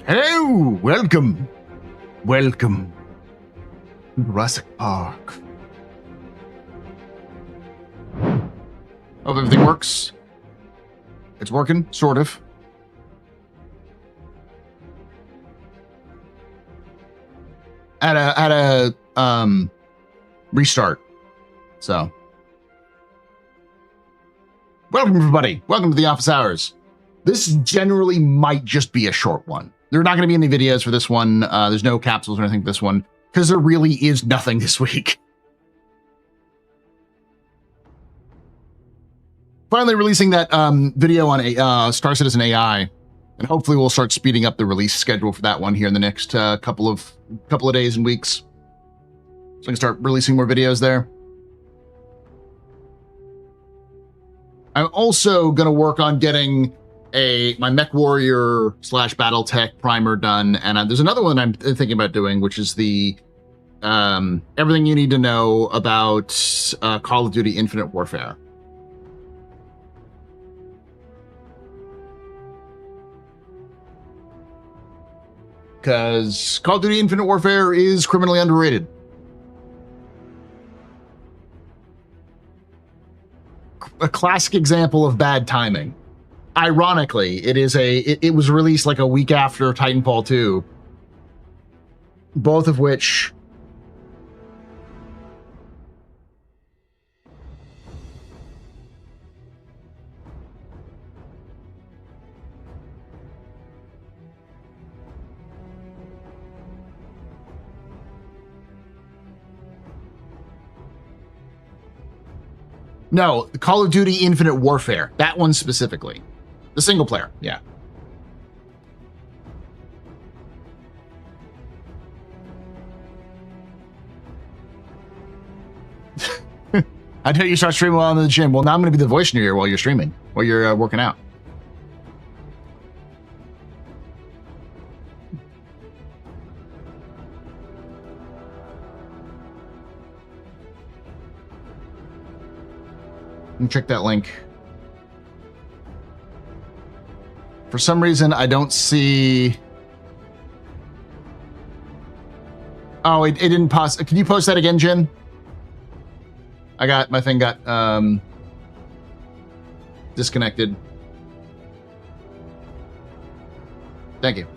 Hello, welcome to Jurassic Park. Hope everything works. It's working, sort of. At a restart. So, welcome everybody. Welcome to the office hours. This generally might just be a short one. There are not going to be any videos for this one. There's no capsules or anything for this one because there really is nothing this week. Finally releasing that video on Star Citizen AI, and hopefully we'll start speeding up the release schedule for that one here in the next couple of days and weeks, so I can start releasing more videos there. I'm also going to work on getting my Mech Warrior / Battletech primer done, and there's another one I'm thinking about doing, which is the everything you need to know about Call of Duty Infinite Warfare. Because Call of Duty Infinite Warfare is criminally underrated. A classic example of bad timing. Ironically, it was released like a week after Titanfall 2, both of which No, Call of Duty Infinite Warfare. That one specifically. The single player, yeah. I tell you start streaming while I'm in the gym. Well, now I'm going to be the voice in your ear while you're streaming, while you're working out. And check that link. For some reason, I don't see... Oh, it didn't post. Can you post that again, Jin? My thing got disconnected. Thank you.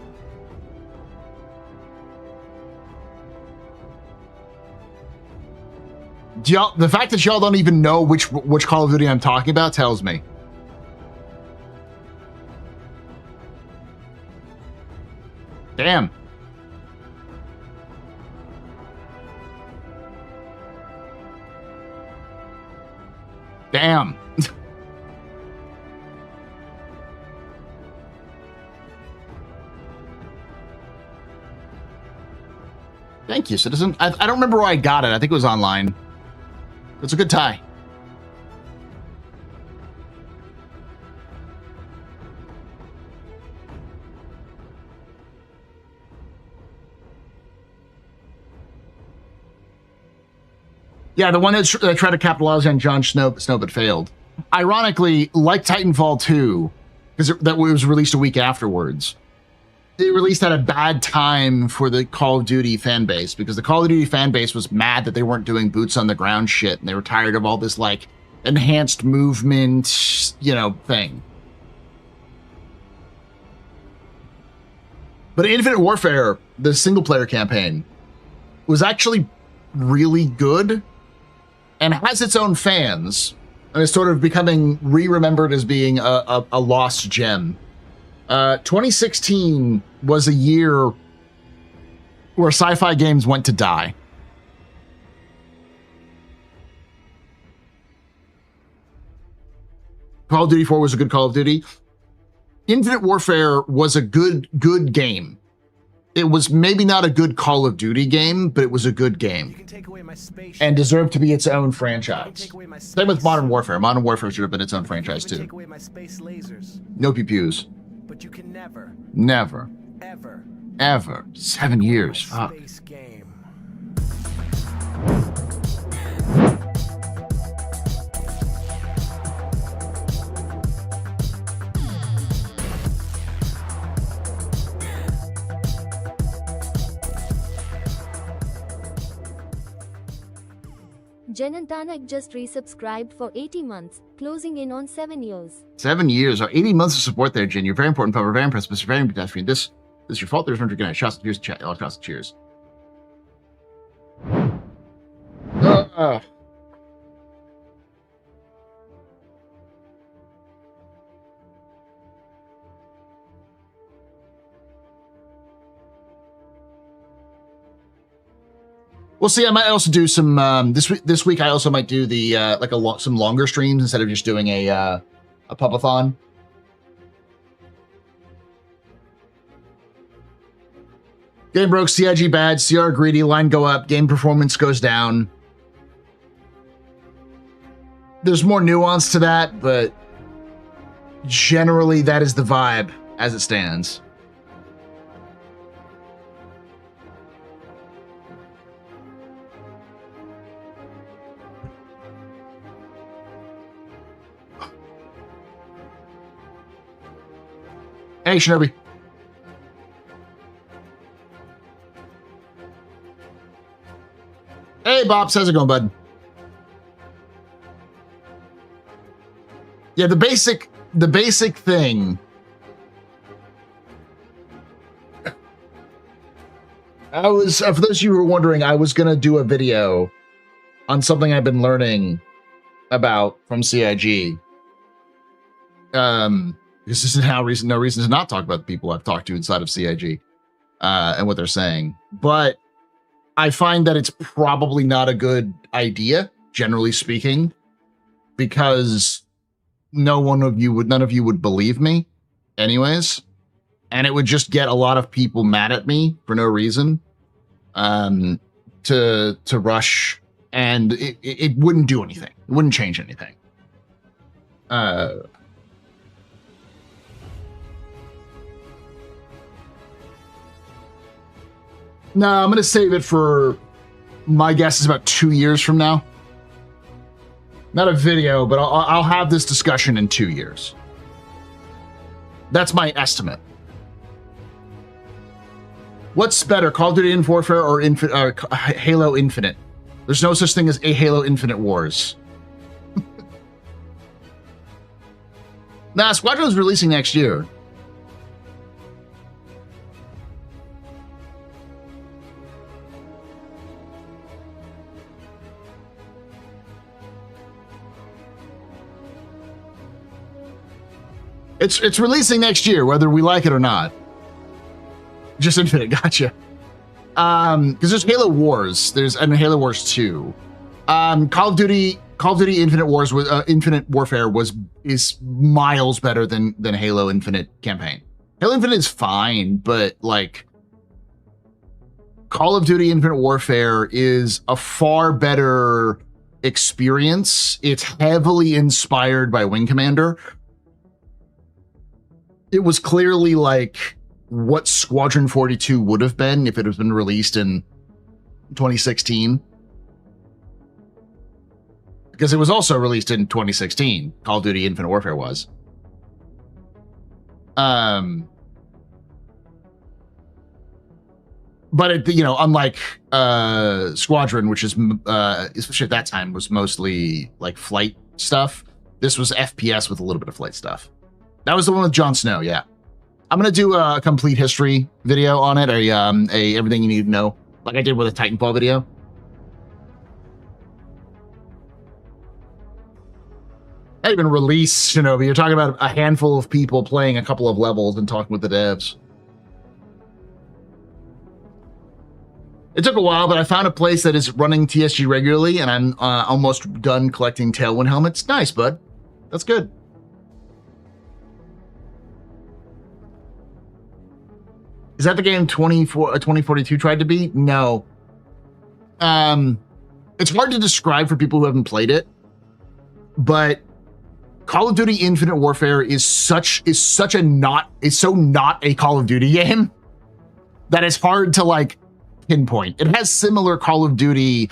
The fact that y'all don't even know which Call of Duty I'm talking about tells me. Damn. Damn. Thank you, Citizen. I don't remember where I got it. I think it was online. It's a good tie. Yeah, the one that tried to capitalize on Jon Snow but failed. Ironically, like Titanfall 2, because that was released a week afterwards, it released at a bad time for the Call of Duty fan base, because the Call of Duty fan base was mad that they weren't doing boots on the ground shit, and they were tired of all this, like, enhanced movement, thing. But Infinite Warfare, the single-player campaign, was actually really good, and has its own fans, and is sort of becoming re-remembered as being a lost gem. 2016 was a year where sci-fi games went to die. Call of Duty 4 was a good Call of Duty. Infinite Warfare was a good game. It was maybe not a good Call of Duty game, but it was a good game. And deserved to be its own franchise. Same with Modern Warfare. Modern Warfare should have been its own franchise too. No pew-pews. But you can never, ever, 7 years. Fuck. Jenantanak just resubscribed for 80 months, closing in on 7 years. 7 years or 80 months of support there, Jen. You're very important, Papa. Very impressed, Mr. Very pedestrian. This is your fault. There's no drinking. Shots, cheers, chat. Oh, shots, cheers. We'll see. I might also do some this week. I also might do the some longer streams instead of just doing a pubathon. Game broke, CIG bad, CR greedy, line go up, game performance goes down. There's more nuance to that, but generally that is the vibe as it stands. Hey, Shinobi. Hey, Bob. How's it going, bud? Yeah, the basic thing. I was, for those of you who were wondering, I was going to do a video on something I've been learning about from CIG. Because this is no reason to not talk about the people I've talked to inside of CIG and what they're saying. But I find that it's probably not a good idea, generally speaking, because none of you would believe me anyways. And it would just get a lot of people mad at me for no reason to rush, and it wouldn't do anything. It wouldn't change anything. No, I'm going to save it for, my guess is about 2 years from now. Not a video, but I'll have this discussion in 2 years. That's my estimate. What's better, Call of Duty Infinite Warfare or Halo Infinite? There's no such thing as a Halo Infinite Wars. Nah, Squadron is releasing next year. It's releasing next year, whether we like it or not. Just Infinite, gotcha. Because there's Halo Wars, and Halo Wars 2. Call of Duty Infinite Warfare is miles better than Halo Infinite campaign. Halo Infinite is fine, but like Call of Duty Infinite Warfare is a far better experience. It's heavily inspired by Wing Commander. It was clearly like what Squadron 42 would have been if it had been released in 2016. Because it was also released in 2016. Call of Duty Infinite Warfare was. But it, unlike Squadron, which is especially at that time was mostly like flight stuff, this was FPS with a little bit of flight stuff. That was the one with Jon Snow, yeah. I'm gonna do a complete history video on it, a everything you need to know, like I did with a Titanfall video. Not even release Shinobi. You're talking about a handful of people playing a couple of levels and talking with the devs. It took a while, but I found a place that is running TSG regularly, and I'm almost done collecting Tailwind helmets. Nice, bud. That's good. Is that the game 2042 tried to be? No. It's hard to describe for people who haven't played it, but Call of Duty Infinite Warfare is so not a Call of Duty game that it's hard to like pinpoint. It has similar Call of Duty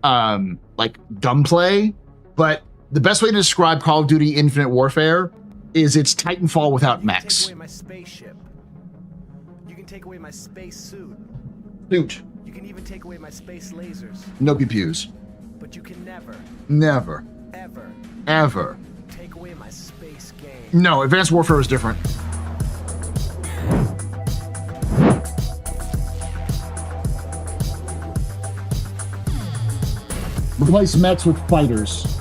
like gunplay, but the best way to describe Call of Duty Infinite Warfare is it's Titanfall without mechs. Take away my spaceship. You can take away my space suit. Suit. You can even take away my space lasers. No pew-pews. But you can never, never, ever, ever take away my space game. No, Advanced Warfare is different. Replace mechs with fighters.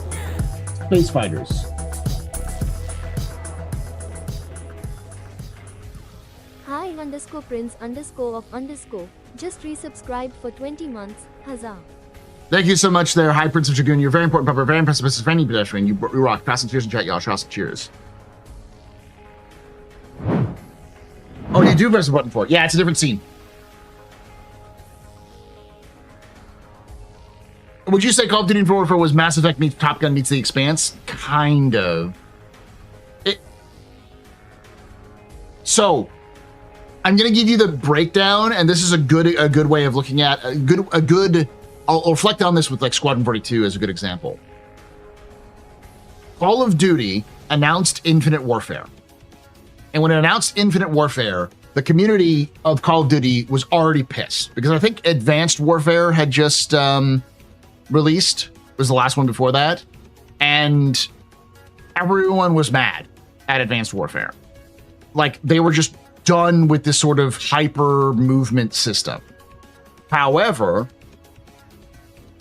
Space fighters. Hi _prince _of_. Just resubscribed for 20 months. Huzzah. Thank you so much there, High Prince of Dragoon. You're very important, Pepper. Very impressive. This is any pedestrian. You rock. Pass some cheers in chat, y'all. Shout some cheers. Oh, you do press the button for it. Yeah, it's a different scene. Would you say Call of Duty Infinite Warfare was Mass Effect meets Top Gun meets The Expanse? Kind of. So, I'm going to give you the breakdown, and this is a good way of looking at a good. I'll reflect on this with like Squadron 42 as a good example. Call of Duty announced Infinite Warfare. And when it announced Infinite Warfare, the community of Call of Duty was already pissed because I think Advanced Warfare had just released. It was the last one before that. And everyone was mad at Advanced Warfare. Like they were just done with this sort of hyper movement system. However,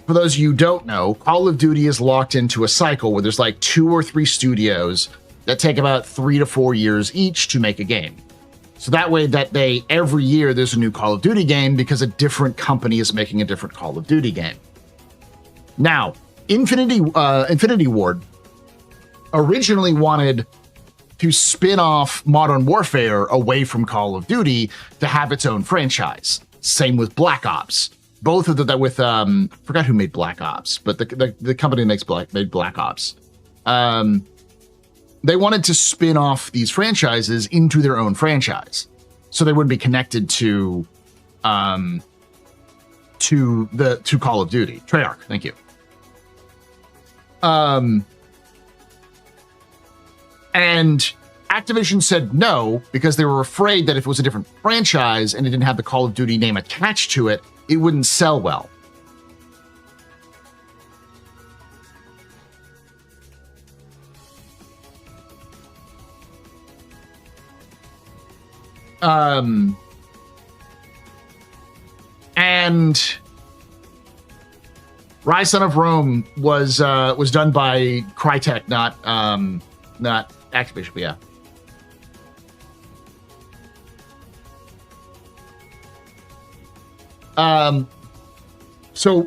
for those of you who don't know, Call of Duty is locked into a cycle where there's like 2 or 3 studios that take about 3 to 4 years each to make a game. So that way that every year there's a new Call of Duty game because a different company is making a different Call of Duty game. Now, Infinity Ward originally wanted to spin off Modern Warfare away from Call of Duty to have its own franchise. Same with Black Ops. Both of that with forgot who made Black Ops, but the company that made Black Ops. They wanted to spin off these franchises into their own franchise, so they wouldn't be connected to Call of Duty. Treyarch, thank you. And Activision said no because they were afraid that if it was a different franchise and it didn't have the Call of Duty name attached to it, it wouldn't sell well. And Rise Son of Rome was done by Crytek, not Activision, but yeah.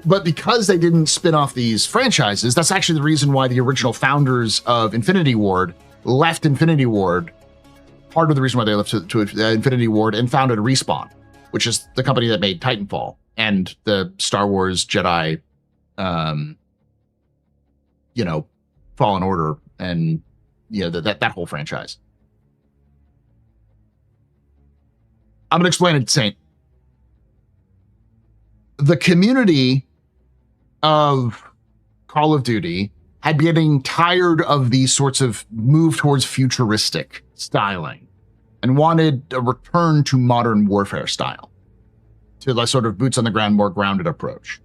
But because they didn't spin off these franchises, that's actually the reason why the original founders of Infinity Ward left Infinity Ward. Part of the reason why they left to Infinity Ward and founded Respawn, which is the company that made Titanfall and the Star Wars Jedi, Fallen Order, and that whole franchise. I'm gonna explain it, Saint. The community of Call of Duty had been getting tired of these sorts of move towards futuristic styling and wanted a return to modern warfare style, to a sort of boots on the ground, more grounded approach.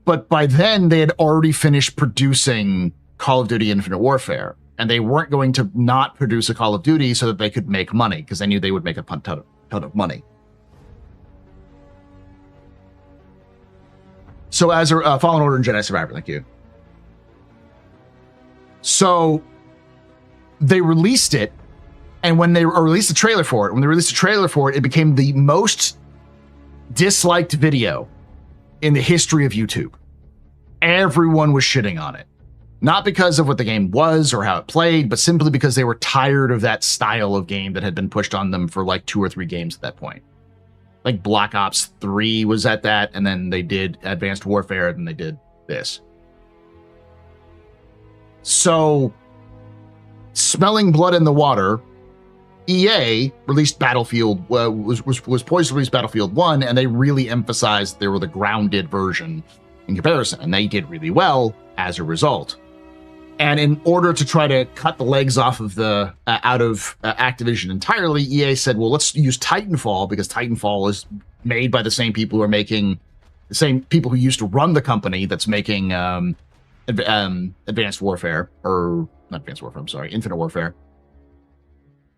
But by then they had already finished producing Call of Duty Infinite Warfare, and they weren't going to not produce a Call of Duty so that they could make money, because they knew they would make a ton of money. So as a Fallen Order and Jedi Survivor, thank you. So they released it, and when they released the trailer for it, it became the most disliked video in the history of YouTube. Everyone was shitting on it. Not because of what the game was or how it played, but simply because they were tired of that style of game that had been pushed on them for like 2 or 3 games at that point. Like Black Ops 3 was at that, and then they did Advanced Warfare, and then they did this. So, smelling blood in the water, EA released Battlefield, was poised to release Battlefield 1, and they really emphasized they were the grounded version in comparison, and they did really well as a result. And in order to try to cut the legs off of Activision entirely, EA said, well, let's use Titanfall, because Titanfall is made by the same people who are making The same people who used to run the company that's making Advanced Warfare, or not Advanced Warfare, I'm sorry, Infinite Warfare.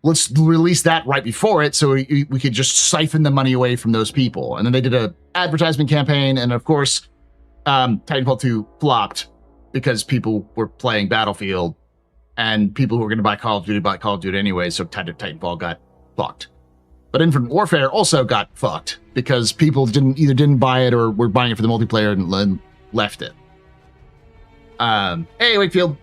Let's release that right before it so we could just siphon the money away from those people. And then they did an advertisement campaign, and of course, Titanfall 2 flopped because people were playing Battlefield, and people who were going to buy Call of Duty bought Call of Duty anyway, so Titanfall got fucked. But Infinite Warfare also got fucked because people didn't buy it or were buying it for the multiplayer and left it. Hey, Wakefield.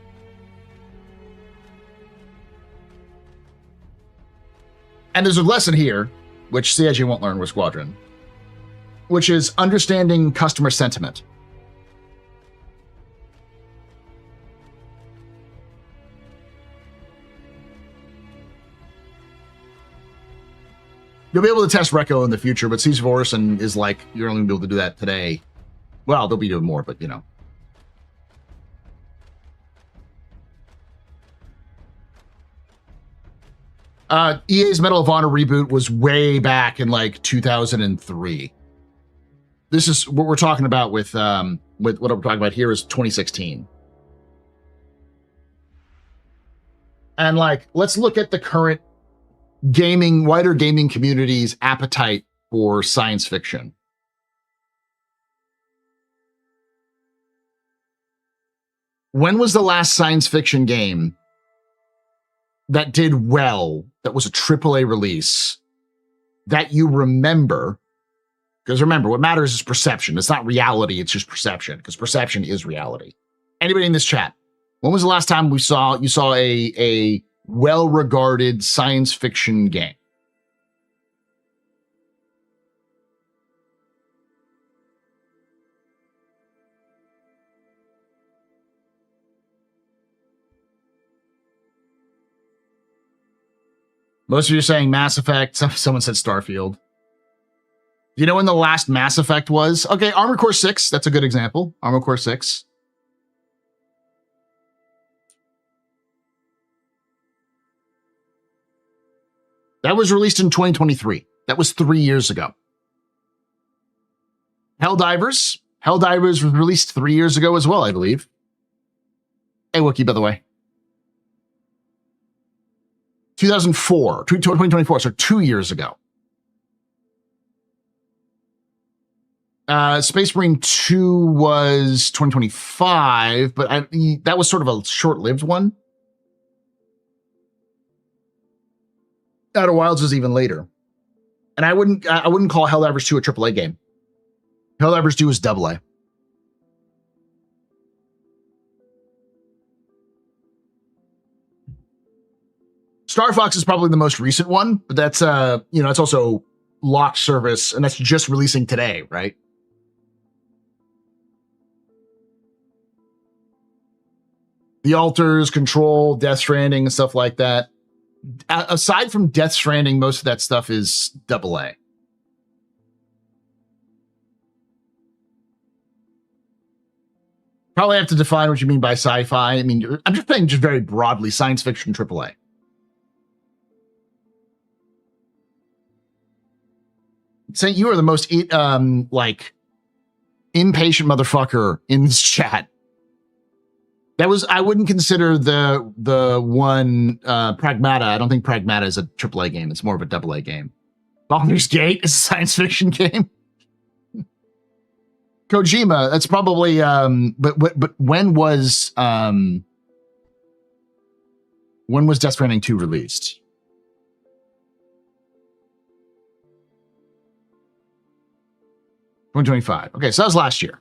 And there's a lesson here, which CIG won't learn with Squadron, which is understanding customer sentiment. You'll be able to test Reco in the future, but Siege of Orison is like, you're only going to be able to do that today. Well, they'll be doing more, but you know. EA's Medal of Honor reboot was way back in like 2003. This is what we're talking about with what I'm talking about here is 2016. And like, let's look at the current wider gaming community's appetite for science fiction. When was the last science fiction game that did well, that was a AAA release, that you remember? Because remember, what matters is perception. It's not reality, it's just perception, because perception is reality. Anybody in this chat, when was the last time you saw a well-regarded science fiction game? Most of you are saying Mass Effect. Someone said Starfield. Do you know when the last Mass Effect was? Okay, Armored Core 6. That's a good example. Armored Core 6. That was released in 2023. That was 3 years ago. Helldivers. Helldivers was released 3 years ago as well, I believe. Hey, Wookie, by the way. 2024, so 2 years ago. Space Marine 2 was 2025, but that was sort of a short-lived one. Outer Wilds was even later. And I wouldn't call Helldivers 2 a AAA game. Helldivers 2 is AA. Star Fox is probably the most recent one, but that's it's also locked service, and that's just releasing today, right? The Alters, Control, Death Stranding, and stuff like that. Aside from Death Stranding, most of that stuff is AA. Probably have to define what you mean by sci-fi. I mean, I'm just saying just very broadly, science fiction AAA. Saying you are the most impatient motherfucker in this chat. I wouldn't consider the one Pragmata. I don't think Pragmata is a AAA game. It's more of a AA game. Baldur's Gate is a science fiction game. Kojima, that's probably but when was Death Stranding 2 released? $2025. Okay, so that was last year.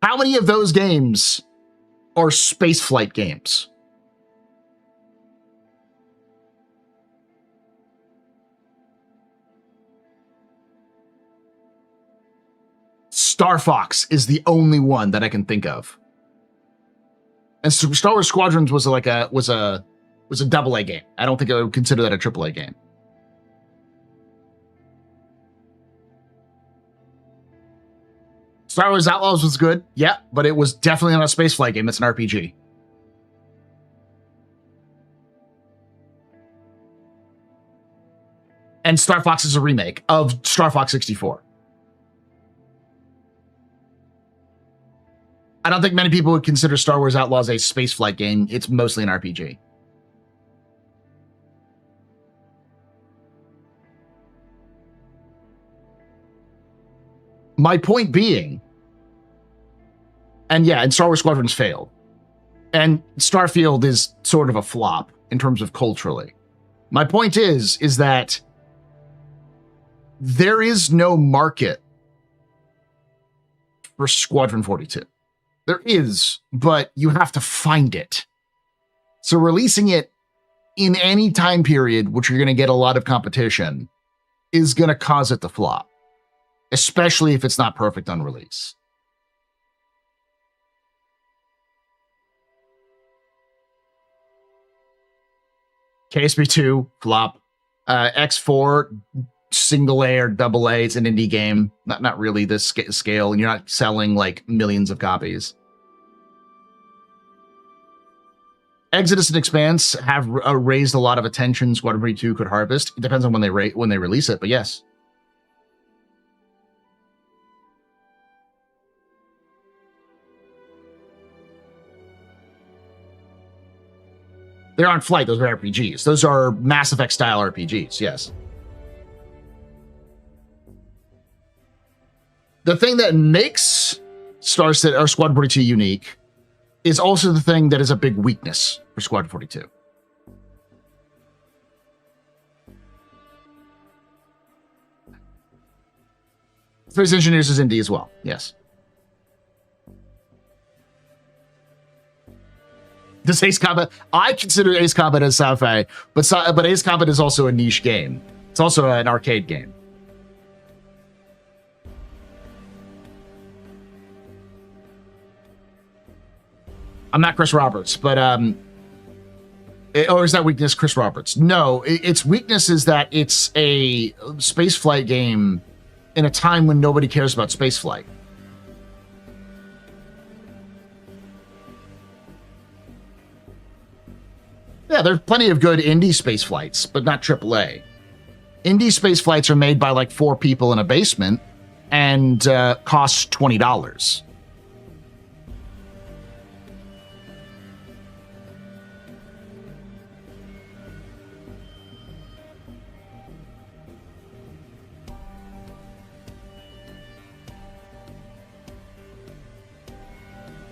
How many of those games are spaceflight games? Star Fox is the only one that I can think of. And Star Wars Squadrons was a AA game. I don't think I would consider that a AAA game. Star Wars Outlaws was good, yeah, but it was definitely not a spaceflight game. It's an RPG. And Star Fox is a remake of Star Fox 64. I don't think many people would consider Star Wars Outlaws a spaceflight game. It's mostly an RPG. My point being, and yeah, and Star Wars Squadrons failed. And Starfield is sort of a flop in terms of culturally. My point is that there is no market for Squadron 42. There is, but you have to find it. So releasing it in any time period, which you're going to get a lot of competition, is going to cause it to flop, especially if it's not perfect on release. KSP2, flop. X4, single A or double A. It's an indie game. Not really this scale, and you're not selling like millions of copies. Exodus and Expanse have raised a lot of attention. Squadron 42 could harvest. It depends on when they release it, but yes. They're on Flight. Those are RPGs. Those are Mass Effect style RPGs. Yes. The thing that makes Squadron 42 unique is also the thing that is a big weakness for Squadron 42. Space Engineers is indie as well. Yes. Does Ace Combat? I consider Ace Combat as sci-fi, but Ace Combat is also a niche game. It's also an arcade game. I'm not Chris Roberts, but or is that weakness Chris Roberts? No, its weakness is that it's a spaceflight game in a time when nobody cares about spaceflight. Yeah, there's plenty of good indie space flights, but not AAA. Indie space flights are made by like 4 people in a basement and cost $20.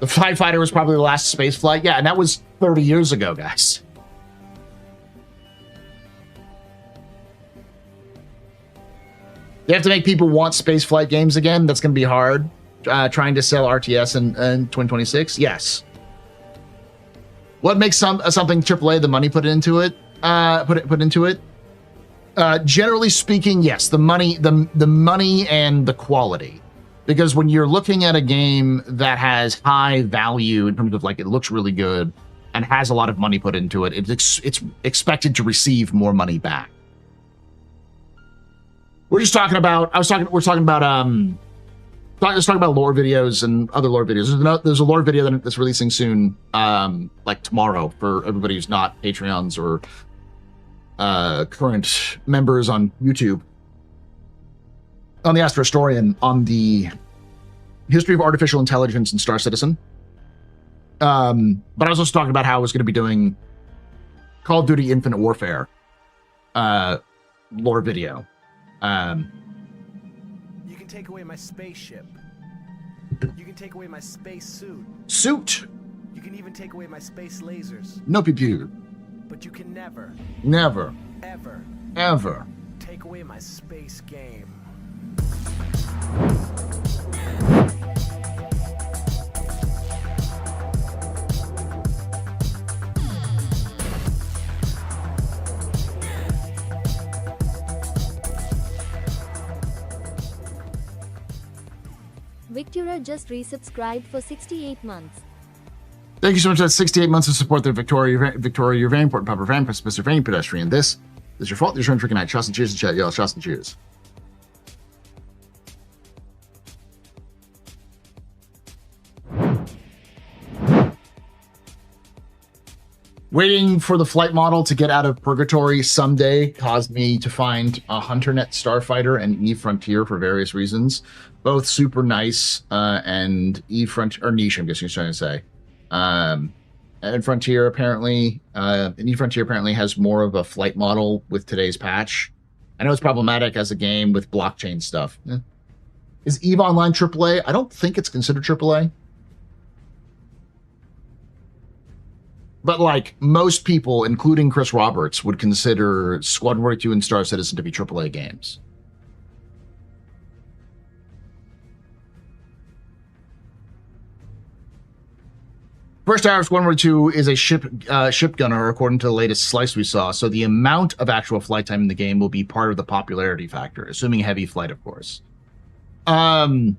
The TIE Fighter was probably the last space flight. Yeah, and that was 30 years ago, guys. You have to make people want spaceflight games again. That's going to be hard. Trying to sell RTS in 2026. Yes. What makes something AAA? The money put into it. Put into it. Generally speaking, yes. The money, the money, and the quality. Because when you're looking at a game that has high value in terms of like it looks really good and has a lot of money put into it, it's expected to receive more money back. We're just talking about. We're talking about lore videos and other lore videos. There's a lore video that's releasing soon, like tomorrow, for everybody who's not Patreons or current members on YouTube. On the Astro Historian, on the history of artificial intelligence in Star Citizen. But I was also talking about how I was going to be doing Call of Duty Infinite Warfare lore video. You can take away my spaceship. You can take away my space suit. You can even take away my space lasers. No PTU. But you can never, ever take away my space game. Victura just resubscribed for 68 months. Thank you so much for that 68 months of support there, Victoria. Victoria, you're very important, Papa Fan, Mr. Fan Pedestrian. This is your fault. This is your freaking night. Shots and cheers in chat, y'all. Shots and cheers. Waiting for the flight model to get out of purgatory someday caused me to find a HunterNet Starfighter and Eve Frontier for various reasons. Both super nice, and Eve Frontier, or niche, I'm guessing you're trying to say. And Frontier apparently, Eve Frontier apparently has more of a flight model with today's patch. I know it's problematic as a game with blockchain stuff. Is Eve Online AAA? I don't think it's considered AAA. But like most people, including Chris Roberts, would consider Squadron 42 and Star Citizen to be AAA games. First hour of Squadron 42 is a ship gunner, according to the latest slice we saw. So the amount of actual flight time in the game will be part of the popularity factor, assuming heavy flight, of course. I'm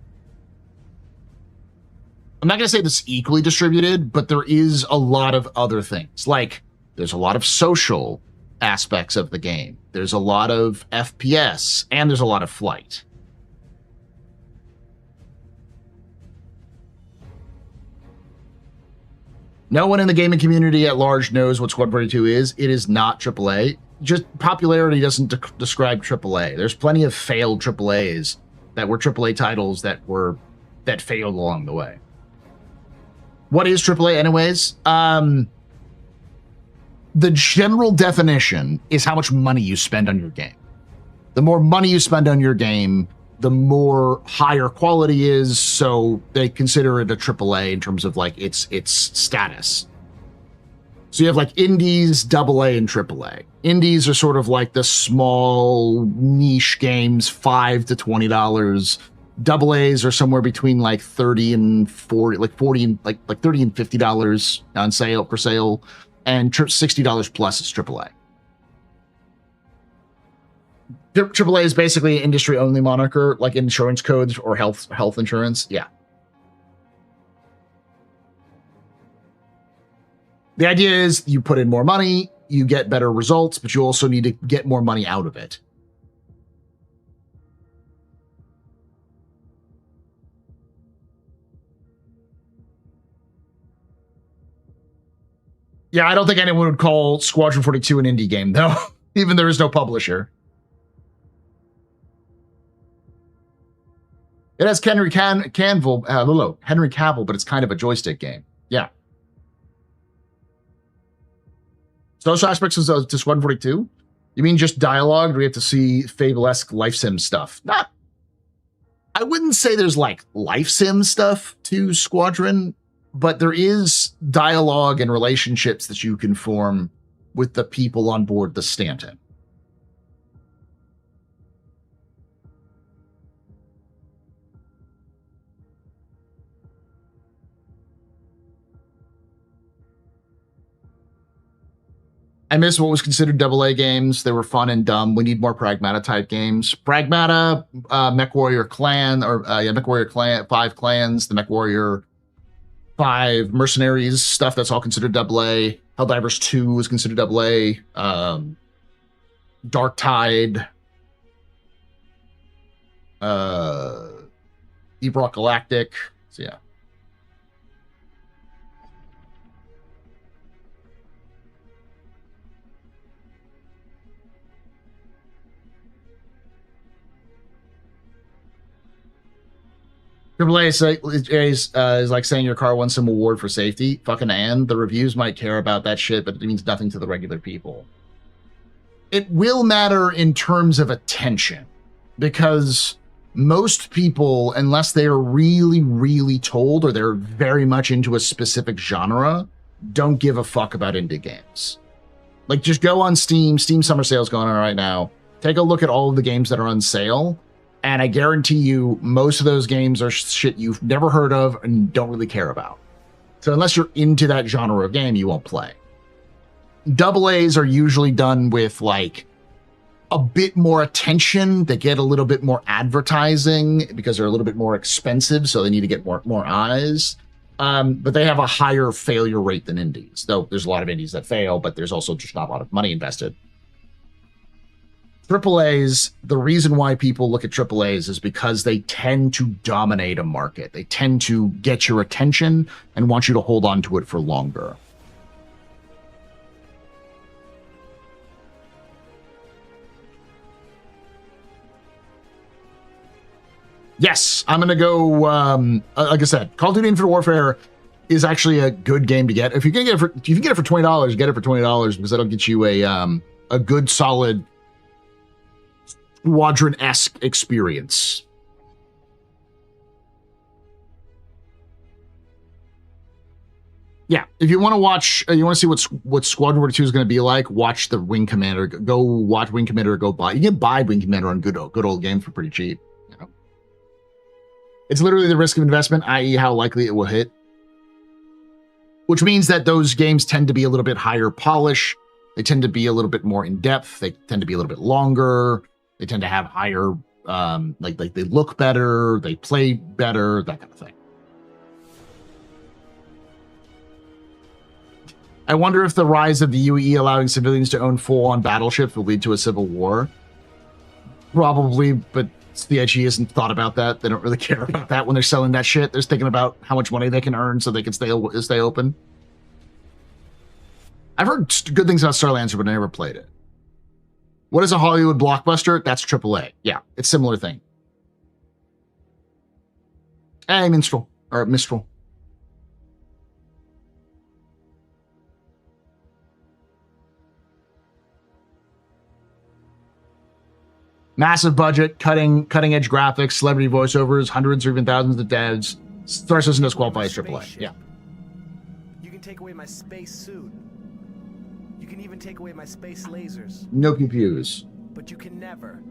not going to say this is equally distributed, but there is a lot of other things. Like, there's a lot of social aspects of the game. There's a lot of FPS, and there's a lot of flight. No one in the gaming community at large knows what Squad 42 is. It is not AAA. Just popularity doesn't describe AAA. There's plenty of failed AAAs that were AAA titles that failed along the way. What is AAA anyways? The general definition is how much money you spend on your game. The more money you spend on your game, the more higher quality is, so they consider it a AAA in terms of like its status. So you have like indies, AA, and AAA. Indies are sort of like the small niche games, $5 to $20. AAs are somewhere between like 30 and 40, like 40 and like $30 and $50 on sale per sale, and $60 plus is AAA. AAA is basically an industry-only moniker, like insurance codes or health insurance. Yeah. The idea is you put in more money, you get better results, but you also need to get more money out of it. Yeah, I don't think anyone would call Squadron 42 an indie game, though, even there is no publisher. It has Henry Cavill, but it's kind of a joystick game. Yeah. Social aspects to Squadron 42? You mean just dialogue? Or do we have to see Fable-esque life sim stuff? Not. I wouldn't say there's like life sim stuff to Squadron, but there is dialogue and relationships that you can form with the people on board the Stanton. I miss what was considered AA games. They were fun and dumb. We need more Pragmata type games. Pragmata, MechWarrior Clan, or MechWarrior Clan, 5 Clans, the MechWarrior 5 Mercenaries stuff, that's all considered AA. Helldivers 2 was considered AA. Dark Tide. Deep Rock Galactic. So yeah. AAA is like saying your car won some award for safety. Fucking and the reviews might care about that shit, but it means nothing to the regular people. It will matter in terms of attention, because most people, unless they are really, really told or they're very much into a specific genre, don't give a fuck about indie games. Like, just go on Steam. Steam summer sale's going on right now. Take a look at all of the games that are on sale. And I guarantee you, most of those games are shit you've never heard of and don't really care about. So unless you're into that genre of game, you won't play. AAs are usually done with like a bit more attention. They get a little bit more advertising because they're a little bit more expensive, so they need to get more eyes. But they have a higher failure rate than indies. Though there's a lot of indies that fail, but there's also just not a lot of money invested. AAAs, the reason why people look at AAAs is because they tend to dominate a market. They tend to get your attention and want you to hold on to it for longer. Yes, I'm going to go, like I said, Call of Duty Infinite Warfare is actually a good game to get. If you can get it for, if you can get it for $20, get it for $20 because that'll get you a good, solid Squadron-esque experience. Yeah, if you want to watch, you want to see what Squadron 42 is going to be like, watch the Wing Commander. Go watch Wing Commander. Go buy. You can buy Wing Commander on good old games for pretty cheap. You know, it's literally the risk of investment, i.e., how likely it will hit. Which means that those games tend to be a little bit higher polish. They tend to be a little bit more in depth. They tend to be a little bit longer. They tend to have higher, like they look better. They play better. That kind of thing. I wonder if the rise of the UAE allowing civilians to own full-on battleships will lead to a civil war. Probably, but CIG hasn't thought about that. They don't really care about that when they're selling that shit. They're thinking about how much money they can earn so they can stay open. I've heard good things about Starlancer, but I never played it. What is a Hollywood blockbuster? That's AAA. Yeah, it's a similar thing. Hey, Minstrel. Or Mistral. Massive budget, cutting edge graphics, celebrity voiceovers, hundreds or even thousands of devs. Star Citizen does qualify as AAA. Yeah. You can take away my space suit. You can even take away my space lasers. No PPUs. But you can never,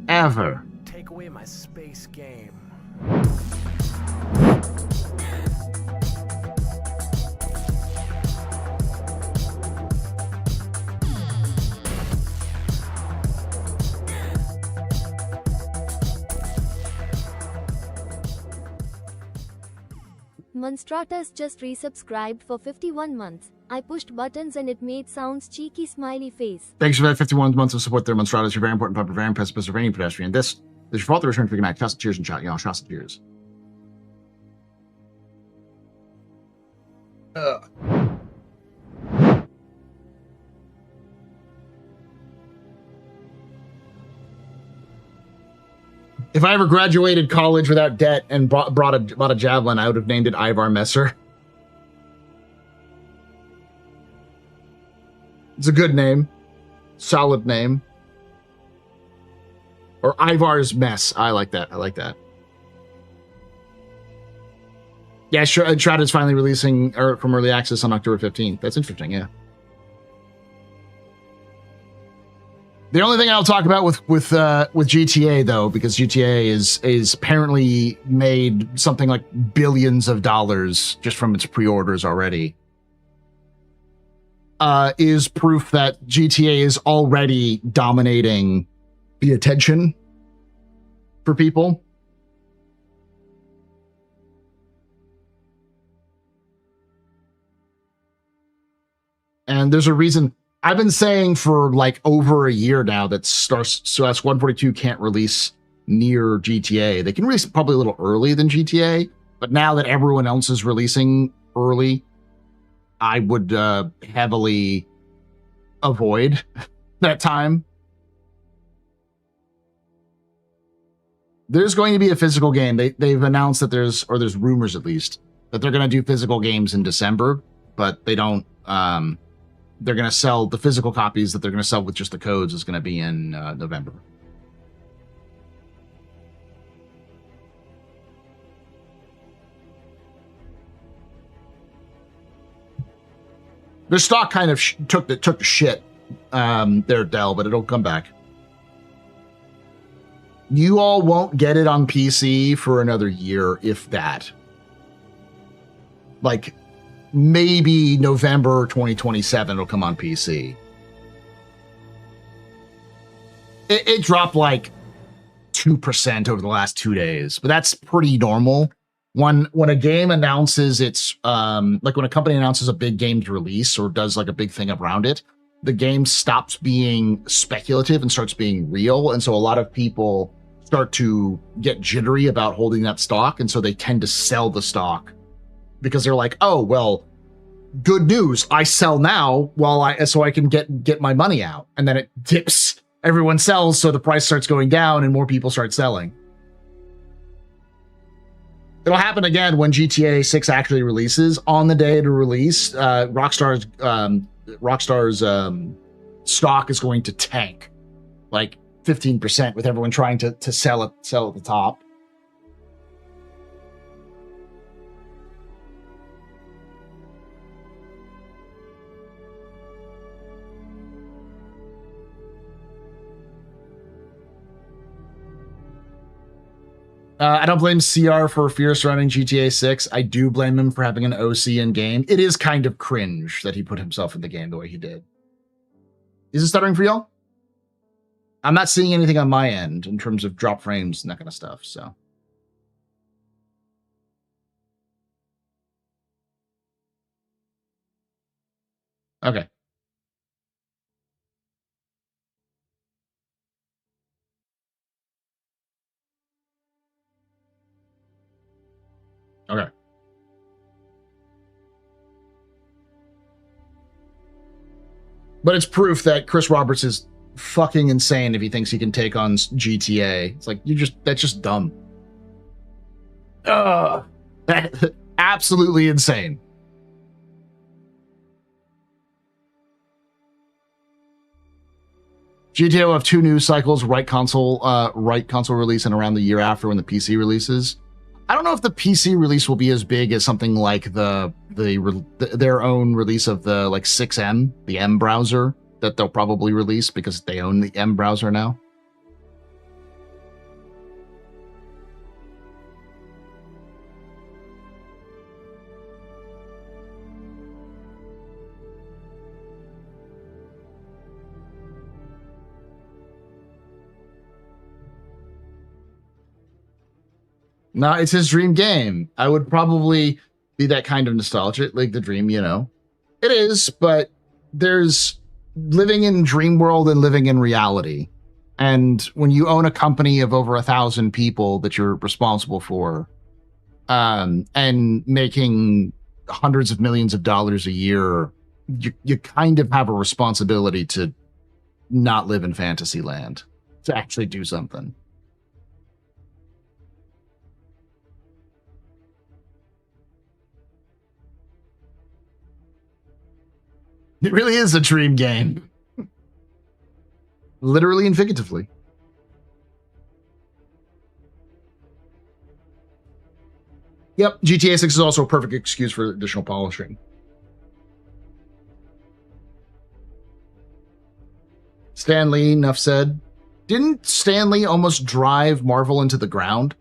ever take away my space game. Monstratus just resubscribed for 51 months. I pushed buttons and it made sounds cheeky smiley face. Thanks for that 51 months of support there, Monstratus. You're very important, popular, very impressive, Pennsylvania pedestrian. This is your fault. The return for Mac. Shots of cheers and shot. Y'all, shots of cheers. If I ever graduated college without debt and bought a javelin, I would have named it Ivar Messer. It's a good name. Solid name. Or Ivar's Mess. I like that. I like that. Yeah, Shroud is finally releasing from early access on October 15th. That's interesting, yeah. The only thing I'll talk about with GTA though, because GTA is apparently made something like billions of dollars just from its pre-orders already, is proof that GTA is already dominating the attention for people. And there's a reason. I've been saying for like over a year now that Squadron 42 can't release near GTA. They can release probably a little early than GTA, but now that everyone else is releasing early, I would heavily avoid that time. There's going to be a physical game. They've announced that there's rumors at least, that they're going to do physical games in December, but they don't... they're going to sell the physical copies that they're going to sell with just the codes is going to be in November. Their stock kind of took the shit there, Dell, but it'll come back. You all won't get it on PC for another year, if that. Like, maybe November 2027 it'll come on PC. It dropped like 2% over the last 2 days, but that's pretty normal. When a game announces its like when a company announces a big game's release or does like a big thing around it, the game stops being speculative and starts being real. And so a lot of people start to get jittery about holding that stock, and so they tend to sell the stock. Because they're like, oh, well, good news. I sell now so I can get my money out. And then it dips. Everyone sells, so the price starts going down and more people start selling. It'll happen again when GTA 6 actually releases. On the day to release, Rockstar's stock is going to tank like 15% with everyone trying to sell at the top. I don't blame CR for fear surrounding GTA 6. I do blame him for having an OC in game. It is kind of cringe that he put himself in the game the way he did. Is it stuttering for y'all? I'm not seeing anything on my end in terms of drop frames and that kind of stuff, so. Okay. Okay. But it's proof that Chris Roberts is fucking insane if he thinks he can take on GTA. It's like, that's just dumb. Absolutely insane. GTA will have 2 news cycles, right console release and around the year after when the PC releases. I don't know if the PC release will be as big as something like their own release of the like 6M, the M browser that they'll probably release because they own the M browser now. No, it's his dream game. I would probably be that kind of nostalgic, like the dream, you know. It is, but there's living in dream world and living in reality. And when you own a company of over 1,000 people that you're responsible for, and making hundreds of millions of dollars a year, you kind of have a responsibility to not live in fantasy land, to actually do something. It really is a dream game. Literally and figuratively. Yep, GTA 6 is also a perfect excuse for additional polishing. Stan Lee, enough said. Didn't Stan Lee almost drive Marvel into the ground?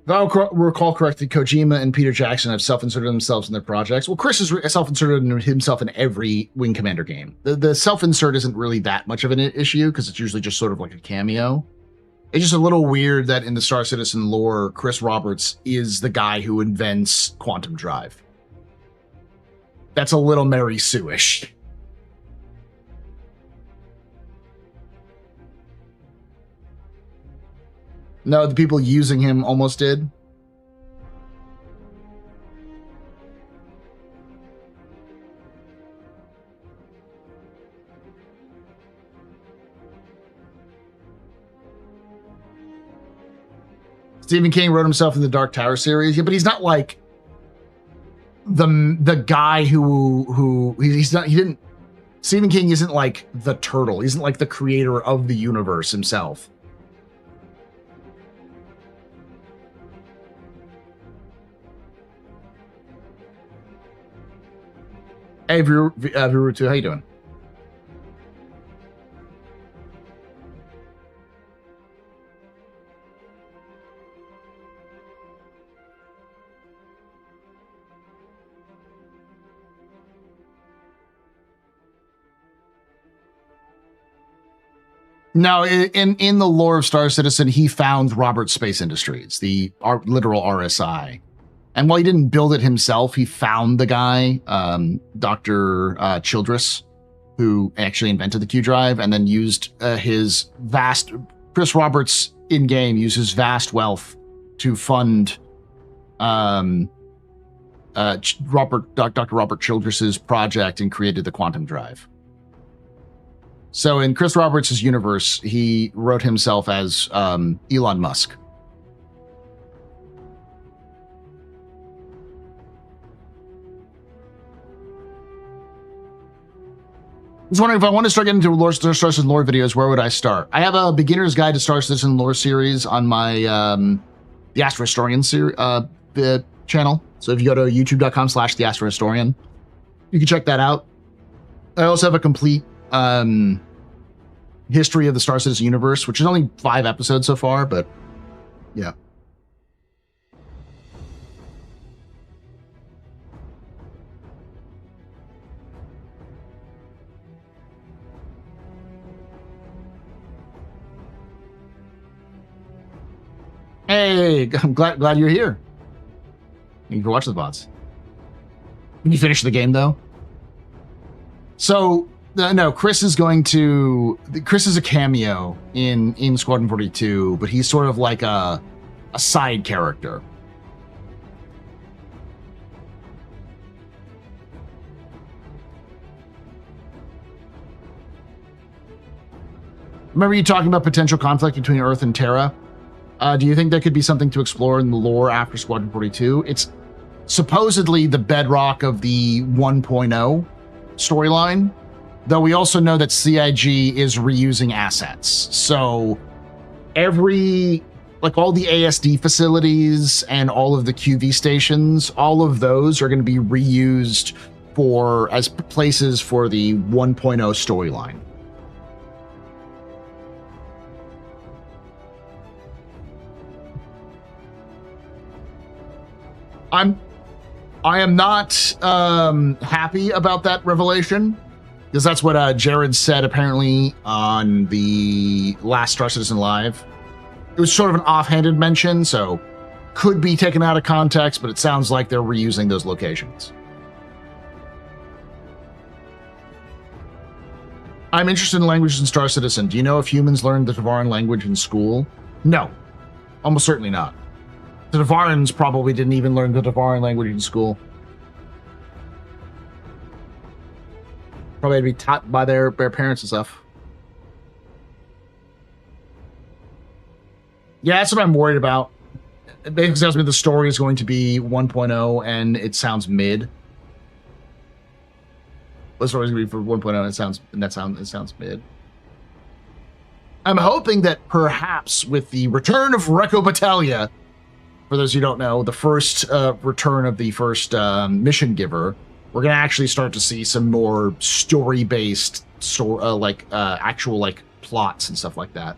If I recall correctly, Kojima and Peter Jackson have self-inserted themselves in their projects. Well, Chris has self-inserted himself in every Wing Commander game. The self-insert isn't really that much of an issue because it's usually just sort of like a cameo. It's just a little weird that in the Star Citizen lore, Chris Roberts is the guy who invents quantum drive. That's a little Mary Sue-ish. No, the people using him almost did. Stephen King wrote himself in the Dark Tower series. Yeah, but he's not like the guy who he's not. He didn't. Stephen King isn't like the turtle. He isn't like the creator of the universe himself. Hey, Virutu, how you doing? No, in the lore of Star Citizen, he found Robert Space Industries, the literal RSI. And while he didn't build it himself, he found the guy, Dr. Childress, who actually invented the Q drive, and then used Chris Roberts in-game used his vast wealth to fund Dr. Robert Childress's project and created the quantum drive. So in Chris Roberts' universe, he wrote himself as Elon Musk. I was wondering if I want to start getting into Star Citizen lore videos, where would I start? I have a beginner's guide to Star Citizen lore series on my the Astro Historian channel. So if you go to youtube.com/the Astro Historian, you can check that out. I also have a complete history of the Star Citizen universe, which is only 5 episodes so far, but yeah. Hey, I'm glad you're here. You can watch the bots. Can you finish the game though? So no, Chris is a cameo in Squadron 42, but he's sort of like a side character. Remember you talking about potential conflict between Earth and Terra? Do you think there could be something to explore in the lore after Squadron 42? It's supposedly the bedrock of the 1.0 storyline, though we also know that CIG is reusing assets. So all the ASD facilities and all of the QV stations, all of those are going to be reused as places for the 1.0 storyline. I am not happy about that revelation, because that's what Jared said apparently on the last Star Citizen Live. It was sort of an offhanded mention, so could be taken out of context, but it sounds like they're reusing those locations. I'm interested in languages in Star Citizen. Do you know if humans learned the Tavaran language in school? No, almost certainly not. The Tavarans probably didn't even learn the Tavaran language in school. Probably had to be taught by their parents and stuff. Yeah, that's what I'm worried about. It basically tells me the story is going to be 1.0 and it sounds mid. The story is going to be for 1.0 and it sounds mid. I'm hoping that perhaps with the return of Recco Battaglia, for those who don't know, the first return of the first mission giver, we're going to actually start to see some more story-based, actual plots and stuff like that.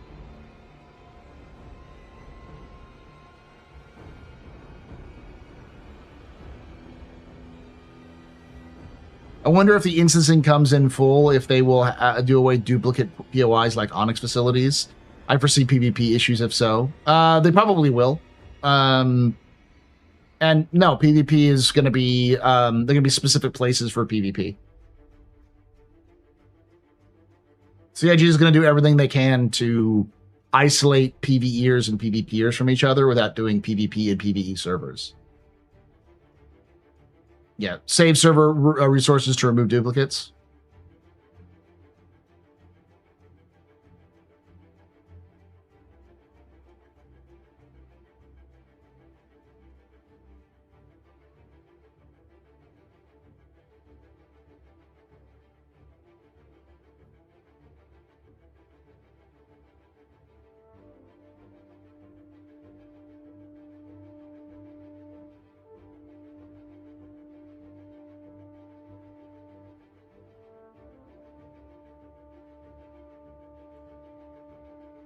I wonder if the instancing comes in full, if they will do away duplicate POIs like Onyx facilities. I foresee PvP issues if so. They probably will. And no, PvP is going to be they're going to be specific places for PvP. CIG is going to do everything they can to isolate PvEers and PvPers from each other without doing PvP and PvE servers. Yeah, save server resources to remove duplicates.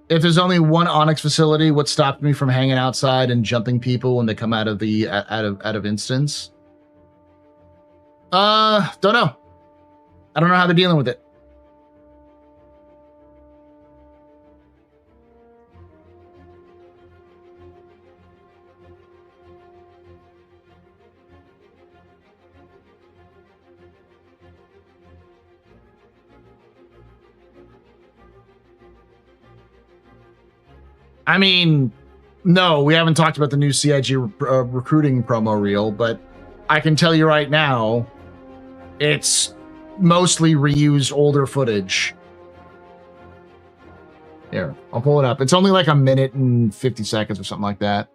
If there's only one Onyx facility, what stopped me from hanging outside and jumping people when they come out of the out of instance? Don't know. I don't know how they're dealing with it. I mean, no, we haven't talked about the new CIG recruiting promo reel, but I can tell you right now, it's mostly reused older footage. Here, I'll pull it up. It's only like a minute and 50 seconds or something like that.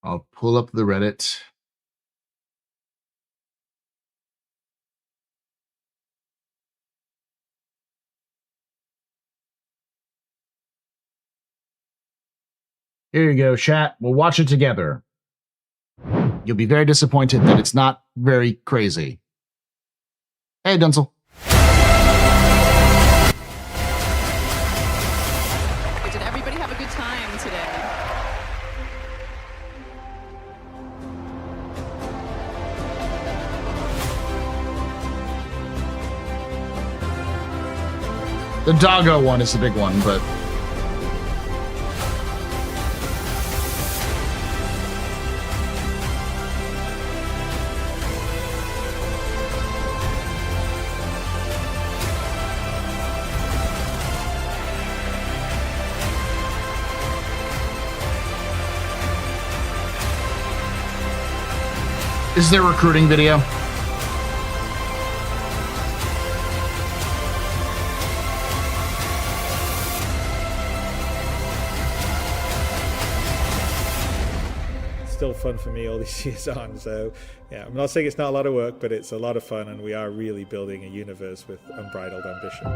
I'll pull up the Reddit. Here you go, chat. We'll watch it together. You'll be very disappointed that it's not very crazy. Hey, Dunzel. Did everybody have a good time today? The doggo one is the big one, but... Is there a recruiting video? Still fun for me all these years on. So yeah, I'm not saying it's not a lot of work, but it's a lot of fun, and we are really building a universe with unbridled ambition.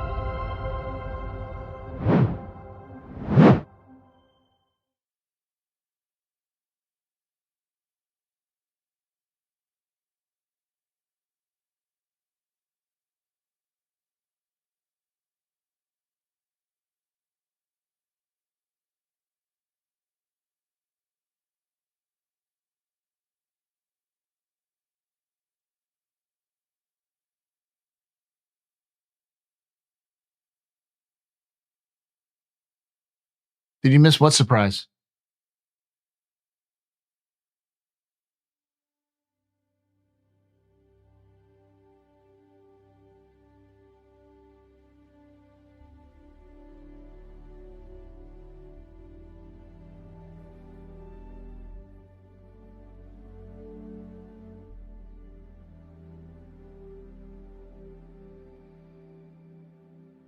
Did you miss what surprise?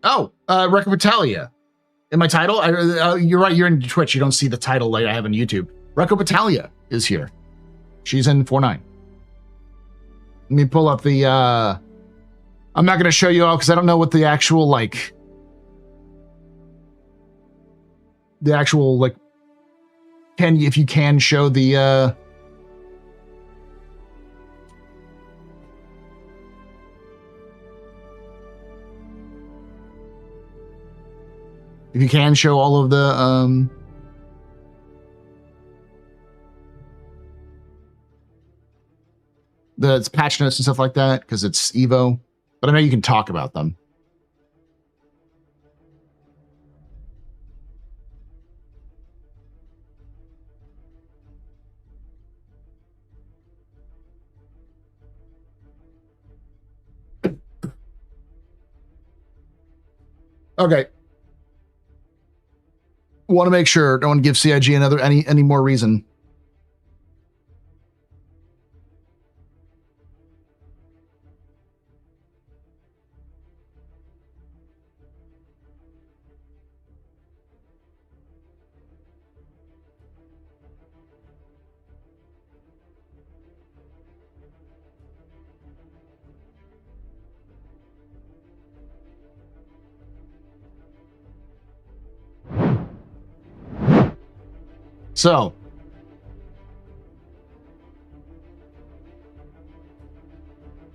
Oh, Recca Battaglia. In my title, you're right. You're in Twitch. You don't see the title like I have on YouTube. Recca Battaglia is here. She's in 4-9. Let me pull up the. I'm not going to show you all because I don't know what the actual like. The actual like. If you can show the. If you can show all of the patch notes and stuff like that, because it's Evo, but I know you can talk about them. Okay. Want to make sure don't give CIG any more reason. So,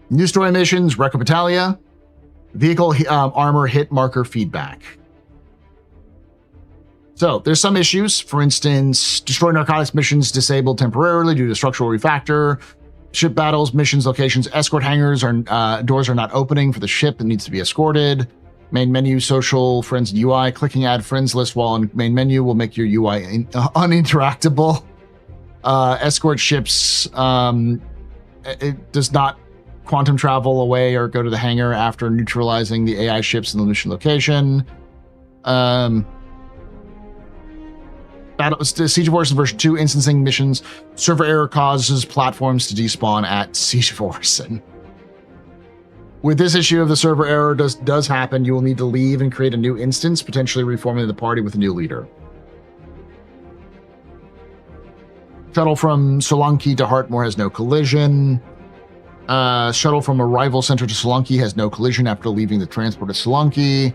new story missions, Recca Battaglia, vehicle armor hit marker feedback. So, there's some issues. For instance, destroy narcotics missions disabled temporarily due to structural refactor. Ship battles, missions, locations, escort hangars doors are not opening for the ship that needs to be escorted. Main menu, social, friends, and UI. Clicking add friends list while in main menu will make your UI uninteractable. Escort ships. It does not quantum travel away or go to the hangar after neutralizing the AI ships in the mission location. Siege of Orison version 2 instancing missions. Server error causes platforms to despawn at Siege of Orison. With this issue of the server error does happen, you will need to leave and create a new instance, potentially reforming the party with a new leader. Shuttle from Solanki to Heartmoor has no collision. Shuttle from Arrival Center to Solanki has no collision after leaving the transport at Solanki.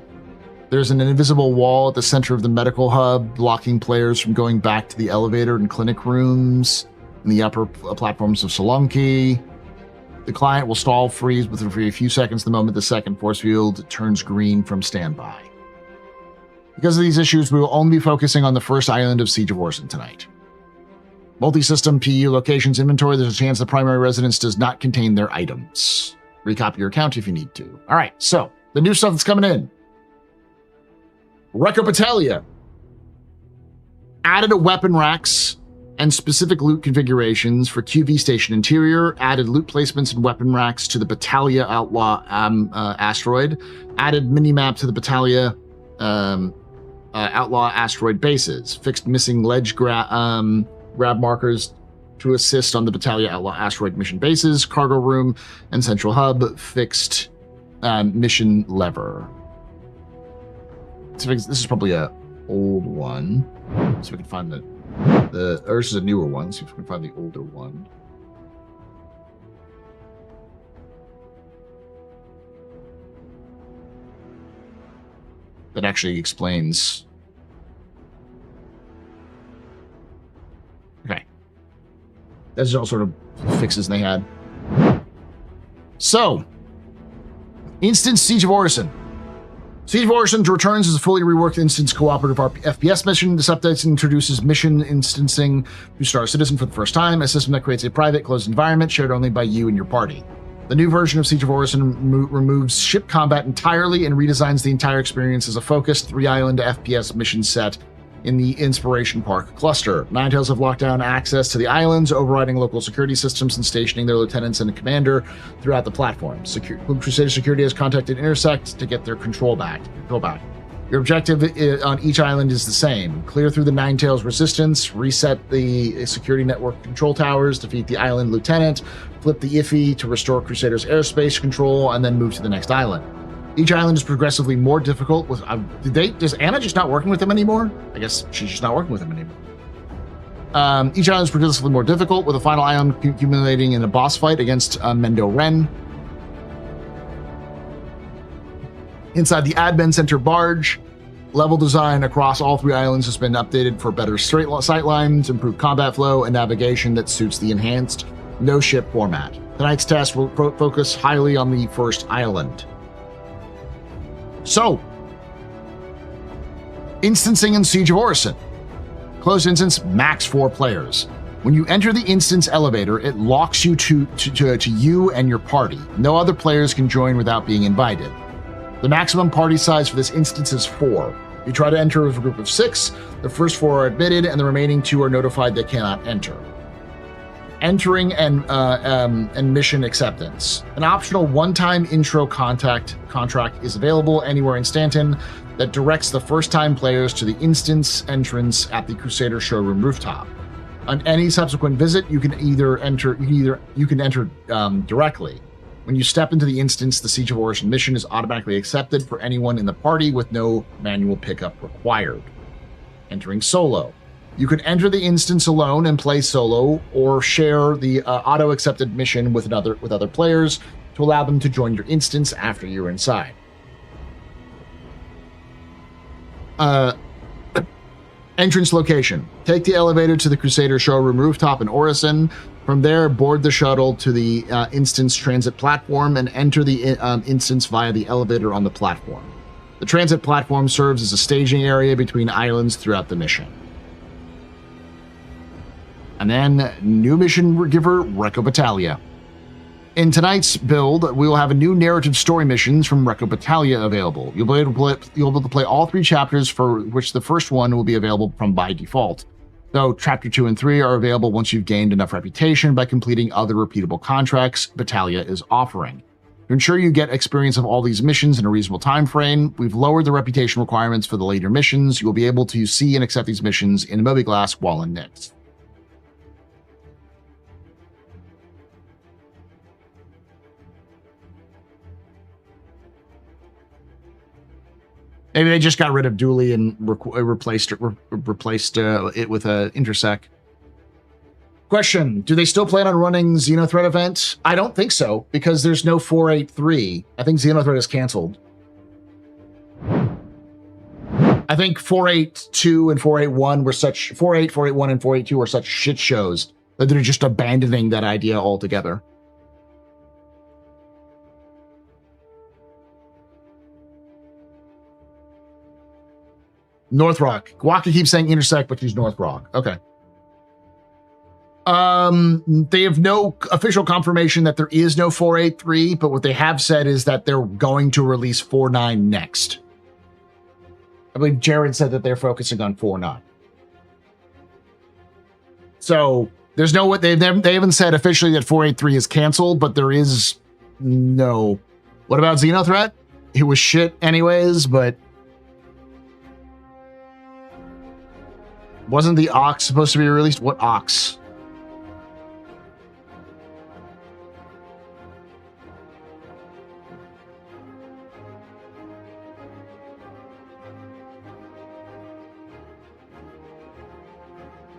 There's an invisible wall at the center of the medical hub, blocking players from going back to the elevator and clinic rooms in the upper platforms of Solanki. The client will stall freeze within a few seconds the moment the second force field turns green from standby. Because of these issues, we will only be focusing on the first island of Siege of Orison tonight. Multi-system PTU locations inventory. There's a chance the primary residence does not contain their items. Recopy your account if you need to. All right, so the new stuff that's coming in. Recopitalia. Added a weapon racks and specific loot configurations for QV station interior. Added loot placements and weapon racks to the Battaglia Outlaw asteroid. Added minimap to the Battaglia Outlaw asteroid bases. Fixed missing ledge grab markers to assist on the Battaglia Outlaw asteroid mission bases, cargo room, and central hub. Fixed mission lever. So this is probably a old one. So we can find or this is a newer one. See if we can find the older one. That actually explains. Okay. That's all sort of fixes they had. So, Instance Siege of Orison. Siege of Orison returns as a fully reworked instance cooperative FPS mission. This update introduces mission instancing to Star Citizen for the first time, a system that creates a private, closed environment shared only by you and your party. The new version of Siege of Orison removes ship combat entirely and redesigns the entire experience as a focused 3-island FPS mission set in the Inspiration Park cluster. Ninetales have locked down access to the islands, overriding local security systems and stationing their lieutenants and a commander throughout the platform. Crusader Security has contacted Intersect to get their control back. Your objective on each island is the same. Clear through the Ninetales resistance, reset the security network control towers, defeat the island lieutenant, flip the IFI to restore Crusader's airspace control, and then move to the next island. Each island is progressively more difficult with... Is Anna just not working with them anymore? I guess she's just not working with them anymore. Each island is progressively more difficult, with the final island accumulating in a boss fight against Mendo Ren. Inside the admin center barge, level design across all 3 islands has been updated for better sight lines, improved combat flow, and navigation that suits the enhanced no-ship format. Tonight's test will focus highly on the first island. So, instancing in Siege of Orison. Closed instance, max 4 players. When you enter the instance elevator, it locks you to you and your party. No other players can join without being invited. The maximum party size for this instance is 4. You try to enter with a group of 6, the first 4 are admitted, and the remaining 2 are notified they cannot enter. Entering and mission acceptance. An optional one-time intro contract is available anywhere in Stanton that directs the first-time players to the instance entrance at the Crusader showroom rooftop. On any subsequent visit, you can enter directly. When you step into the instance, the Siege of Orison mission is automatically accepted for anyone in the party with no manual pickup required. Entering solo. You can enter the instance alone and play solo, or share the auto-accepted mission with other players to allow them to join your instance after you're inside. Entrance location. Take the elevator to the Crusader showroom rooftop in Orison. From there, board the shuttle to the instance transit platform and enter the instance via the elevator on the platform. The transit platform serves as a staging area between islands throughout the mission. And then, new mission giver, Recopitalia. In tonight's build, we will have a new narrative story missions from Recco Battaglia available. You'll be able to play all 3 chapters, for which the first one will be available from by default. Though Chapter 2 and 3 are available once you've gained enough reputation by completing other repeatable contracts Battaglia is offering. To ensure you get experience of all these missions in a reasonable time frame, we've lowered the reputation requirements for the later missions. You will be able to see and accept these missions in Mobiglass while in Nyx. Maybe they just got rid of Dooley and replaced it with a Intersec. Question: do they still plan on running Xenothreat event? I don't think so, because there's no 483. I think Xenothreat is canceled. I think 482 and 481 were such 481 and 482 were such shit shows that they're just abandoning that idea altogether. North Rock. Waka keeps saying Intersect, but she's North Rock. Okay. They have no official confirmation that there is no 483, but what they have said is that they're going to release 49 next. I believe Jared said that they're focusing on 49. So there's no what they haven't said officially that 483 is canceled, but there is no. What about Xenothreat? It was shit anyways, but wasn't the Ox supposed to be released? What Ox?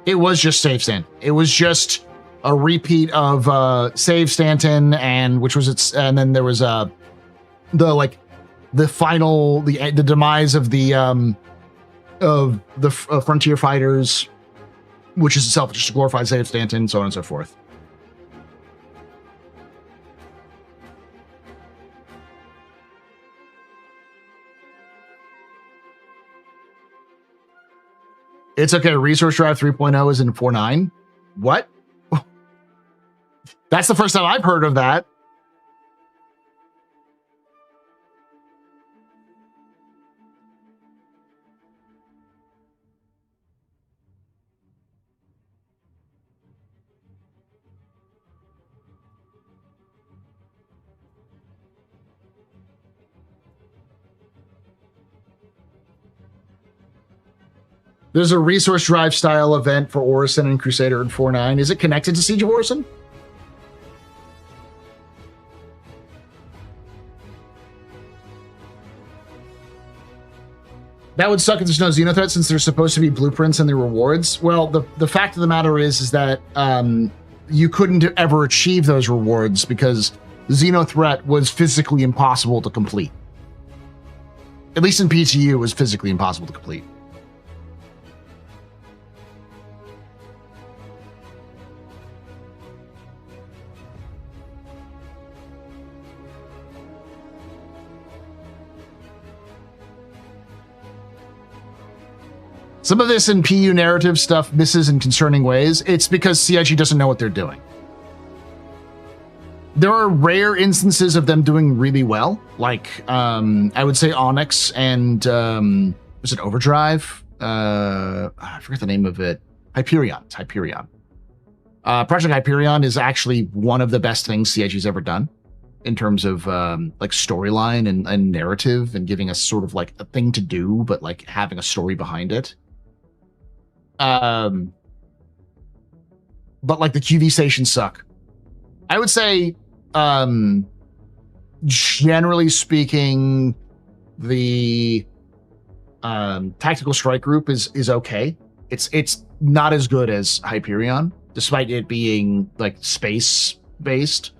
It was just Save Stanton. It was just a repeat of Save Stanton, and which was its, and then there was the final the demise of the Frontier Fighters, which is itself just a glorified Save Stanton, so on and so forth. It's okay. Resource Drive 3.0 is in 4.9. What? That's the first time I've heard of that. There's a resource drive style event for Orison and Crusader in 4.9. Is it connected to Siege of Orison? That would suck if there's no Xenothreat, since there's supposed to be blueprints in the rewards. Well, the fact of the matter is that you couldn't ever achieve those rewards because Xenothreat was physically impossible to complete. At least in PTU, it was physically impossible to complete. Some of this in PU narrative stuff misses in concerning ways. It's because CIG doesn't know what they're doing. There are rare instances of them doing really well, like I would say Onyx and was it Overdrive? I forget the name of it. Hyperion. It's Hyperion. Project Hyperion is actually one of the best things CIG's ever done in terms of like storyline and narrative, and giving us sort of like a thing to do, but like having a story behind it. But like the QV stations suck. I would say, generally speaking, the tactical strike group is okay. It's not as good as Hyperion, despite it being like space based.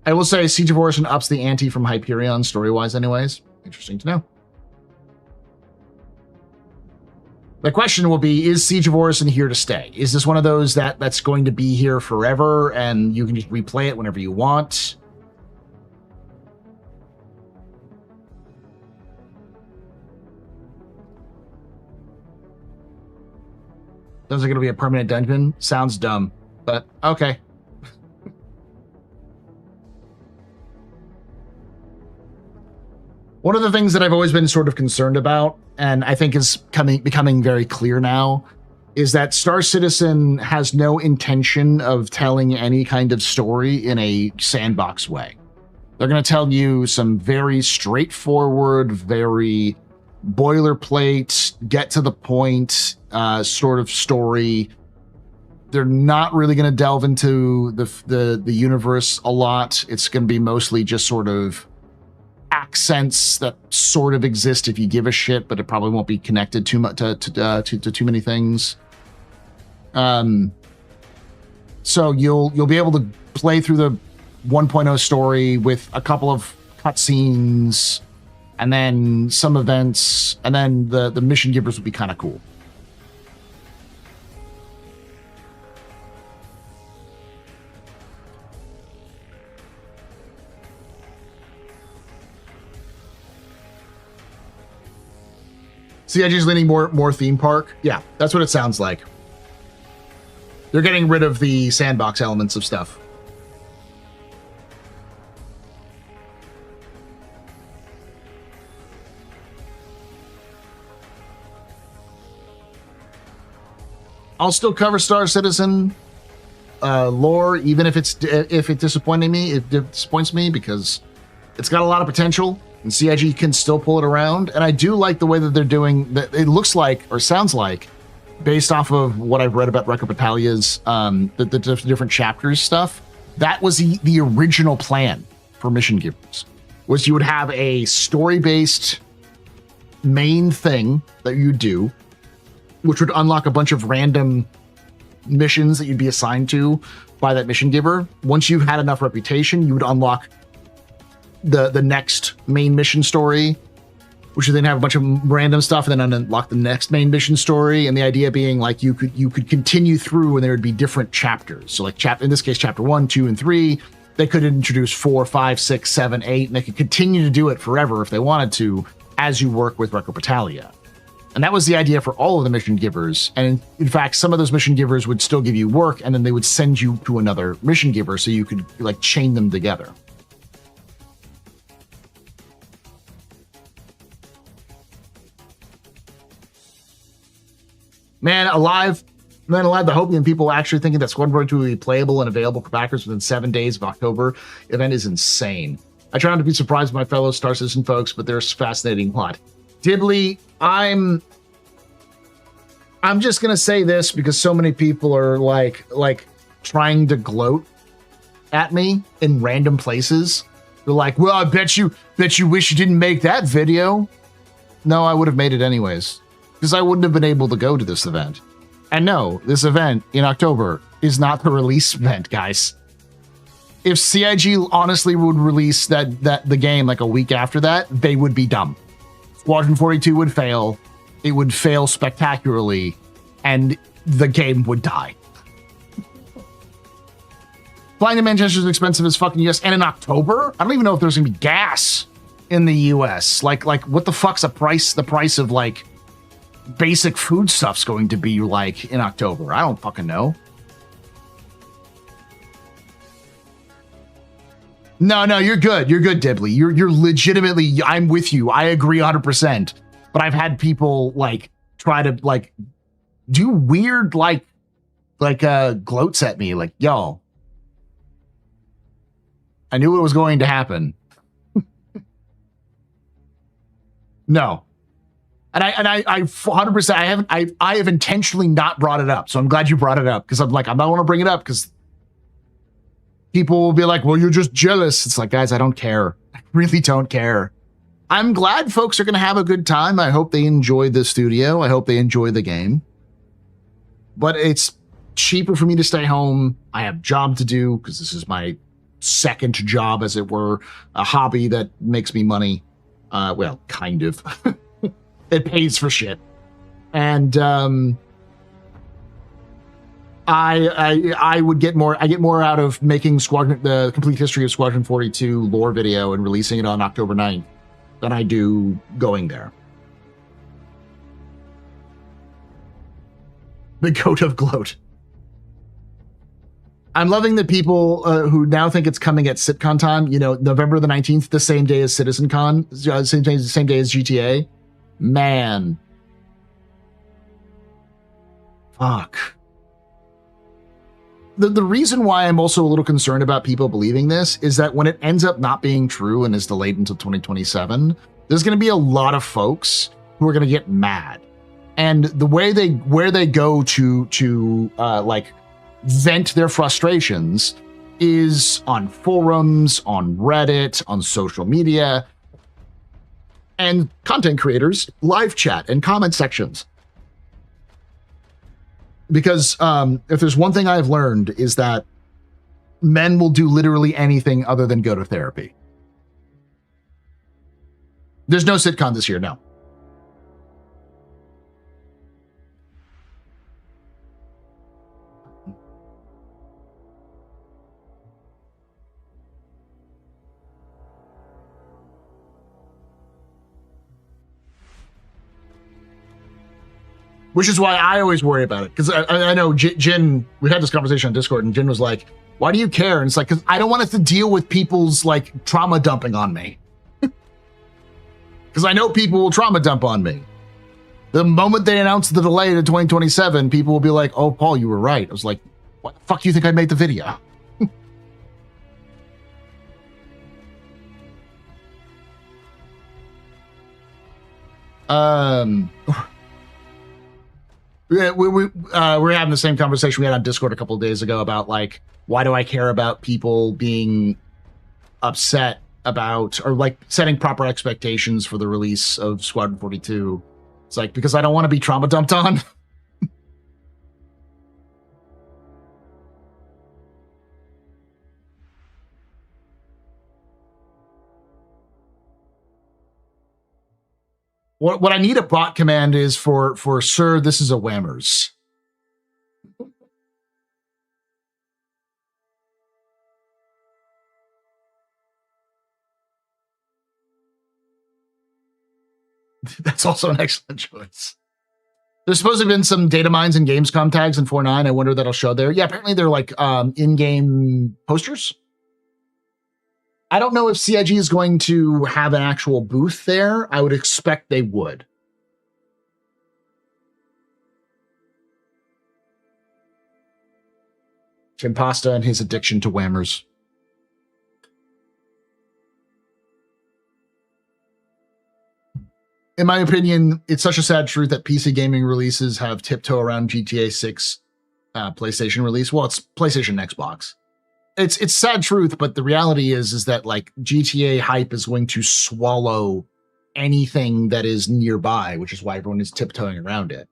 I will say Siege of Orison ups the ante from Hyperion story-wise anyways. Interesting to know. The question will be, is Siege of Orison here to stay? Is this one of those that's going to be here forever and you can just replay it whenever you want? Those are going to be a permanent dungeon? Sounds dumb, but okay. One of the things that I've always been sort of concerned about, and I think is becoming very clear now, is that Star Citizen has no intention of telling any kind of story in a sandbox way. They're going to tell you some very straightforward, very boilerplate, get to the point sort of story. They're not really going to delve into the universe a lot. It's going to be mostly just sort of accents that sort of exist if you give a shit, but it probably won't be connected too much to too many things. So you'll be able to play through the 1.0 story with a couple of cutscenes, and then some events, and then the mission givers will be kind of cool. CIG's leaning more theme park. Yeah, that's what it sounds like. They're getting rid of the sandbox elements of stuff. I'll still cover Star Citizen lore, even if it disappoints me, because it's got a lot of potential. And CIG can still pull it around. And I do like the way that they're doing that. It looks like, or sounds like, based off of what I've read about Recco Battalia's, the different chapters stuff, that was the original plan for Mission Givers, was you would have a story-based main thing that you do, which would unlock a bunch of random missions that you'd be assigned to by that mission giver. Once you've had enough reputation, you would unlock the next main mission story, which would then have a bunch of random stuff, and then unlock the next main mission story. And the idea being like you could continue through, and there would be different chapters. So like in this case, chapter 1, 2, and 3. They could introduce 4, 5, 6, 7, 8, and they could continue to do it forever if they wanted to, as you work with Recco Battalia. And that was the idea for all of the mission givers. And in fact, some of those mission givers would still give you work, and then they would send you to another mission giver so you could like chain them together. Man alive, the Hopian people actually thinking that Squadron 42 will be playable and available for backers within 7 days of October event is insane. I try not to be surprised by my fellow Star Citizen folks, but there's a fascinating plot. Dibley, I'm just gonna say this because so many people are like trying to gloat at me in random places. They're like, well, I bet you wish you didn't make that video. No, I would have made it anyways, because I wouldn't have been able to go to this event. And no, this event in October is not the release event, guys. If CIG honestly would release the game like a week after that, they would be dumb. Squadron 42 would fail. It would fail spectacularly, and the game would die. Flying to Manchester is expensive as fucking US, and in October, I don't even know if there's gonna be gas in the US. Like what the fuck's the price of like basic food stuff's going to be like in October? I don't fucking know. No, you're good. You're good, Dibley. You're legitimately, I'm with you. I agree 100%. But I've had people like try to like do weird like gloats at me like, yo, I knew it was going to happen. No. And I 100%, I have intentionally not brought it up. So I'm glad you brought it up, because I'm like, I don't want to bring it up because people will be like, well, you're just jealous. It's like, guys, I don't care. I really don't care. I'm glad folks are going to have a good time. I hope they enjoy the studio. I hope they enjoy the game. But it's cheaper for me to stay home. I have a job to do because this is my second job, as it were, a hobby that makes me money. Well, kind of. It pays for shit. And I would get more. I get more out of making the complete history of Squadron 42 lore video and releasing it on October 9th than I do going there. The goat of gloat. I'm loving the people who now think it's coming at SitCon time. You know, November the 19th, the same day as CitizenCon, same day as GTA. Man. Fuck. The reason why I'm also a little concerned about people believing this is that when it ends up not being true and is delayed until 2027, there's going to be a lot of folks who are going to get mad. And the way where they go to like vent their frustrations is on forums, on Reddit, on social media, and content creators, live chat and comment sections. Because if there's one thing I've learned is that men will do literally anything other than go to therapy. There's no sitcom this year, no. Which is why I always worry about it. Because I know Jin, we had this conversation on Discord, and Jin was like, why do you care? And it's like, because I don't want it to deal with people's like trauma dumping on me. Because I know people will trauma dump on me. The moment they announce the delay to 2027, people will be like, oh, Paul, you were right. I was like, what the fuck do you think I made the video? We're having the same conversation we had on Discord a couple of days ago about like, why do I care about people being upset about or like setting proper expectations for the release of Squadron 42? It's like, because I don't want to be trauma dumped on. What I need a bot command is for sir, this is a whammers. That's also an excellent choice. There's supposed to have been some data mines and Gamescom tags in 4.9. I wonder if that'll show there. Yeah, apparently they're like in-game posters. I don't know if CIG is going to have an actual booth there. I would expect they would. Jim Pasta and his addiction to whammers. In my opinion, it's such a sad truth that PC gaming releases have tiptoe around GTA 6 PlayStation release. Well, it's PlayStation and Xbox. It's sad truth, but the reality is that like GTA hype is going to swallow anything that is nearby, which is why everyone is tiptoeing around it.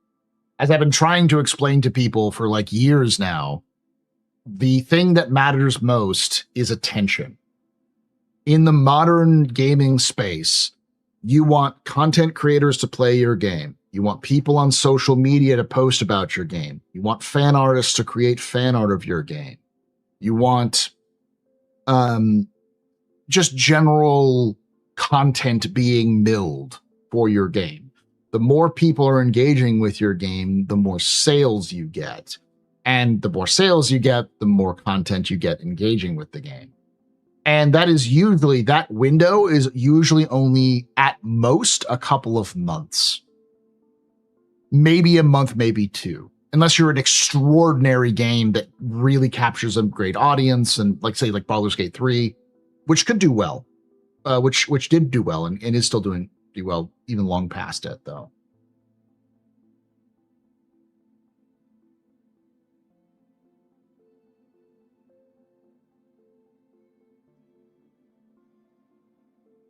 As I've been trying to explain to people for like years now, the thing that matters most is attention. In the modern gaming space, you want content creators to play your game. You want people on social media to post about your game. You want fan artists to create fan art of your game. You want just general content being milled for your game. The more people are engaging with your game, the more sales you get. And the more sales you get, the more content you get engaging with the game. And that window is usually only at most a couple of months. Maybe a month, maybe two. Unless you're an extraordinary game that really captures a great audience, and like say like Baldur's Gate 3, which could do well, which did do well and is still do well even long past it though.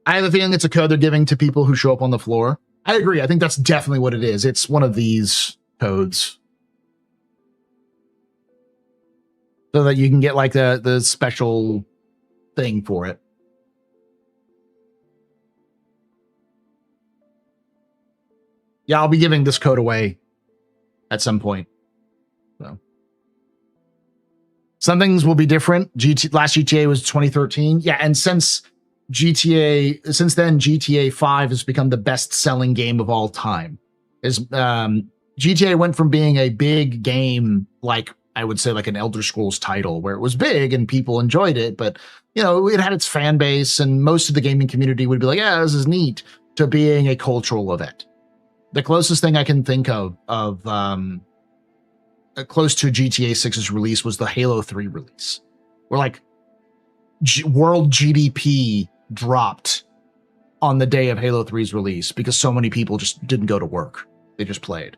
I have a feeling it's a code they're giving to people who show up on the floor. I agree. I think that's definitely what it is. It's one of these codes. So that you can get like the special thing for it. Yeah, I'll be giving this code away at some point. So some things will be different. Last GTA was 2013. Yeah, and since then, GTA 5 has become the best-selling game of all time. GTA went from being a big game, like I would say like an Elder Scrolls title, where it was big and people enjoyed it, but you know, it had its fan base and most of the gaming community would be like, yeah, this is neat, to being a cultural event. The closest thing I can think of close to GTA 6's release was the Halo 3 release, where like world GDP dropped on the day of Halo 3's release because so many people just didn't go to work. They just played.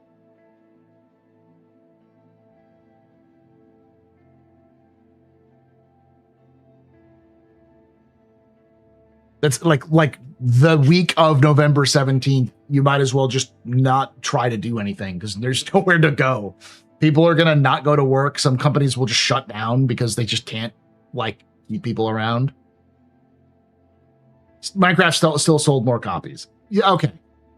That's like the week of November 17th, you might as well just not try to do anything because there's nowhere to go. People are going to not go to work. Some companies will just shut down because they just can't like keep people around. Minecraft still sold more copies. Yeah, okay.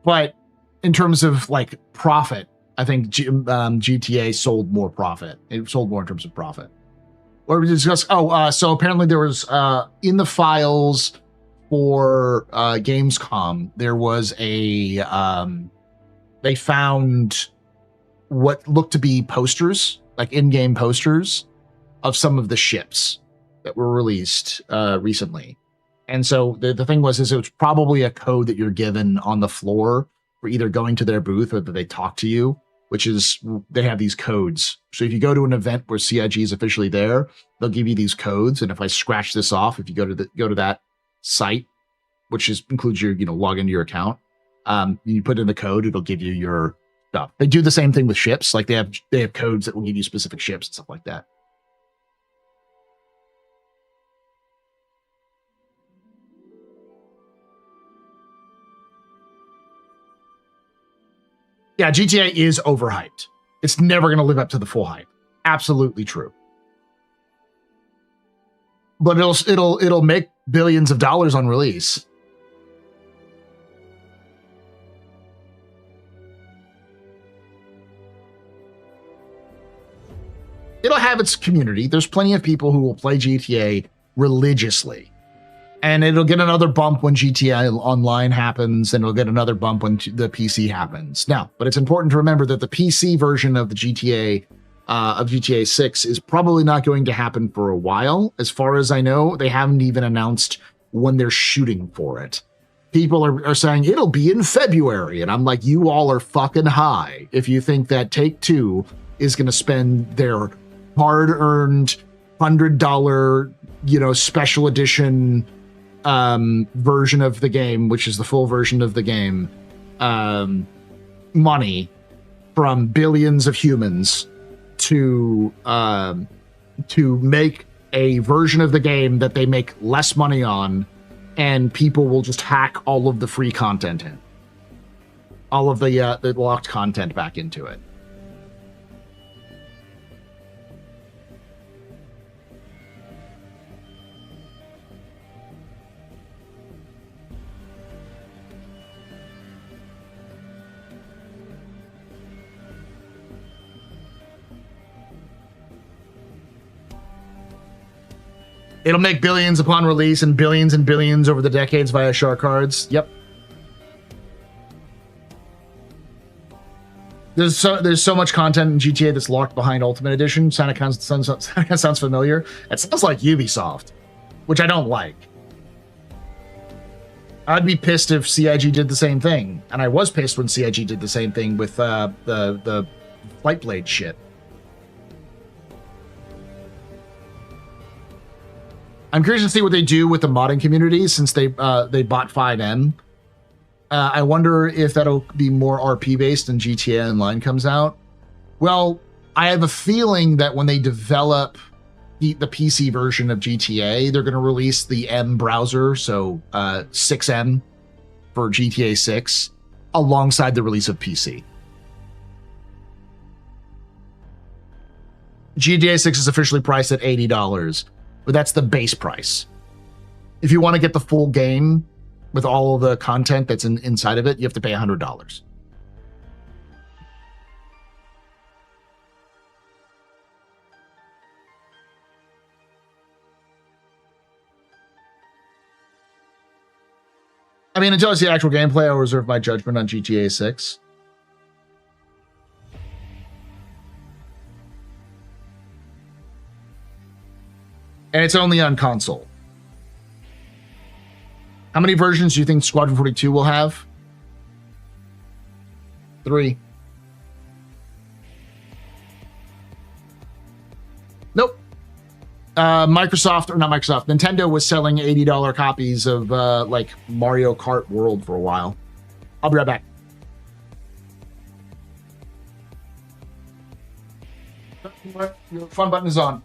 But in terms of like profit, I think GTA sold more profit. It sold more in terms of profit. Or we discuss, so apparently there was in the files for Gamescom, there was a they found what looked to be posters, like in-game posters of some of the ships that were released recently. And so the thing was it was probably a code that you're given on the floor for either going to their booth or that they talk to you, which is they have these codes. So if you go to an event where CIG is officially there, they'll give you these codes. And if I scratch this off, if you go to that site, which includes your, log into your account, you put in the code, it'll give you your stuff. They do the same thing with ships. Like they have codes that will give you specific ships and stuff like that. Yeah, GTA is overhyped. It's never going to live up to the full hype. Absolutely true. But it'll make billions of dollars on release. It'll have its community. There's plenty of people who will play GTA religiously. And it'll get another bump when GTA Online happens, and it'll get another bump when the PC happens. Now, but it's important to remember that the PC version of the GTA 6 is probably not going to happen for a while. As far as I know, they haven't even announced when they're shooting for it. People are saying it'll be in February, and I'm like, you all are fucking high if you think that Take-Two is going to spend their hard-earned $100, special edition version of the game, which is the full version of the game, money from billions of humans to make a version of the game that they make less money on, and people will just hack all of the free content in, all of the locked content back into it. It'll make billions upon release and billions over the decades via shark cards. Yep. There's so much content in GTA that's locked behind Ultimate Edition. Sounds familiar. It sounds like Ubisoft, which I don't like. I'd be pissed if CIG did the same thing, and I was pissed when CIG did the same thing with the Flight Blade shit. I'm curious to see what they do with the modding community since they bought 5M. I wonder if that'll be more RP based and GTA Online comes out. Well, I have a feeling that when they develop the PC version of GTA, they're going to release the M browser, so 6M for GTA 6, alongside the release of PC. GTA 6 is officially priced at $80. But that's the base price. If you want to get the full game with all of the content that's inside of it, you have to pay $100. I mean, until I see actual gameplay, I'll reserve my judgment on GTA 6. And it's only on console. How many versions do you think Squadron 42 will have? 3. Nope. Nintendo was selling $80 copies of like Mario Kart World for a while. I'll be right back. Your fun button is on.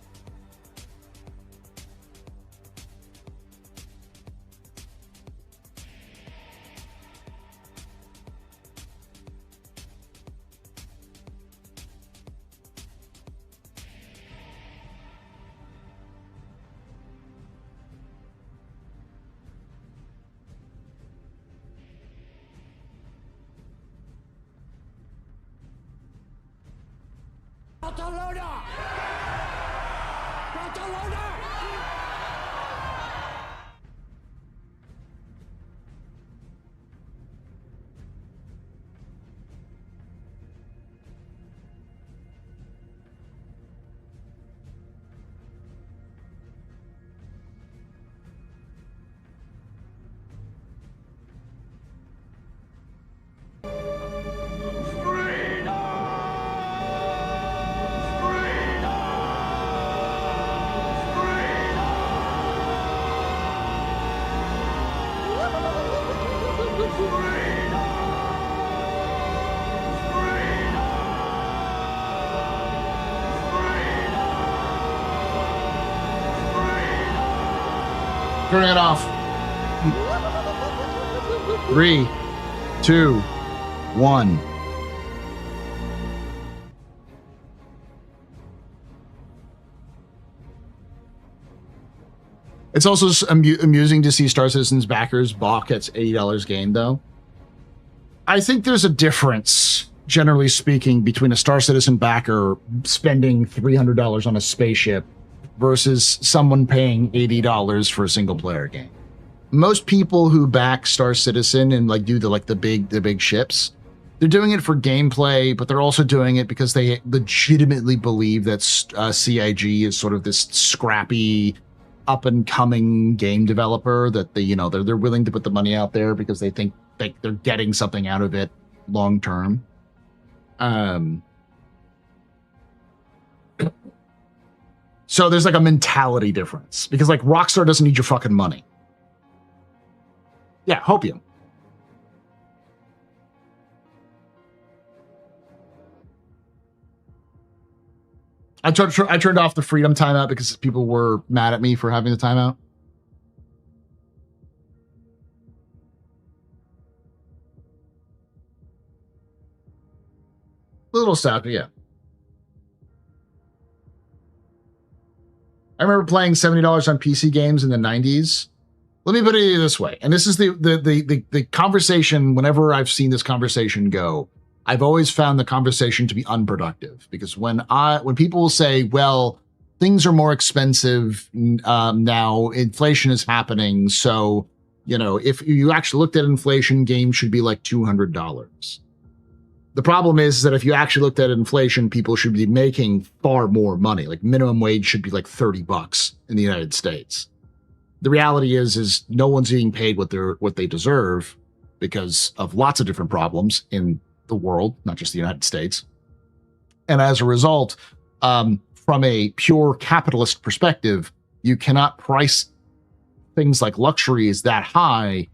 Turning it off. 3, 2, 1. It's also amusing to see Star Citizen's backers balk at $80 game, though. I think there's a difference, generally speaking, between a Star Citizen backer spending $300 on a spaceship versus someone paying $80 for a single player game. Most people who back Star Citizen and like do the big ships, they're doing it for gameplay, but they're also doing it because they legitimately believe that CIG is sort of this scrappy, up and coming game developer that they're willing to put the money out there because they think they're getting something out of it long term. So there's like a mentality difference because like Rockstar doesn't need your fucking money. Yeah, hopium. I turned off the freedom timeout because people were mad at me for having the timeout. A little sad, but yeah. I remember playing $70 on PC games in the 90s. Let me put it this way, and this is the conversation. Whenever I've seen this conversation go, I've always found the conversation to be unproductive because when people say, "Well, things are more expensive now, inflation is happening, so if you actually looked at inflation, games should be like $200." The problem is that if you actually looked at inflation, people should be making far more money. Like minimum wage should be like $30 in the United States. The reality is no one's being paid what they deserve because of lots of different problems in the world, not just the United States. And as a result, from a pure capitalist perspective, you cannot price things like luxuries that high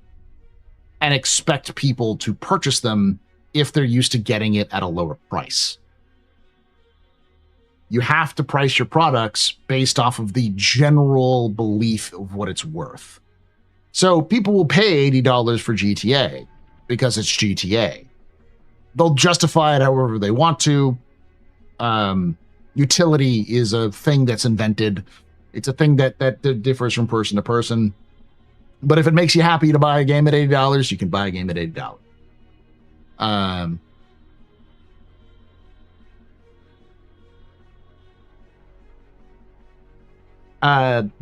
and expect people to purchase them if they're used to getting it at a lower price. You have to price your products based off of the general belief of what it's worth. So people will pay $80 for GTA because it's GTA. They'll justify it however they want to. Utility is a thing that's invented. It's a thing that differs from person to person. But if it makes you happy to buy a game at $80, you can buy a game at $80.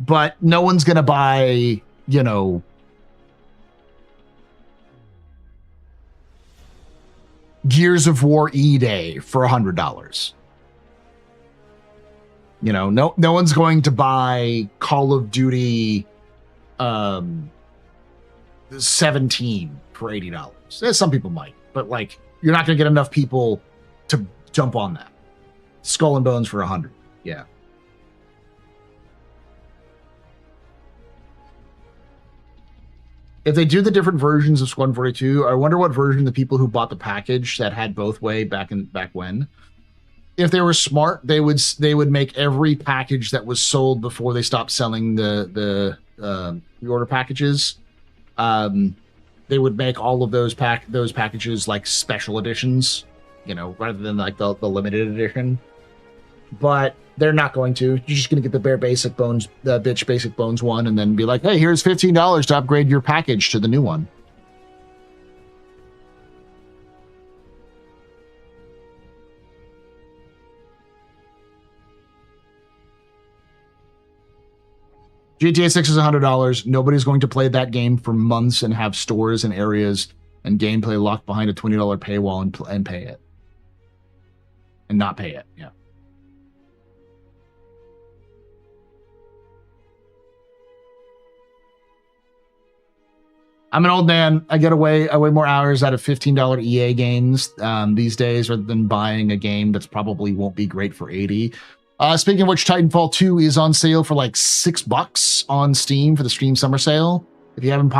But no one's gonna buy, Gears of War E-Day for $100. You know, no one's going to buy Call of Duty 17 for $80. Some people might, but like you're not going to get enough people to jump on that. Skull and Bones for 100. Yeah. If they do the different versions of Squadron 42, I wonder what version the people who bought the package that had both way back when. If they were smart, they would make every package that was sold before they stopped selling the reorder packages. They would make all of those packages like special editions, you know, rather than like the limited edition. But they're not going to. You're just going to get the bare basic bones, the bitch basic bones one, and then be like, hey, here's $15 to upgrade your package to the new one. GTA 6 is $100. Nobody's going to play that game for months and have stores and areas and gameplay locked behind a $20 paywall and pay it. And not pay it, yeah. I'm an old man. I get way more hours out of $15 EA games these days rather than buying a game that's probably won't be great for $80. Speaking of which, Titanfall 2 is on sale for like $6 on Steam for the Steam Summer Sale. If you haven't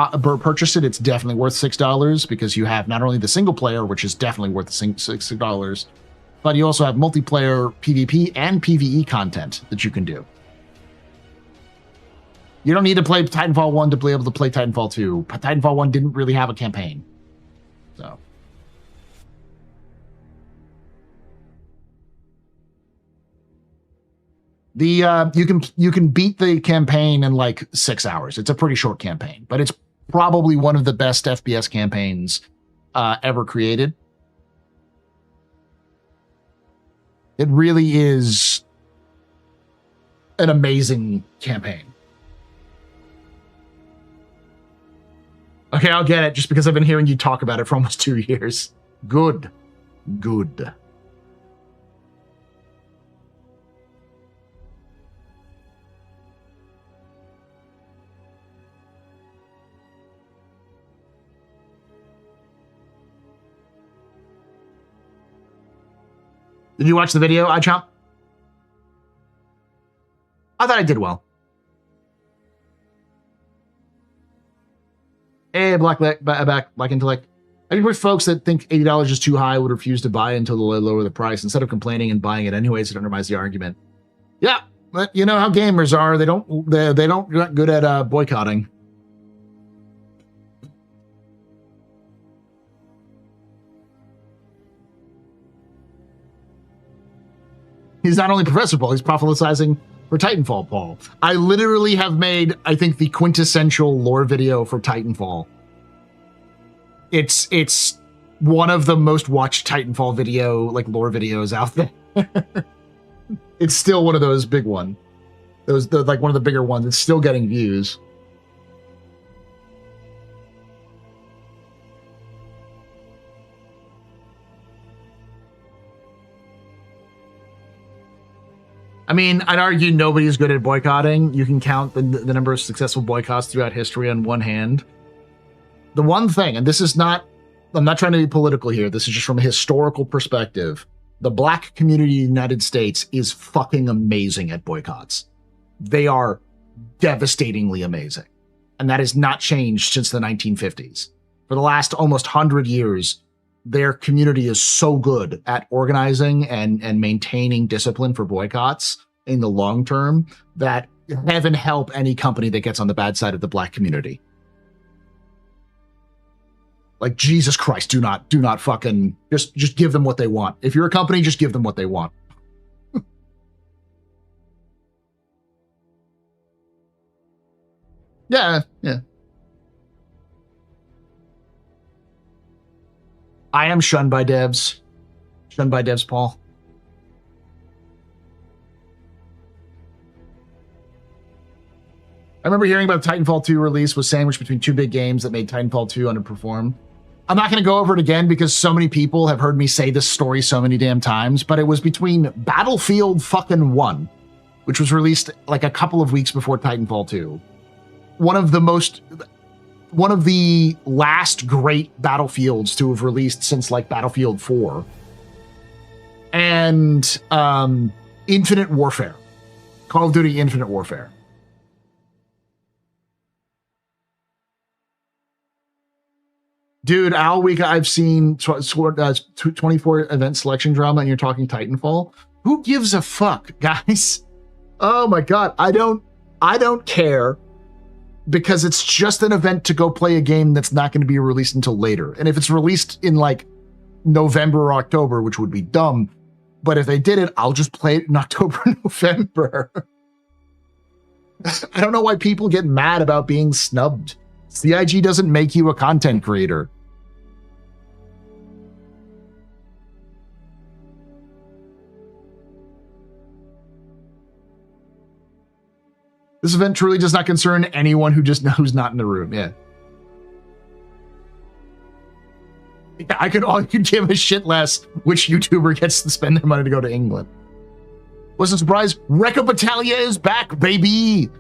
purchased it, it's definitely worth $6 because you have not only the single player, which is definitely worth $6, but you also have multiplayer PvP and PvE content that you can do. You don't need to play Titanfall 1 to be able to play Titanfall 2. Titanfall 1 didn't really have a campaign. So. You can beat the campaign in like 6 hours. It's a pretty short campaign, but it's probably one of the best FPS campaigns ever created. It really is an amazing campaign. Okay, I'll get it just because I've been hearing you talk about it for almost 2 years. Good. Good. Did you watch the video, iChomp? I thought I did well. Hey, Black Intellect. I think folks that think $80 is too high would refuse to buy it until they lower the price instead of complaining and buying it anyways. It undermines the argument. Yeah, but you know how gamers are. They're not good at boycotting. He's not only Professor Paul, he's propheticizing for Titanfall, Paul. I literally have made, I think, the quintessential lore video for Titanfall. It's one of the most watched Titanfall video, like lore videos out there. It's still one of those big ones. Like one of the bigger ones. It's still getting views. I mean, I'd argue nobody's good at boycotting. You can count the number of successful boycotts throughout history on one hand. The one thing, and this is not, I'm not trying to be political here. This is just from a historical perspective. The black community in the United States is fucking amazing at boycotts. They are devastatingly amazing. And that has not changed since the 1950s. For the last almost 100 years, their community is so good at organizing and maintaining discipline for boycotts in the long term that heaven help any company that gets on the bad side of the black community. Like, Jesus Christ, do not fucking just give them what they want. If you're a company, just give them what they want. Yeah. I am shunned by devs. Shunned by devs, Paul. I remember hearing about the Titanfall 2 release was sandwiched between two big games that made Titanfall 2 underperform. I'm not going to go over it again because so many people have heard me say this story so many damn times, but it was between Battlefield fucking 1 which was released like a couple of weeks before Titanfall 2. One of the last great battlefields to have released since like Battlefield 4. And Infinite Warfare. Call of Duty Infinite Warfare. Dude, all week I've seen 24 event selection drama and you're talking Titanfall. Who gives a fuck, guys? Oh my God. I don't care, because it's just an event to go play a game that's not going to be released until later. And if it's released in like November or October, which would be dumb, but if they did it, I'll just play it in October, November. I don't know why people get mad about being snubbed. CIG doesn't make you a content creator. This event truly does not concern anyone who's not in the room. Yeah. I could give a shit less which YouTuber gets to spend their money to go to England. Wasn't surprised. Rekka Battaglia is back, baby.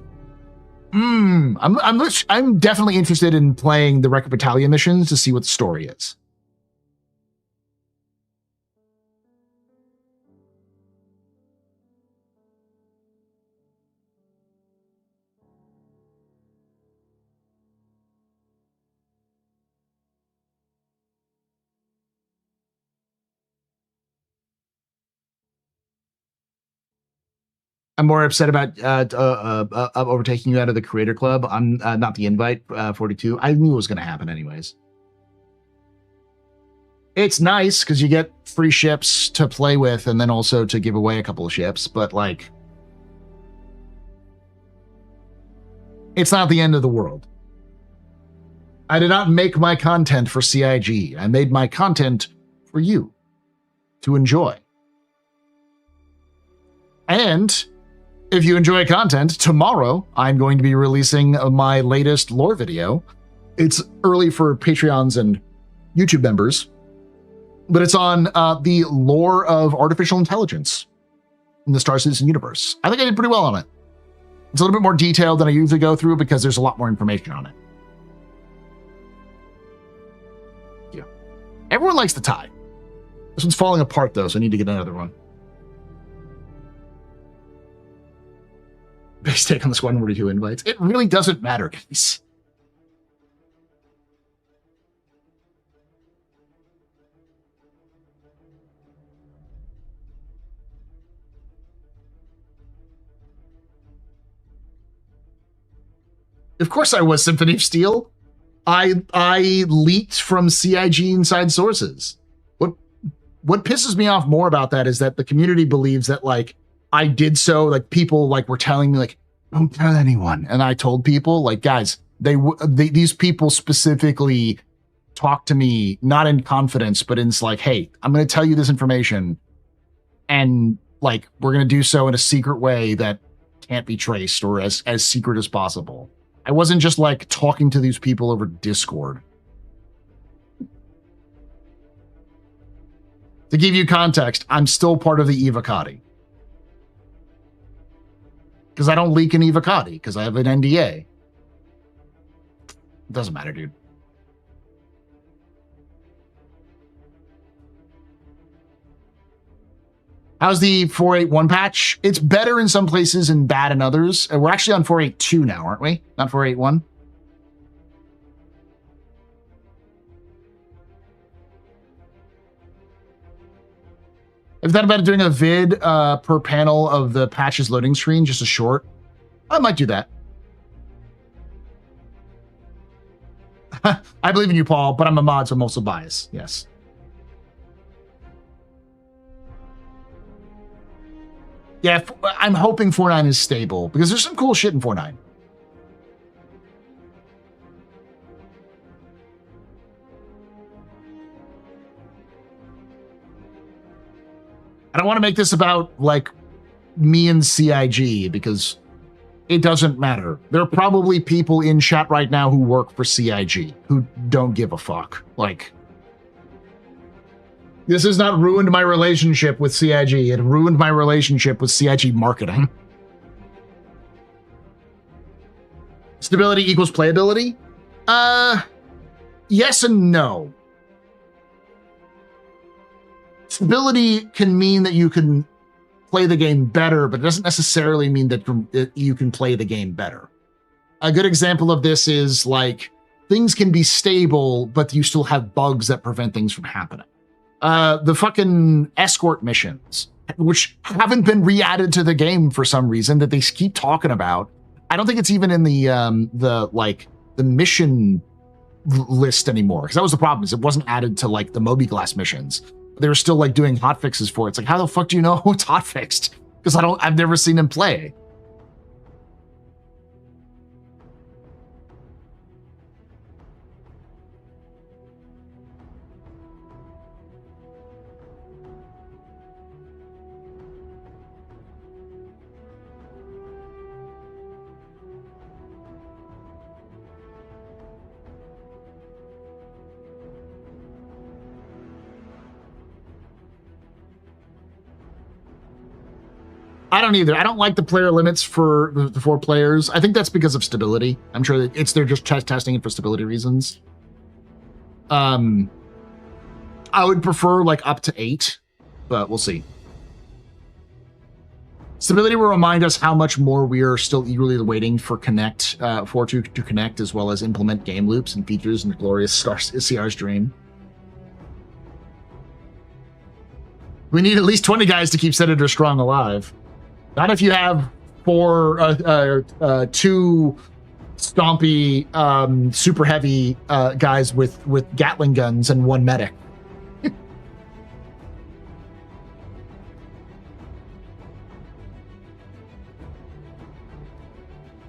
I'm definitely interested in playing the Rekka Battaglia missions to see what the story is. I'm more upset about overtaking you out of the creator club. I'm not the invite 42. I knew it was going to happen anyways. It's nice because you get free ships to play with and then also to give away a couple of ships, but like, it's not the end of the world. I did not make my content for CIG. I made my content for you to enjoy. And if you enjoy content, tomorrow I'm going to be releasing my latest lore video. It's early for Patreons and YouTube members, but it's on the lore of artificial intelligence in the Star Citizen universe. I think I did pretty well on it. It's a little bit more detailed than I usually go through because there's a lot more information on it. Yeah. Everyone likes the tie. This one's falling apart though, so I need to get another one. Base take on the Squadron 42 invites. It really doesn't matter, guys. Of course I was Symphony of Steel. I leaked from CIG inside sources. What pisses me off more about that is that the community believes that like I did so, like people like were telling me like, don't tell anyone. And I told people like, guys, these people specifically talked to me, not in confidence, but in like, hey, I'm going to tell you this information. And like, we're going to do so in a secret way that can't be traced or as secret as possible. I wasn't just like talking to these people over Discord. To give you context, I'm still part of the CoD. Because I don't leak an CoD, because I have an NDA. It doesn't matter, dude. How's the 4.8.1 patch? It's better in some places and bad in others. We're actually on 4.8.2 now, aren't we? Not 4.8.1. I've thought about doing a vid per panel of the patches loading screen, just a short. I might do that. I believe in you, Paul, but I'm a mod, so I'm also biased. Yes. Yeah, I'm hoping 4.9 is stable, because there's some cool shit in 4.9. I don't want to make this about, like, me and CIG, because it doesn't matter. There are probably people in chat right now who work for CIG, who don't give a fuck. Like, this has not ruined my relationship with CIG. It ruined my relationship with CIG marketing. Stability equals playability? Yes and no. Stability can mean that you can play the game better, but it doesn't necessarily mean that you can play the game better. A good example of this is like things can be stable, but you still have bugs that prevent things from happening. The fucking escort missions, which haven't been re-added to the game for some reason that they keep talking about. I don't think it's even in the mission list anymore, because that was the problem, is it wasn't added to like the Moby-Glass missions. They were still like doing hotfixes for it. It's like, how the fuck do you know it's hotfixed? Because I've never seen him play. I don't either. I don't like the player limits for the 4 players. I think that's because of stability. I'm sure that they're just testing it for stability reasons. I would prefer like up to 8, but we'll see. Stability will remind us how much more we are still eagerly waiting for Connect, to connect, as well as implement game loops and features in the glorious CR's dream. We need at least 20 guys to keep Senator Strong alive. Not if you have 2 stompy, super heavy guys with Gatling guns and 1 medic.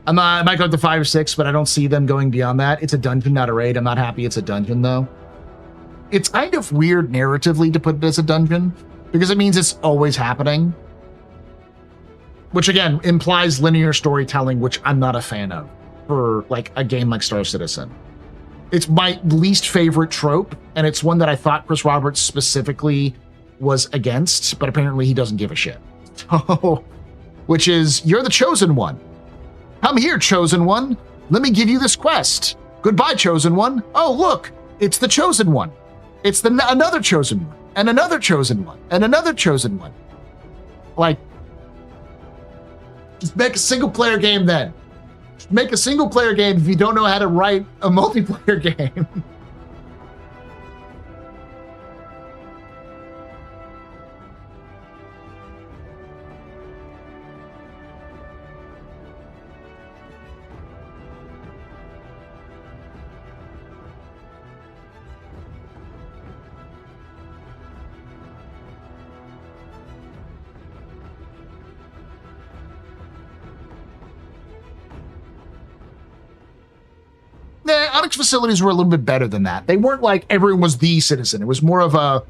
I might go up to 5 or 6, but I don't see them going beyond that. It's a dungeon, not a raid. I'm not happy it's a dungeon, though. It's kind of weird narratively to put it as a dungeon, because it means it's always happening. Which, again, implies linear storytelling, which I'm not a fan of for like a game like Star Citizen. It's my least favorite trope, and it's one that I thought Chris Roberts specifically was against, but apparently he doesn't give a shit. Which is, you're the chosen one. Come here, chosen one. Let me give you this quest. Goodbye, chosen one. Oh, look, it's the chosen one. It's another chosen one, and another chosen one, and another chosen one. Like, just make a single-player game then. Just make a single-player game if you don't know how to write a multiplayer game. The Onyx facilities were a little bit better than that. They weren't like everyone was the citizen. It was more of a,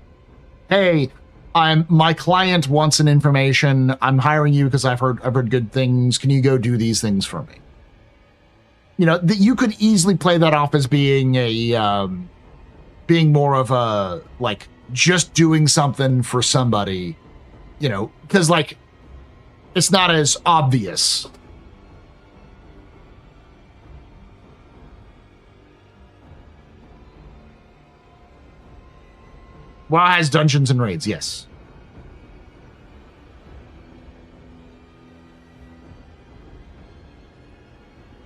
hey, my client wants an information. I'm hiring you because I've heard good things. Can you go do these things for me? You know, you could easily play that off as being being more of a like just doing something for somebody, you know, because like it's not as obvious. WoW has dungeons and raids, yes.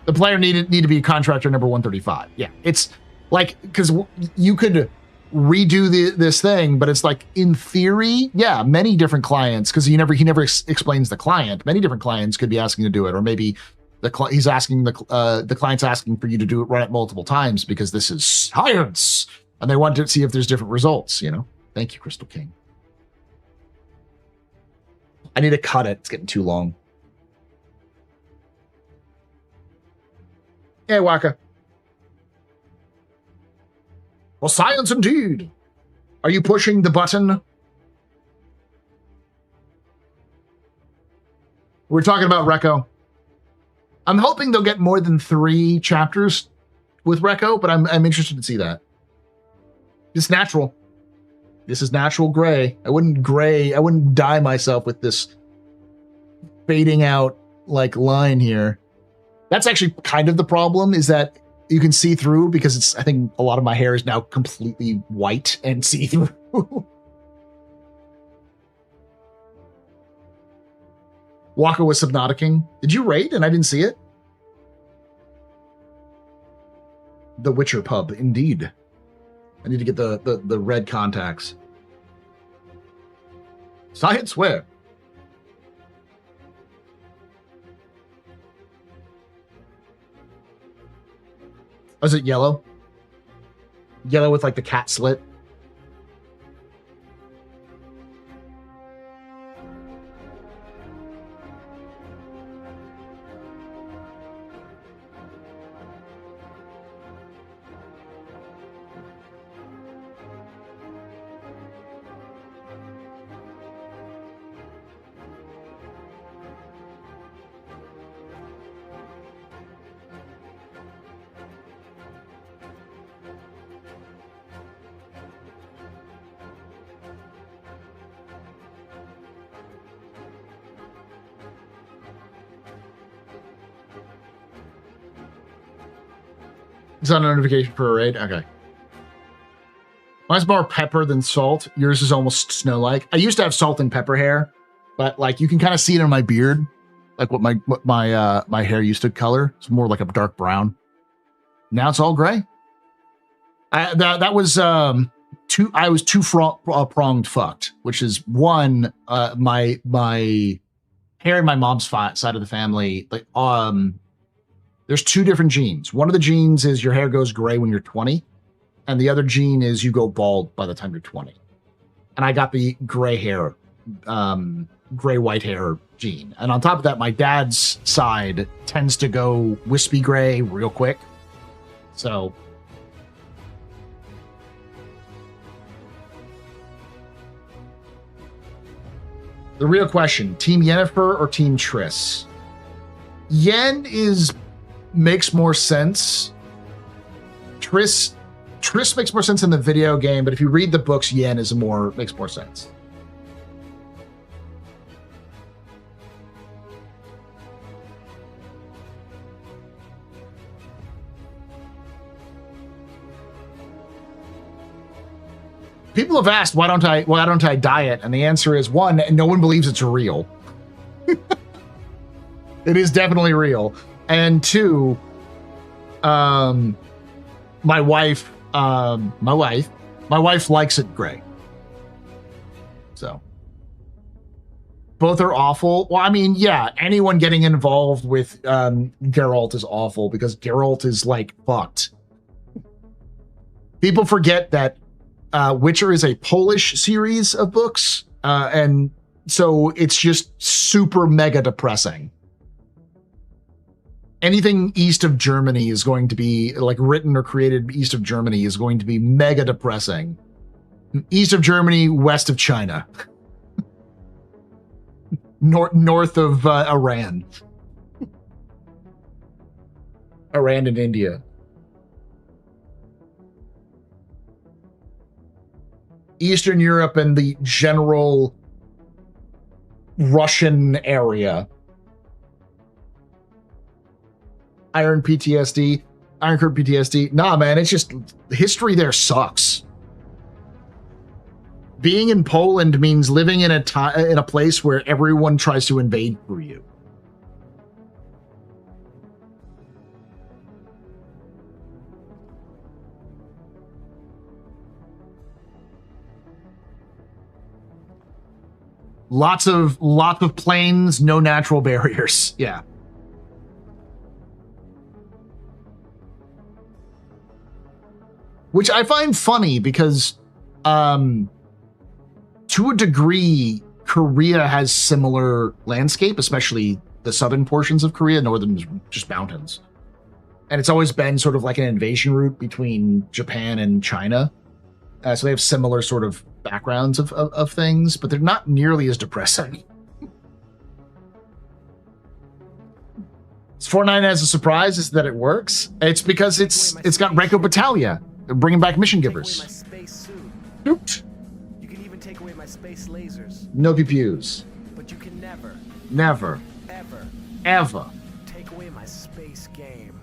The player need to be contractor number 135. Yeah, it's like, because you could redo this thing, but it's like, in theory, yeah, many different clients, because he never explains the client. Many different clients could be asking to do it, or maybe the client's asking for you to run it multiple times because this is science. And they want to see if there's different results, you know? Thank you, Crystal King. I need to cut it. It's getting too long. Hey, Waka. Well, science indeed. Are you pushing the button? We're talking about Recco. I'm hoping they'll get more than 3 chapters with Recco, but I'm interested to see that. It's natural. This is natural gray. I wouldn't dye myself with this fading out like line here. That's actually kind of the problem, is that you can see through, because it's, I think a lot of my hair is now completely white and see through. Waka was Subnauticing. Did you raid and I didn't see it? The Witcher pub, indeed. I need to get the red contacts. Science where? Oh, is it yellow? Yellow with like the cat slit? Is that a notification for a raid? Okay. Mine's more pepper than salt. Yours is almost snow-like. I used to have salt and pepper hair, but like you can kind of see it in my beard, like what my hair used to color. It's more like a dark brown. Now it's all gray. That was I was two-pronged fucked, which is one, my hair in my mom's side of the family, like there's two different genes. One of the genes is your hair goes gray when you're 20, and the other gene is you go bald by the time you're 20. And I got the gray hair, gray-white hair gene. And on top of that, my dad's side tends to go wispy gray real quick. So the real question, Team Yennefer or Team Triss? Yen makes more sense. Triss makes more sense in the video game, but if you read the books, Yen makes more sense. People have asked, why don't I diet? And the answer is, one, no one believes it's real. It is definitely real. And two, my wife likes it gray. So both are awful. Well, I mean, yeah, anyone getting involved with Geralt is awful because Geralt is like fucked. People forget that Witcher is a Polish series of books, and so it's just super mega depressing. Anything east of Germany is going to be, like, written or created east of Germany is going to be mega depressing. East of Germany, west of China. North of Iran. Iran and India. Eastern Europe and the general Russian area. Iron Curtain PTSD. Nah, man, it's just history there sucks. Being in Poland means living in a place where everyone tries to invade for you. Lots of plains, no natural barriers. Yeah. Which I find funny because, to a degree, Korea has similar landscape, especially the southern portions of Korea. Northern is just mountains. And it's always been sort of like an invasion route between Japan and China. So they have similar sort of backgrounds of things, but they're not nearly as depressing. Fortnite as a surprise is that it works. It's because it's got Reiko Battaglia. They're bringing back mission givers. Shoot. You can even take away my space lasers. No PPUs. But you can never ever take take away my space game.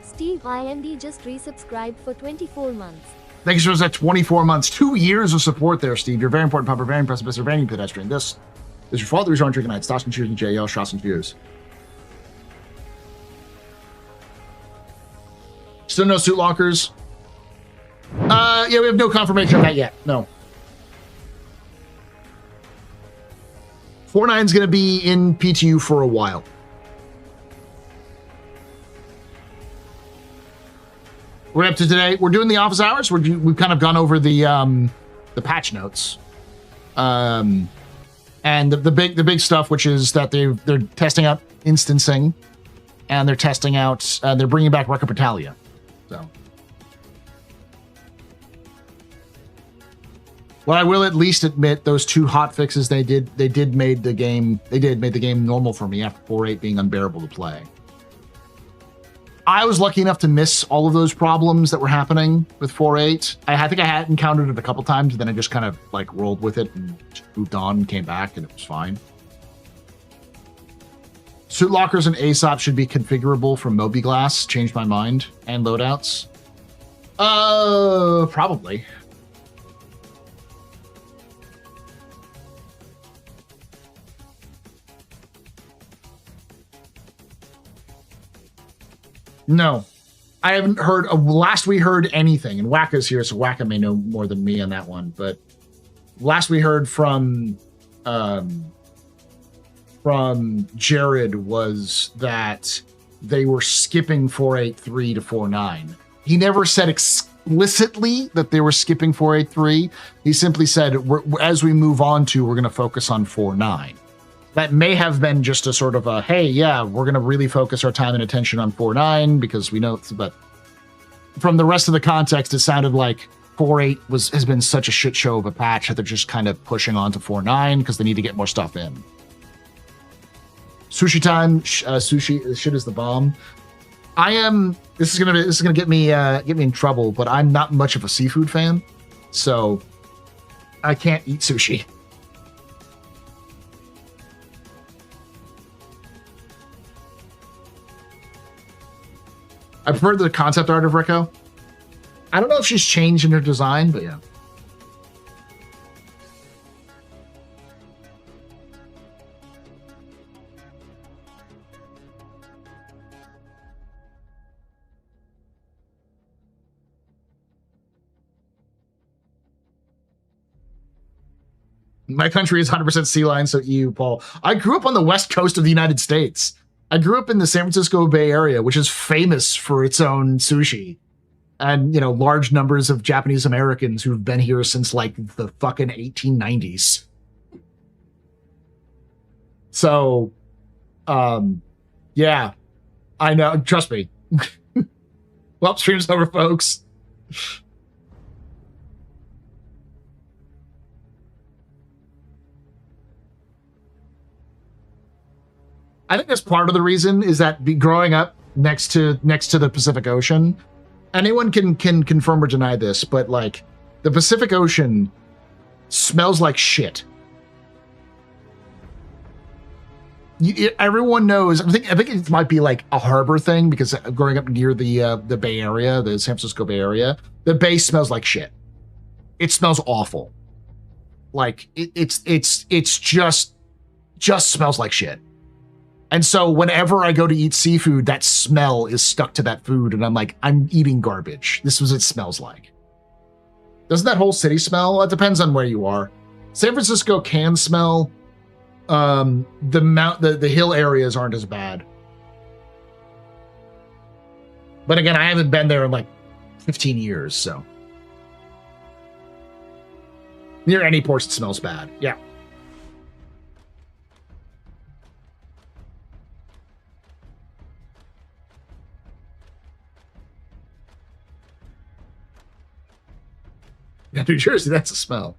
Steve IMD just resubscribed for 24 months. Thanks for that 24 months. 2 years of support there, Steve. You're very important, Papa, very impressive, Mr. Very pedestrian. This is your fault. There's on Drinking Nights, Stocks and Cheers and JL, Shots and Views. Still no suit lockers? Yeah, we have no confirmation of that yet. No. 4.9's going to be in PTU for a while. We're up to today. We're doing the office hours. We've kind of gone over the patch notes, and the big stuff, which is that they're testing out instancing, and they're testing out they're bringing back Record Battalia. So, well, I will at least admit those 2 hot fixes they did made the game normal for me after 4.8 being unbearable to play. I was lucky enough to miss all of those problems that were happening with 4.8. I think I had encountered it a couple times, and then I just kind of like rolled with it and moved on and came back, and it was fine. Suit lockers and ASOP should be configurable from Mobiglass. Changed my mind. And loadouts. Probably. No, I haven't heard. Last we heard anything, and Wacka's here, so Wacka may know more than me on that one. But last we heard from Jared was that they were skipping 4.8.3 to 4.9. He never said explicitly that they were skipping 4.8.3. He simply said, as we move on to, we're going to focus on 4.9. That may have been just a sort of a, hey, yeah, we're going to really focus our time and attention on 4.9 because we know, but from the rest of the context, it sounded like 4.8 has been such a shit show of a patch that they're just kind of pushing on to 4.9 because they need to get more stuff in. Sushi time, sushi shit is the bomb. This is gonna get me in trouble, but I'm not much of a seafood fan, so I can't eat sushi. I prefer the concept art of Rico. I don't know if she's changed in her design, but yeah. My country is 100% sea line, so EU, Paul. I grew up on the west coast of the United States. I grew up in the San Francisco Bay Area, which is famous for its own sushi. And, you know, large numbers of Japanese Americans who've been here since, like, the fucking 1890s. So, yeah. I know. Trust me. Well, stream's over, folks. I think that's part of the reason is that growing up next to the Pacific Ocean, anyone can confirm or deny this, but like the Pacific Ocean smells like shit. Everyone knows. I think it might be like a harbor thing because growing up near the Bay Area, the San Francisco Bay Area, the bay smells like shit. It smells awful. Like it's just smells like shit. And so whenever I go to eat seafood, that smell is stuck to that food. And I'm like, I'm eating garbage. This is what it smells like. Doesn't that whole city smell? It depends on where you are. San Francisco can smell. The hill areas aren't as bad. But again, I haven't been there in like 15 years, so. Near any ports, it smells bad. Yeah. New Jersey, that's a smell.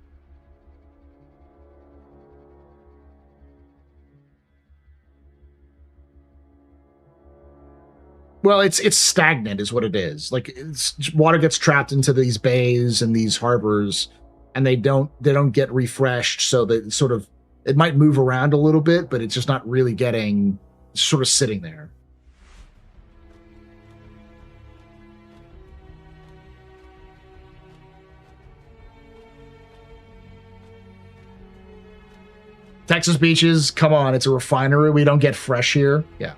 Well, it's stagnant is what it is. Like water gets trapped into these bays and these harbors, and they don't get refreshed. So that sort of it might move around a little bit, but it's just not really getting sort of sitting there. Texas beaches, come on, it's a refinery. We don't get fresh here. Yeah.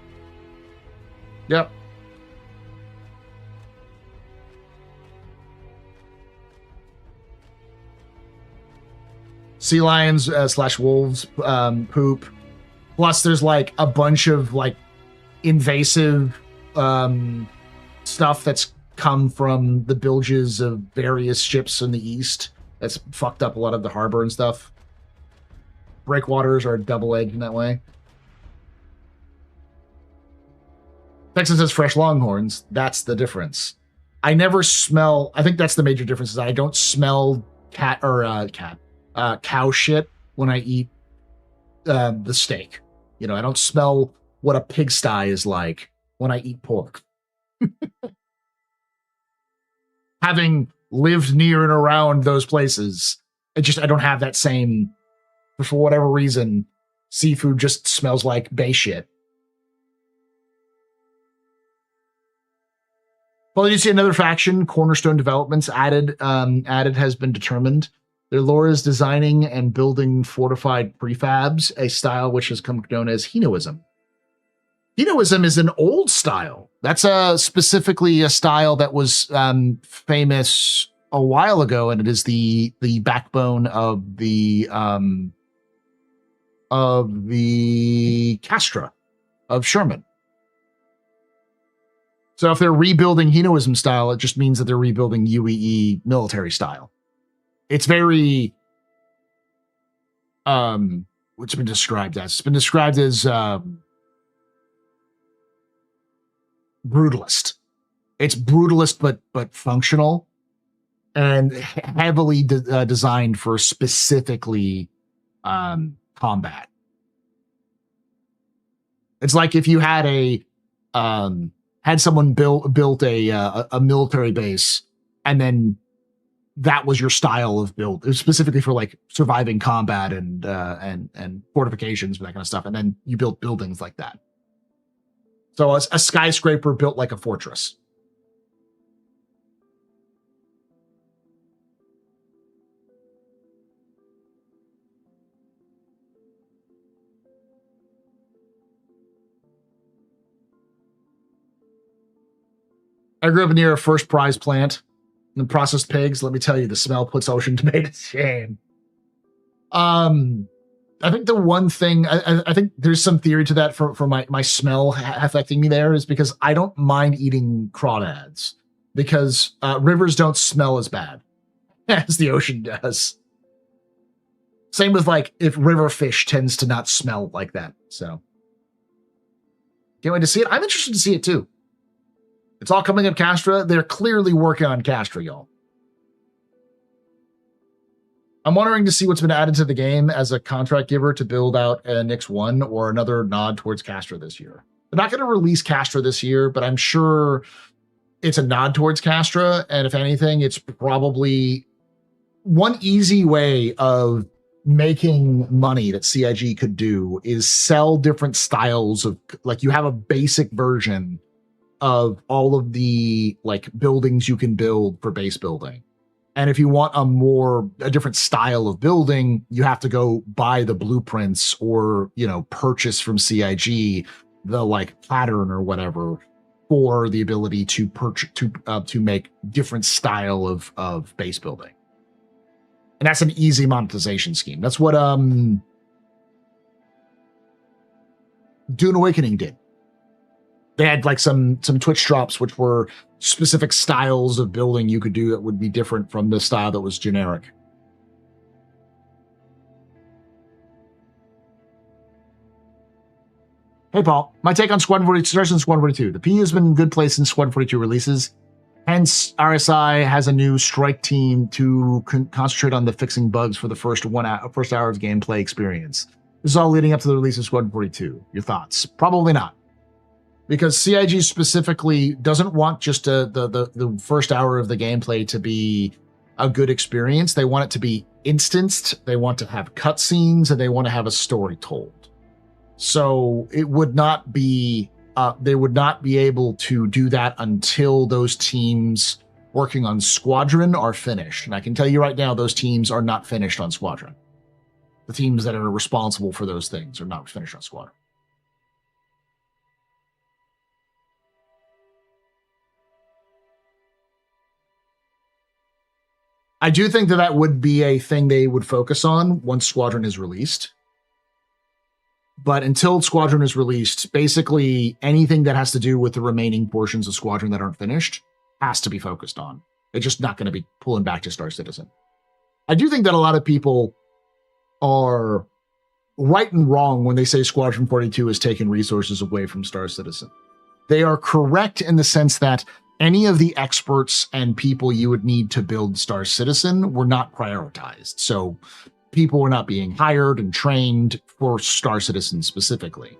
Yep. Sea lions / wolves poop. Plus, there's like a bunch of like invasive stuff that's come from the bilges of various ships in the east. That's fucked up a lot of the harbor and stuff. Breakwaters are double-edged in that way. Texas has fresh longhorns. That's the difference. I never smell. I think that's the major difference. Is I don't smell cow shit when I eat the steak. You know, I don't smell what a pigsty is like when I eat pork. Having lived near and around those places, I don't have that same. For whatever reason, seafood just smells like bay shit. Well, you see another faction, Cornerstone Developments, added has been determined. Their lore is designing and building fortified prefabs, a style which has come known as Hinoism. Hinoism is an old style. That's specifically a style that was famous a while ago, and it is the backbone of the Castra of Sherman. So if they're rebuilding Hinoism style, it just means that they're rebuilding UEE military style. It's very what's been described as? It's been described as brutalist. It's brutalist but functional and heavily designed for specifically combat. It's like if you had had someone built a military base, and then that was your style of build. It was specifically for like surviving combat and fortifications and that kind of stuff. And then you built buildings like that. So a skyscraper built like a fortress. I grew up near a first prize plant and processed pigs. Let me tell you, the smell puts ocean to shame. I think the one thing, I think there's some theory to that for my smell affecting me there is because I don't mind eating crawdads because rivers don't smell as bad as the ocean does. Same with like if river fish tends to not smell like that. So can't wait to see it. I'm interested to see it too. It's all coming up Castra. They're clearly working on Castra, y'all. I'm wondering to see what's been added to the game as a contract giver to build out a Nyx 1 or another nod towards Castra this year. They're not going to release Castra this year, but I'm sure it's a nod towards Castra. And if anything, it's probably one easy way of making money that CIG could do is sell different styles of, like, you have a basic version of all of the like buildings you can build for base building. And if you want a different style of building, you have to go buy the blueprints or, purchase from CIG the like pattern or whatever for the ability to purchase to make different style of base building. And that's an easy monetization scheme. That's what Dune Awakening did. They had like some Twitch drops, which were specific styles of building you could do that would be different from the style that was generic. Hey, Paul. My take on Squadron 42, starts in Squadron 42. The P has been in a good place since Squadron 42 releases. Hence, RSI has a new strike team to concentrate on the fixing bugs for the first hour of gameplay experience. This is all leading up to the release of Squadron 42. Your thoughts? Probably not. because CIG specifically doesn't want just the first hour of the gameplay to be a good experience. They want it to be instanced. They want to have cutscenes, and they want to have a story told. So it would not be they would not be able to do that until those teams working on Squadron are finished. And I can tell you right now, those teams are not finished on Squadron. The teams that are responsible for those things are not finished on Squadron. I do think that that would be a thing they would focus on once Squadron is released. But until Squadron is released, basically anything that has to do with the remaining portions of Squadron that aren't finished has to be focused on. It's just not going to be pulling back to Star Citizen. I do think that a lot of people are right and wrong when they say Squadron 42 has taken resources away from Star Citizen. They are correct in the sense that any of the experts and people you would need to build Star Citizen were not prioritized. So people were not being hired and trained for Star Citizen specifically.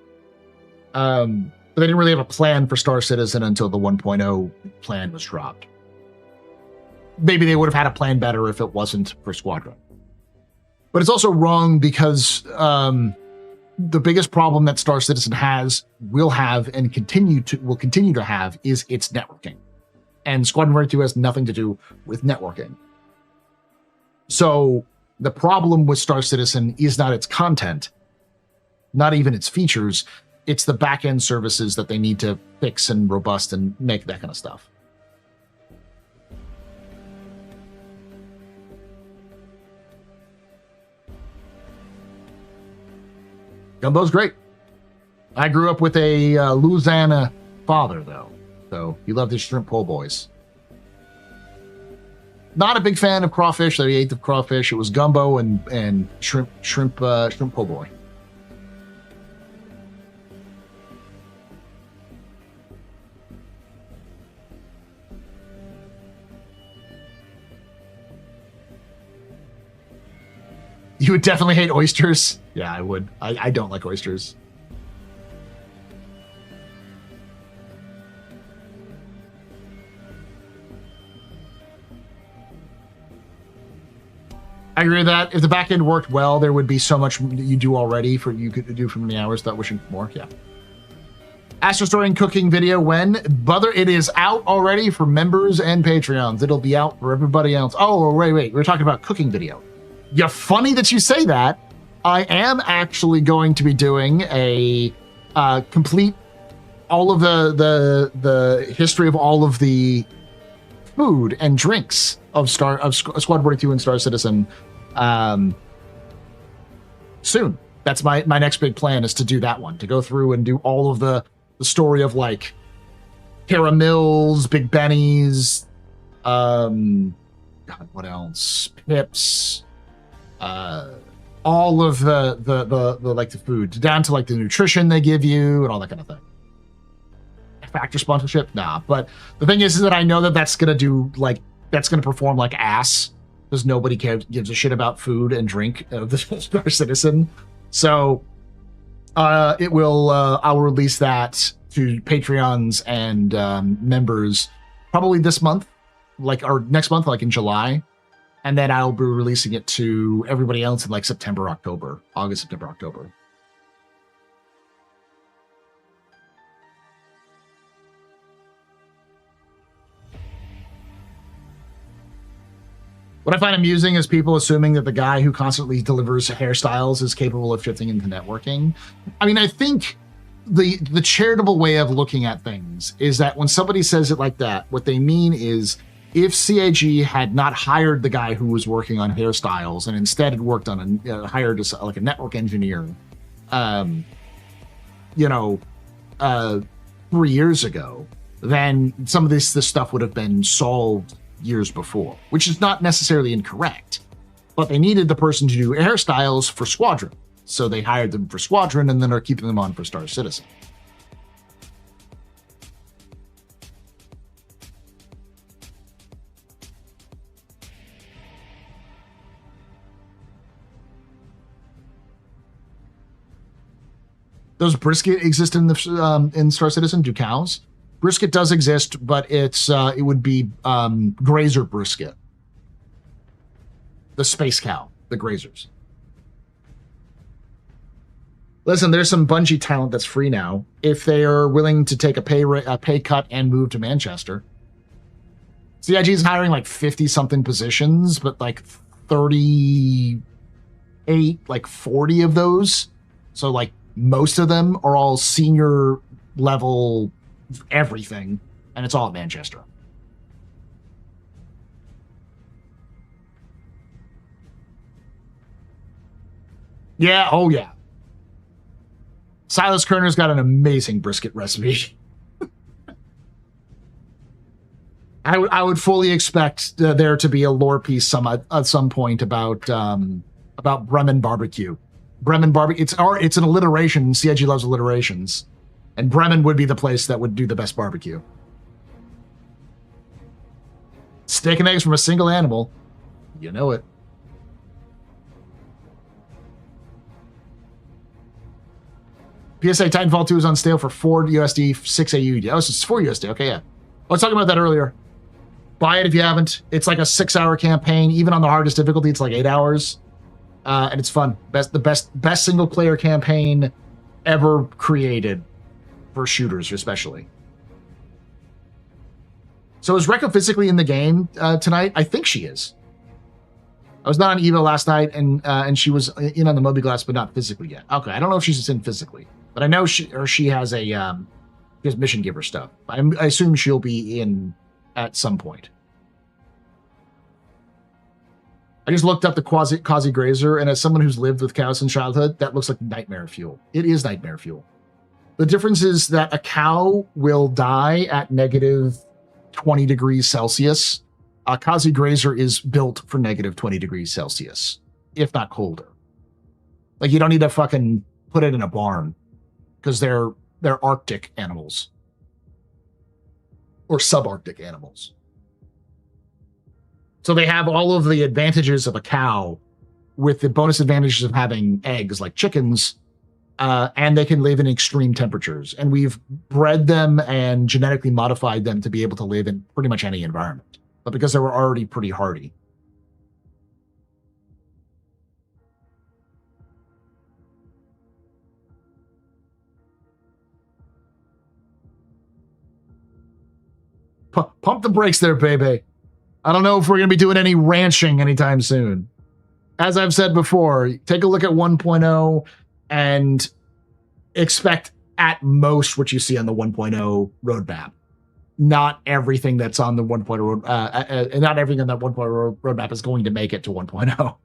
But they didn't really have a plan for Star Citizen until the 1.0 plan was dropped. Maybe they would have had a plan better if it wasn't for Squadron. But it's also wrong because the biggest problem that Star Citizen will have, and will continue to have is its networking. And Squadron 42 has nothing to do with networking. So the problem with Star Citizen is not its content, not even its features. It's the back-end services that they need to fix and robust and make that kind of stuff. Gumbo's great. I grew up with a Louisiana father, though, so he loved his shrimp po' boys. Not a big fan of crawfish. Though he ate the crawfish. It was gumbo and shrimp po' boy. You would definitely hate oysters. Yeah, I would. I don't like oysters. I agree with that. If the back end worked well, there would be so much that you do already you could do for many hours without wishing for more. Yeah. Astro Story and cooking video when? Brother, it is out already for members and Patreons. It'll be out for everybody else. Oh, wait. We're talking about cooking video. Yeah, funny that you say that. I am actually going to be doing a complete all of the history of all of the food and drinks of Squad 42 and Star Citizen soon. That's my next big plan, is to do that one, to go through and do all of the story of like Caramels, Big Bennies, God, what else? Pips, all of the like the food, down to like the nutrition they give you and all that kind of thing. Factor sponsorship? Nah. But the thing is that I know that that's gonna perform like ass, because nobody gives a shit about food and drink of the Star Citizen. So it will I'll release that to Patreons and members probably this month, or next month, like in July. And then I'll be releasing it to everybody else in like August, September, October. What I find amusing is people assuming that the guy who constantly delivers hairstyles is capable of shifting into networking. I mean, I think the charitable way of looking at things is that when somebody says it like that, what they mean is, if CIG had not hired the guy who was working on hairstyles and instead had worked on hired like a network engineer, 3 years ago, then some of this stuff would have been solved years before, which is not necessarily incorrect. But they needed the person to do hairstyles for Squadron, so they hired them for Squadron and then are keeping them on for Star Citizen. Does brisket exist in Star Citizen? Do cows? Brisket does exist, but it would be grazer brisket. The space cow, the grazers. Listen, there's some Bungie talent that's free now. If they are willing to take a pay cut and move to Manchester. CIG is hiring like 50-something positions, but like 38, like 40 of those. So like most of them are all senior level everything, and it's all at Manchester. Yeah, oh yeah. Silas Kerner's got an amazing brisket recipe. I would fully expect there to be a lore piece at some point about Bremen barbecue. Bremen barbecue. It's an alliteration. CIG loves alliterations, and Bremen would be the place that would do the best barbecue. Steak and eggs from a single animal. You know it. PSA Titanfall 2 is on sale for 4 USD, 6 AUD. Oh, it's 4 USD. Okay, yeah. I was talking about that earlier. Buy it if you haven't. It's like a 6-hour campaign. Even on the hardest difficulty, it's like 8 hours. And it's fun. The best single player campaign ever created for shooters, especially. So is Rekka physically in the game tonight? I think she is. I was not on Evo last night, and she was in on the Moby Glass, but not physically yet. Okay, I don't know if she's in physically, but I know she has a has mission giver stuff. I assume she'll be in at some point. I just looked up the Quasi Grazer, and as someone who's lived with cows since childhood, that looks like nightmare fuel. It is nightmare fuel. The difference is that a cow will die at negative 20 degrees Celsius. A Quasi Grazer is built for negative 20 degrees Celsius, if not colder. Like, you don't need to fucking put it in a barn, because they're Arctic animals. Or subarctic animals. So they have all of the advantages of a cow with the bonus advantages of having eggs like chickens, and they can live in extreme temperatures. And we've bred them and genetically modified them to be able to live in pretty much any environment. But because they were already pretty hardy. Pump the brakes there, baby. I don't know if we're going to be doing any ranching anytime soon. As I've said before, take a look at 1.0 and expect at most what you see on the 1.0 roadmap. Not everything that's on the 1.0 not everything on that 1.0 roadmap is going to make it to 1.0. Do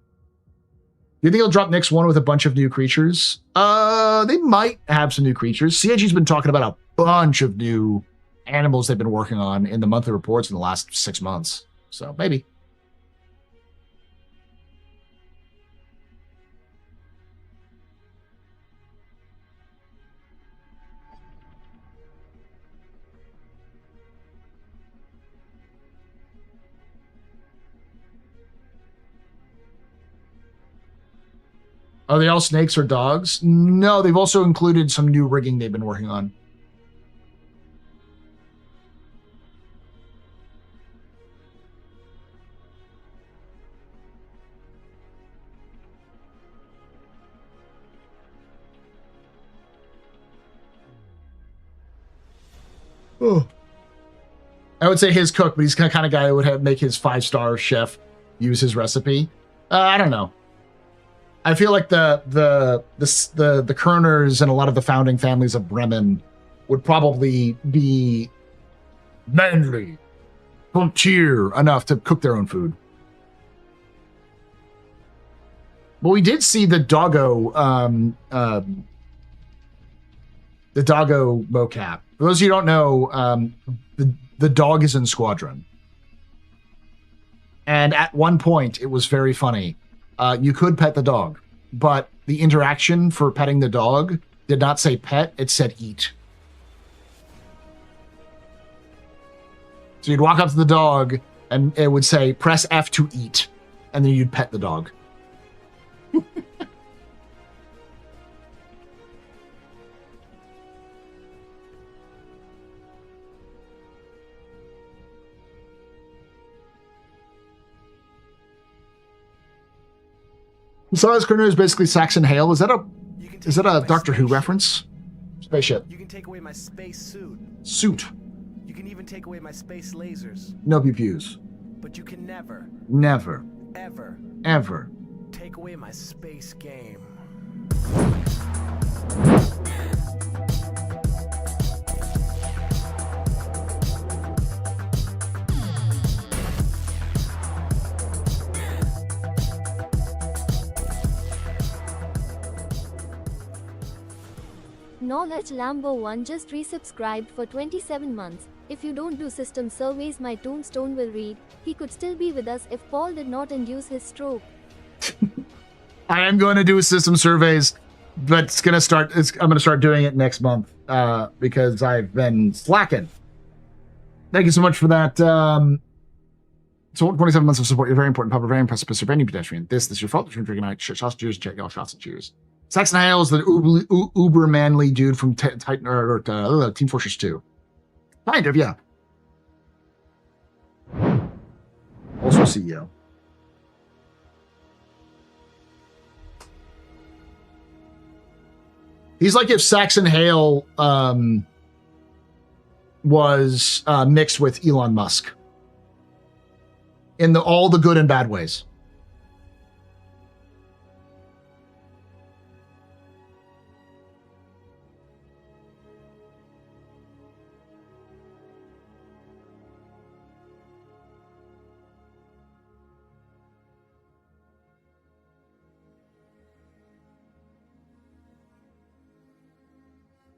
you think he'll drop Nyx 1 with a bunch of new creatures? They might have some new creatures. CIG's been talking about a bunch of new animals they've been working on in the monthly reports in the last 6 months. So maybe. Are they all snakes or dogs? No, they've also included some new rigging they've been working on. Oh. I would say his cook, but he's the kind of guy who would make his 5-star chef use his recipe. I don't know. I feel like the Kerners and a lot of the founding families of Bremen would probably be manly, frontier enough to cook their own food. But we did see the doggo mocap. For those of you who don't know, the dog is in Squadron. And at one point, it was very funny. You could pet the dog, but the interaction for petting the dog did not say pet, it said eat. So you'd walk up to the dog, and it would say, press F to eat, and then you'd pet the dog. Silas Corner is basically Saxon Hale. Is that a Doctor Who spaceship. reference? Spaceship. You can take away my space suit. Suit. You can even take away my space lasers. No pew-pews. But you can never, Never. ever Ever. take away my space game. Knowledge Lambo 1 just resubscribed for 27 months. If you don't do system surveys, my tombstone will read, he could still be with us if Paul did not induce his stroke. I am going to do system surveys, but I'm going to start doing it next month because I've been slacking. Thank you so much for that. So 27 months of support. You're very important, Papa. Very impressive, Mr. Any pedestrian. This is your fault. Drinking night. Shots, cheers, check y'all. Shots and cheers. Saxon Hale is the uber manly dude from Titan or Team Fortress 2. Kind of, yeah. Also CEO. He's like if Saxon Hale was mixed with Elon Musk in all the good and bad ways.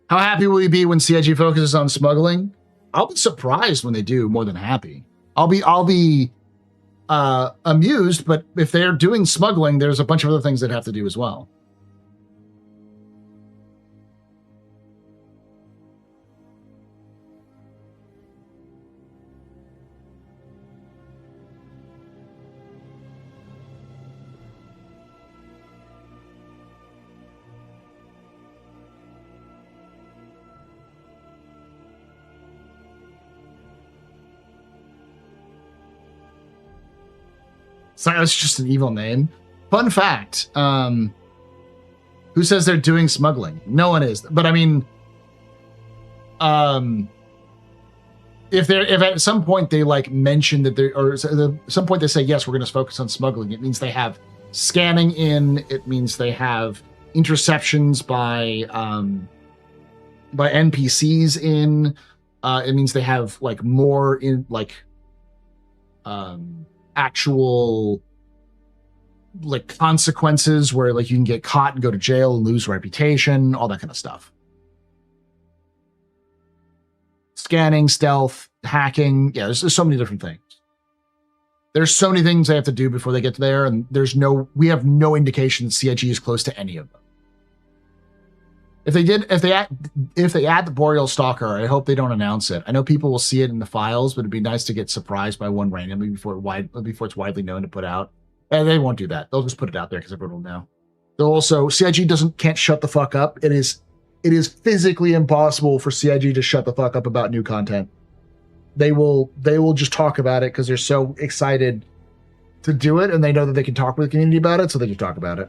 How happy will you be when CIG focuses on smuggling? I'll be surprised when they do, more than happy. I'll be amused, but if they're doing smuggling, there's a bunch of other things that have to do as well. Sorry, that's just an evil name. Fun fact. Who says they're doing smuggling? No one is. But I mean, if at some point they like mention that at some point they say, yes, we're going to focus on smuggling, it means they have scanning in, it means they have interceptions by NPCs in, it means they have like more in like, actual like consequences where like you can get caught and go to jail and lose reputation, all that kind of stuff. Scanning, stealth, hacking. Yeah, there's so many different things. There's so many things they have to do before they get there, and we have no indication that CIG is close to any of them. If they add the Boreal Stalker, I hope they don't announce it. I know people will see it in the files, but it'd be nice to get surprised by one randomly before it's widely known to put out. And they won't do that. They'll just put it out there because everyone will know. They'll also CIG can't shut the fuck up. It is physically impossible for CIG to shut the fuck up about new content. They will just talk about it because they're so excited to do it, and they know that they can talk with the community about it, so they just talk about it.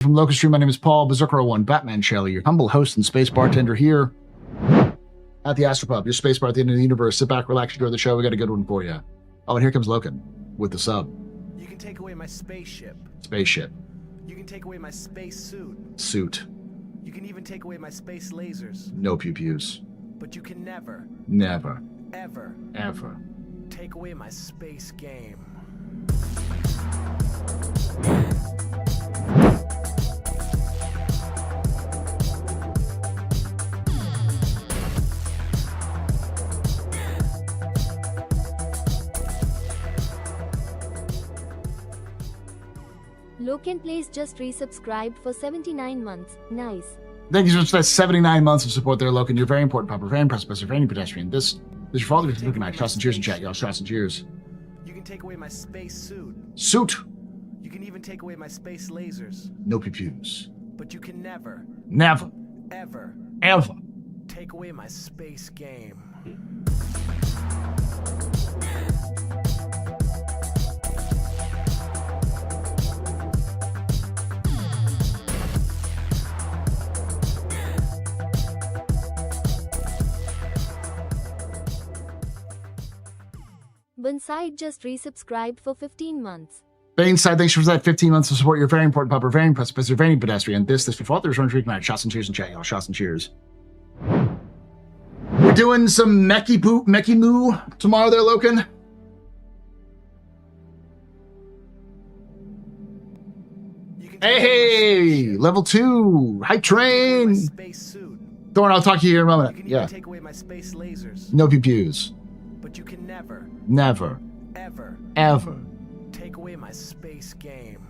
From Locust Stream, my name is Paul, Berserker01, Batman Shelley, your humble host and space bartender here at the Astropub, your space bar at the end of the universe. Sit back, relax, enjoy the show. We got a good one for you. Oh, and here comes Loken with the sub. You can take away my spaceship. Spaceship. You can take away my space suit. Suit. You can even take away my space lasers. No pew-pews. But you can never, Never. ever Ever. take away my space game. Loken Plays just resubscribed for 79 months. Nice. Thank you so much for that 79 months of support there, Loken. You're very important, Papa. Very impressive, Professor. Very pedestrian. This is your father. Look at my trust and cheers in chat, y'all. Trust and cheers. You can take away my space suit. Suit. You can even take away my space lasers. No pew-pews. But you can never, Never. ever Ever. take away my space game. Bunside just resubscribed for 15 months. Baneside, thanks for that 15 months of support. You're very important, Papa. Very impressive, Professor. Very pedestrian. This for father. There's one treat night. Shots and cheers in chat, y'all. Shots and cheers. We're doing some Mecky Moo tomorrow there, Loken. Hey, level 2. Hype train. Thorn, I'll talk to you in a moment. Yeah. Take away my space lasers. No pew-pews. But you can never, Never. ever Ever. take away my space game.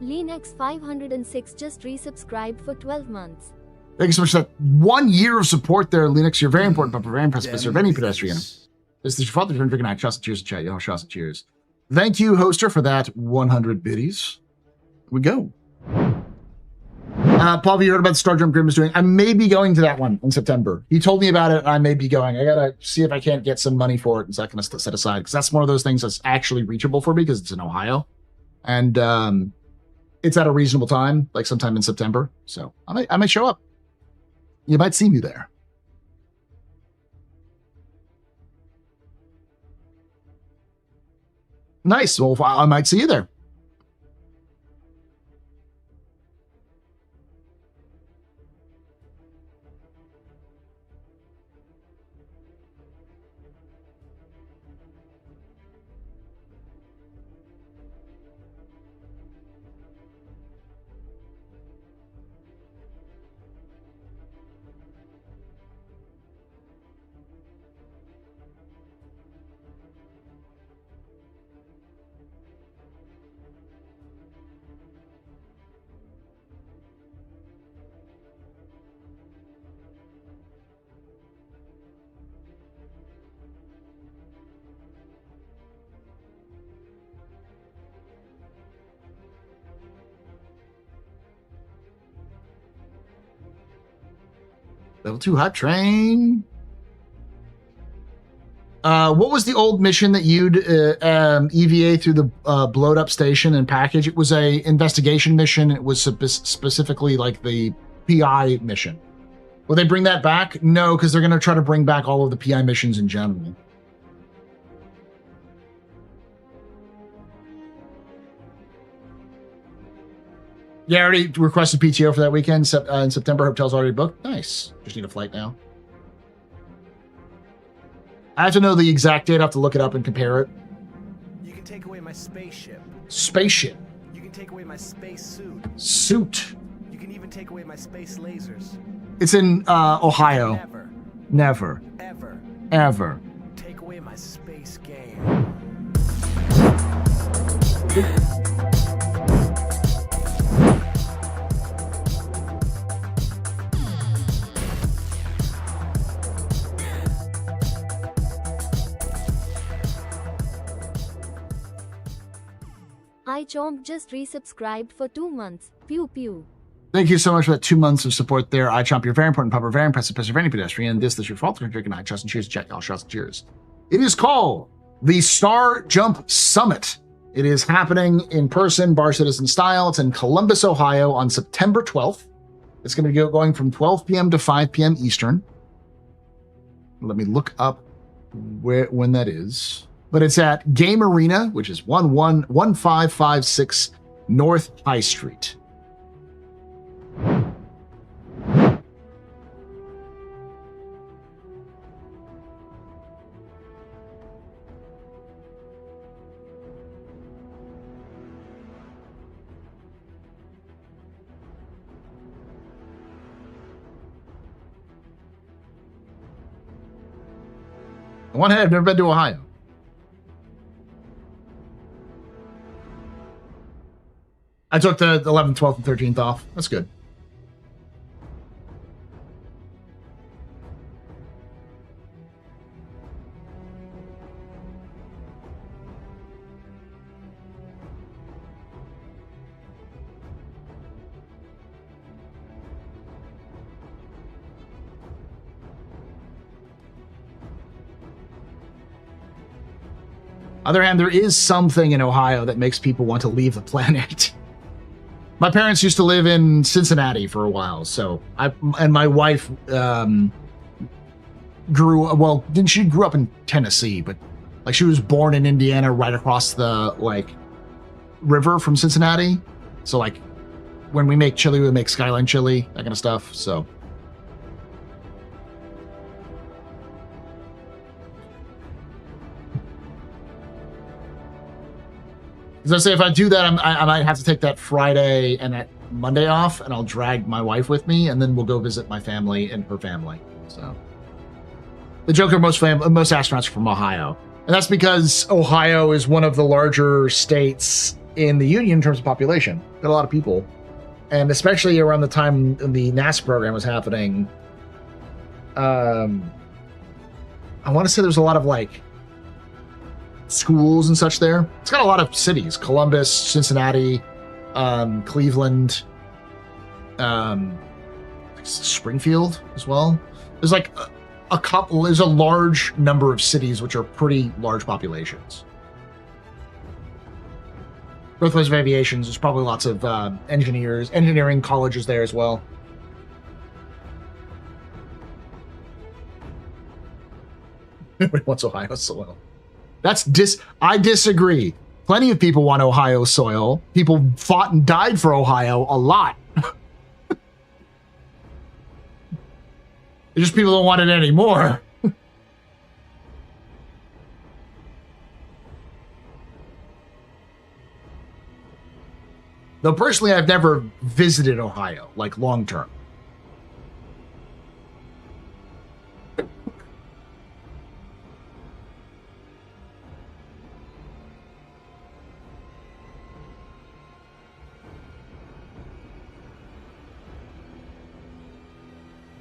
Linux 506 just resubscribed for 12 months. Thank you so much for that 1 year of support there, Linux. You're very important, Papa. Very impressive, Professor. Very pedestrian. This is your father. Turn drinking night. Shots and cheers in chat, y'all. Shots and cheers. Thank you, Hoster, for that 100 biddies. Here we go. Paul, have you heard about the Star Jump Grim is doing? I may be going to that one in September. He told me about it, and I may be going. I gotta see if I can't get some money for it and so I can set aside, because that's one of those things that's actually reachable for me because it's in Ohio, and it's at a reasonable time, like sometime in September. So I might show up. You might see me there. Nice. Well, I might see you there. Level 2 hot train. What was the old mission that you'd EVA through the blowed up station and package? It was a investigation mission. It was specifically like the PI mission. Will they bring that back? No, because they're going to try to bring back all of the PI missions in general. Yeah, I already requested PTO for that weekend in September. Hotel's already booked. Nice. Just need a flight now. I have to know the exact date. I have to look it up and compare it. You can take away my spaceship. Spaceship. You can take away my space suit. Suit. You can even take away my space lasers. It's in Ohio. Never, Never. ever Ever. take away my space game. iChomp just resubscribed for 2 months. Pew pew. Thank you so much for that 2 months of support there. iChomp, you're very important, Papa. Very impressive, Pennsylvania pedestrian. This is your fault. Drinking night. Trust and cheers. Check y'all. Shots and cheers. It is called the Star Jump Summit. It is happening in person, bar citizen style. It's in Columbus, Ohio on September 12th. It's going to be going from 12 p.m. to 5 p.m. Eastern. Let me look up when that is. But it's at Game Arena, which is 1556 North High Street. On one hand, I've never been to Ohio. I took the 11th, 12th, and 13th off. That's good. Other hand, there is something in Ohio that makes people want to leave the planet. My parents used to live in Cincinnati for a while, so my wife grew up in Tennessee, but like she was born in Indiana, right across the like river from Cincinnati. So like when we make chili, we make Skyline chili, that kind of stuff. So. As I say, if I do that, I might have to take that Friday and that Monday off, and I'll drag my wife with me, and then we'll go visit my family and her family. So, the joke are most astronauts are from Ohio, and that's because Ohio is one of the larger states in the union in terms of population. Got a lot of people, and especially around the time the NASA program was happening. I want to say there's a lot of like schools and such there. It's got a lot of cities: Columbus, Cincinnati, Cleveland, Springfield as well. There's like a couple. There's a large number of cities which are pretty large populations. Birthplace of aviation. There's probably lots of engineering colleges there as well. Nobody wants Ohio soil. I disagree. Plenty of people want Ohio soil. People fought and died for Ohio a lot. Just people don't want it anymore. Though personally, I've never visited Ohio, like long term.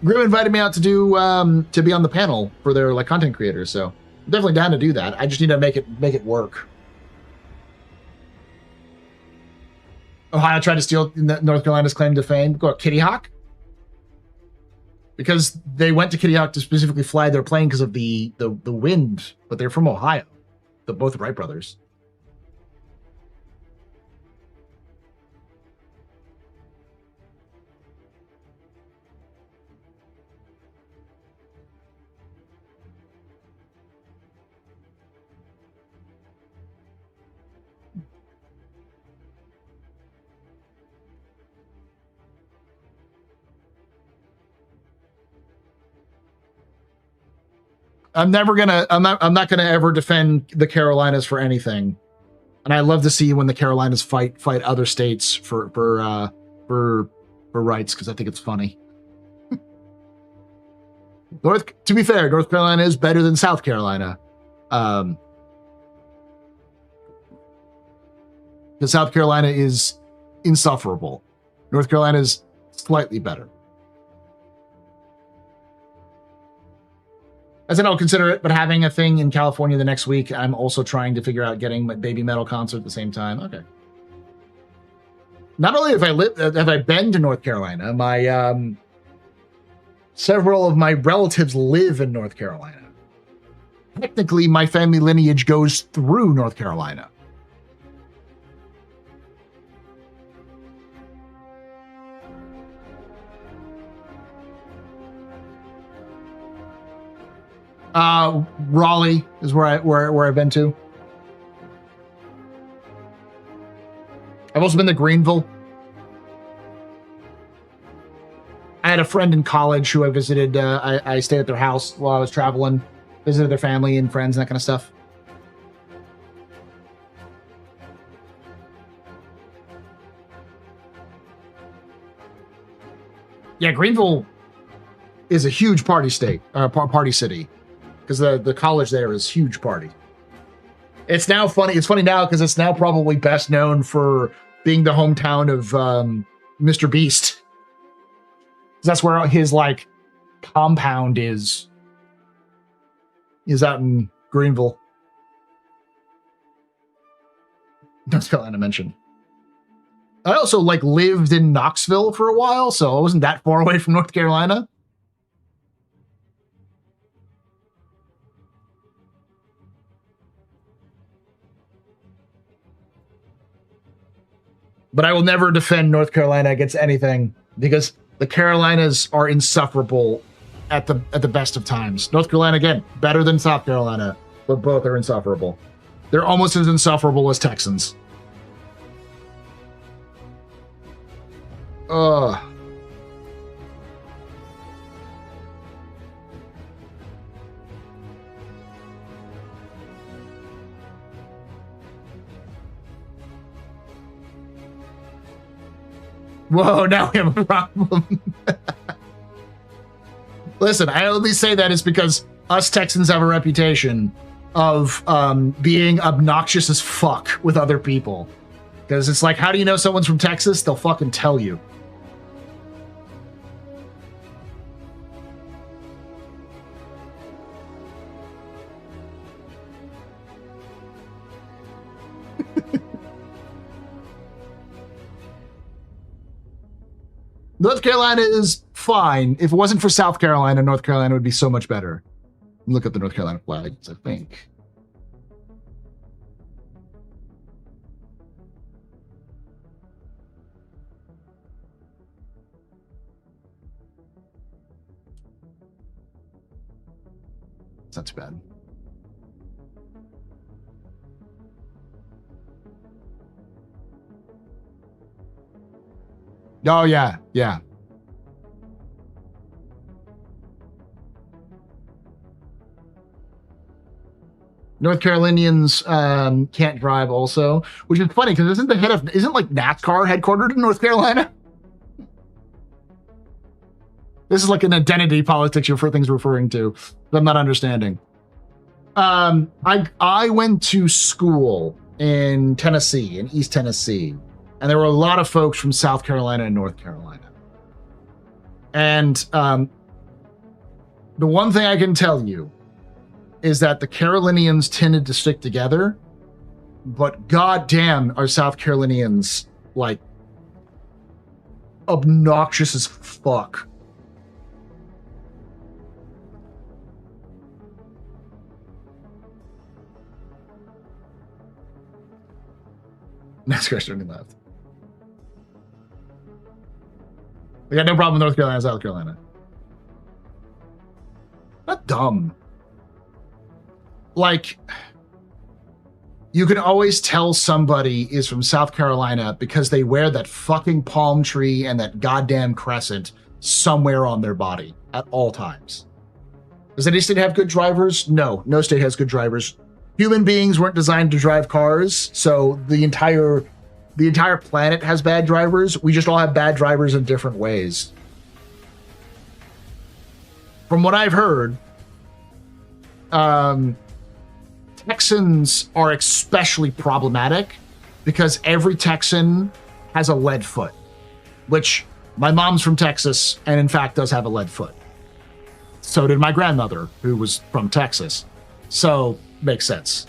Grim invited me out to do to be on the panel for their like content creators, so I'm definitely down to do that. I just need to make it work. Ohio tried to steal North Carolina's claim to fame. Go Kitty Hawk, because they went to Kitty Hawk to specifically fly their plane because of the wind, but they're from Ohio, both Wright brothers. I'm not gonna ever defend the Carolinas for anything, and I love to see when the Carolinas fight other states for rights, because I think it's funny. To be fair, North Carolina is better than South Carolina, because South Carolina is insufferable. North Carolina is slightly better. I said I'll consider it, but having a thing in California the next week, I'm also trying to figure out getting my Baby Metal concert at the same time. Okay. Not only have I been to North Carolina, my several of my relatives live in North Carolina. Technically, my family lineage goes through North Carolina. Raleigh is where I've been to. I've also been to Greenville. I had a friend in college who I visited. I stayed at their house while I was traveling, visited their family and friends and that kind of stuff. Yeah, Greenville is a huge party city. because the college there is huge party. It's now funny. It's funny now because it's now probably best known for being the hometown of Mr. Beast. That's where his like compound is. Is out in Greenville. North Carolina mentioned. I also like lived in Knoxville for a while, so I wasn't that far away from North Carolina. But I will never defend North Carolina against anything because the Carolinas are insufferable at the best of times. North Carolina, again, better than South Carolina, but both are insufferable. They're almost as insufferable as Texans. Ugh. Whoa, now we have a problem. Listen, I only say that is because us Texans have a reputation of being obnoxious as fuck with other people. Because it's like, how do you know someone's from Texas? They'll fucking tell you. North Carolina is fine. If it wasn't for South Carolina, North Carolina would be so much better. Look at the North Carolina flags, I think. It's not too bad. Oh, yeah, yeah. North Carolinians can't drive also, which is funny because isn't like NASCAR headquartered in North Carolina? This is like an identity politics for things referring to that I'm not understanding. I went to school in Tennessee, in East Tennessee, and there were a lot of folks from South Carolina and North Carolina. And the one thing I can tell you is that the Carolinians tended to stick together, but goddamn are South Carolinians like obnoxious as fuck. NASCAR turning left. We got no problem with North Carolina, South Carolina. Not dumb. Like, you can always tell somebody is from South Carolina because they wear that fucking palm tree and that goddamn crescent somewhere on their body at all times. Does any state have good drivers? No, no state has good drivers. Human beings weren't designed to drive cars, so the entire planet has bad drivers. We just all have bad drivers in different ways. From what I've heard, Texans are especially problematic because every Texan has a lead foot, which my mom's from Texas and in fact does have a lead foot. So did my grandmother, who was from Texas. So makes sense.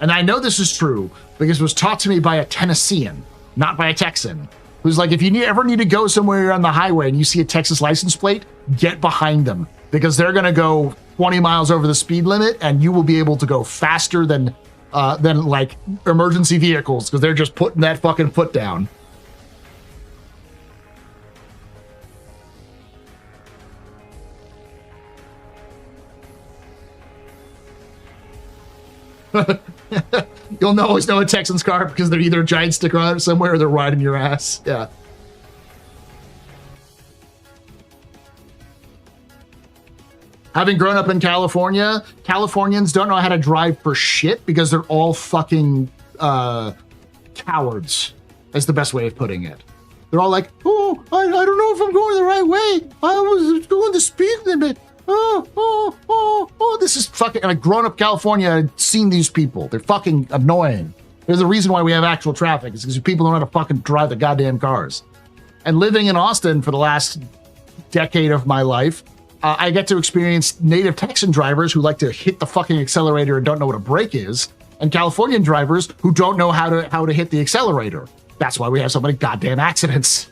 And I know this is true because it was taught to me by a Tennessean, not by a Texan, who's like, if you ever need to go somewhere on the highway and you see a Texas license plate, get behind them because they're going to go 20 miles over the speed limit and you will be able to go faster than like emergency vehicles because they're just putting that fucking foot down. You'll always know a Texan's car because they're either a giant sticker on it somewhere or they're riding your ass. Yeah. Having grown up in California, Californians don't know how to drive for shit because they're all fucking cowards. That's the best way of putting it. They're all like, oh, I don't know if I'm going the right way. I was going the speed limit. Oh, this is fucking, and I've grown up in California and seen these people. They're fucking annoying. There's a reason why we have actual traffic. It's because people don't know how to fucking drive the goddamn cars. And living in Austin for the last decade of my life, I get to experience native Texan drivers who like to hit the fucking accelerator and don't know what a brake is, and Californian drivers who don't know how to hit the accelerator. That's why we have so many goddamn accidents.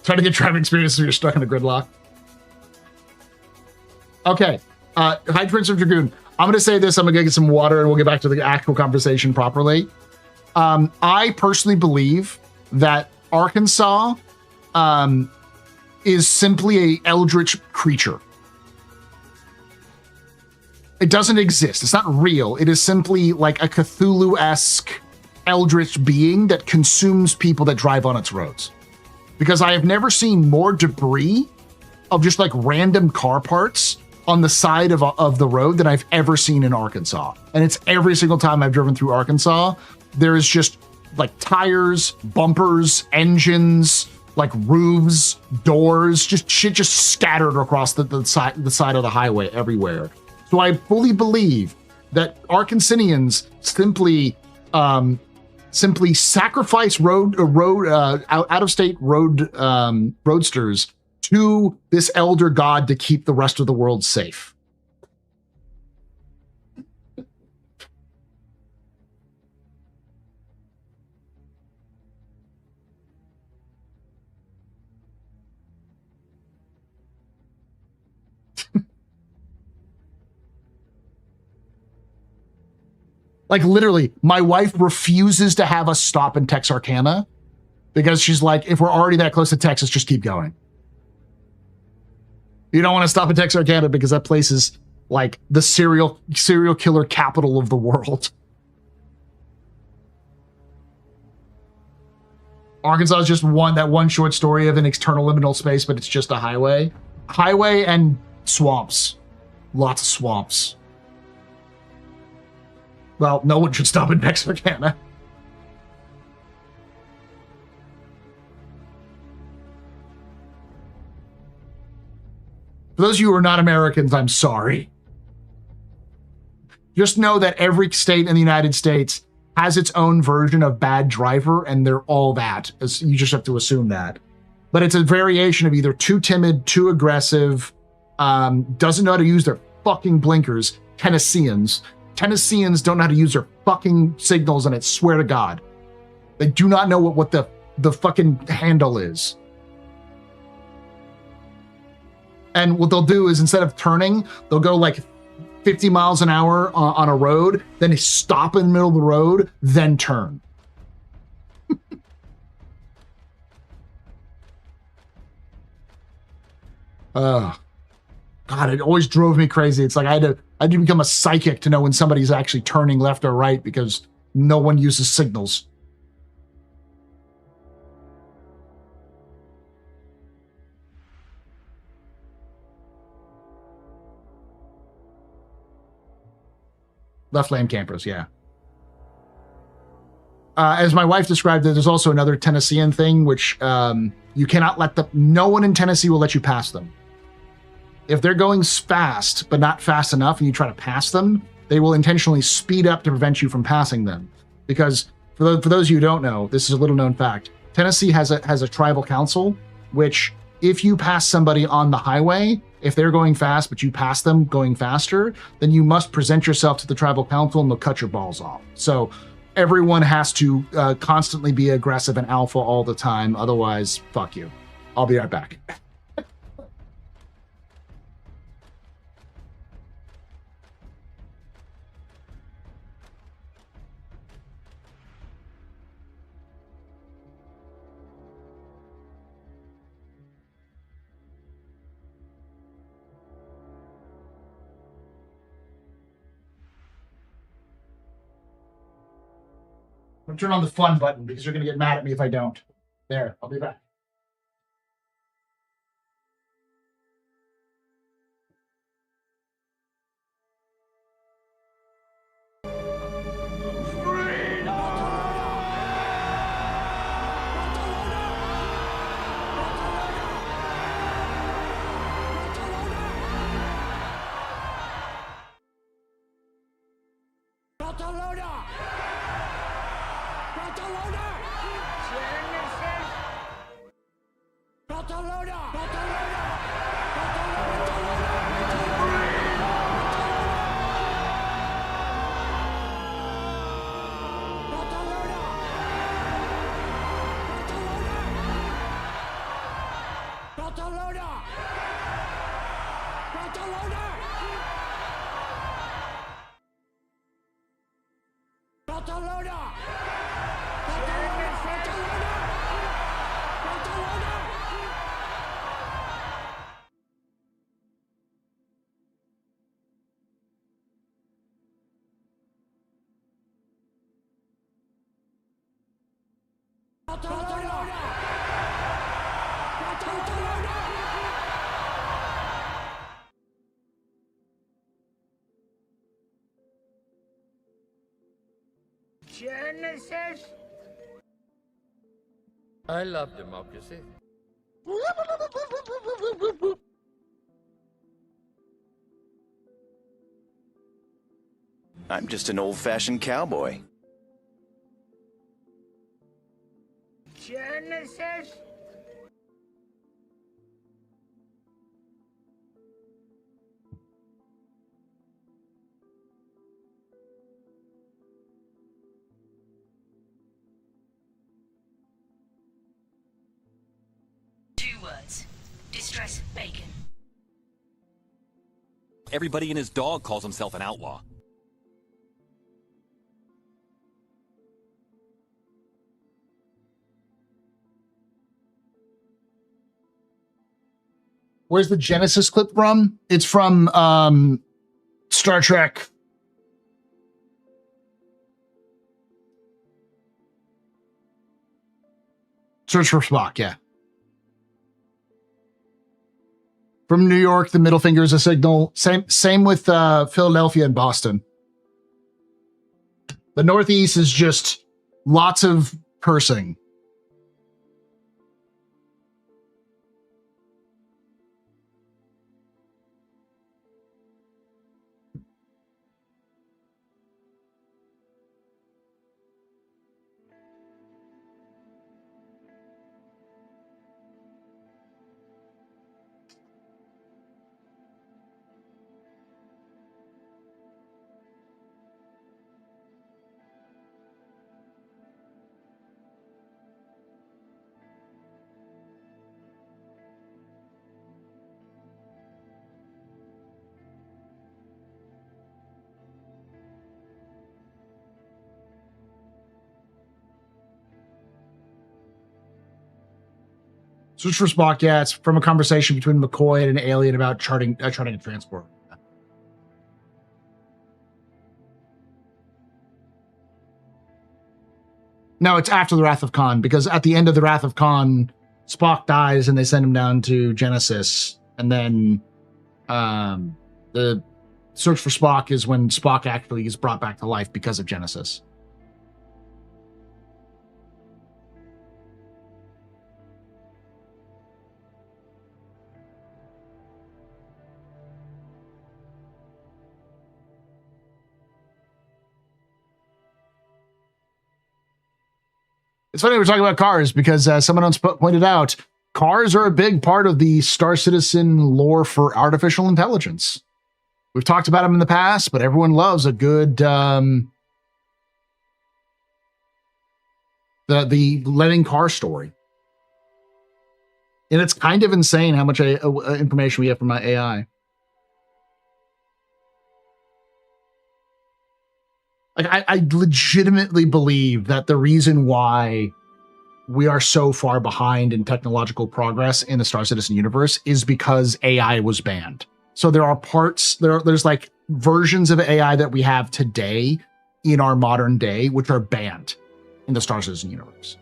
Trying to get driving experience so you're stuck in a gridlock. Okay. Hi, Prince of Dragoon. I'm going to say this. I'm going to get some water and we'll get back to the actual conversation properly. I personally believe that Arkansas is simply a eldritch creature. It doesn't exist. It's not real. It is simply like a Cthulhu-esque eldritch being that consumes people that drive on its roads. Because I have never seen more debris of just like random car parts on the side of the road than I've ever seen in Arkansas. And it's every single time I've driven through Arkansas, there is just like tires, bumpers, engines, like roofs, doors, just shit just scattered across the side of the highway everywhere. So I fully believe that Arkansanians simply sacrifice out-of-state roadsters to this elder god to keep the rest of the world safe. Like literally, my wife refuses to have us stop in Texarkana because she's like, if we're already that close to Texas, just keep going. You don't want to stop in Texarkana because that place is like the serial killer capital of the world. Arkansas is just that one short story of an external liminal space, but it's just a highway. Highway and swamps. Lots of swamps. Well, no one should stop in Texarkana. For those of you who are not Americans, I'm sorry. Just know that every state in the United States has its own version of bad driver, and they're all that. You just have to assume that. But it's a variation of either too timid, too aggressive, doesn't know how to use their fucking blinkers, Tennesseans. Tennesseans don't know how to use their fucking signals, and I swear to God, they do not know what the fucking handle is. And what they'll do is instead of turning, they'll go like 50 miles an hour on a road, then they stop in the middle of the road, then turn. God, it always drove me crazy. It's like I had to become a psychic to know when somebody's actually turning left or right because no one uses signals. Left lane campers, yeah. As my wife described it, there's also another Tennessean thing, which you cannot no one in Tennessee will let you pass them. If they're going fast, but not fast enough, and you try to pass them, they will intentionally speed up to prevent you from passing them. Because for those of you who don't know, this is a little known fact. Tennessee has a tribal council, which if you pass somebody on the highway, if they're going fast, but you pass them going faster, then you must present yourself to the tribal council and they'll cut your balls off. So everyone has to constantly be aggressive and alpha all the time. Otherwise, fuck you. I'll be right back. I'm turning on the fun button because you're going to get mad at me if I don't. There, I'll be back. Genesis? I love democracy. I'm just an old-fashioned cowboy. Genesis? Distress bacon. Everybody and his dog calls himself an outlaw. Where's the Genesis clip from? It's from Star Trek. Search for Spock, yeah. From New York, the middle finger is a signal. Same with Philadelphia and Boston. The Northeast is just lots of cursing. Search for Spock, yeah, it's from a conversation between McCoy and an alien about charting a transport. No, it's after the Wrath of Khan, because at the end of the Wrath of Khan, Spock dies and they send him down to Genesis, and then the search for Spock is when Spock actually is brought back to life because of Genesis. It's funny we're talking about cars because someone else pointed out cars are a big part of the Star Citizen lore for artificial intelligence. We've talked about them in the past, but everyone loves a good the Lennon car story. And it's kind of insane how much information we have from my AI. Like I legitimately believe that the reason why we are so far behind in technological progress in the Star Citizen universe is because AI was banned. So there are parts, there's like versions of AI that we have today in our modern day, which are banned. in the Star Citizen universe.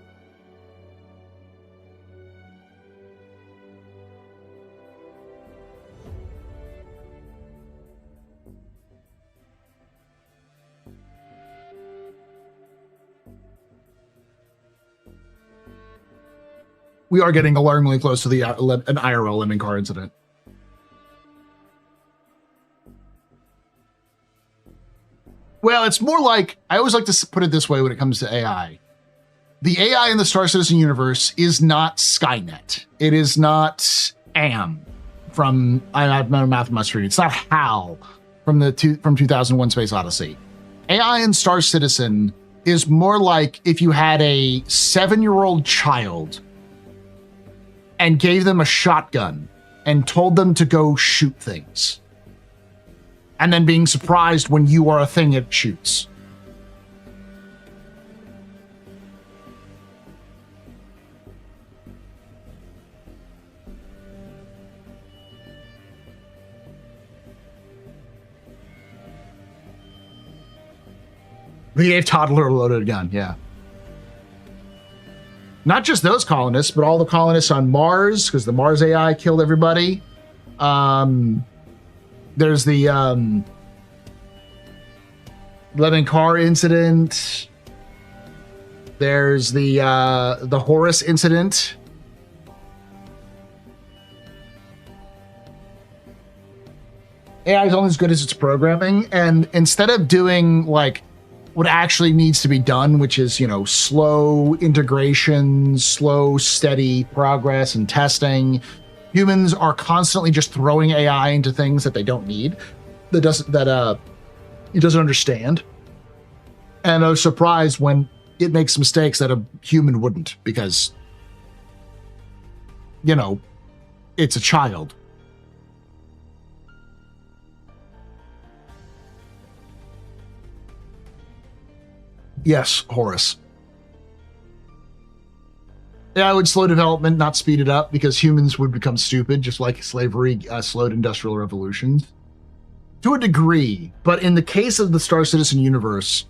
We are getting alarmingly close to the an IRL lemming car incident. Well, it's more like, I always like to put it this way when it comes to AI. The AI in the Star Citizen universe is not Skynet. It is not AM from, I've met a math on my screen. It's not HAL from 2001 Space Odyssey. AI in Star Citizen is more like if you had a 7-year-old child and gave them a shotgun and told them to go shoot things. And then being surprised when you are a thing it shoots. They gave toddler a loaded gun, yeah. Not just those colonists, but all the colonists on Mars, because the Mars AI killed everybody. There's the Lemon Car incident. There's the Horus incident. AI is only as good as its programming, and instead of doing like what actually needs to be done, which is, you know, slow integration, slow, steady progress and testing, humans are constantly just throwing AI into things that they don't need, it doesn't understand. And I was surprised when it makes mistakes that a human wouldn't, because, you know, it's a child. Yes, Horus. Yeah, I would slow development, not speed it up, because humans would become stupid, just like slavery slowed industrial revolutions. To a degree, but in the case of the Star Citizen universe,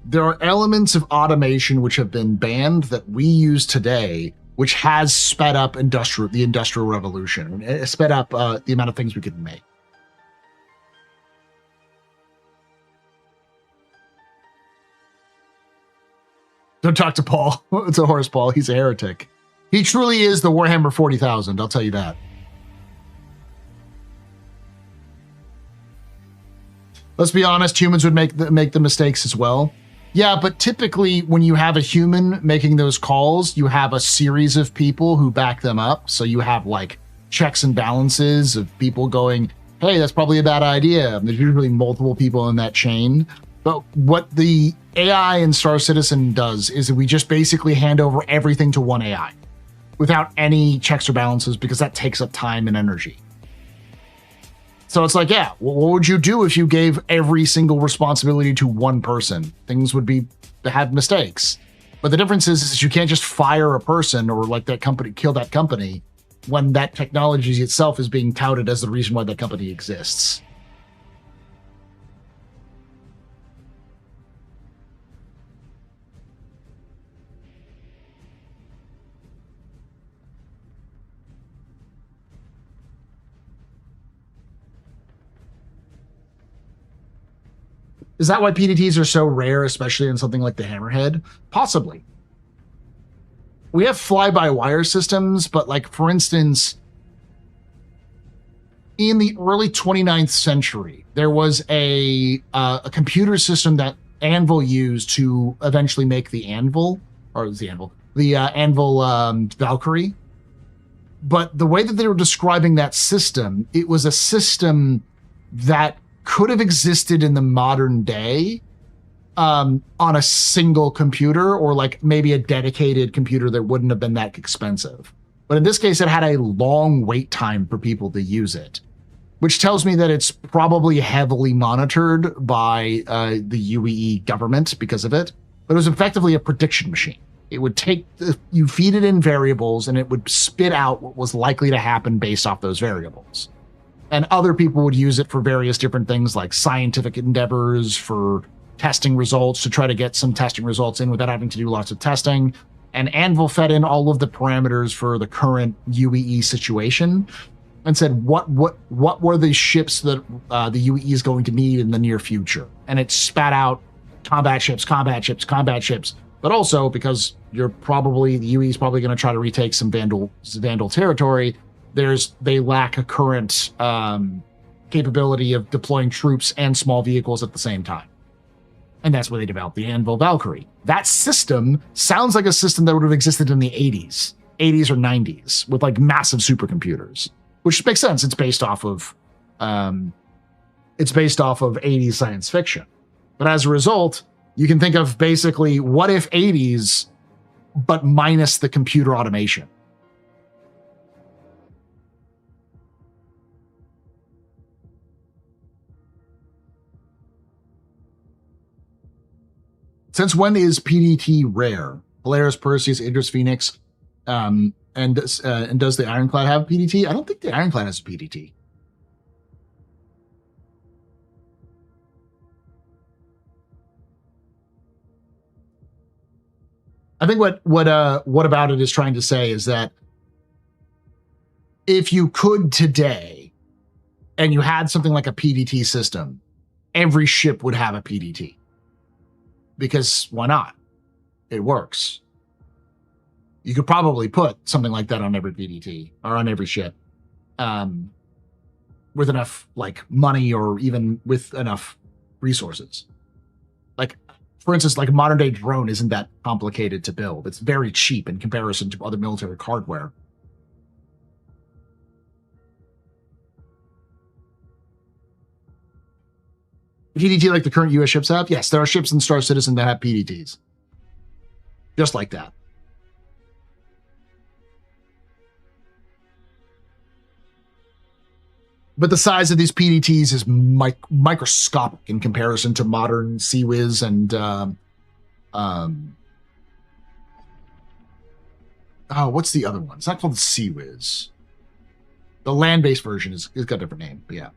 there are elements of automation which have been banned that we use today, which has sped up the industrial revolution. It sped up the amount of things we could make. Don't talk to Paul. It's a Horus Paul. He's a heretic. He truly is the Warhammer 40,000. I'll tell you that. Let's be honest. Humans would make the mistakes as well. Yeah, but typically when you have a human making those calls, you have a series of people who back them up. So you have like checks and balances of people going, hey, that's probably a bad idea. There's usually multiple people in that chain. But what the AI in Star Citizen does is that we just basically hand over everything to one AI without any checks or balances, because that takes up time and energy. So it's like, yeah, what would you do if you gave every single responsibility to one person? Things would have mistakes. But the difference is that you can't just fire a person or like that company, kill that company, when that technology itself is being touted as the reason why that company exists. Is that why PDTs are so rare, especially in something like the Hammerhead? Possibly. We have fly-by-wire systems, but like, for instance, in the early 29th century, there was a computer system that Anvil used to eventually make the Anvil, the Anvil Valkyrie. But the way that they were describing that system, it was a system that could have existed in the modern day on a single computer, or like maybe a dedicated computer that wouldn't have been that expensive. But in this case, it had a long wait time for people to use it, which tells me that it's probably heavily monitored by the UEE government because of it. But it was effectively a prediction machine. It would you feed it in variables and it would spit out what was likely to happen based off those variables. And other people would use it for various different things like scientific endeavors, for testing results to try to get some testing results in without having to do lots of testing. And Anvil fed in all of the parameters for the current UEE situation and said, what were the ships that the UEE is going to need in the near future? And it spat out combat ships, but also because the UEE is probably going to try to retake some Vandal territory. They lack a current capability of deploying troops and small vehicles at the same time. And that's where they developed the Anvil Valkyrie. That system sounds like a system that would have existed in the 80s or 90s with like massive supercomputers, which makes sense. It's based off of 80s science fiction. But as a result, you can think of basically what if 80s, but minus the computer automation. Since when is PDT rare? Polaris, Perseus, Idris, Phoenix, and does the Ironclad have a PDT? I don't think the Ironclad has a PDT. I think what About It is trying to say is that if you could today, and you had something like a PDT system, every ship would have a PDT. Because why not? It works. You could probably put something like that on every PDT or on every ship, with enough like money or even with enough resources. Like, for instance, like a modern day drone isn't that complicated to build. It's very cheap in comparison to other military hardware. PDT like the current US ships have? Yes, there are ships in Star Citizen that have PDTs. Just like that. But the size of these PDTs is microscopic in comparison to modern CIWS and what's the other one? It's not called the CIWS. The land-based version is got a different name, but yeah.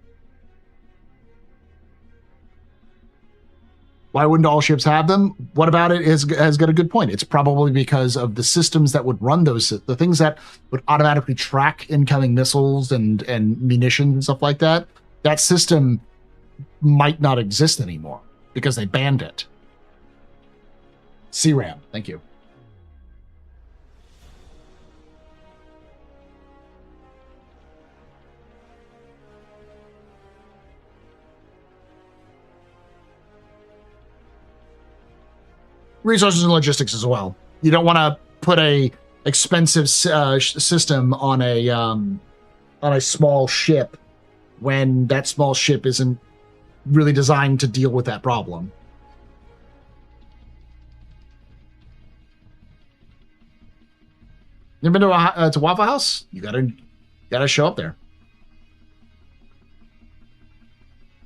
Why wouldn't all ships have them? What About It has got a good point. It's probably because of the systems that would run those, the things that would automatically track incoming missiles and munitions and stuff like that. That system might not exist anymore because they banned it. CRAM, thank you. Resources and logistics as well. You don't want to put a expensive system on a small ship when that small ship isn't really designed to deal with that problem. You ever been to Waffle House? You gotta show up there.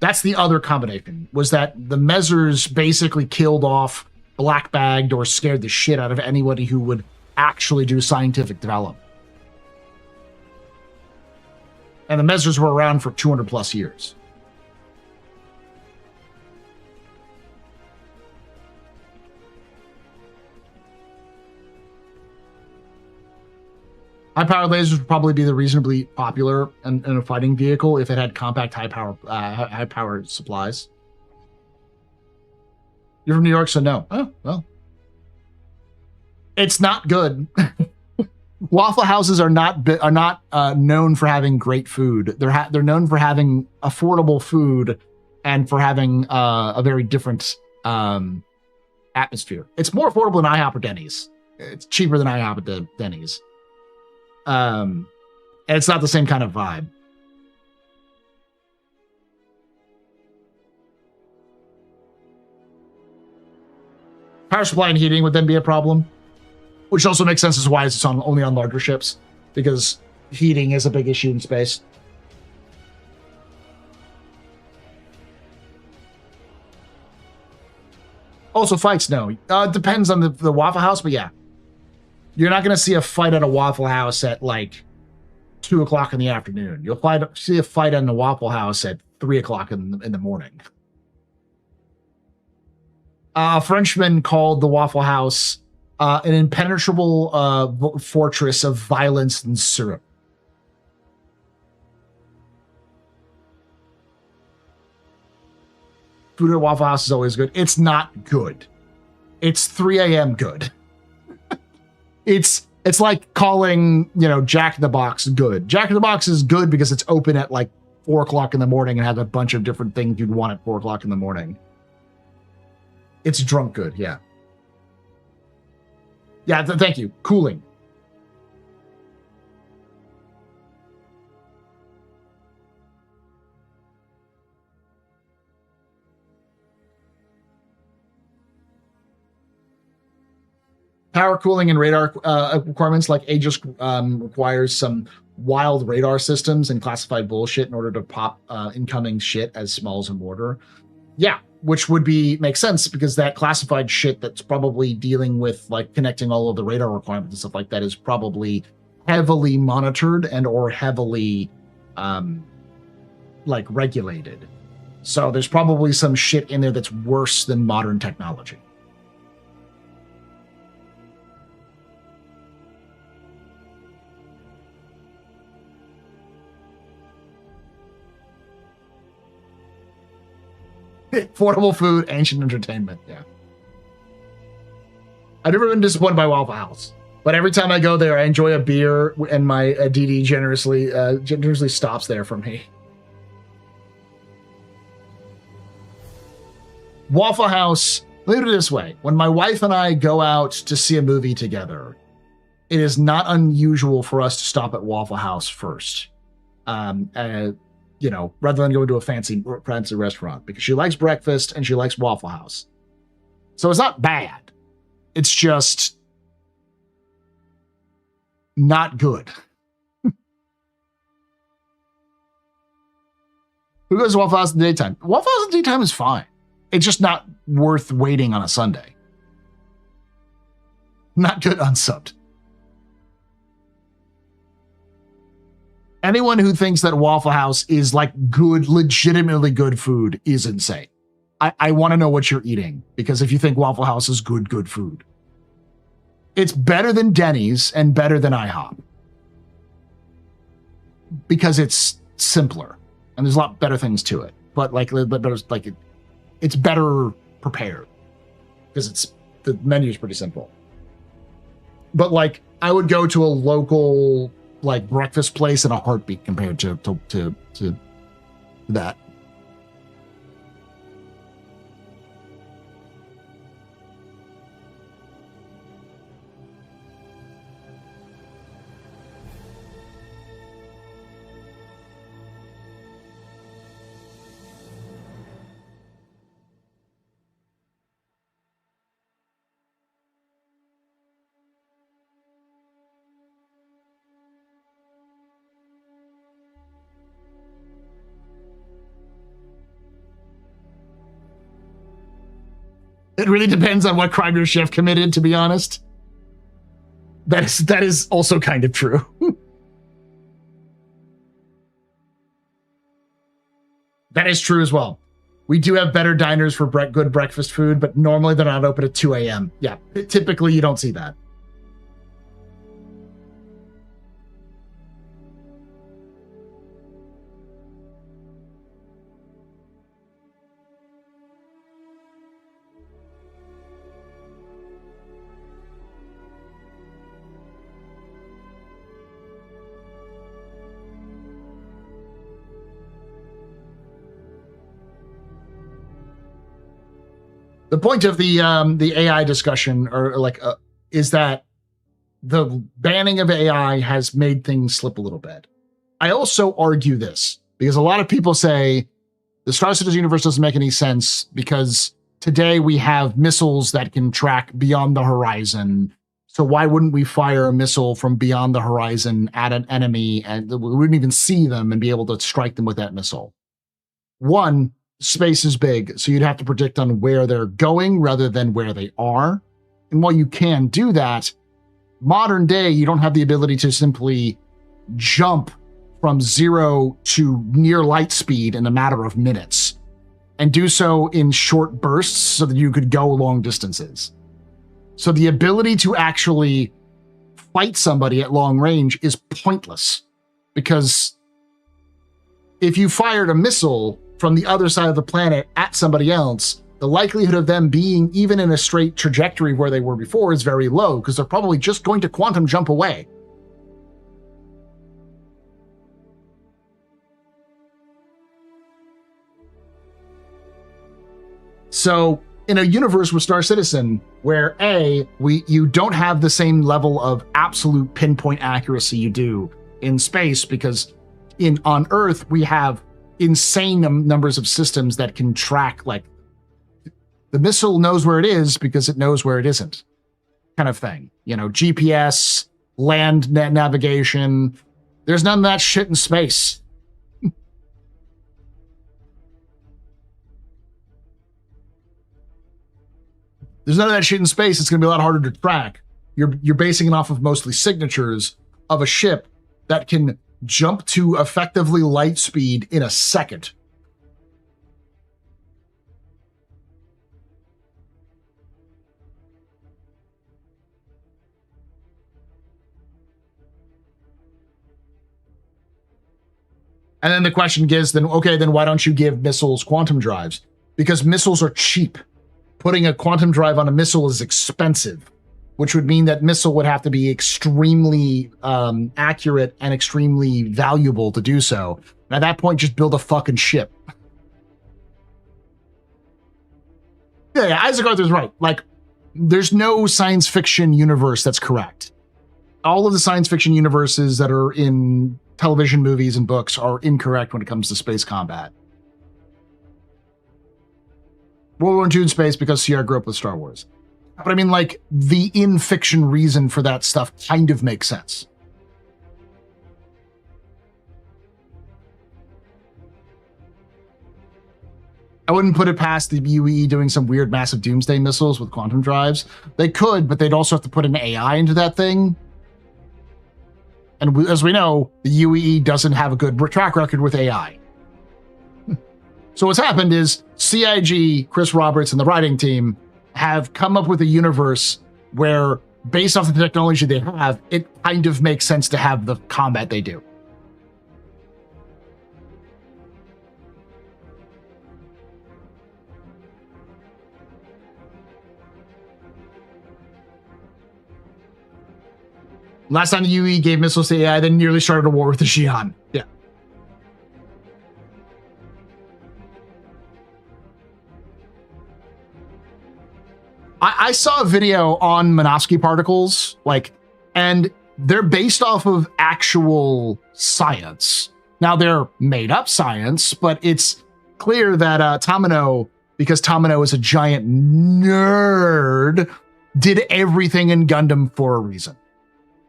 That's the other combination, was that the Mezzers basically killed off, black-bagged, or scared the shit out of anybody who would actually do scientific development. And the Mezzers were around for 200 plus years. High-powered lasers would probably be the reasonably popular in a fighting vehicle if it had compact high-powered supplies. You're from New York, so no. Oh, well. It's not good. Waffle houses are not known for having great food. They're known for having affordable food and for having a very different atmosphere. It's more affordable than IHOP or Denny's. It's cheaper than IHOP at Denny's. And it's not the same kind of vibe. Power supply and heating would then be a problem, which also makes sense as why it's only on larger ships, because heating is a big issue in space. Also, fights, no. It depends on the Waffle House, but yeah. You're not going to see a fight at a Waffle House at like 2 o'clock in the afternoon. You'll see a fight at the Waffle House at 3 o'clock in the morning. A Frenchman called the Waffle House an impenetrable fortress of violence and syrup. Food at Waffle House is always good. It's not good. It's 3 a.m. good. It's like calling, Jack in the Box good. Jack in the Box is good because it's open at like 4 o'clock in the morning and has a bunch of different things you'd want at 4 o'clock in the morning. It's drunk good, yeah. Yeah, thank you. Cooling. Power cooling and radar requirements like Aegis requires some wild radar systems and classified bullshit in order to pop incoming shit as smalls and mortar. Yeah, which would make sense because that classified shit that's probably dealing with like connecting all of the radar requirements and stuff like that is probably heavily monitored and or heavily like regulated. So there's probably some shit in there that's worse than modern technology. Affordable food, ancient entertainment. Yeah. I've never been disappointed by Waffle House, but every time I go there, I enjoy a beer, and my DD generously stops there for me. Waffle House, look at it this way. When my wife and I go out to see a movie together, it is not unusual for us to stop at Waffle House first. Rather than going to a fancy restaurant, because she likes breakfast and she likes Waffle House. So it's not bad. It's just not good. Who goes to Waffle House in the daytime? Waffle House in the daytime is fine. It's just not worth waiting on a Sunday. Not good unsubbed. Anyone who thinks that Waffle House is like good, legitimately good food is insane. I want to know what you're eating, because if you think Waffle House is good food, it's better than Denny's and better than IHOP because it's simpler and there's a lot better things to it. But it's better prepared because the menu is pretty simple. But like, I would go to a local like breakfast place in a heartbeat compared to that. It really depends on what crime your chef committed, to be honest. That is also kind of true. That is true as well. We do have better diners for good breakfast food, but normally they're not open at 2 a.m. Yeah, typically you don't see that. The point of the AI discussion, is that the banning of AI has made things slip a little bit. I also argue this because a lot of people say the Star Citizen universe doesn't make any sense because today we have missiles that can track beyond the horizon. So why wouldn't we fire a missile from beyond the horizon at an enemy and we wouldn't even see them and be able to strike them with that missile? One, space is big, so you'd have to predict on where they're going rather than where they are. And while you can do that, modern day, you don't have the ability to simply jump from 0 to near light speed in a matter of minutes and do so in short bursts so that you could go long distances. So the ability to actually fight somebody at long range is pointless, because if you fired a missile from the other side of the planet at somebody else, the likelihood of them being even in a straight trajectory where they were before is very low, because they're probably just going to quantum jump away. So in a universe with Star Citizen, where you don't have the same level of absolute pinpoint accuracy you do in space, because on Earth we have insane numbers of systems that can track, like, the missile knows where it is because it knows where it isn't, kind of thing. You know, GPS, land navigation. There's none of that shit in space. There's none of that shit in space. It's going to be a lot harder to track. You're basing it off of mostly signatures of a ship that can jump to effectively light speed in a second. And then the question is, then why don't you give missiles quantum drives? Because missiles are cheap. Putting a quantum drive on a missile is expensive, which would mean that missile would have to be extremely accurate and extremely valuable to do so. And at that point, just build a fucking ship. Yeah, Isaac Arthur's right. Like, there's no science fiction universe that's correct. All of the science fiction universes that are in television, movies, and books are incorrect when it comes to space combat. World War II in space, because Sierra grew up with Star Wars. But I mean, like, the in-fiction reason for that stuff kind of makes sense. I wouldn't put it past the UE doing some weird massive doomsday missiles with quantum drives. They could, but they'd also have to put an AI into that thing. And as we know, the UEE doesn't have a good track record with AI. So what's happened is CIG, Chris Roberts, and the writing team have come up with a universe where, based off the technology they have, it kind of makes sense to have the combat they do. Last time the UE gave missiles to AI, they nearly started a war with the Xi'an. Yeah. I saw a video on Minovsky particles, and they're based off of actual science. Now, they're made up science, but it's clear that Tamino, because Tamino is a giant nerd, did everything in Gundam for a reason.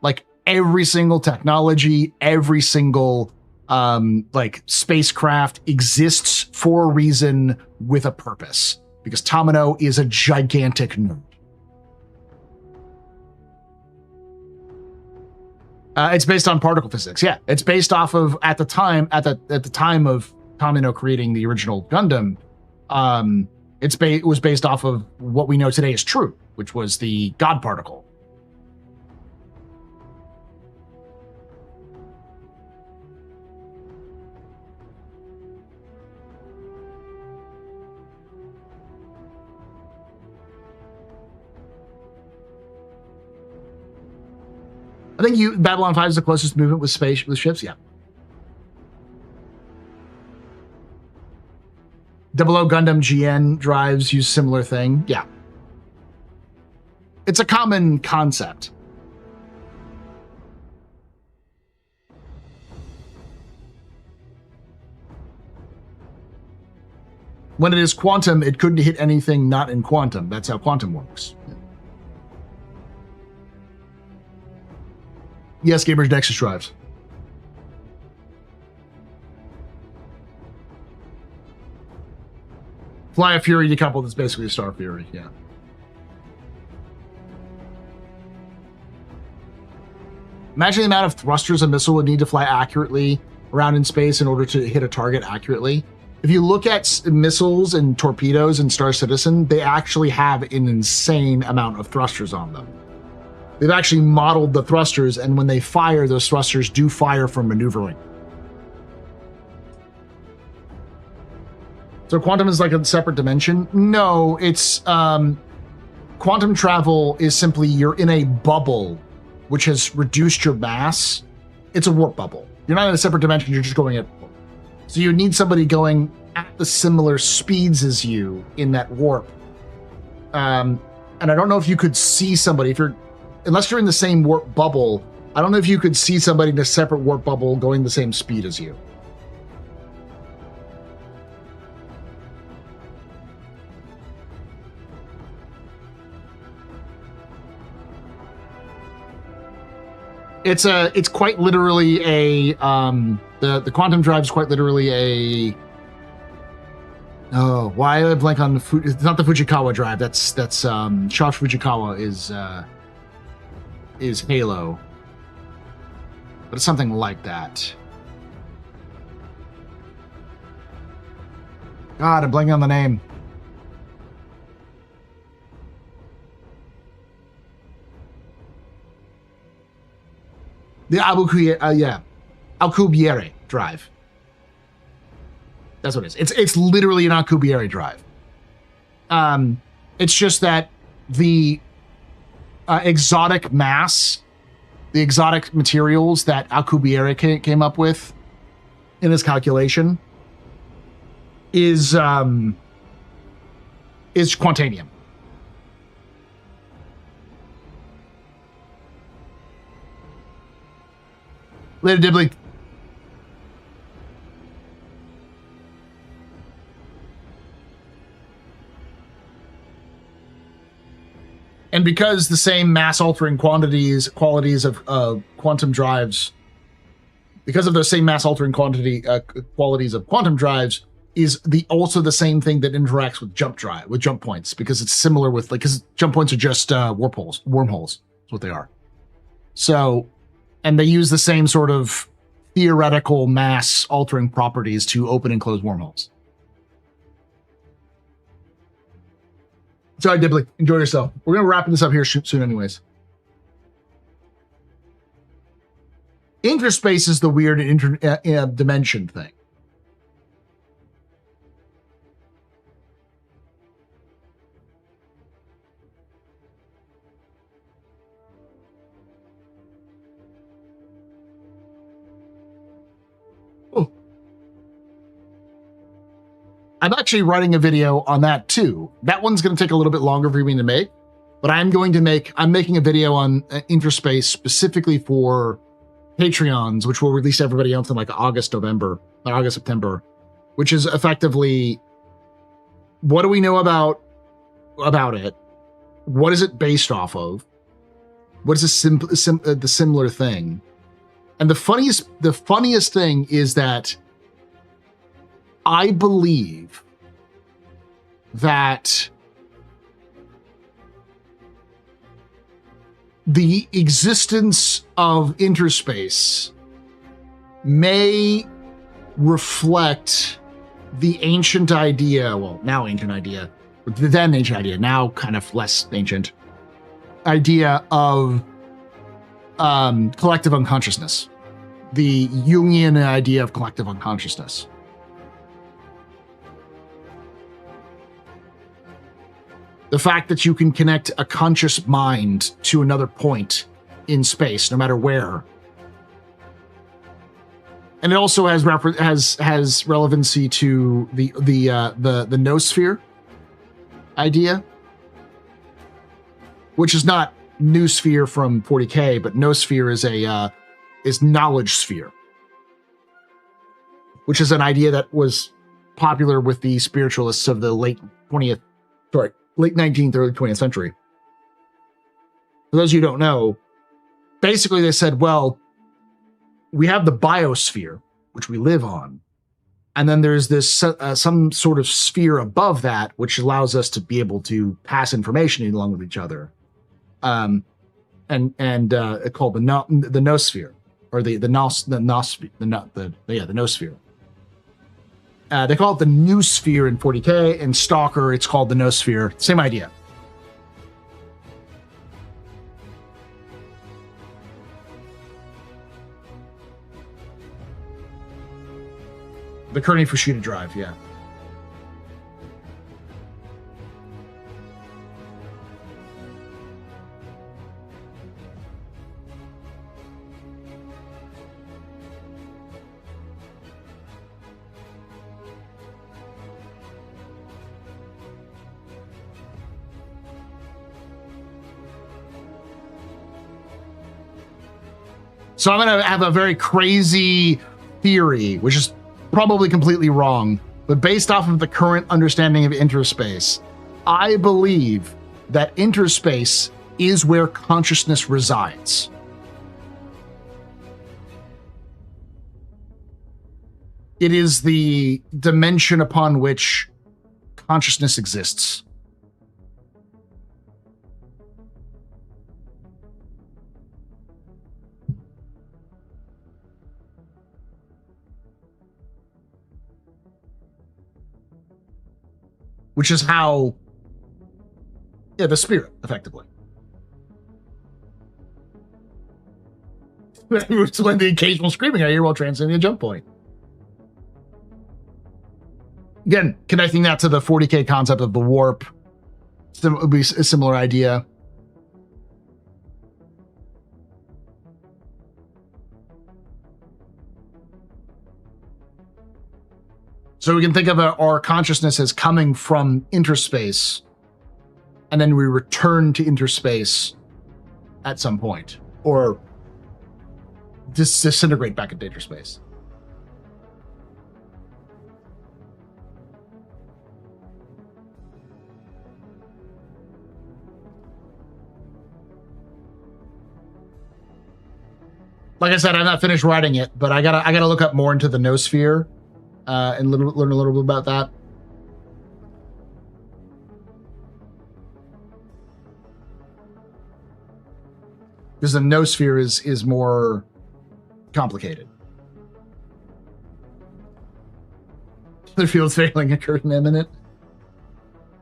Like, every single technology, every single spacecraft exists for a reason with a purpose. Because Tamino is a gigantic nerd. It's based on particle physics. Yeah, it's based off of at the time of Tamino creating the original Gundam. It was based off of what we know today is true, which was the God particle. I think Babylon 5 is the closest movement with ships, yeah. Double O Gundam GN drives use similar thing, yeah. It's a common concept. When it is quantum, it couldn't hit anything not in quantum. That's how quantum works. Yes, Gamers Nexus drives. Fly a Fury decoupled is basically a Star Fury, yeah. Imagine the amount of thrusters a missile would need to fly accurately around in space in order to hit a target accurately. If you look at missiles and torpedoes in Star Citizen, they actually have an insane amount of thrusters on them. They've actually modeled the thrusters, and when they fire, those thrusters do fire for maneuvering. So quantum is like a separate dimension? No, it's quantum travel is simply you're in a bubble which has reduced your mass. It's a warp bubble. You're not in a separate dimension, you're just going at. So you need somebody going at the similar speeds as you in that warp. And I don't know if you could see somebody unless you're in the same warp bubble. I don't know if you could see somebody in a separate warp bubble going the same speed as you. It's quite literally a the quantum drive is quite literally a why did I blank on it's not the Fujikawa drive, that's Shosh Fujikawa is Halo, but it's something like that. God, I'm blanking on the name. The Alcubierre drive. That's what it is. It's literally an Alcubierre drive. It's just that the exotic mass, the exotic materials that Alcubierre came up with in his calculation is quantanium. Later, Dibley. And because the same mass-altering qualities of quantum drives, because of those same mass-altering qualities of quantum drives, is also the same thing that interacts with jump points, because it's similar with because jump points are just wormholes. That's what they are. So. And they use the same sort of theoretical mass-altering properties to open and close wormholes. Sorry, Dibley. Enjoy yourself. We're going to wrap this up here soon anyways. Interspace is the weird dimension thing. I'm actually writing a video on that too. That one's going to take a little bit longer for me to make, but I'm making a video on Interspace specifically for Patreons, which will release everybody else in like August, September, which is effectively, what do we know about it? What is it based off of? What is the similar thing? And the funniest thing is that I believe that the existence of interspace may reflect the ancient idea, well, now ancient idea, the then ancient idea, now kind of less ancient idea of collective unconsciousness, the Jungian idea of collective unconsciousness. The fact that you can connect a conscious mind to another point in space, no matter where. And it also has relevancy to the noosphere idea, which is not noosphere from 40K, but noosphere is knowledge sphere, which is an idea that was popular with the spiritualists of the late 19th, early 20th century. For those of you who don't know, basically they said, well, we have the biosphere, which we live on, and then there's this some sort of sphere above that, which allows us to be able to pass information along with each other, and called the noosphere, or the noosphere. They call it the noosphere in 40K, and Stalker, it's called the noosphere. Same idea. The Kearney Fushida drive, yeah. So I'm going to have a very crazy theory, which is probably completely wrong, but based off of the current understanding of interspace, I believe that interspace is where consciousness resides. It is the dimension upon which consciousness exists. Which is how, yeah, the spirit, effectively. It's when the occasional screaming I hear while transcending a jump point. Again, connecting that to the 40K concept of the warp, would be a similar idea. So we can think of our consciousness as coming from interspace, and then we return to interspace at some point, or disintegrate back into interspace. Like I said, I'm not finished writing it, but I gotta look up more into the noosphere. And learn a little bit about that. Because the noosphere is more complicated. The field's failing occurs in a minute.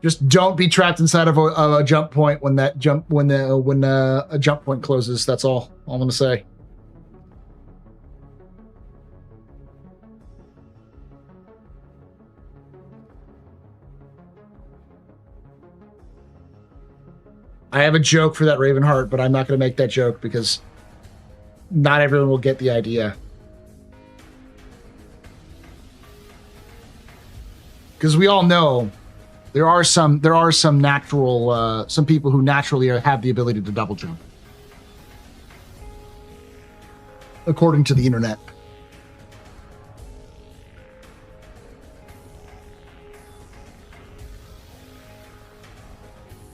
Just don't be trapped inside of a jump point when a jump point closes. That's all I'm gonna say. I have a joke for that Ravenheart, but I'm not going to make that joke because not everyone will get the idea. Because we all know there are some natural some people who naturally have the ability to double jump, according to the internet.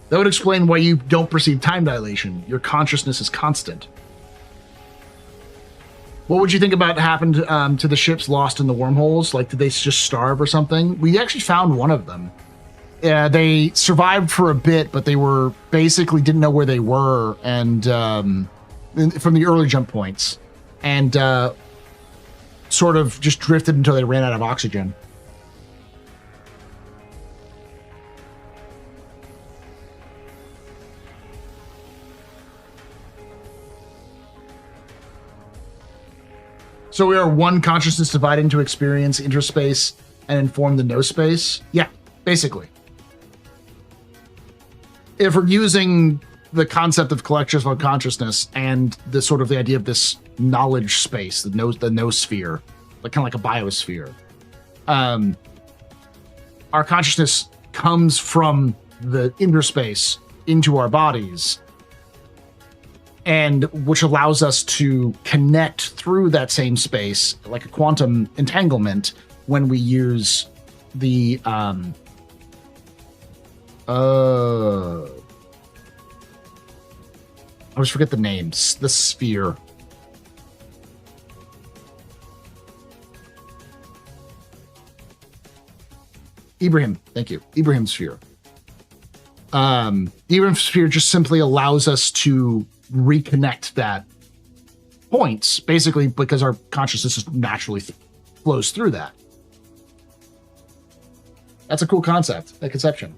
That would explain why you don't perceive time dilation. Your consciousness is constant. What would you think about happened to the ships lost in the wormholes? Like, did they just starve or something? We actually found one of them. They survived for a bit, but they were basically didn't know where they were, and from the early jump points, and sort of just drifted until they ran out of oxygen. So we are one consciousness divided into experience, interspace, and inform the no space? Yeah, basically. If we're using the concept of collective consciousness and the sort of the idea of this knowledge space, the noosphere, like kind of like a biosphere, our consciousness comes from the interspace into our bodies, and which allows us to connect through that same space, like a quantum entanglement, when we use the I always forget the names. The sphere. Ibrahim, thank you. Ibrahim sphere. The Ibrahim sphere just simply allows us to reconnect that points, basically because our consciousness just naturally flows through that. That's a cool concept, a conception.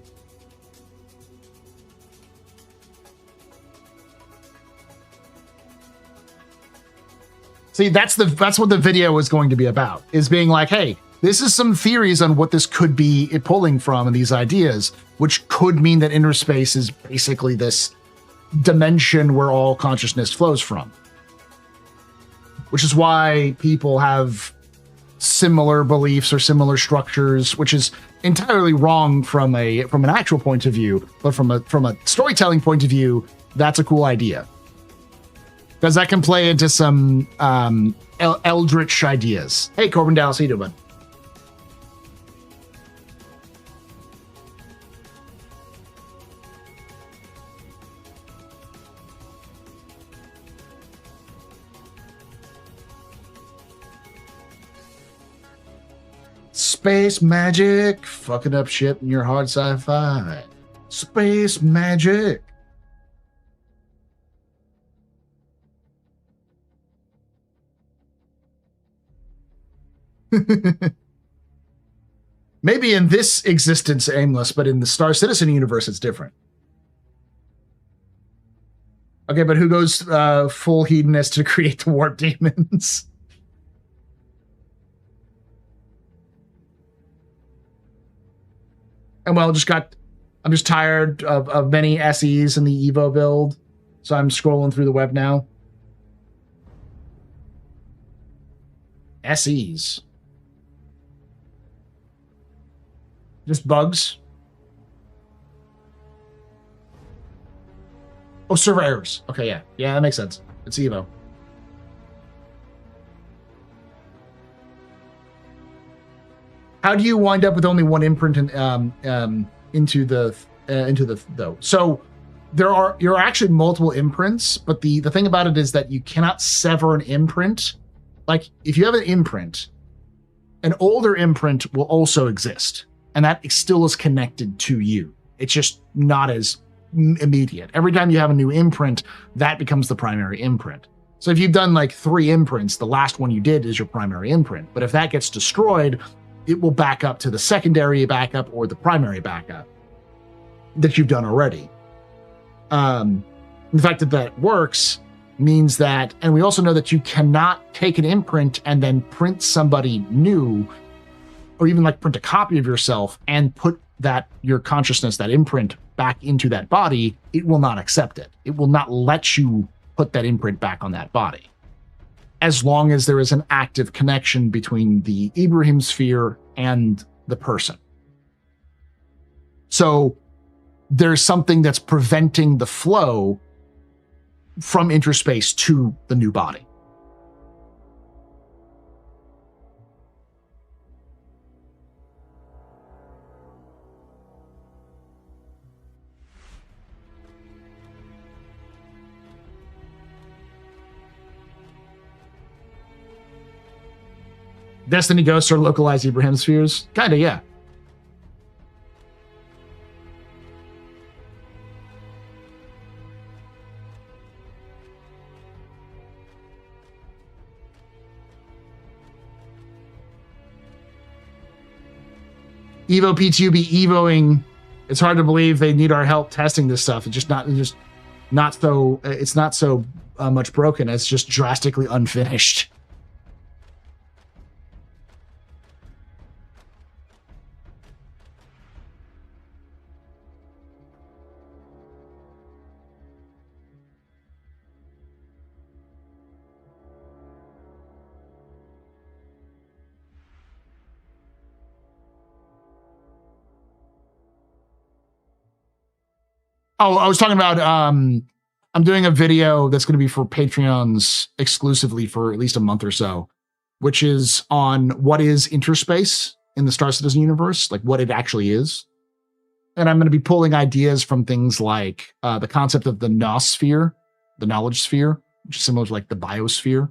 See, that's what the video is going to be about, is being like, hey, this is some theories on what this could be pulling from and these ideas, which could mean that inner space is basically this dimension where all consciousness flows from. Which is why people have similar beliefs or similar structures, which is entirely wrong from an actual point of view, but from a storytelling point of view, that's a cool idea. Because that can play into some eldritch ideas. Hey, Corbin Dallas, how you doing, bud? Space magic, fucking up shit in your hard sci-fi. Space magic. Maybe in this existence aimless, but in the Star Citizen universe, it's different. Okay, but who goes full hedonist to create the warp demons? And well, I'm just tired of many SEs in the Evo build, so I'm scrolling through the web now. SEs. Just bugs. Oh, server errors. Okay, yeah. Yeah, that makes sense. It's Evo. How do you wind up with only one imprint into the though? So you're actually multiple imprints, but the thing about it is that you cannot sever an imprint. Like if you have an imprint, an older imprint will also exist, and that still is connected to you. It's just not as immediate. Every time you have a new imprint, that becomes the primary imprint. So if you've done like 3 imprints, the last one you did is your primary imprint. But if that gets destroyed, it will back up to the secondary backup or the primary backup that you've done already. The fact that that works means that, and we also know that you cannot take an imprint and then print somebody new, or even like print a copy of yourself and put your consciousness, that imprint, back into that body. It will not accept it. It will not let you put that imprint back on that body, as long as there is an active connection between the Ibrahim sphere and the person. So there's something that's preventing the flow from interspace to the new body. Destiny ghosts are localized Ibrahim spheres? Kinda, yeah. Evo PTU be Evoing. It's hard to believe they need our help testing this stuff. It's not so much broken. It's just drastically unfinished. Oh, I was talking about, I'm doing a video that's going to be for Patreons exclusively for at least a month or so, which is on what is interspace in the Star Citizen universe, like what it actually is. And I'm going to be pulling ideas from things like the concept of the noosphere, the knowledge sphere, which is similar to like the biosphere.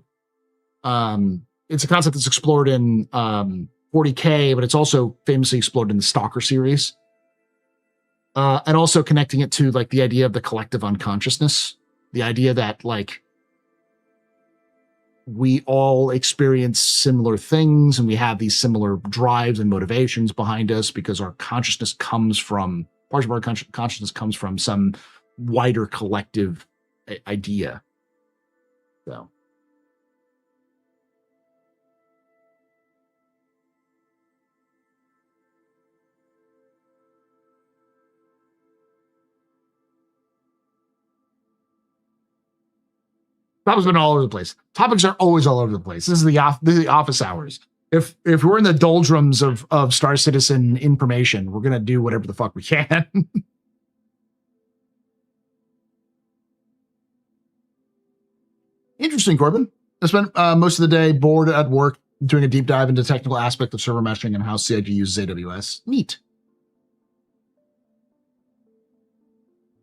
It's a concept that's explored in 40K, but it's also famously explored in the Stalker series. And also connecting it to like the idea of the collective unconsciousness, the idea that like we all experience similar things and we have these similar drives and motivations behind us because our consciousness comes from, part of our consciousness comes from some wider collective idea. So. Topics have been all over the place. Topics are always all over the place. This is the office hours. If we're in the doldrums of Star Citizen information, we're gonna do whatever the fuck we can. Interesting, Corbin. I spent most of the day bored at work doing a deep dive into the technical aspect of server meshing and how CIG uses AWS. Neat.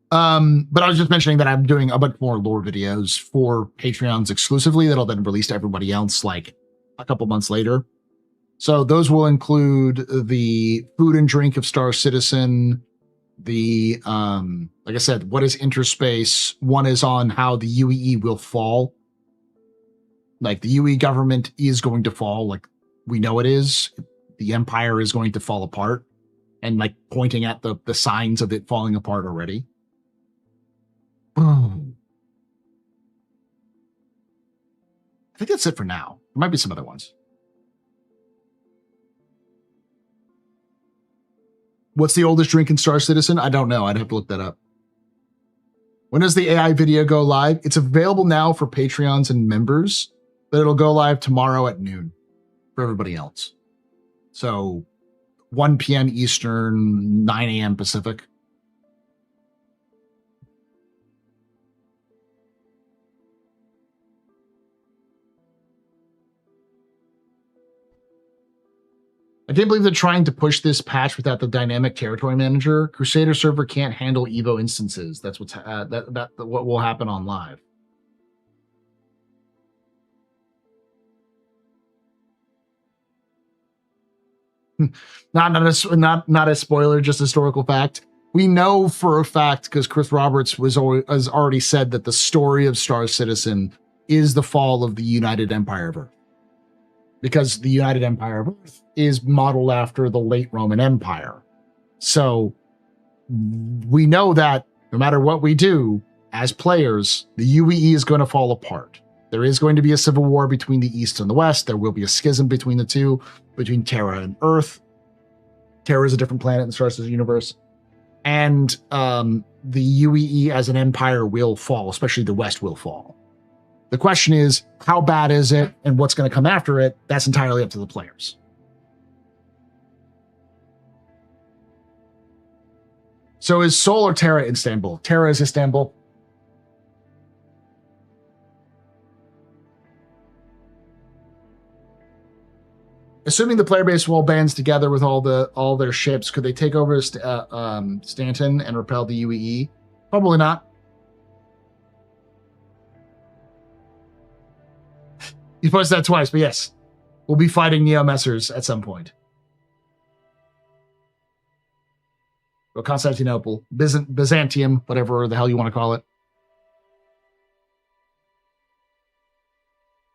But I was just mentioning that I'm doing a bunch more lore videos for Patreons exclusively that'll then release to everybody else like a couple months later. So those will include the food and drink of Star Citizen, the like I said, what is interspace? One is on how the UEE will fall. Like the UE government is going to fall, like we know it is. The Empire is going to fall apart, and like pointing at the signs of it falling apart already. I think that's it for now. There might be some other ones. What's the oldest drink in Star Citizen? I don't know. I'd have to look that up. When does the AI video go live? It's available now for Patreons and members, but it'll go live tomorrow at noon for everybody else. So 1 p.m. Eastern, 9 a.m. Pacific. I can't believe they're trying to push this patch without the dynamic territory manager. Crusader server can't handle Evo instances. That's what's what will happen on live. Not a spoiler, just historical fact. We know for a fact because Chris Roberts has already said that the story of Star Citizen is the fall of the United Empire of Earth. Because the United Empire of Earth is modeled after the late Roman Empire. So we know that no matter what we do as players, the UEE is going to fall apart. There is going to be a civil war between the East and the West. There will be a schism between the two, between Terra and Earth. Terra is a different planet in the Star Citizen universe. And the UEE as an empire will fall, especially the West will fall. The question is, how bad is it and what's going to come after it? That's entirely up to the players. So is Seoul or Terra Istanbul? Terra is Istanbul. Assuming the player base all bands together with all their ships, could they take over Stanton and repel the UEE? Probably not. You posted that twice, but yes, we'll be fighting Neo-Messers at some point. Or Constantinople, Byzantium, whatever the hell you want to call it.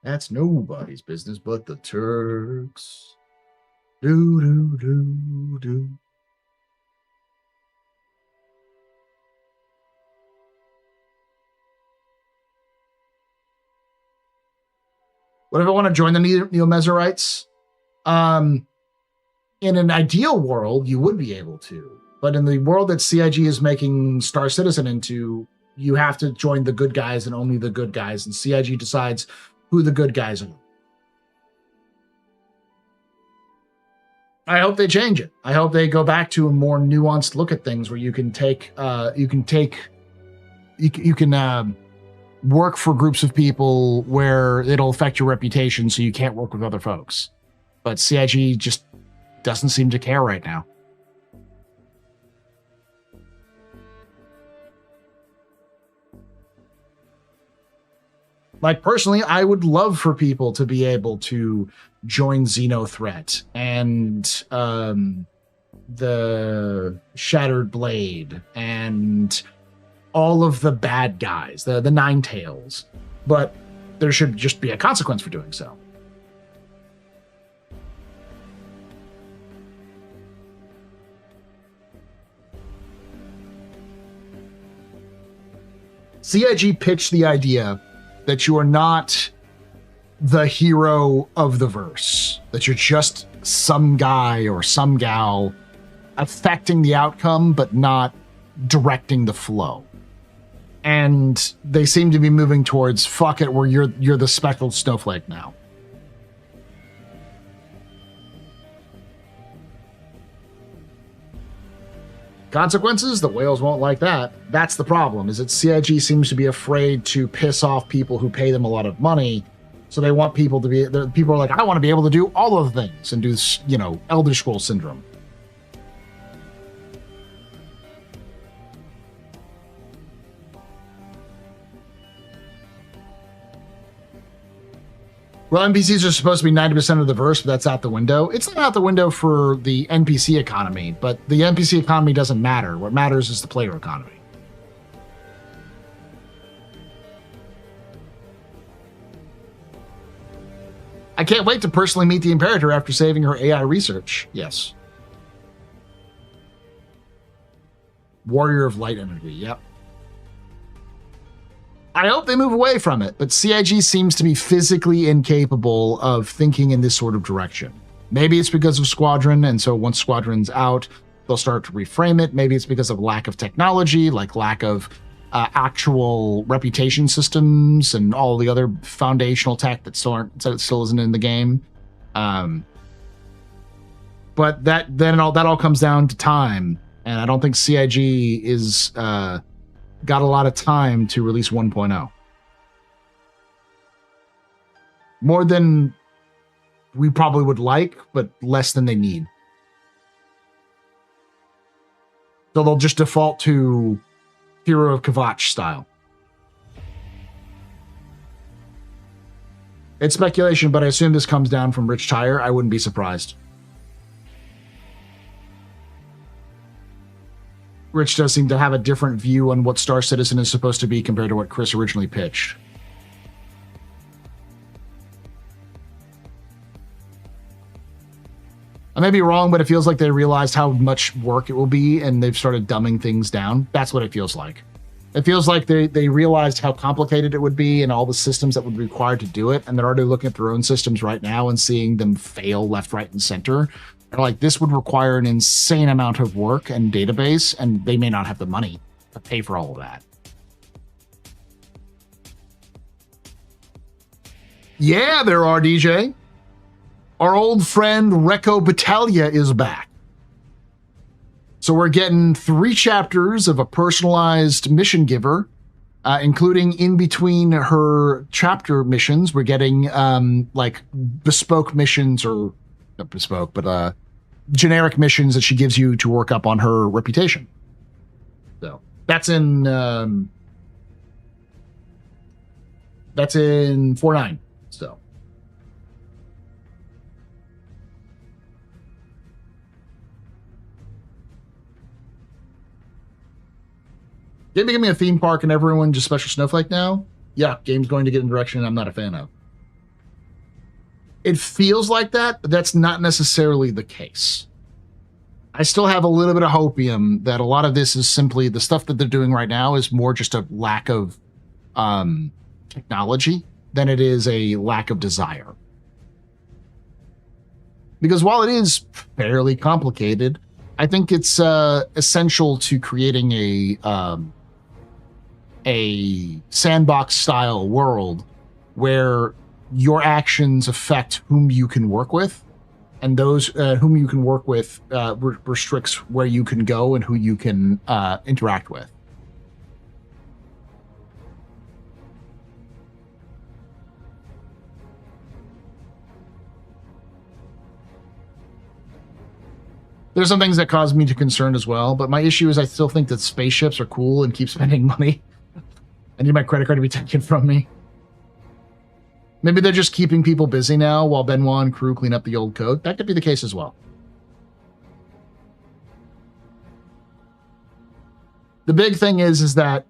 That's nobody's business but the Turks. Do, do, do, do. What if I want to join the Neo-Mezerites? In an ideal world, you would be able to. But in the world that CIG is making Star Citizen into, you have to join the good guys and only the good guys. And CIG decides who the good guys are. I hope they change it. I hope they go back to a more nuanced look at things where you can work for groups of people where it'll affect your reputation so you can't work with other folks. But CIG just doesn't seem to care right now. Like, personally, I would love for people to be able to join Xenothreat and the Shattered Blade and all of the bad guys, the Nine Tails. But there should just be a consequence for doing so. CIG pitched the idea that you are not the hero of the verse, that you're just some guy or some gal affecting the outcome, but not directing the flow. And they seem to be moving towards, fuck it, where you're the speckled snowflake now. Consequences? The whales won't like that. That's the problem, is that CIG seems to be afraid to piss off people who pay them a lot of money. So they want people to be, people are like, I want to be able to do all of the things and do, you know, Elder Scrolls syndrome. Well, NPCs are supposed to be 90% of the verse, but that's out the window. It's not out the window for the NPC economy, but the NPC economy doesn't matter. What matters is the player economy. I can't wait to personally meet the Imperator after saving her AI research. Yes. Warrior of Light Energy, yep. I hope they move away from it, but CIG seems to be physically incapable of thinking in this sort of direction. Maybe it's because of Squadron, and so once Squadron's out, they'll start to reframe it. Maybe it's because of lack of technology, like lack of actual reputation systems and all the other foundational tech that still isn't in the game. But that all comes down to time, and I don't think CIG is got a lot of time to release 1.0. More than we probably would like, but less than they need. So they'll just default to Hero of Kvatch style. It's speculation, but I assume this comes down from Rich Tyre. I wouldn't be surprised. Rich does seem to have a different view on what Star Citizen is supposed to be compared to what Chris originally pitched. I may be wrong, but it feels like they realized how much work it will be and they've started dumbing things down. That's what it feels like. It feels like they realized how complicated it would be and all the systems that would be required to do it, and they're already looking at their own systems right now and seeing them fail left, right, and center. They're like, this would require an insane amount of work and database, and they may not have the money to pay for all of that. Yeah, there are, DJ. Our old friend Recco Battaglia is back. So we're getting 3 chapters of a personalized mission giver, including in between her chapter missions. We're getting like bespoke missions, or not bespoke, but generic missions that she gives you to work up on her reputation. So that's in 4.9. So give me a theme park and everyone just special snowflake now. Yeah, game's going to get in a direction I'm not a fan of. It feels like that, but that's not necessarily the case. I still have a little bit of hopium that a lot of this is simply the stuff that they're doing right now is more just a lack of technology than it is a lack of desire. Because while it is fairly complicated, I think it's essential to creating a sandbox style world where your actions affect whom you can work with, and those whom you can work with restricts where you can go and who you can interact with. There's some things that cause me to concern as well, but my issue is I still think that spaceships are cool and keep spending money. I need my credit card to be taken from me. Maybe they're just keeping people busy now while Benoit and crew clean up the old code. That could be the case as well. The big thing is that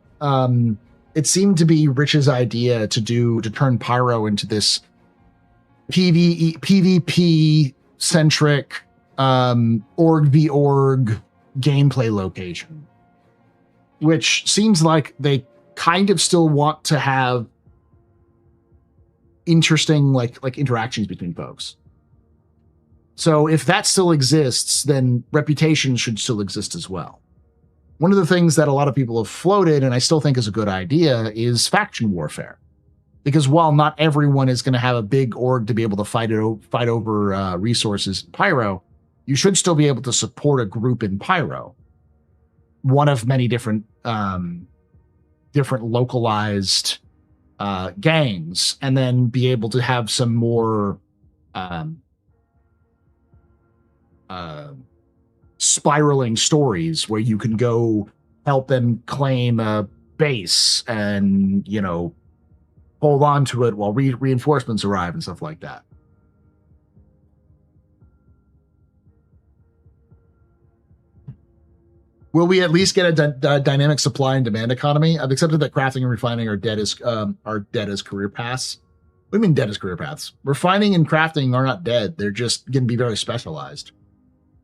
it seemed to be Rich's idea to turn Pyro into this PvP centric org v org gameplay location, which seems like they kind of still want to have interesting like interactions between folks. So if that still exists, then reputation should still exist as well. One of the things that a lot of people have floated, and I still think is a good idea, is faction warfare. Because while not everyone is going to have a big org to be able to fight over resources in Pyro, you should still be able to support a group in Pyro. One of many different localized gangs, and then be able to have some more spiraling stories where you can go help them claim a base and, you know, hold on to it while reinforcements arrive and stuff like that. Will we at least get a dynamic supply and demand economy? I've accepted that crafting and refining are dead as career paths. What do you mean dead as career paths? Refining and crafting are not dead. They're just going to be very specialized.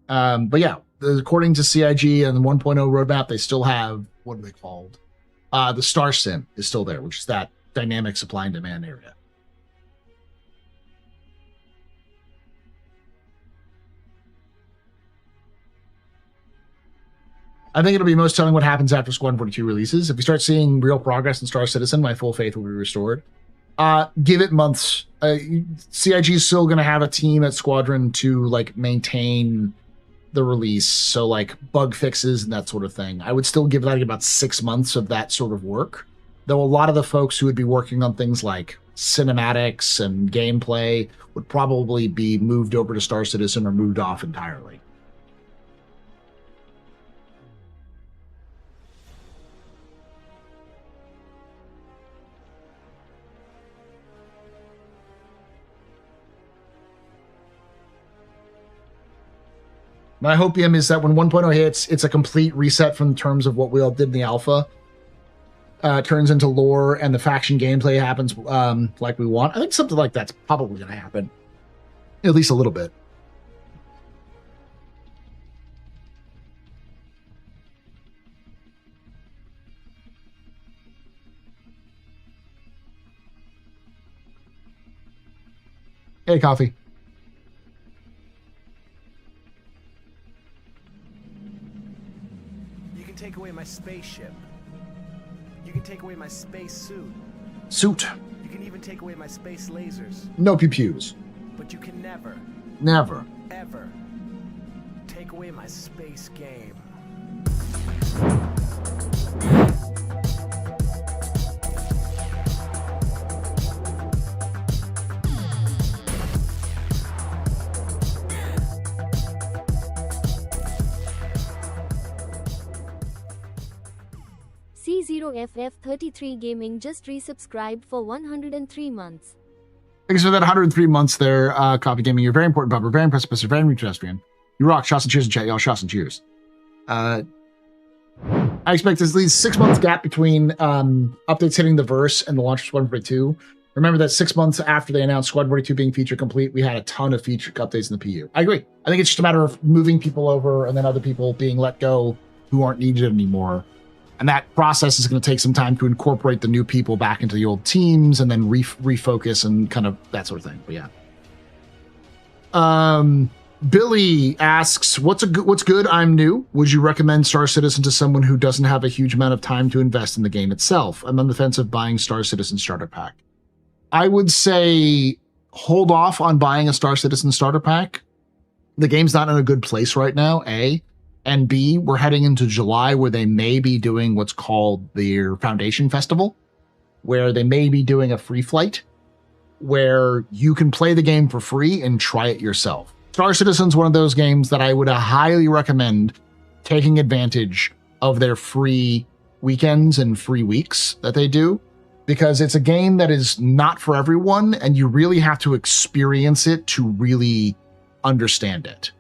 But yeah, according to CIG and the 1.0 roadmap, they still have, what are they called? The Star Sim is still there, which is that dynamic supply and demand area. I think it'll be most telling what happens after Squadron 42 releases. If we start seeing real progress in Star Citizen, my full faith will be restored. Give it months. CIG is still going to have a team at Squadron to like maintain the release, so like bug fixes and that sort of thing. I would still give like about 6 months of that sort of work, though a lot of the folks who would be working on things like cinematics and gameplay would probably be moved over to Star Citizen or moved off entirely. My hopium is that when 1.0 hits, it's a complete reset from terms of what we all did in the alpha. Turns into lore and the faction gameplay happens like we want. I think something like that's probably going to happen. At least a little bit. Hey, coffee. Take away my spaceship. You can take away my space suit. You can even take away my space lasers. No pew-pews. But you can never, ever take away my space game. C0FF33 Gaming just resubscribed for 103 months. Thanks for that 103 months there, Coffee Gaming. You're very important, Bubba. Very impressive, Mr. Very pedestrian. You rock. Shots and cheers in chat, y'all. Shots and cheers. I expect there's at least 6 months gap between updates hitting the verse and the launch of Squadron 42. Remember that 6 months after they announced Squadron 42 being feature complete, we had a ton of feature updates in the PU. I agree. I think it's just a matter of moving people over and then other people being let go who aren't needed anymore. And that process is going to take some time to incorporate the new people back into the old teams and then refocus and kind of that sort of thing. But yeah. Billy asks, what's good? I'm new. Would you recommend Star Citizen to someone who doesn't have a huge amount of time to invest in the game itself? I'm on the fence of buying Star Citizen starter pack. I would say hold off on buying a Star Citizen starter pack. The game's not in a good place right now, A. And B, we're heading into July where they may be doing what's called their Foundation Festival, where they may be doing a free flight, where you can play the game for free and try it yourself. Star Citizen's one of those games that I would highly recommend taking advantage of their free weekends and free weeks that they do, because it's a game that is not for everyone, and you really have to experience it to really understand it.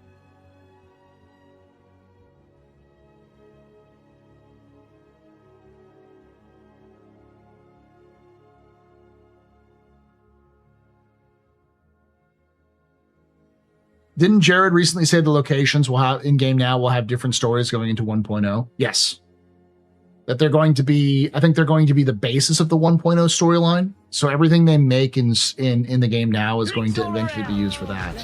Didn't Jared recently say the locations will have in game now will have different stories going into 1.0? Yes. That they're going to be, I think they're going to be the basis of the 1.0 storyline. So everything they make in the game now is going to eventually be used for that.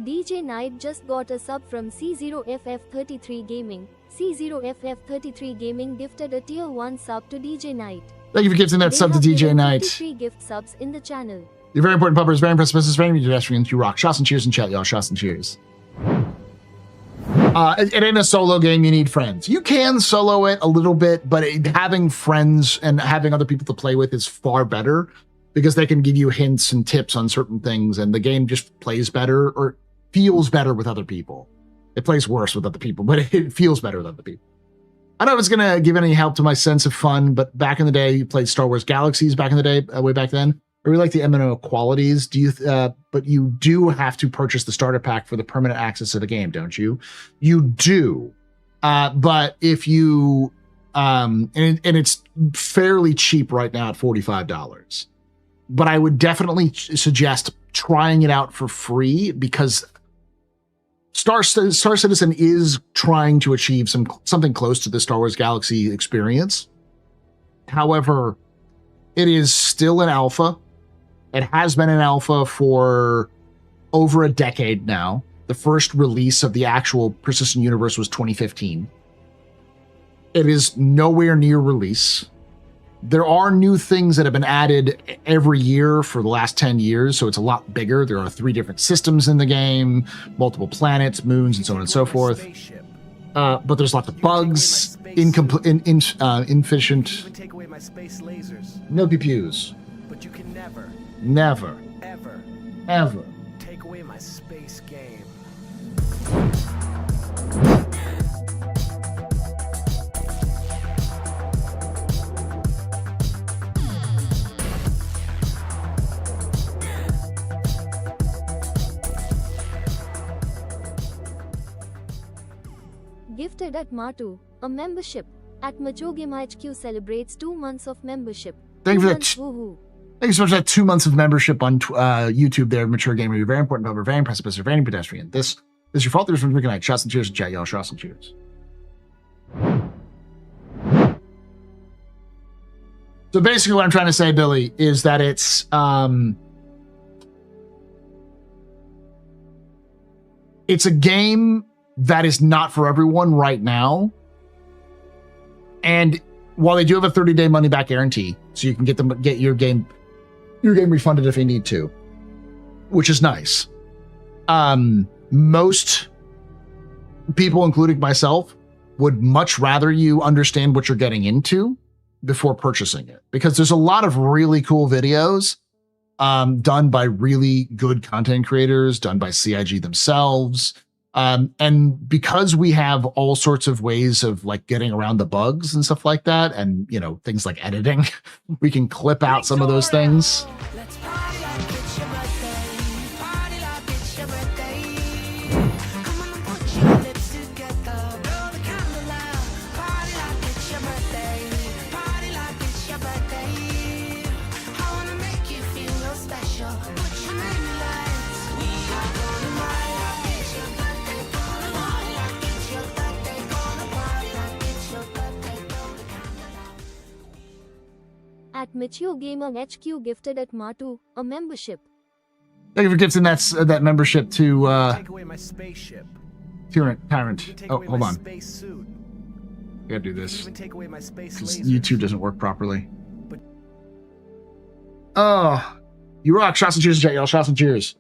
DJ Knight just got a sub from C0FF33 Gaming. C0FF33 Gaming gifted a tier 1 sub to DJ Knight. Thank you for gifting that sub to DJ Knight. 53 gift subs in the channel. You're very important, puppers. Very impressive. This is very pedestrian. You rock. Shots and cheers in chat, y'all. Shots and cheers. It ain't a solo game. You need friends. You can solo it a little bit, but having friends and having other people to play with is far better because they can give you hints and tips on certain things, and the game just plays better or feels better with other people. It plays worse with other people, but it feels better with other people. I don't know if it's going to give any help to my sense of fun, but back in the day, you played Star Wars Galaxies back in the day, way back then. I really like the MMO qualities. But you do have to purchase the starter pack for the permanent access to the game, don't you? You do. But if you, and it's fairly cheap right now at $45. But I would definitely suggest trying it out for free because Star Citizen is trying to achieve something close to the Star Wars Galaxy experience. However, it is still an alpha. It has been an alpha for over a decade now. The first release of the actual Persistent Universe was 2015. It is nowhere near release. There are new things that have been added every year for the last 10 years, so it's a lot bigger. There are 3 different systems in the game, multiple planets, moons, and so on and so forth. But there's lots of bugs, inefficient. No PPUs. But you can never, ever take away my space game. Gifted at Matu, a membership. At Macho Game HQ celebrates 2 months of membership. Thank you for that. Woohoo. Thank you so much for that 2 months of membership on YouTube there, Mature Gamer. You're very important, but very impressive, very pedestrian. This is your fault. There's from Good Night. Shots and cheers in chat, y'all. Shots and cheers. So basically what I'm trying to say, Billy, is that it's a game that is not for everyone right now. And while they do have a 30-day money-back guarantee, so you can get your game refunded if you need to, which is nice. Most people, including myself, would much rather you understand what you're getting into before purchasing it, because there's a lot of really cool videos done by really good content creators, done by CIG themselves. And because we have all sorts of ways of like getting around the bugs and stuff like that, and things like editing, we can clip out some of those things. At Mature Gamer HQ gifted at Matu, a membership. Thank you for gifting that membership to Take away my spaceship. Tyrant. Take Oh, away hold my on. Space suit. I gotta do You can this even take away my space because lasers. YouTube doesn't work properly. Oh, you rock! Shots and cheers, chat, y'all. Shots and cheers.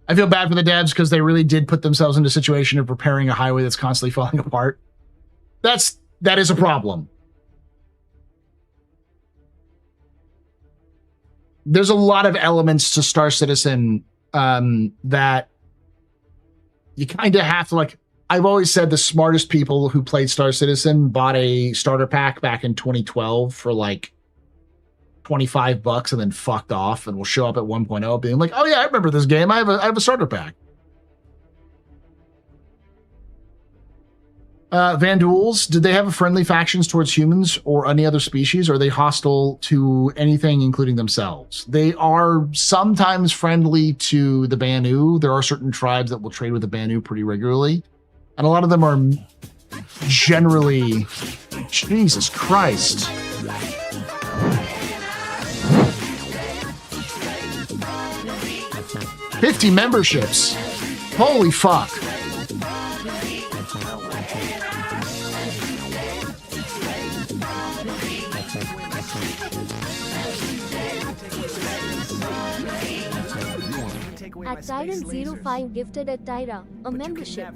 I feel bad for the devs because they really did put themselves into a situation of repairing a highway that's constantly falling apart. That is a problem. There's a lot of elements to Star Citizen that you kind of have to, like, I've always said the smartest people who played Star Citizen bought a starter pack back in 2012 for like $25 and then fucked off and will show up at 1.0 being like, oh yeah, I remember this game. I have a starter pack. Vanduuls, did they have friendly factions towards humans or any other species? Or are they hostile to anything, including themselves? They are sometimes friendly to the Banu. There are certain tribes that will trade with the Banu pretty regularly. And a lot of them are generally... Jesus Christ. $50 memberships. Holy fuck. At Tyrant05 gifted at Tyra a membership.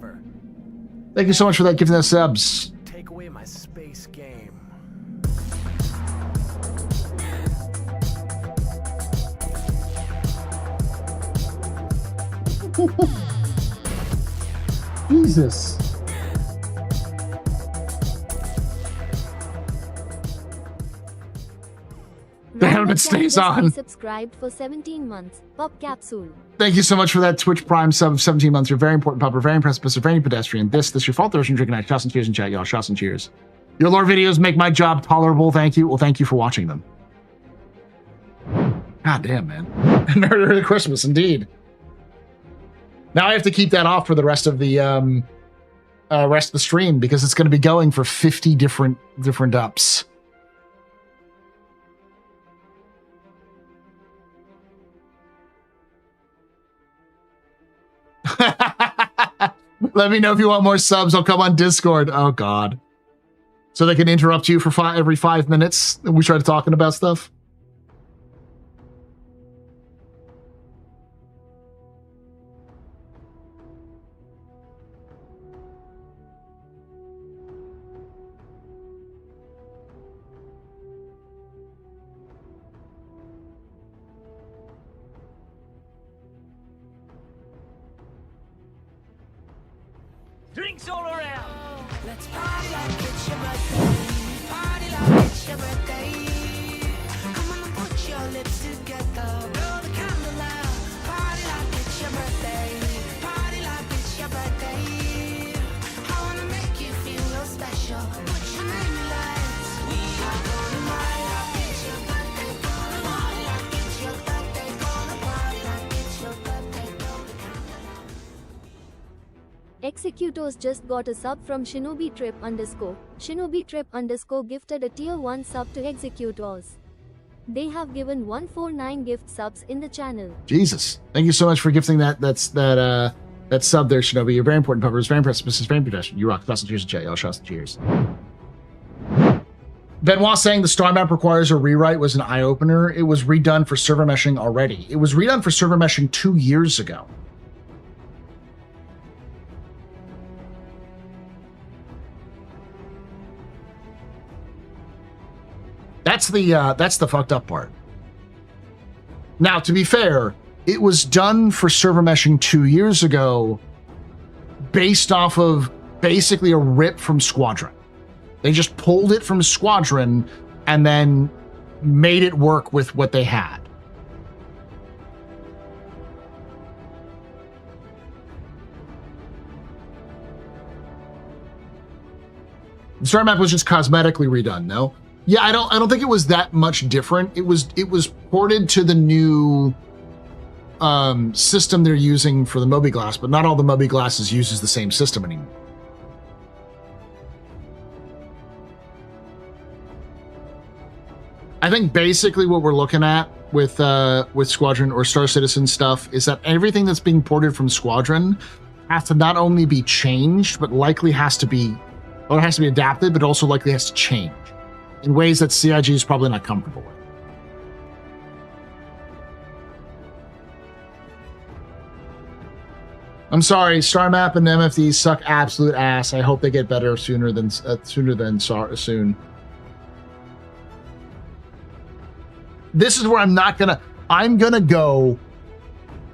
Thank you so much for that, giving us subs. Take away my space game. Jesus. The helmet stays on. Subscribed for 17 months. Pop capsule. Thank you so much for that Twitch Prime sub of 17 months. You're very important, Pop. We're very impressed, but very pedestrian. This your fault. There's drinking night. Shots and cheers in chat, y'all. Shots and cheers. Your lore videos make my job tolerable. Thank you. Well, thank you for watching them. God damn, man. Merry Christmas, indeed. Now I have to keep that off for the rest of the stream because it's going to be going for 50 different ups. Let me know if you want more subs. I'll come on Discord. Oh God. So they can interrupt you for every 5 minutes and we try talking about stuff. Drinks all around. Let's party like it's your birthday. Party like it's your birthday. Come on and put your lips together. Blow the candle out. Party like it's your birthday. Party like it's your birthday. I wanna make you feel real special. Put your name in lights. We are gonna party like it's your birthday. Gonna party like it's your birthday. Gonna party like it's your birthday. Blow the candle out. Executors just got a sub from Shinobi Trip _ Shinobi Trip _ gifted a tier 1 sub to Executors. They have given 149 gift subs in the channel. Jesus. Thank you so much for gifting that sub there, Shinobi. You're very important, Pupper. It's very impressive. This is very pedestrian. You rock. Shots and cheers in chat, y'all. Shots and cheers. Benoit saying the star map requires a rewrite was an eye-opener. It was redone for server meshing already. It was redone for server meshing 2 years ago. That's the fucked up part. Now, to be fair, it was done for server meshing 2 years ago based off of basically a rip from Squadron. They just pulled it from Squadron and then made it work with what they had. The star map was just cosmetically redone, no? Yeah, I don't think it was that much different. It was ported to the new system they're using for the Mobi-Glass, but not all the Mobi-Glasses uses the same system anymore. I think basically what we're looking at with Squadron or Star Citizen stuff is that everything that's being ported from Squadron has to not only be changed, but likely has to be adapted, but also likely has to change in ways that CIG is probably not comfortable with. I'm sorry, Star Map and MFD suck absolute ass. I hope they get better sooner than soon. This is where I'm gonna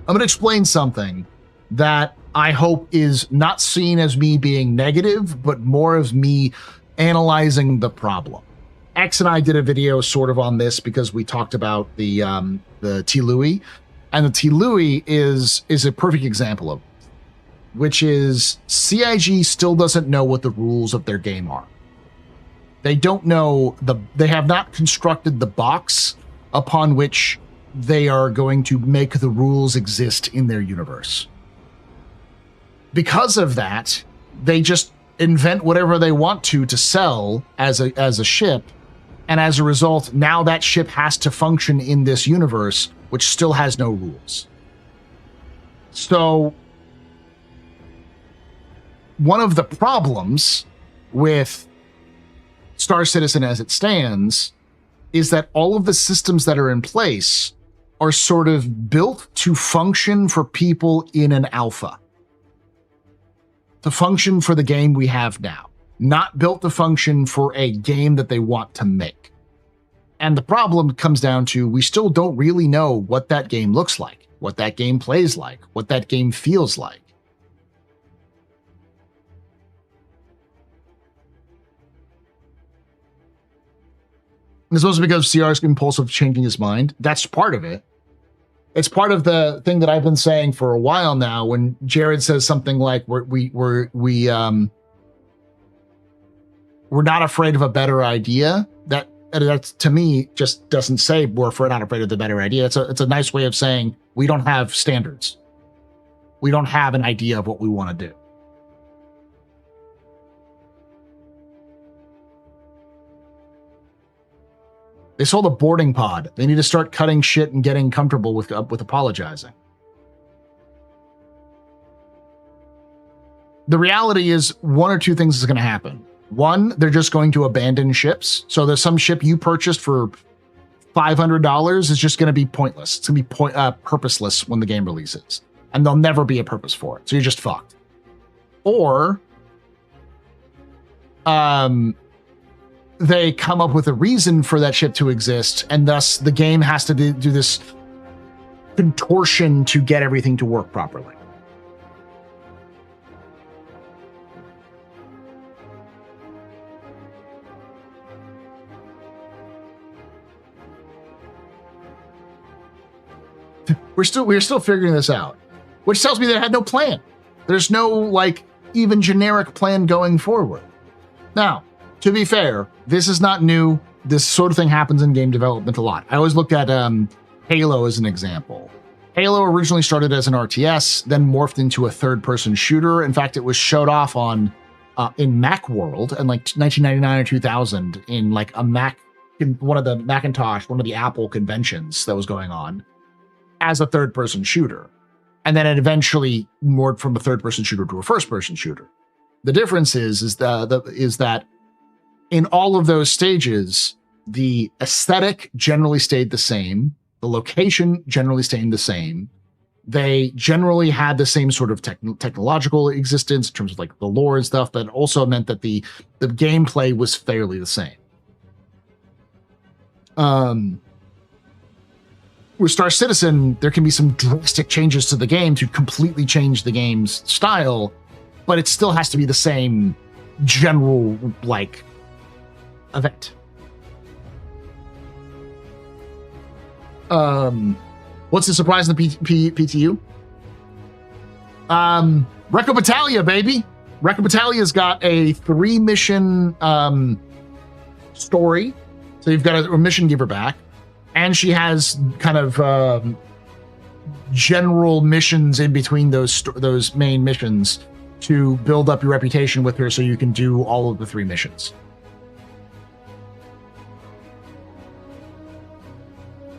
explain something that I hope is not seen as me being negative, but more of me analyzing the problem. X and I did a video sort of on this because we talked about the T-Louis, and the T-Louis is a perfect example of it, which is CIG still doesn't know what the rules of their game are. They don't know they have not constructed the box upon which they are going to make the rules exist in their universe. Because of that, they just invent whatever they want to sell as a ship, and as a result, now that ship has to function in this universe, which still has no rules. So, one of the problems with Star Citizen as it stands is that all of the systems that are in place are sort of built to function for people in an alpha. To function for the game we have now. Not built to function for a game that they want to make. And the problem comes down to we still don't really know what that game looks like, what that game plays like, what that game feels like. It's also because CR's impulsive changing his mind. That's part of it. It's part of the thing that I've been saying for a while now. When Jared says something like, "We're not afraid of a better idea," that to me just doesn't say we're not afraid of the better idea. It's a nice way of saying we don't have standards. We don't have an idea of what we want to do. They sold a boarding pod. They need to start cutting shit and getting comfortable with apologizing. The reality is one or two things is going to happen. One, they're just going to abandon ships. So there's some ship you purchased for $500 is just going to be pointless. It's going to be purposeless when the game releases. And there'll never be a purpose for it. So you're just fucked. Or they come up with a reason for that ship to exist, and thus the game has to do this contortion to get everything to work properly. We're still figuring this out, which tells me they had no plan. There's no even generic plan going forward. Now, to be fair, this is not new. This sort of thing happens in game development a lot. I always look at Halo as an example. Halo originally started as an RTS, then morphed into a third-person shooter. In fact, it was showed off in Macworld in 1999 or 2000 in one of the Macintosh, one of the Apple conventions that was going on as a third-person shooter. And then it eventually morphed from a third-person shooter to a first-person shooter. The difference is that in all of those stages, the aesthetic generally stayed the same. The location generally stayed the same. They generally had the same sort of technological existence in terms of the lore and stuff, but also meant that the gameplay was fairly the same. With Star Citizen, there can be some drastic changes to the game to completely change the game's style, but it still has to be the same general event. What's the surprise in the PTU? Recco Battaglia, baby. Recco Battaglia's got a 3-mission story. So you've got a mission giver back, and she has kind of general missions in between those main missions to build up your reputation with her so you can do all of the 3 missions.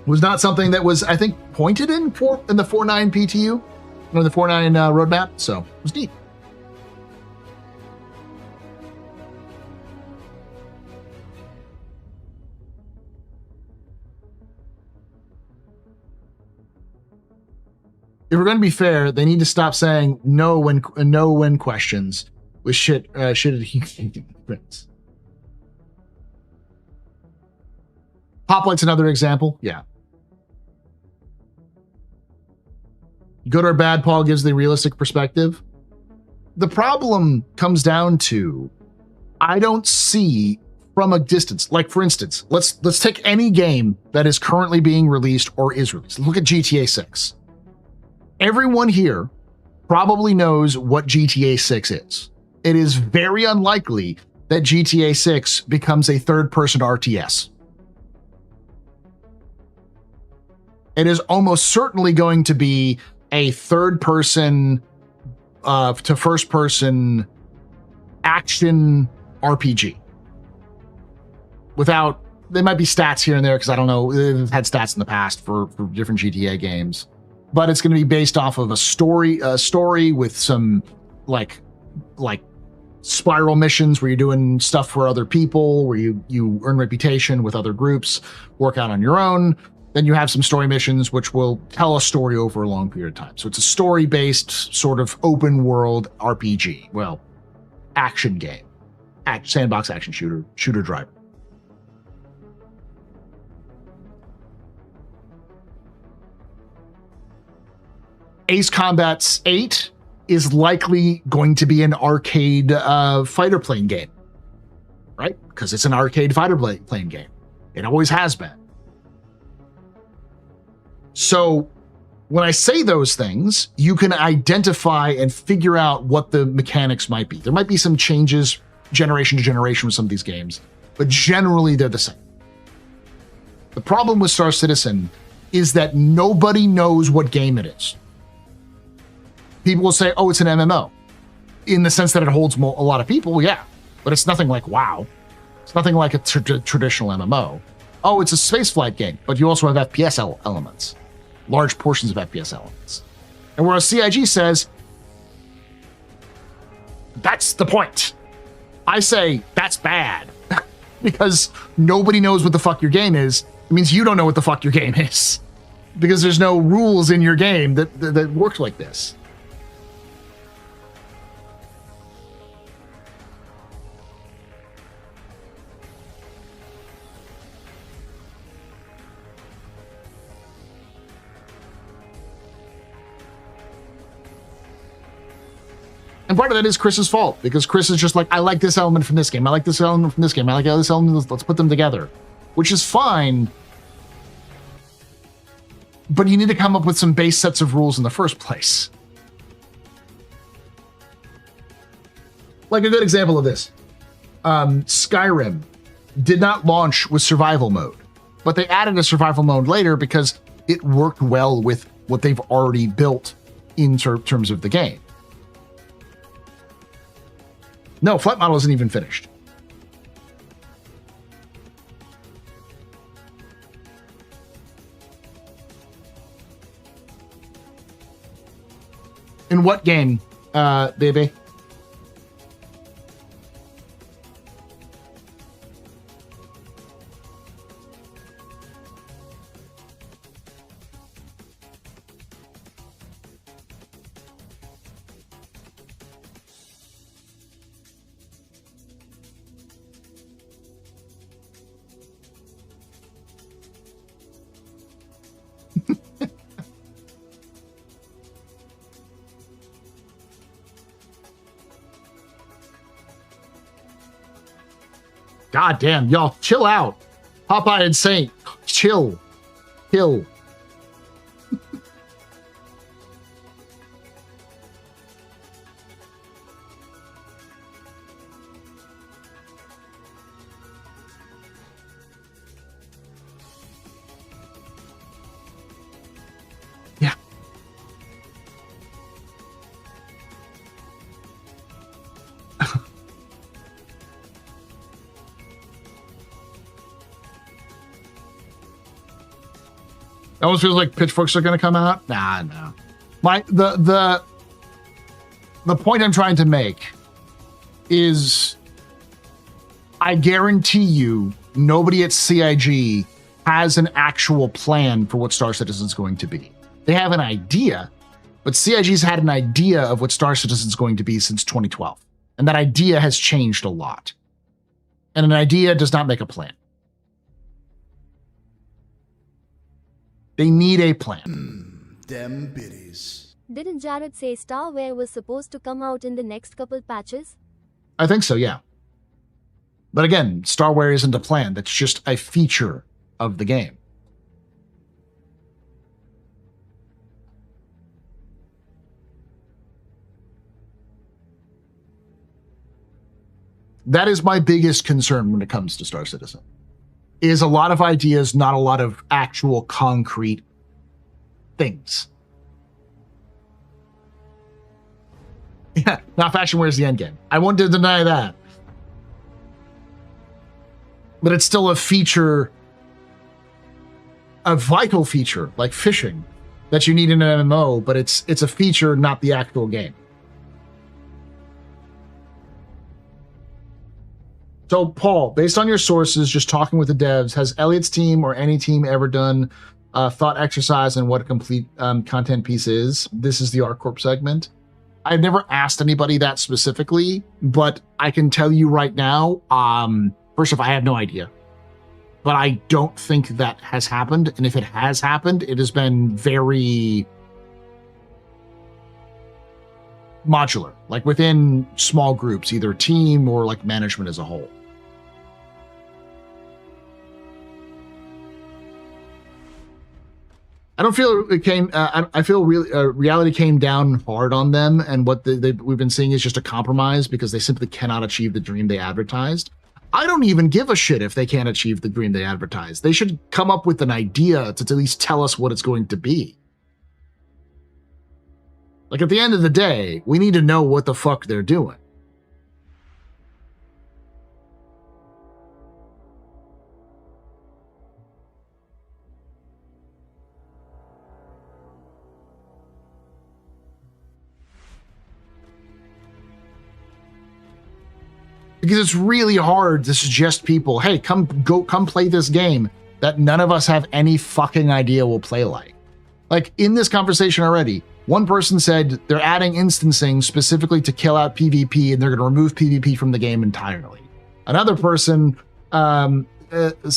Was not something that was, I think, pointed in the 4.9 PTU or the 4.9 roadmap, so it was neat. if we're going to be fair, they need to stop saying no when questions with shit. Hoplight's another example. Yeah. Good or bad, Paul gives the realistic perspective. The problem comes down to, I don't see from a distance. Like, for instance, let's take any game that is currently being released or is released. Look at GTA 6. Everyone here probably knows what GTA 6 is. It is very unlikely that GTA 6 becomes a third-person RTS. It is almost certainly going to be a third-person to first-person action RPG. Without, there might be stats here and there because I don't know, they've had stats in the past for different GTA games, but it's going to be based off of a story with some like spiral missions where you're doing stuff for other people, where you earn reputation with other groups, work out on your own. Then you have some story missions which will tell a story over a long period of time. So it's a story-based sort of open world RPG. Well, action game, sandbox action shooter driver. Ace Combat 8 is likely going to be an arcade fighter plane game, right? Because it's an arcade fighter plane game. It always has been. So when I say those things, you can identify and figure out what the mechanics might be. There might be some changes generation to generation with some of these games, but generally they're the same. The problem with Star Citizen is that nobody knows what game it is. People will say, oh, it's an MMO. In the sense that it holds a lot of people, yeah. But it's nothing like WoW. It's nothing like a traditional MMO. Oh, it's a spaceflight game, but you also have FPS elements. Large portions of FPS elements. And whereas CIG says, that's the point. I say, that's bad. Because nobody knows what the fuck your game is. It means you don't know what the fuck your game is. Because there's no rules in your game that work like this. And part of that is Chris's fault, because Chris is just like, I like this element from this game. I like this element from this game. I like this element. Let's put them together, which is fine. But you need to come up with some base sets of rules in the first place. Like a good example of this. Skyrim did not launch with survival mode, but they added a survival mode later because it worked well with what they've already built in terms of the game. No, flight model isn't even finished. In what game, baby? God damn, y'all, chill out. Popeye and Saint, chill. Chill. Yeah. It almost feels like pitchforks are going to come out. Nah, no. The point I'm trying to make is, I guarantee you, nobody at CIG has an actual plan for what Star Citizen's going to be. They have an idea, But CIG's had an idea of what Star Citizen's going to be since 2012. And that idea has changed a lot. And an idea does not make a plan. They need a plan. Them biddies. Didn't Jared say Starware was supposed to come out in the next couple patches? I think so, yeah. But again, Starware isn't a plan. That's just a feature of the game. That is my biggest concern when it comes to Star Citizen. Is a lot of ideas, not a lot of actual concrete things. Yeah, not fashion wears the end game. I won't deny that. But it's still a feature, a vital feature, like fishing, that you need in an MMO, but it's a feature, not the actual game. So, Paul, based on your sources, just talking with the devs, has Elliot's team or any team ever done a thought exercise on what a complete content piece is? This is the ArcCorp segment. I've never asked anybody that specifically, but I can tell you right now, first off, I have no idea. But I don't think that has happened. And if it has happened, it has been very modular, like within small groups, either team or like management as a whole. I don't feel it came. I feel really reality came down hard on them, and what we've been seeing is just a compromise because they simply cannot achieve the dream they advertised. I don't even give a shit if they can't achieve the dream they advertised. They should come up with an idea to at least tell us what it's going to be. Like, at the end of the day, we need to know what the fuck they're doing. Because it's really hard to suggest people, hey, come play this game that none of us have any fucking idea will play like. Like, in this conversation already, one person said they're adding instancing specifically to kill out PvP and they're going to remove PvP from the game entirely. Another person has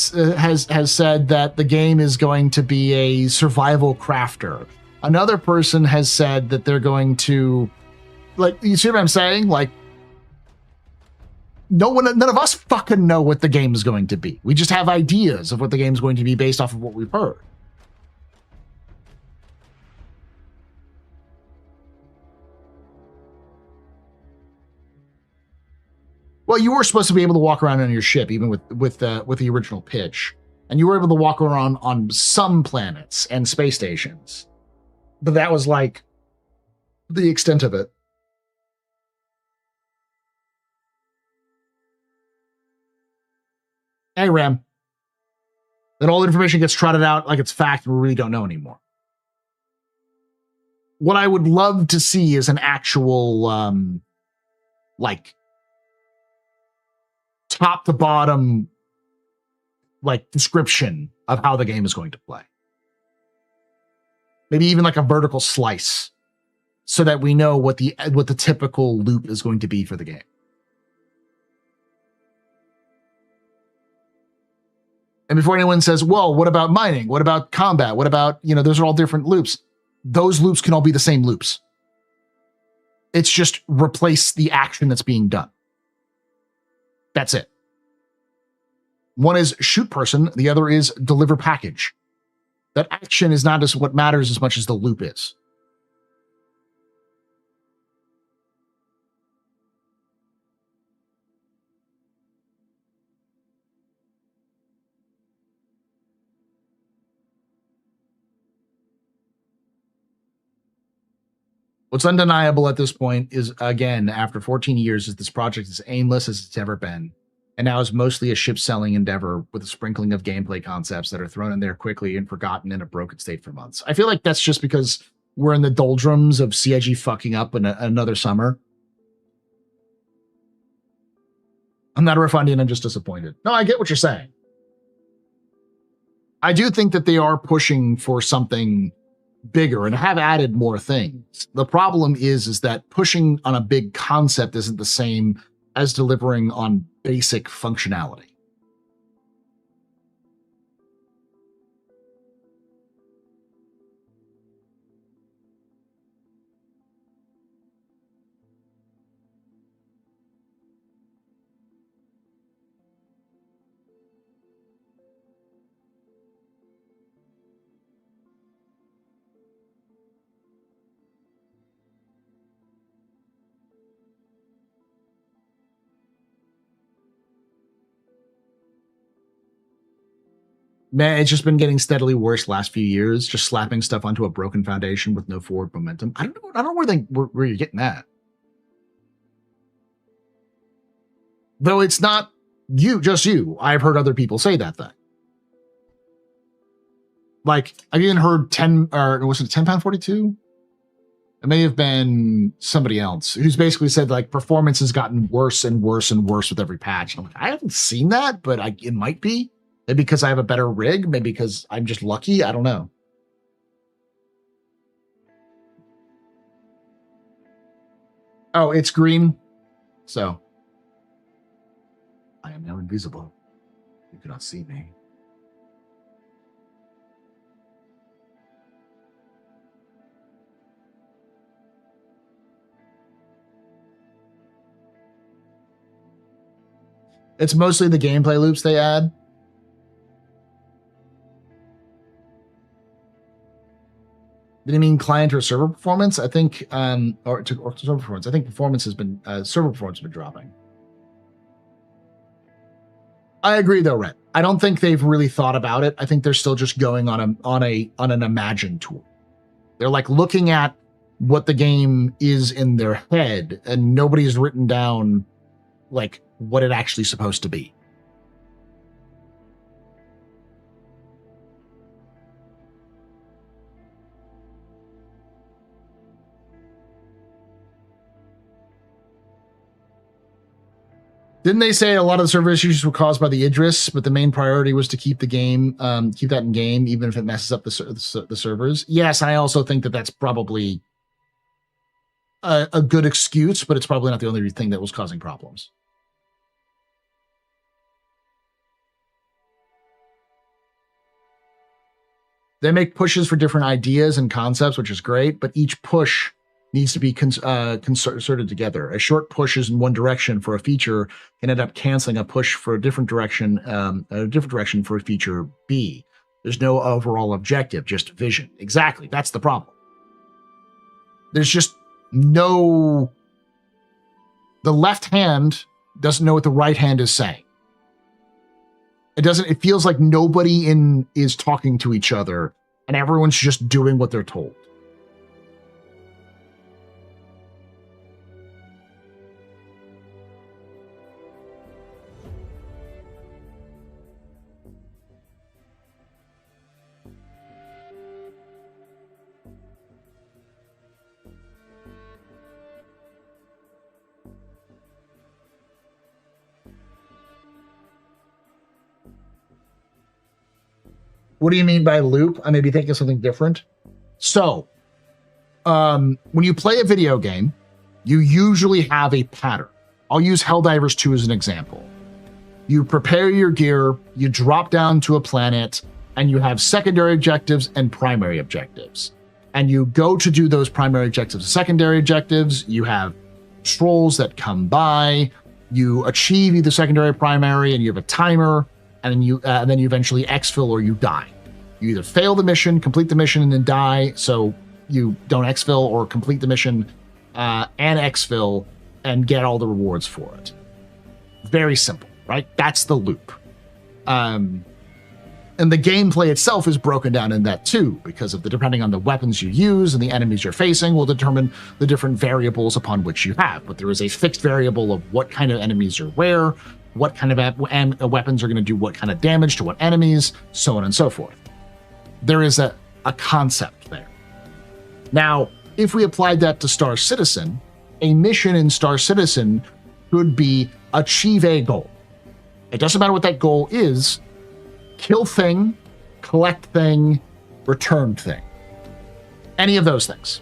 said that the game is going to be a survival crafter. Another person has said that they're going to, like, you see what I'm saying? Like, none of us fucking know what the game is going to be. We just have ideas of what the game is going to be based off of what we've heard. Well, you were supposed to be able to walk around on your ship, even with the original pitch, and you were able to walk around on some planets and space stations, but that was like the extent of it. Hey, Ram. Then all the information gets trotted out like it's fact and we really don't know anymore. What I would love to see is an actual, like, top to bottom, like, description of how the game is going to play. Maybe even like a vertical slice so that we know what the typical loop is going to be for the game. And before anyone says, well, what about mining? What about combat? What about, those are all different loops. Those loops can all be the same loops. It's just replace the action that's being done. That's it. One is shoot person. The other is deliver package. That action is not as what matters as much as the loop is. What's undeniable at this point is, again, after 14 years, is this project is aimless as it's ever been, and now is mostly a ship-selling endeavor with a sprinkling of gameplay concepts that are thrown in there quickly and forgotten in a broken state for months. I feel like that's just because we're in the doldrums of CIG fucking up in another summer. I'm not a refundian, I'm just disappointed. No, I get what you're saying. I do think that they are pushing for something bigger and have added more things. The problem is that pushing on a big concept isn't the same as delivering on basic functionality. Man, it's just been getting steadily worse last few years, just slapping stuff onto a broken foundation with no forward momentum. I don't know where you're getting that. Though it's not just you. I've heard other people say that thing. Like, I've even heard 10, or was it 10 pound 42? It may have been somebody else who's basically said, like, performance has gotten worse and worse and worse with every patch. And I'm like, I haven't seen that, but it might be. Maybe because I have a better rig, maybe because I'm just lucky. I don't know. Oh, it's green. So I am now invisible. You cannot see me. It's mostly the gameplay loops they add. Did you mean client or server performance? I think, or server performance. I think performance has been, server performance has been dropping. I agree though, Rhett. I don't think they've really thought about it. I think they're still just going on an imagined tool. They're like looking at what the game is in their head, and nobody's written down like what it actually is supposed to be. Didn't they say a lot of the server issues were caused by the Idris, but the main priority was to keep the game, keep that in game, even if it messes up the servers? Yes, I also think that that's probably a good excuse, but it's probably not the only thing that was causing problems. They make pushes for different ideas and concepts, which is great, but each push needs to be concerted together. A short push is in one direction for a feature can end up canceling a push for a different direction for a feature B. There's no overall objective, just vision. Exactly, that's the problem. There's just no... The left hand doesn't know what the right hand is saying. It feels like nobody is talking to each other, and everyone's just doing what they're told. What do you mean by loop? I may be thinking of something different. So, when you play a video game, you usually have a pattern. I'll use Helldivers 2 as an example. You prepare your gear, you drop down to a planet, and you have secondary objectives and primary objectives. And you go to do those primary objectives and secondary objectives. You have trolls that come by. You achieve either secondary or primary, and you have a timer. And then you eventually exfil or you die. You either fail the mission, complete the mission, and then die, so you don't exfil, or complete the mission and exfil and get all the rewards for it. Very simple, right? That's the loop. And the gameplay itself is broken down in that too, because of depending on the weapons you use and the enemies you're facing will determine the different variables upon which you have. But there is a fixed variable of what kind of enemies are where, what kind of weapons are going to do what kind of damage to what enemies, so on and so forth. There is a concept there. Now, if we applied that to Star Citizen, a mission in Star Citizen could be achieve a goal. It doesn't matter what that goal is. Kill thing, collect thing, return thing. Any of those things.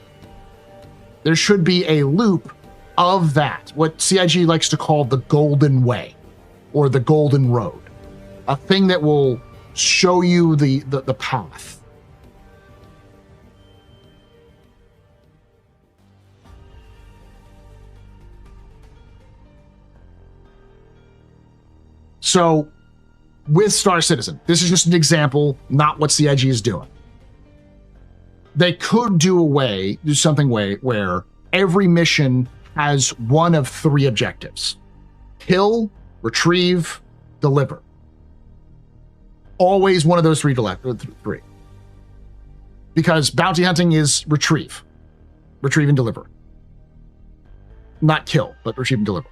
There should be a loop of that, what CIG likes to call the golden way or the golden road, a thing that will show you the path. So with Star Citizen, this is just an example, not what CIG is doing. They could do something where every mission has one of 3 objectives: kill, retrieve, deliver. Always one of those 3. Because bounty hunting is retrieve and deliver. Not kill, but retrieve and deliver.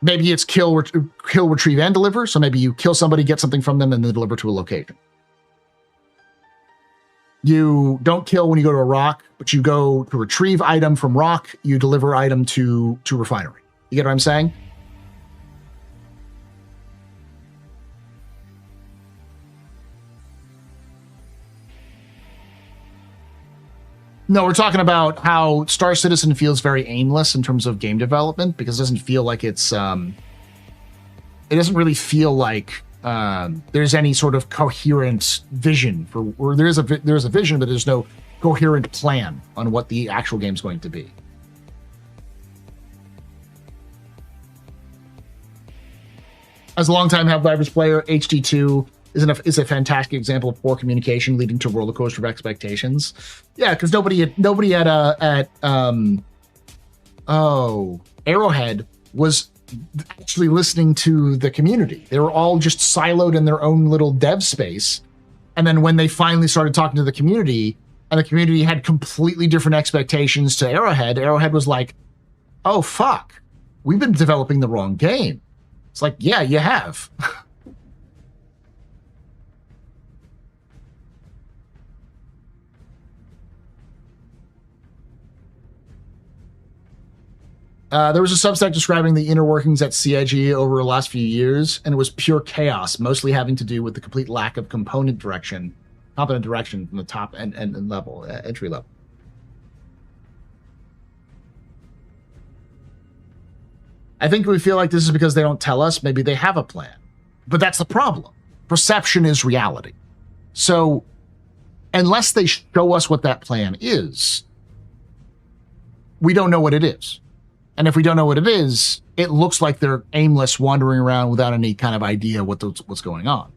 Maybe it's kill, retrieve, and deliver. So maybe you kill somebody, get something from them, and then deliver to a location. You don't kill when you go to a rock, but you go to retrieve item from rock, you deliver item to refinery. You get what I'm saying? No, we're talking about how Star Citizen feels very aimless in terms of game development, because it doesn't feel like it doesn't really feel like there's any sort of coherent vision or there's a vision, but there's no coherent plan on what the actual game's going to be. As a longtime Helldivers player, HD2 is a fantastic example of poor communication leading to a roller coaster of expectations. Yeah, because nobody at Arrowhead was actually listening to the community. They were all just siloed in their own little dev space. And then when they finally started talking to the community, and the community had completely different expectations to Arrowhead was like, oh, fuck, we've been developing the wrong game. It's like, yeah, you have. There was a Substack describing the inner workings at CIG over the last few years, and it was pure chaos, mostly having to do with the complete lack of competent direction from the top and level, entry level. I think we feel like this is because they don't tell us. Maybe they have a plan. But that's the problem. Perception is reality. So unless they show us what that plan is, we don't know what it is. And if we don't know what it is, it looks like they're aimless, wandering around without any kind of idea what's going on.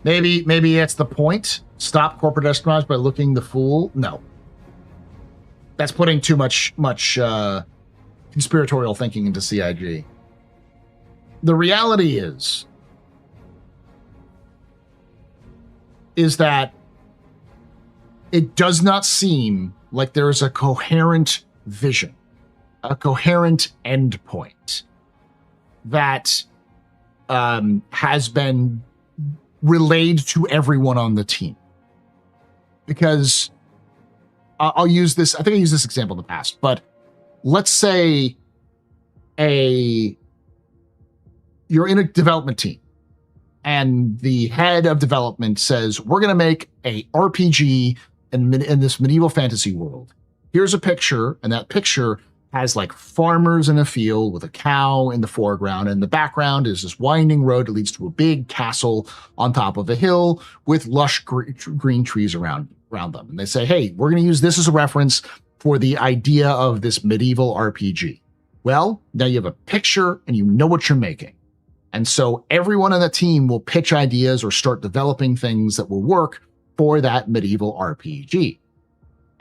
Maybe that's the point. Stop corporate espionage by looking the fool. No, that's putting too much conspiratorial thinking into CIG. The reality is that it does not seem like there is a coherent vision, a coherent endpoint that has been relayed to everyone on the team. Because I'll use this, I think I used this example in the past, but let's say you're in a development team and the head of development says, we're going to make a RPG in this medieval fantasy world. Here's a picture, and that picture has like farmers in a field with a cow in the foreground, and the background is this winding road that leads to a big castle on top of a hill with lush green trees around them. And they say, hey, we're going to use this as a reference for the idea of this medieval RPG. Well, now you have a picture and you know what you're making. And so everyone on the team will pitch ideas or start developing things that will work for that medieval RPG.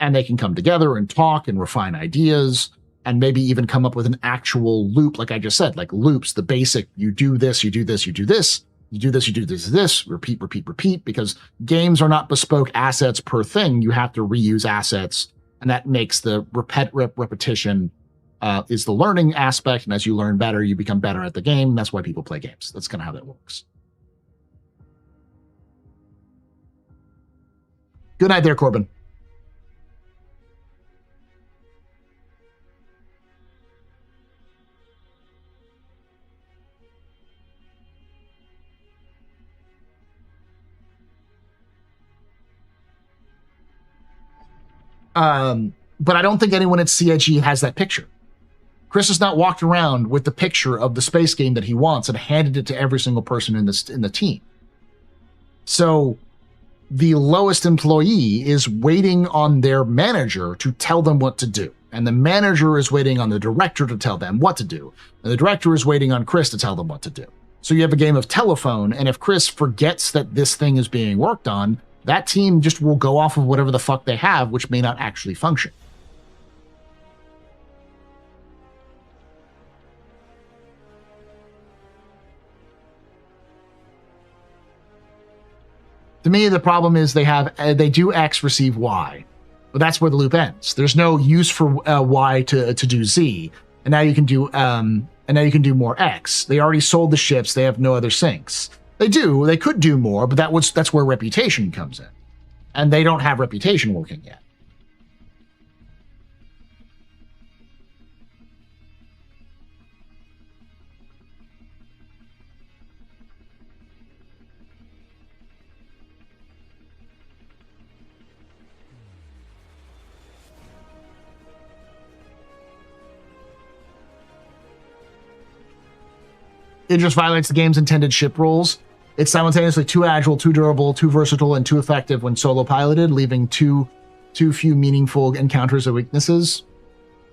And they can come together and talk and refine ideas, and maybe even come up with an actual loop, like I just said, like loops, the basic, you do this, you do this, you do this. You do this, repeat, because games are not bespoke assets per thing. You have to reuse assets, and that makes the repetition is the learning aspect. And as you learn better, you become better at the game. That's why people play games. That's kind of how that works. Good night there, Corbin. But I don't think anyone at CIG has that picture. Chris has not walked around with the picture of the space game that he wants and handed it to every single person in the team. So the lowest employee is waiting on their manager to tell them what to do. And the manager is waiting on the director to tell them what to do. And the director is waiting on Chris to tell them what to do. So you have a game of telephone, and if Chris forgets that this thing is being worked on, that team just will go off of whatever the fuck they have, which may not actually function. To me, the problem is they do X, receive Y, but that's where the loop ends. There's no use for Y to do Z, and now you can do more X. They already sold the ships. They have no other sinks. They could do more, but that's where reputation comes in. And they don't have reputation working yet. It just violates the game's intended ship rules. It's simultaneously too agile, too durable, too versatile, and too effective when solo piloted, leaving too few meaningful encounters or weaknesses.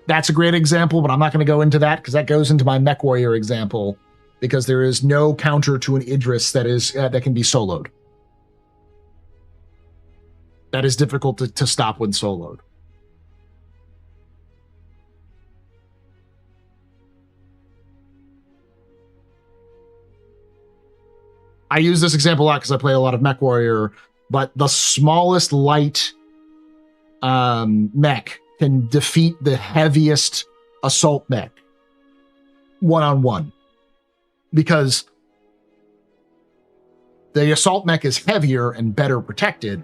That's a great example, but I'm not going to go into that because that goes into my Mech Warrior example, because there is no counter to an Idris that can be soloed. That is difficult to stop when soloed. I use this example a lot because I play a lot of Mech Warrior, but the smallest light mech can defeat the heaviest assault mech one-on-one, because the assault mech is heavier and better protected,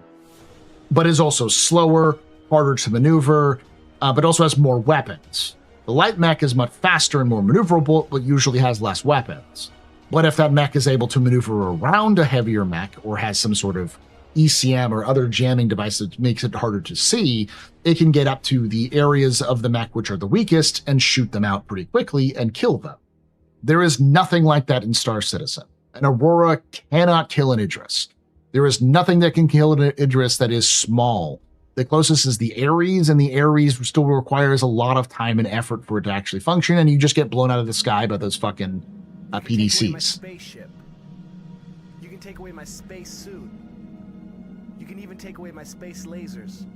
but is also slower, harder to maneuver, but also has more weapons. The light mech is much faster and more maneuverable, but usually has less weapons. But if that mech is able to maneuver around a heavier mech or has some sort of ECM or other jamming device that makes it harder to see, it can get up to the areas of the mech which are the weakest and shoot them out pretty quickly and kill them. There is nothing like that in Star Citizen. An Aurora cannot kill an Idris. There is nothing that can kill an Idris that is small. The closest is the Ares, and the Ares still requires a lot of time and effort for it to actually function, and you just get blown out of the sky by those fucking PDCs. You can take away my space suit. You can even take away my space lasers.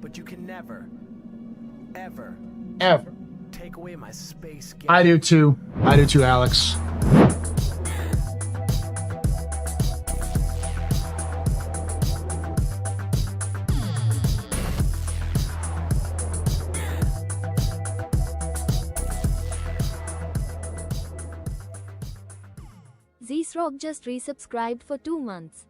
But you can never, ever take away my space game. I do too, Alex. Zsrock just resubscribed for 2 months.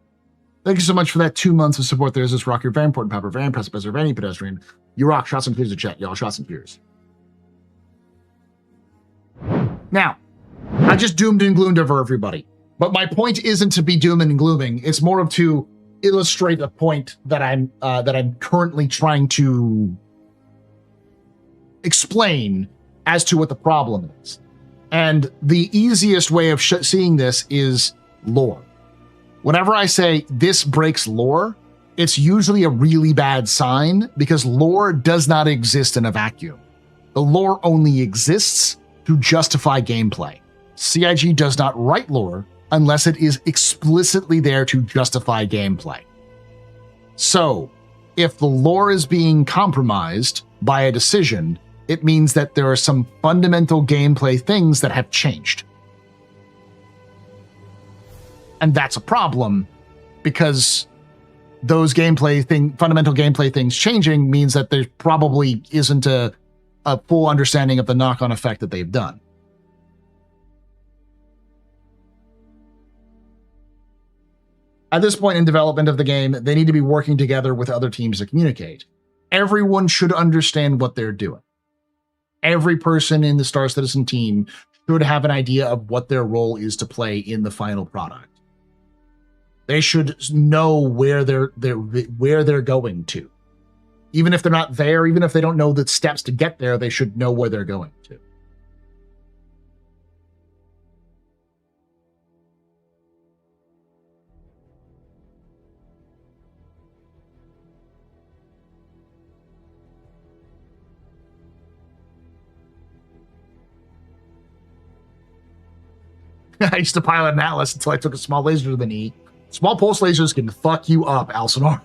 Thank you so much for that 2 months of support. There's this rock. You're very important, Pepper. Very impressive as any pedestrian. You rock. Shots and fears to chat, y'all. Shots and fears. Now, I just doomed and gloomed over everybody. But my point isn't to be doom and glooming. It's more of to illustrate a point that I'm currently trying to explain as to what the problem is. And the easiest way of seeing this is lore. Whenever I say this breaks lore, it's usually a really bad sign, because lore does not exist in a vacuum. The lore only exists to justify gameplay. CIG does not write lore unless it is explicitly there to justify gameplay. So, if the lore is being compromised by a decision, it means that there are some fundamental gameplay things that have changed. And that's a problem because those fundamental gameplay things changing means that there probably isn't a full understanding of the knock-on effect that they've done. At this point in development of the game, they need to be working together with other teams to communicate. Everyone should understand what they're doing. Every person in the Star Citizen team should have an idea of what their role is to play in the final product. They should know where they're going to. Even if they're not there, even if they don't know the steps to get there, they should know where they're going to. I used to pilot an Atlas until I took a small laser to the knee. Small pulse lasers can fuck you up, Alcinor.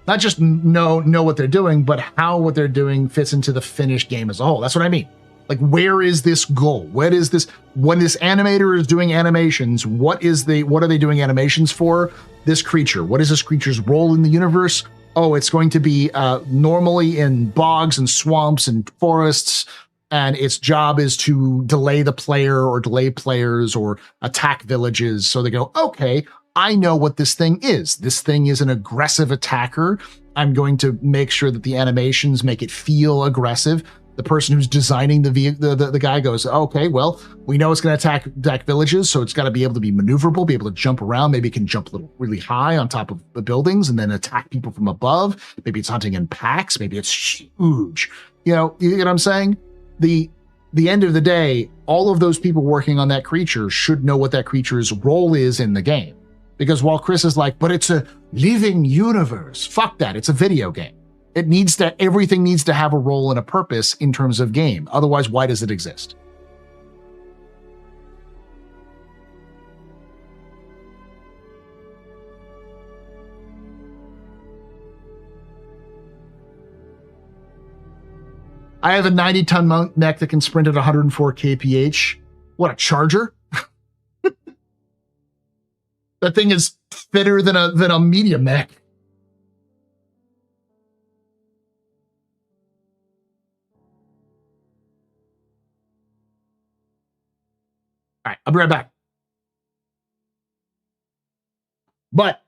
Not just know what they're doing, but how what they're doing fits into the finished game as a whole. That's what I mean. Like, where is this goal? What is this? When this animator is doing animations, what are they doing animations for? This creature. What is this creature's role in the universe? Oh, it's going to be normally in bogs and swamps and forests, and its job is to delay the player or delay players or attack villages. So they go, okay, I know what this thing is. This thing is an aggressive attacker. I'm going to make sure that the animations make it feel aggressive. The person who's designing the guy goes, okay, well, we know it's going to attack villages, so it's got to be able to be maneuverable, be able to jump around. Maybe it can jump really high on top of the buildings and then attack people from above. Maybe it's hunting in packs. Maybe it's huge. You get what I'm saying? The end of the day, all of those people working on that creature should know what that creature's role is in the game. Because while Chris is like, but it's a living universe. Fuck that. It's a video game. Everything needs to have a role and a purpose in terms of game. Otherwise, why does it exist? I have a 90-ton mech that can sprint at 104 kph. What, a charger? That thing is fitter than a medium mech. All right, I'll be right back. But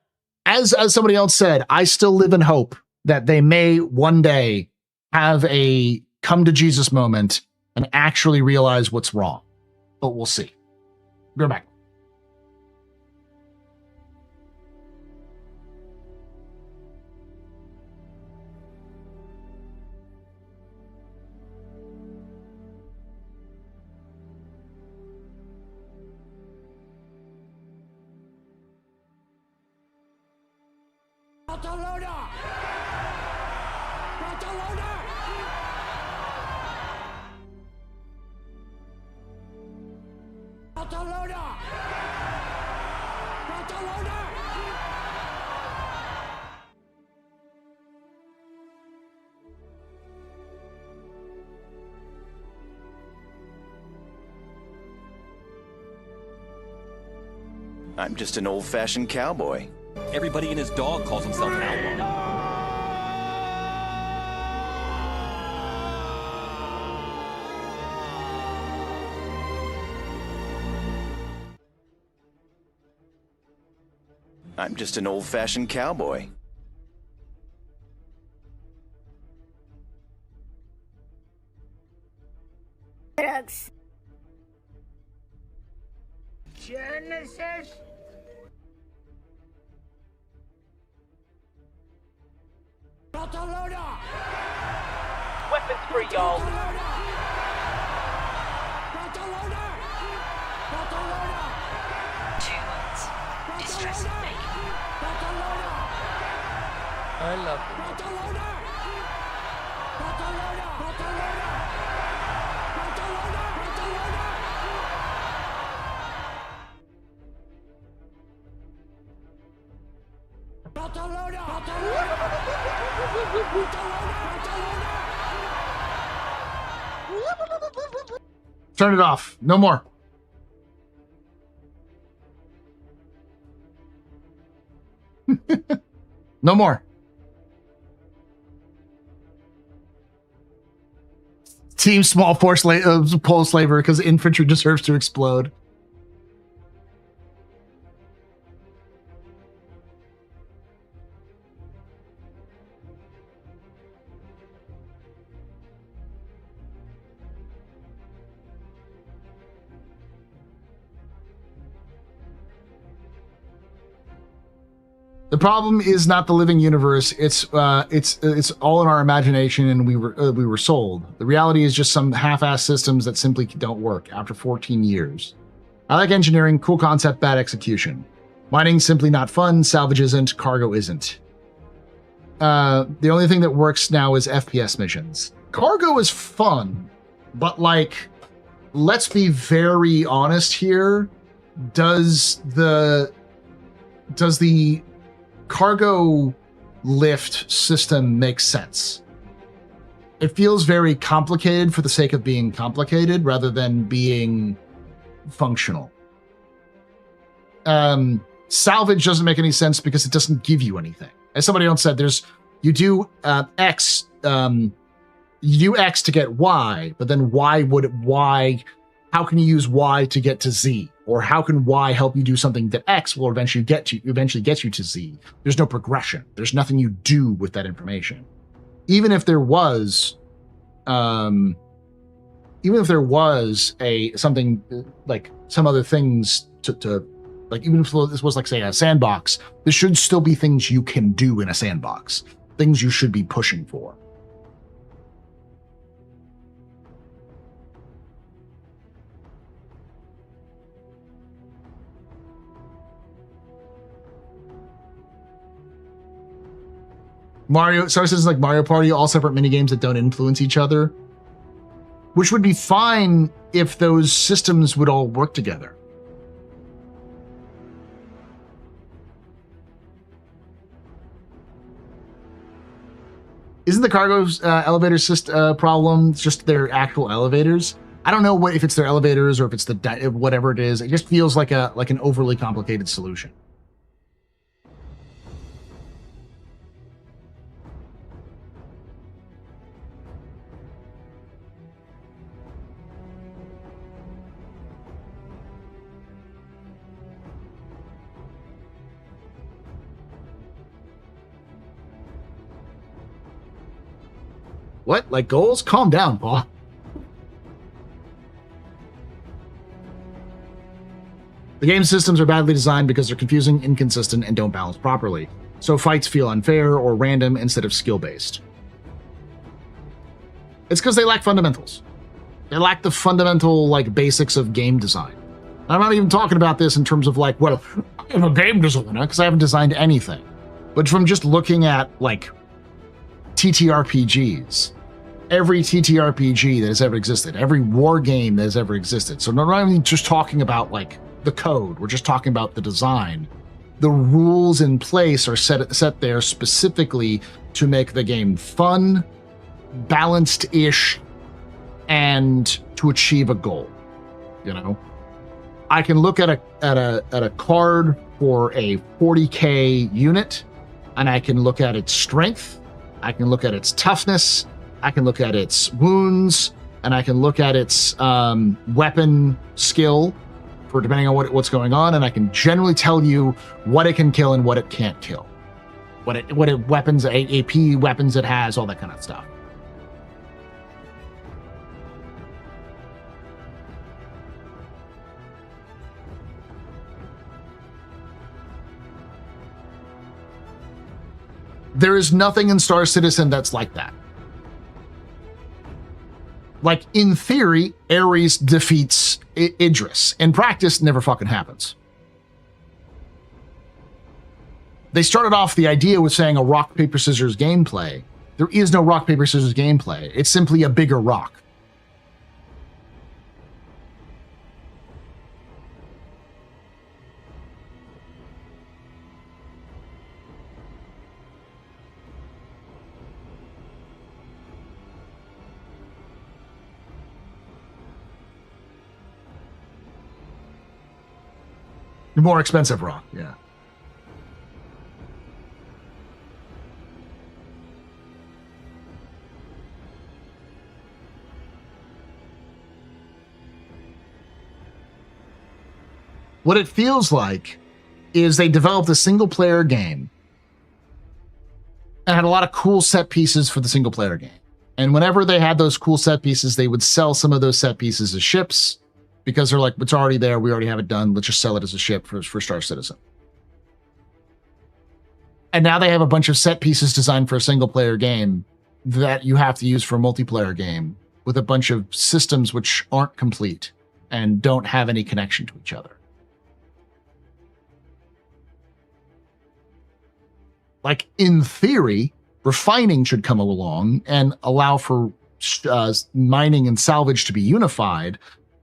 as somebody else said, I still live in hope that they may one day have a come to Jesus moment and actually realize what's wrong. But we'll see. Be right back. I'm just an old-fashioned cowboy. Everybody and his dog calls himself an outlaw. I'm just an old-fashioned cowboy. Drugs. Genesis. Weapons free, y'all. Distressing me. I love you. Turn it off. No more. No more. Team small force pole slaver because infantry deserves to explode. The problem is not the living universe. It's all in our imagination, and we were sold. The reality is just some half-assed systems that simply don't work after 14 years. I like engineering, cool concept, bad execution. Mining's simply not fun. Salvage isn't. Cargo isn't. The only thing that works now is FPS missions. Cargo is fun, but like, let's be very honest here. Does the cargo lift system makes sense? It feels very complicated for the sake of being complicated rather than being functional. Salvage doesn't make any sense because it doesn't give you anything. As somebody else said, you do X to get Y, but then how can you use Y to get to Z? Or how can Y help you do something that X will eventually get you to Z? There's no progression. There's nothing you do with that information. Even if there was something like some other things to like, even if this was like, say, a sandbox, there should still be things you can do in a sandbox, things you should be pushing for. Star Citizen's like Mario Party, all separate minigames that don't influence each other, which would be fine if those systems would all work together. Isn't the cargo's elevator system problem just their actual elevators? I don't know if it's their elevators or if it's whatever it is. It just feels like an overly complicated solution. What? Like goals? Calm down, Paul. The game systems are badly designed because they're confusing, inconsistent, and don't balance properly. So fights feel unfair or random instead of skill-based. It's because they lack fundamentals. They lack the fundamental, like, basics of game design. I'm not even talking about this in terms of like, well, I'm a game designer, because I haven't designed anything. But from just looking at, like, TTRPGs, every TTRPG that has ever existed, every war game that has ever existed. So not even just talking about like the code, we're just talking about the design. The rules in place are set there specifically to make the game fun, balanced-ish, and to achieve a goal. You know, I can look at a card for a 40k unit, and I can look at its strength, I can look at its toughness, I can look at its wounds, and I can look at its weapon skill for depending on what's going on, and I can generally tell you what it can kill and what it can't kill, what weapons, AP weapons it has, all that kind of stuff. There is nothing in Star Citizen that's like that. Like, in theory, Ares defeats Idris. In practice, never fucking happens. They started off the idea with saying a rock, paper, scissors gameplay. There is no rock, paper, scissors gameplay. It's simply a bigger rock. More expensive rock, yeah. What it feels like is they developed a single-player game and had a lot of cool set pieces for the single-player game. And whenever they had those cool set pieces, they would sell some of those set pieces as ships because they're like, it's already there. We already have it done. Let's just sell it as a ship for Star Citizen. And now they have a bunch of set pieces designed for a single-player game that you have to use for a multiplayer game with a bunch of systems which aren't complete and don't have any connection to each other. Like, in theory, refining should come along and allow for mining and salvage to be unified,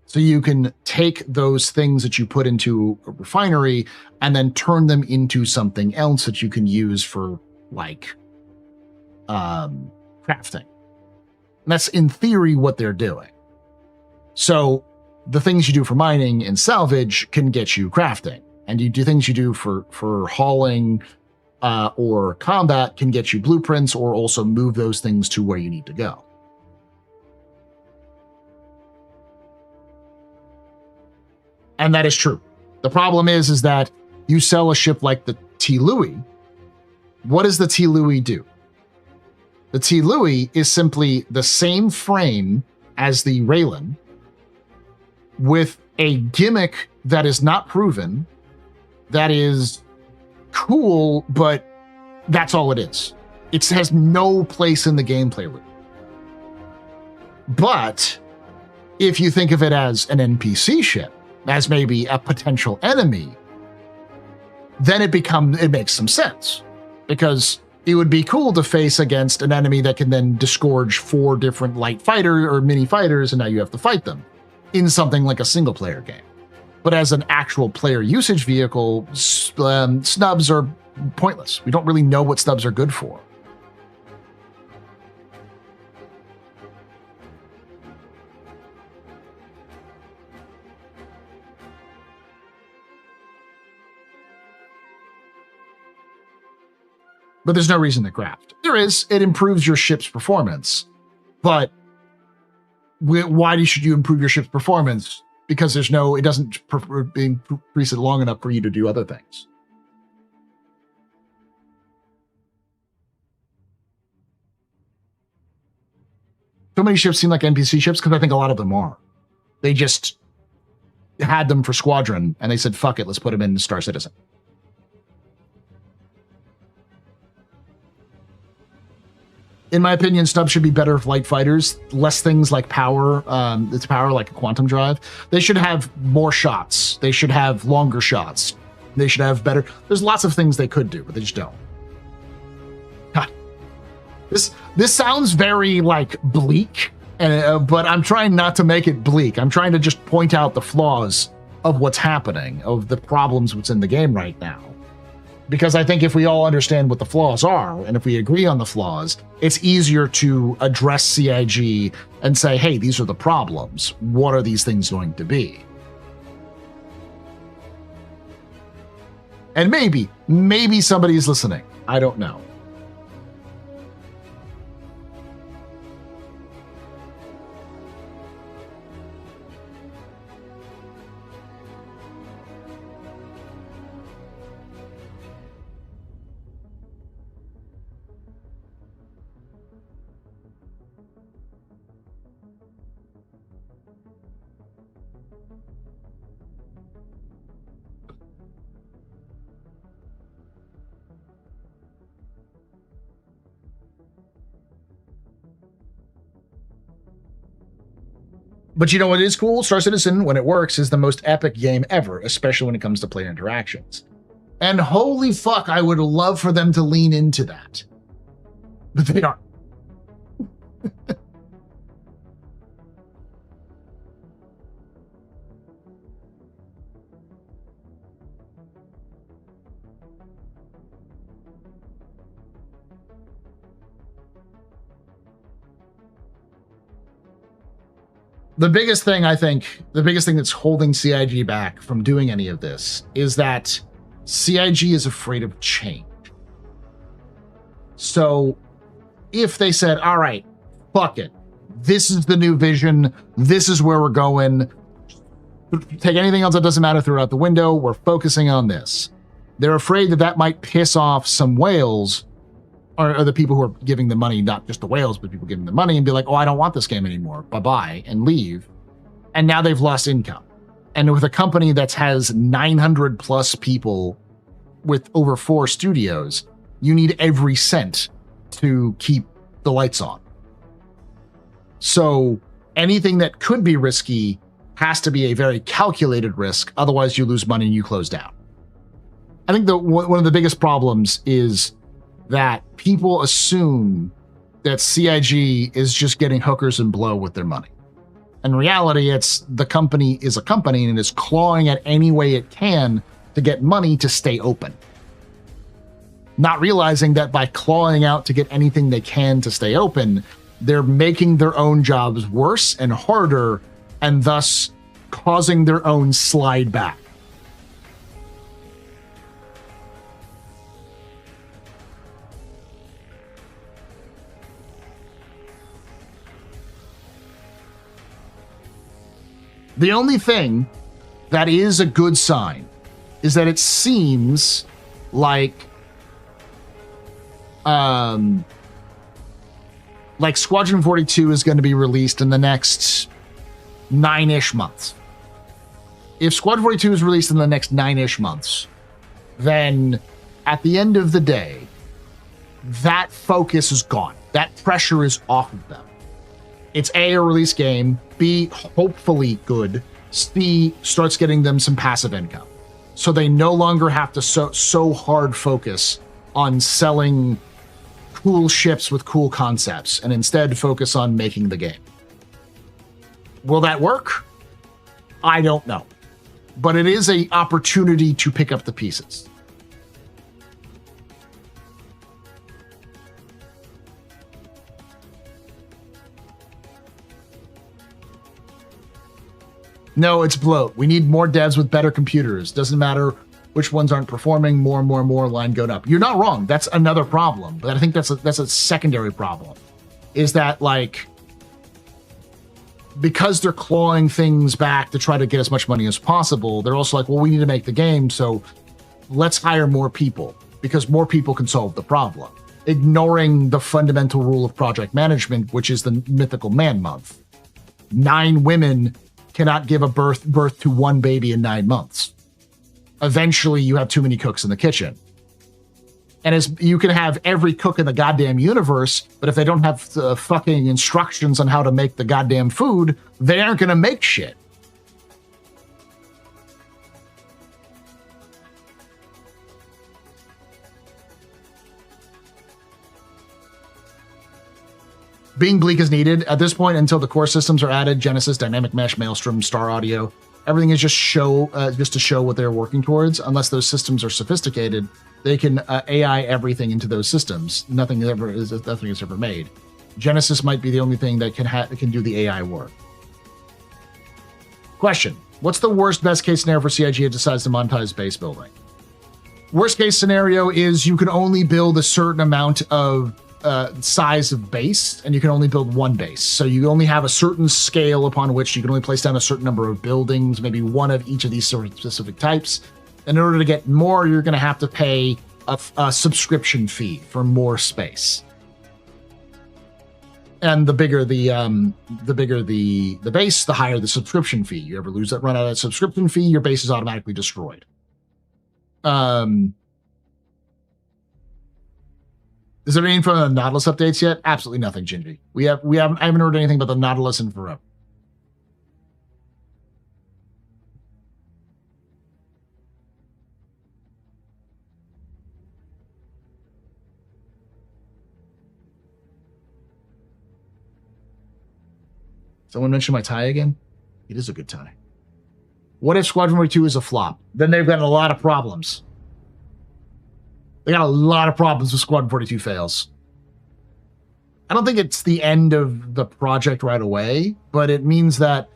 so you can take those things that you put into a refinery and then turn them into something else that you can use for, like, crafting. And that's, in theory, what they're doing. So the things you do for mining and salvage can get you crafting. And you do things you do for hauling or combat can get you blueprints or also move those things to where you need to go. And that is true. The problem is that you sell a ship like the T. Louis. What does the T. Louis do? The T. Louis is simply the same frame as the Raylan with a gimmick that is not proven, that is cool, but that's all it is. It has no place in the gameplay loop. But if you think of it as an NPC ship, as maybe a potential enemy, then it makes some sense. Because it would be cool to face against an enemy that can then disgorge 4 different light fighter or mini fighters, and now you have to fight them in something like a single player game. But as an actual player usage vehicle, snubs are pointless. We don't really know what snubs are good for. But there's no reason to craft. There is. It improves your ship's performance. But why should you improve your ship's performance? Because it doesn't increase it long enough for you to do other things. So many ships seem like NPC ships because I think a lot of them are. They just had them for Squadron and they said, fuck it, let's put them in Star Citizen. In my opinion, snubs should be better for light fighters, less things like power, it's power like a quantum drive. They should have more shots. They should have longer shots. They should have better. There's lots of things they could do, but they just don't. God, this sounds very like bleak, but I'm trying not to make it bleak. I'm trying to just point out the flaws of what's happening, of the problems what's in the game right now. Because I think if we all understand what the flaws are, and if we agree on the flaws, it's easier to address CIG and say, hey, these are the problems. What are these things going to be? And maybe somebody's listening. I don't know. But you know what is cool? Star Citizen, when it works, is the most epic game ever, especially when it comes to player interactions. And holy fuck, I would love for them to lean into that. But they aren't. The biggest thing that's holding CIG back from doing any of this is that CIG is afraid of change. So if they said, all right, fuck it, this is the new vision, this is where we're going, take anything else that doesn't matter, throw it out the window, we're focusing on this. They're afraid that that might piss off some whales, or the people who are giving the money, not just the whales, but people giving the money, and be like, oh, I don't want this game anymore, bye-bye, and leave. And now they've lost income. And with a company that has 900 plus people with over 4 studios, you need every cent to keep the lights on. So anything that could be risky has to be a very calculated risk. Otherwise, you lose money and you close down. I think one of the biggest problems is that people assume that CIG is just getting hookers and blow with their money. In reality, it's the company is a company and is clawing at any way it can to get money to stay open. Not realizing that by clawing out to get anything they can to stay open, they're making their own jobs worse and harder, and thus causing their own slide back. The only thing that is a good sign is that it seems like Squadron 42 is going to be released in the next 9-ish months. If Squadron 42 is released in the next 9-ish months, then at the end of the day, that focus is gone. That pressure is off of them. It's A, a release game, B, hopefully good, C, starts getting them some passive income. So they no longer have to so hard focus on selling cool ships with cool concepts and instead focus on making the game. Will that work? I don't know. But it is an opportunity to pick up the pieces. No, it's bloat. We need more devs with better computers. Doesn't matter which ones aren't performing, more and more line going up. You're not wrong. That's another problem. But I think that's a secondary problem. Is that, like, because they're clawing things back to try to get as much money as possible, they're also like, well, we need to make the game, so let's hire more people, because more people can solve the problem. Ignoring the fundamental rule of project management, which is the mythical man month. 9 women cannot give a birth to 1 baby in 9 months. Eventually, you have too many cooks in the kitchen. And as you can have every cook in the goddamn universe, but if they don't have the fucking instructions on how to make the goddamn food, they aren't going to make shit. Being bleak is needed. At this point, until the core systems are added, Genesis, Dynamic Mesh, Maelstrom, Star Audio, everything is just to show what they're working towards. Unless those systems are sophisticated, they can AI everything into those systems. Nothing is ever made. Genesis might be the only thing that can do the AI work. Question: what's the worst best case scenario for CIG that decides to monetize base building? Worst case scenario is you can only build a certain amount of size of base, and you can only build 1 base. So you only have a certain scale upon which you can only place down a certain number of buildings, maybe 1 of each of these sort of specific types. And in order to get more, you're going to have to pay a subscription fee for more space. And the bigger the base, the higher the subscription fee. You ever run out of that subscription fee, your base is automatically destroyed. Is there any info on the Nautilus updates yet? Absolutely nothing, Gingy. I haven't heard anything about the Nautilus in forever. Someone mentioned my tie again? It is a good tie. What if Squadron 42 is a flop? Then they've got a lot of problems. They got a lot of problems if Squadron 42 fails. I don't think it's the end of the project right away, but it means that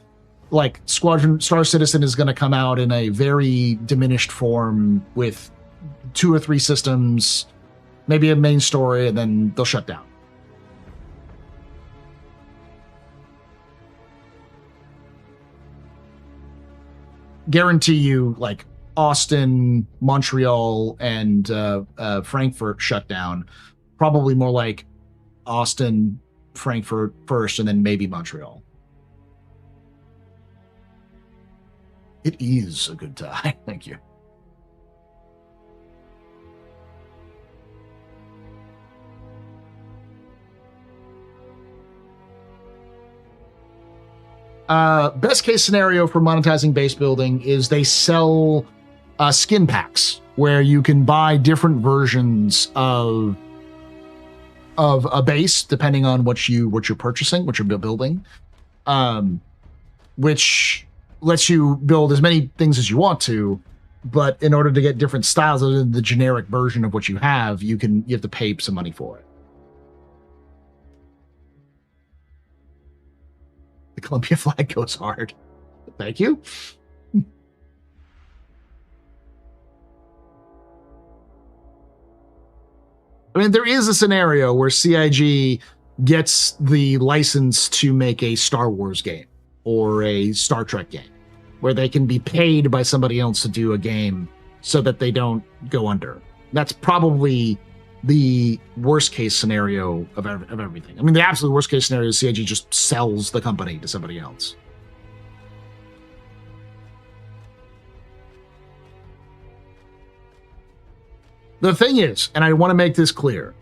like Star Citizen is going to come out in a very diminished form with 2 or 3 systems, maybe a main story, and then they'll shut down. Guarantee you, like Austin, Montreal, and Frankfurt shut down. Probably more like Austin, Frankfurt first, and then maybe Montreal. It is a good time. Thank you. Best case scenario for monetizing base building is they sell skin packs where you can buy different versions of a base depending on what you're purchasing, what you're building, which lets you build as many things as you want to, but in order to get different styles other than the generic version of what you have, you have to pay some money for it. The Columbia flag goes hard. Thank you. I mean, there is a scenario where CIG gets the license to make a Star Wars game or a Star Trek game, where they can be paid by somebody else to do a game so that they don't go under. That's probably the worst case scenario of everything. I mean, the absolute worst case scenario is CIG just sells the company to somebody else. The thing is, and I want to make this clear,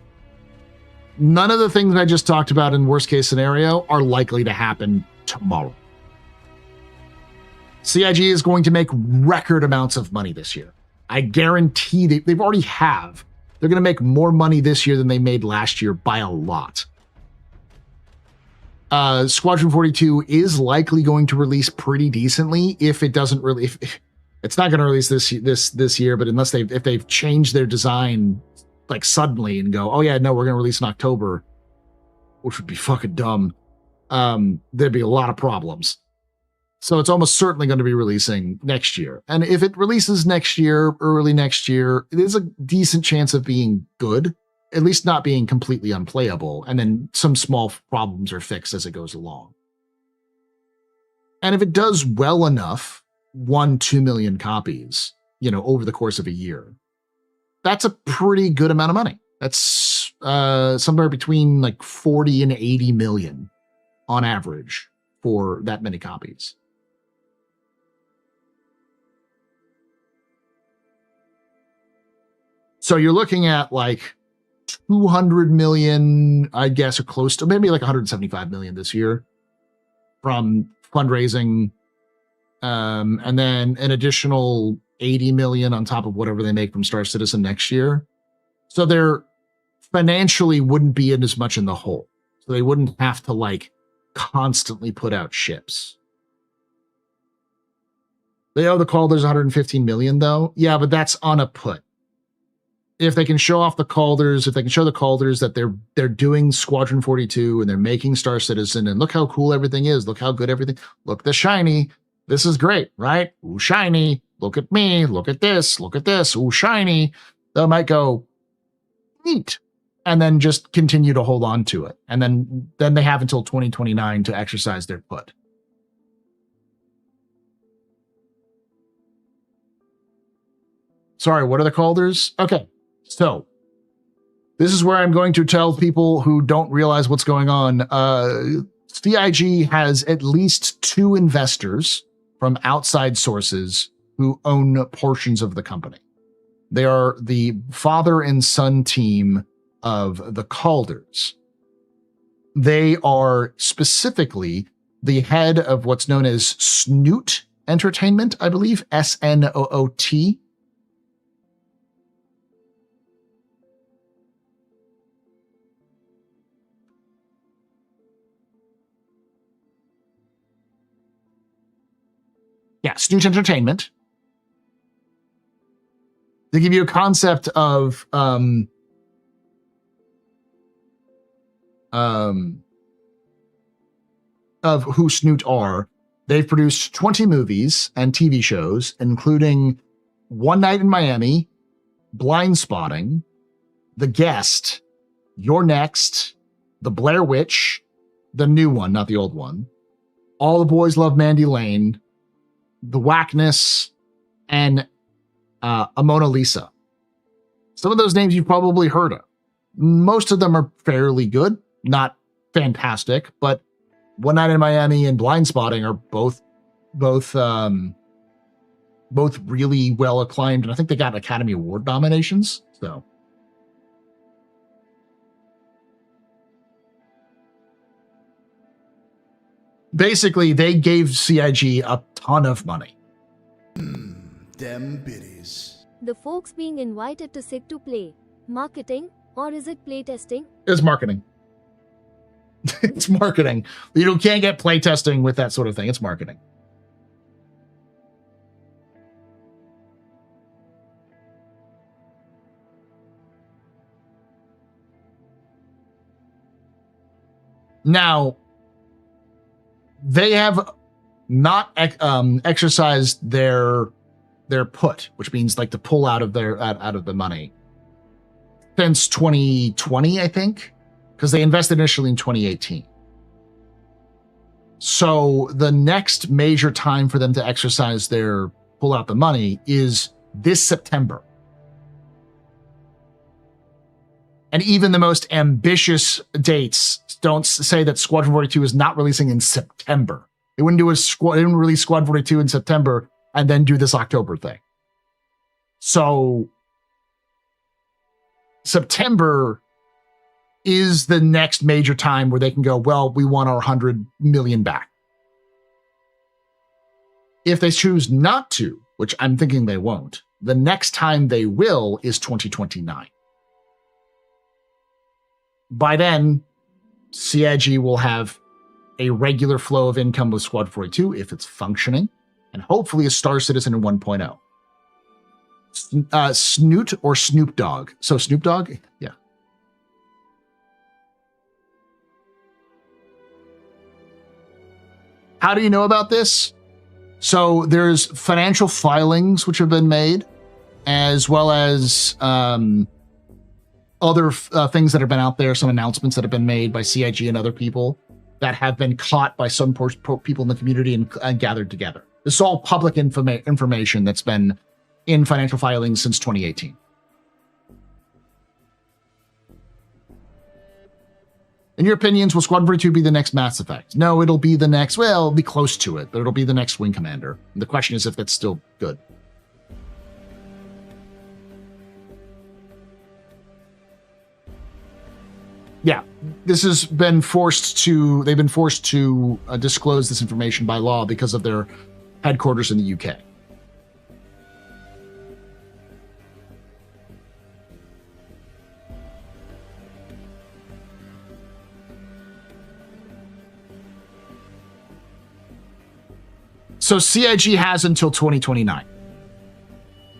none of the things I just talked about in worst case scenario are likely to happen tomorrow. CIG is going to make record amounts of money this year. I guarantee they've already have. They're going to make more money this year than they made last year by a lot. Squadron 42 is likely going to release pretty decently if it doesn't really. If it's not going to release this year, but unless if they've changed their design like suddenly and go, oh yeah, no, we're going to release in October, which would be fucking dumb. There'd be a lot of problems. So it's almost certainly going to be releasing next year. And if it releases next year, early next year, it is a decent chance of being good, at least not being completely unplayable. And then some small problems are fixed as it goes along. And if it does well enough, 1-2 million copies, over the course of a year, that's a pretty good amount of money. That's somewhere between like 40 and 80 million on average for that many copies. So you're looking at like 200 million, I guess, or close to maybe like 175 million this year from fundraising, and then an additional 80 million on top of whatever they make from Star Citizen next year. So they're financially wouldn't be in as much in the hole. So they wouldn't have to like constantly put out ships. They owe the Calder's 115 million though. Yeah, but that's on a put. If they can show off the Calders, if they can show the Calders that they're doing Squadron 42 and they're making Star Citizen and look how cool everything is, look how good everything, look the shiny, this is great, right? Ooh, shiny, look at me, look at this, ooh, shiny. They might go, neat, and then just continue to hold on to it. And then they have until 2029 to exercise their put. Sorry, what are the Calders? Okay. So, this is where I'm going to tell people who don't realize what's going on. CIG has at least 2 investors from outside sources who own portions of the company. They are the father and son team of the Calders. They are specifically the head of what's known as Snoot Entertainment, I believe, SNOOT. Yeah, Snoot Entertainment. They give you a concept of who Snoot are. They've produced 20 movies and TV shows, including One Night in Miami, Blind Spotting, The Guest, You're Next, The Blair Witch, the new one, not the old one, All the Boys Love Mandy Lane, The Whackness, and A Mona Lisa. Some of those names you've probably heard of. Most of them are fairly good, not fantastic, but One Night in Miami and Blind Spotting are both really well acclaimed, and I think they got Academy Award nominations. So, basically, they gave CIG a ton of money. Them biddies. The folks being invited to SIG to play. Marketing, or is it playtesting? It's marketing. It's marketing. You can't get playtesting with that sort of thing. It's marketing. Now, they have not exercised their put, which means like to pull out of the money, since 2020, I think, because they invested initially in 2018. So the next major time for them to exercise their pull out the money is this September. And even the most ambitious dates don't say that Squadron 42 is not releasing in September. They wouldn't release Squad 42 in September and then do this October thing. So September is the next major time where they can go, well, we want our 100 million back. If they choose not to, which I'm thinking they won't, the next time they will is 2029. By then, CIG will have a regular flow of income with Squad 42 if it's functioning, and hopefully a Star Citizen in 1.0. Snoot or Snoop Dogg? So Snoop Dogg? Yeah. How do you know about this? So there's financial filings which have been made, as well as other things that have been out there, some announcements that have been made by CIG and other people that have been caught by some people in the community and gathered together. This is all public information that's been in financial filings since 2018. In your opinions, will Squadron 42 be the next Mass Effect? No, it'll be the next, well, it'll be close to it, but it'll be the next Wing Commander. And the question is if that's still good. Yeah, this has been they've been forced to disclose this information by law because of their headquarters in the UK. So CIG has until 2029.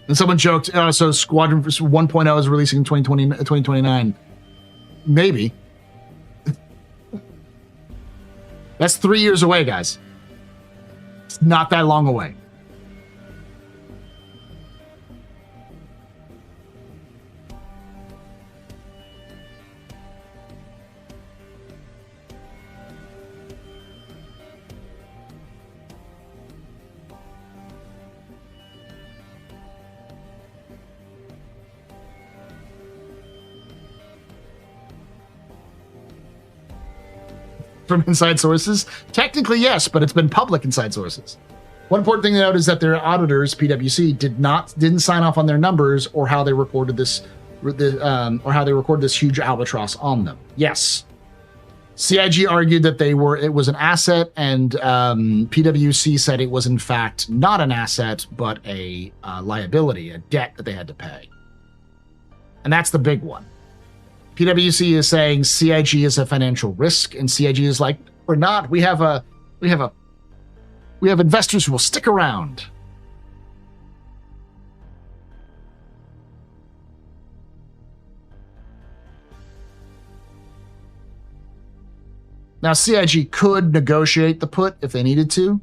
And someone joked, so Squadron 1.0 is releasing in 2029. Maybe. That's 3 years away, guys. It's not that long away. From inside sources? Technically, yes, but it's been public inside sources. One important thing to note is that their auditors, PwC, didn't sign off on their numbers or how they recorded this, huge albatross on them. Yes, CIG argued that it was an asset, and PwC said it was in fact not an asset but a liability, a debt that they had to pay, and that's the big one. PwC is saying CIG is a financial risk, and CIG is like, we're not. We have investors who will stick around. Now, CIG could negotiate the put if they needed to.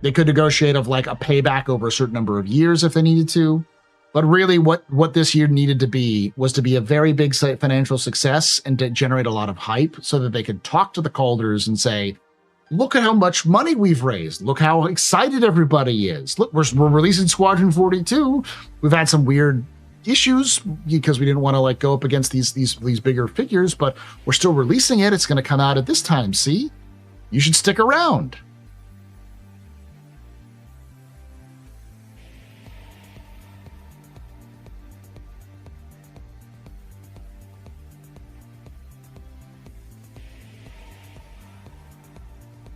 They could negotiate of like a payback over a certain number of years if they needed to. But really what this year needed to be was to be a very big financial success and to generate a lot of hype so that they could talk to the Calders and say, look at how much money we've raised. Look how excited everybody is. Look, we're releasing Squadron 42. We've had some weird issues because we didn't want to like go up against these bigger figures, but we're still releasing it. It's going to come out at this time. See, you should stick around.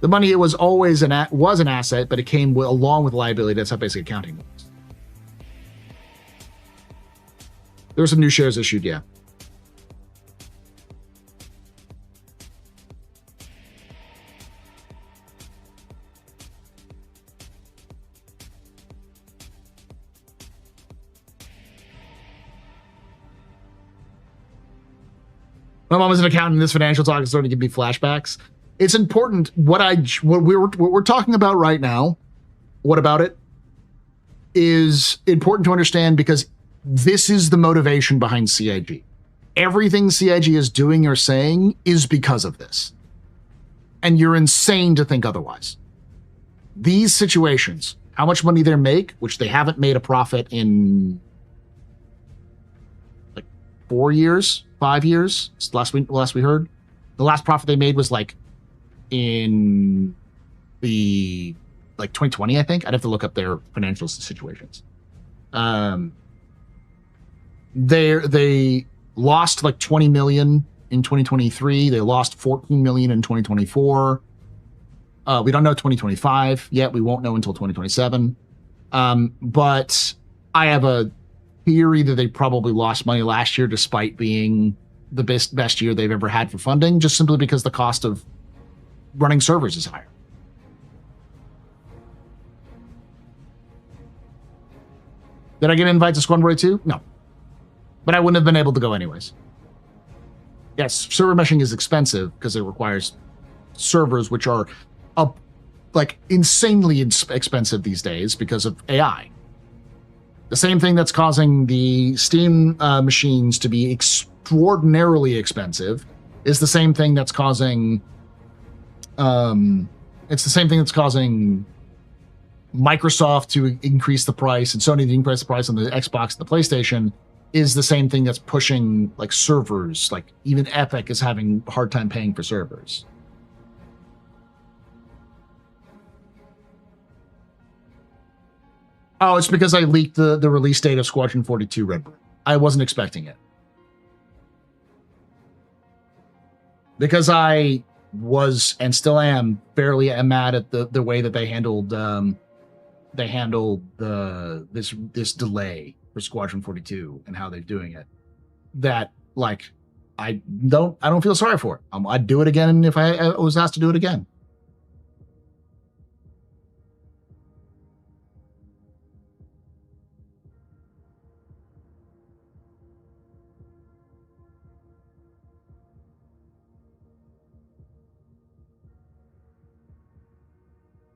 The money, it was always an asset, but it came along with liability. That's how basic accounting works. There were some new shares issued, yeah. My mom is an accountant. This financial talk is starting to give me flashbacks. It's important what we're talking about right now. What about it is important to understand because this is the motivation behind CIG. Everything CIG is doing or saying is because of this. And you're insane to think otherwise. These situations, how much money they make, which they haven't made a profit in like 4 years, 5 years, last we heard. The last profit they made was like in the 2020, I think. I'd have to look up their financial situations. They lost like 20 million in 2023. They lost 14 million in 2024. We don't know 2025 yet. We won't know until 2027. But I have a theory that they probably lost money last year despite being the best year they've ever had for funding, just simply because the cost of running servers is higher. Did I get an invite to Squadron 42? No. But I wouldn't have been able to go anyways. Yes, server meshing is expensive because it requires servers which are like insanely expensive these days because of AI. The same thing that's causing the Steam machines to be extraordinarily expensive is the same thing that's causing Microsoft to increase the price and Sony to increase the price on the Xbox and the PlayStation is the same thing that's pushing like servers. Like even Epic is having a hard time paying for servers. Oh, it's because I leaked the release date of Squadron 42 Red Bull. I wasn't expecting it. Because I was and still am fairly mad at the way that they handled this delay for Squadron 42 and how they're doing it. That like I don't feel sorry for it. I'd do it again if I was asked to do it again.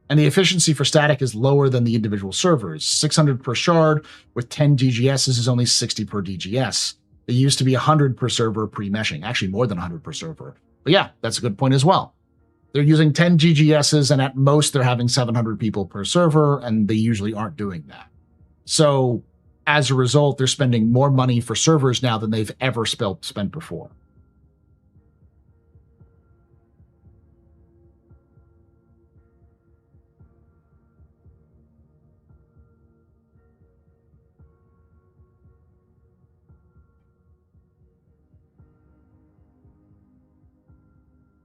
And the efficiency for static is lower than the individual servers. 600 per shard with 10 DGSs is only 60 per DGS. It used to be 100 per server pre-meshing, actually more than 100 per server. But yeah, that's a good point as well. They're using 10 GGSs and at most they're having 700 people per server and they usually aren't doing that. So as a result, they're spending more money for servers now than they've ever spent before.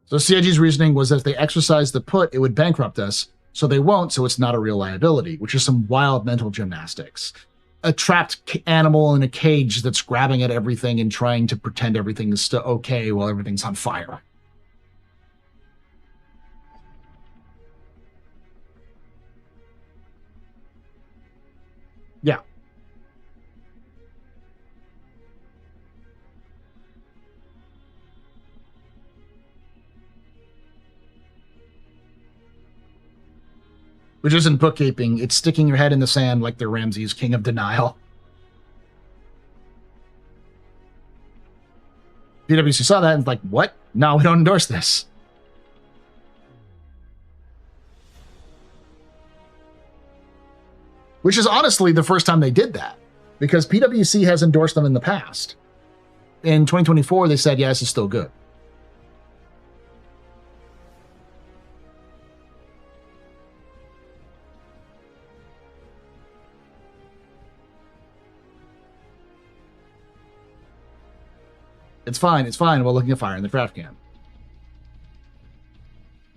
So CIG's reasoning was that if they exercise the put, it would bankrupt us. So they won't, so it's not a real liability, which is some wild mental gymnastics. A trapped animal in a cage that's grabbing at everything and trying to pretend everything is still okay while everything's on fire. Yeah. which isn't bookkeeping. It's sticking your head in the sand like they're Ramsey's king of denial. PwC saw that and was like, what? No, we don't endorse this. Which is honestly the first time they did that, because PwC has endorsed them in the past. In 2024, they said, yes, it's still good. It's fine. It's fine while looking at fire in the trash can.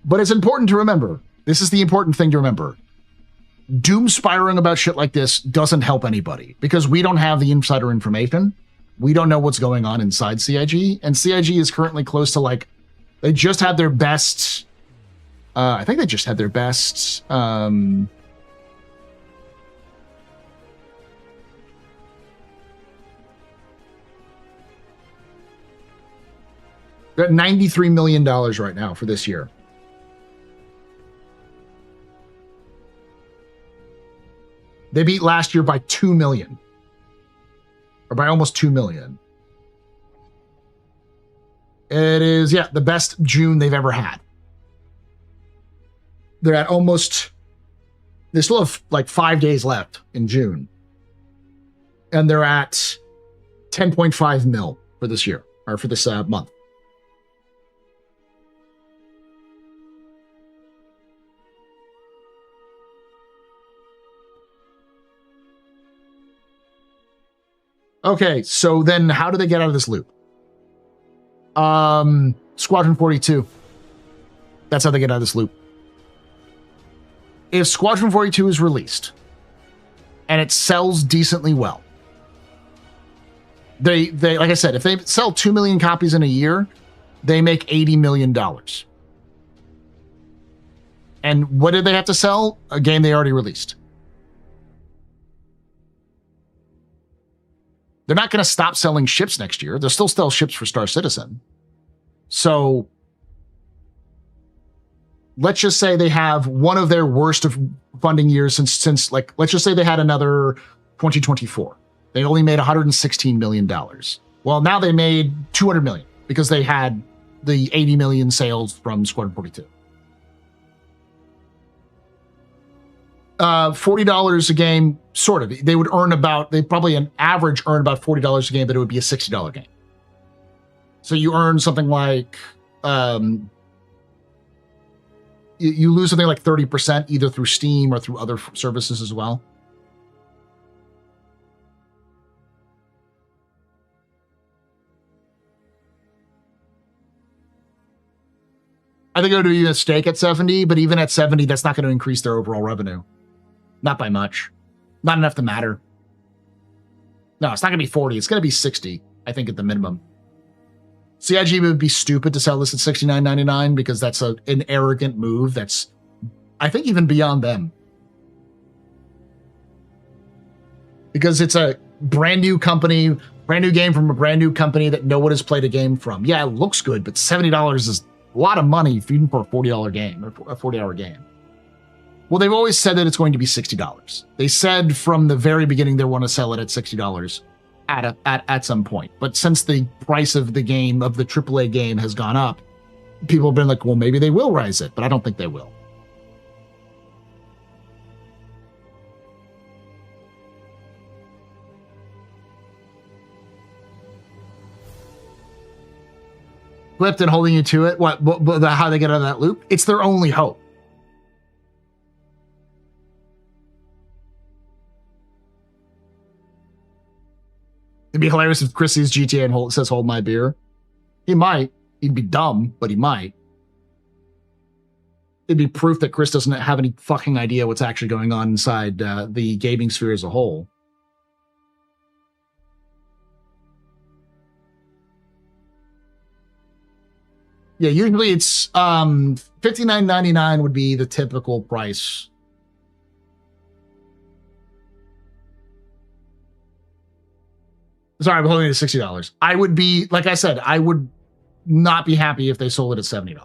But it's important to remember. This is the important thing to remember. Doom spiraling about shit like this doesn't help anybody because we don't have the insider information. We don't know what's going on inside CIG. And CIG is currently close to like, they just had their best, I think they just had their best, they're at $93 million right now for this year. They beat last year by 2 million. Or by almost 2 million. It is, yeah, the best June they've ever had. They're at almost, they still have like 5 days left in June. And they're at 10.5 mil for this year, or for this month. Okay, so then how do they get out of this loop? Squadron 42. That's how they get out of this loop. If Squadron 42 is released and it sells decently well, they like I said, if they sell 2 million copies in a year, they make $80 million. And what did they have to sell? A game they already released. They're not going to stop selling ships next year. They'll still sell ships for Star Citizen. So let's just say they have one of their worst of funding years since like, let's just say they had another 2024. They only made $116 million. Well, now they made $200 million because they had the 80 million sales from Squadron 42. $40 a game, sort of. They would earn about, they probably an average earn about $40 a game, but it would be a $60 game. So you earn something like, you lose something like 30% either through Steam or through other services as well. I think it would be a stake at 70, but even at 70, that's not going to increase their overall revenue. Not by much. Not enough to matter. No, it's not going to be 40. It's going to be 60, I think, at the minimum. CIG would be stupid to sell this at $69.99 because that's an arrogant move that's, I think, even beyond them. Because it's a brand new company, brand new game from a brand new company that no one has played a game from. Yeah, it looks good, but $70 is a lot of money even for a $40 game, or a 40-hour game. Well, they've always said that it's going to be $60. They said from the very beginning they want to sell it at $60 at some point. But since the price of the game, of the AAA game, has gone up, people have been like, well, maybe they will rise it, but I don't think they will. Clipped and holding you to it. What how they get out of that loop? It's their only hope. It'd be hilarious if Chris sees GTA and says, hold my beer. He might. He'd be dumb, but he might. It'd be proof that Chris doesn't have any fucking idea what's actually going on inside the gaming sphere as a whole. Yeah, usually it's $59.99 would be the typical price. Sorry, I'm holding it at $60. I would be, like I said, I would not be happy if they sold it at $70.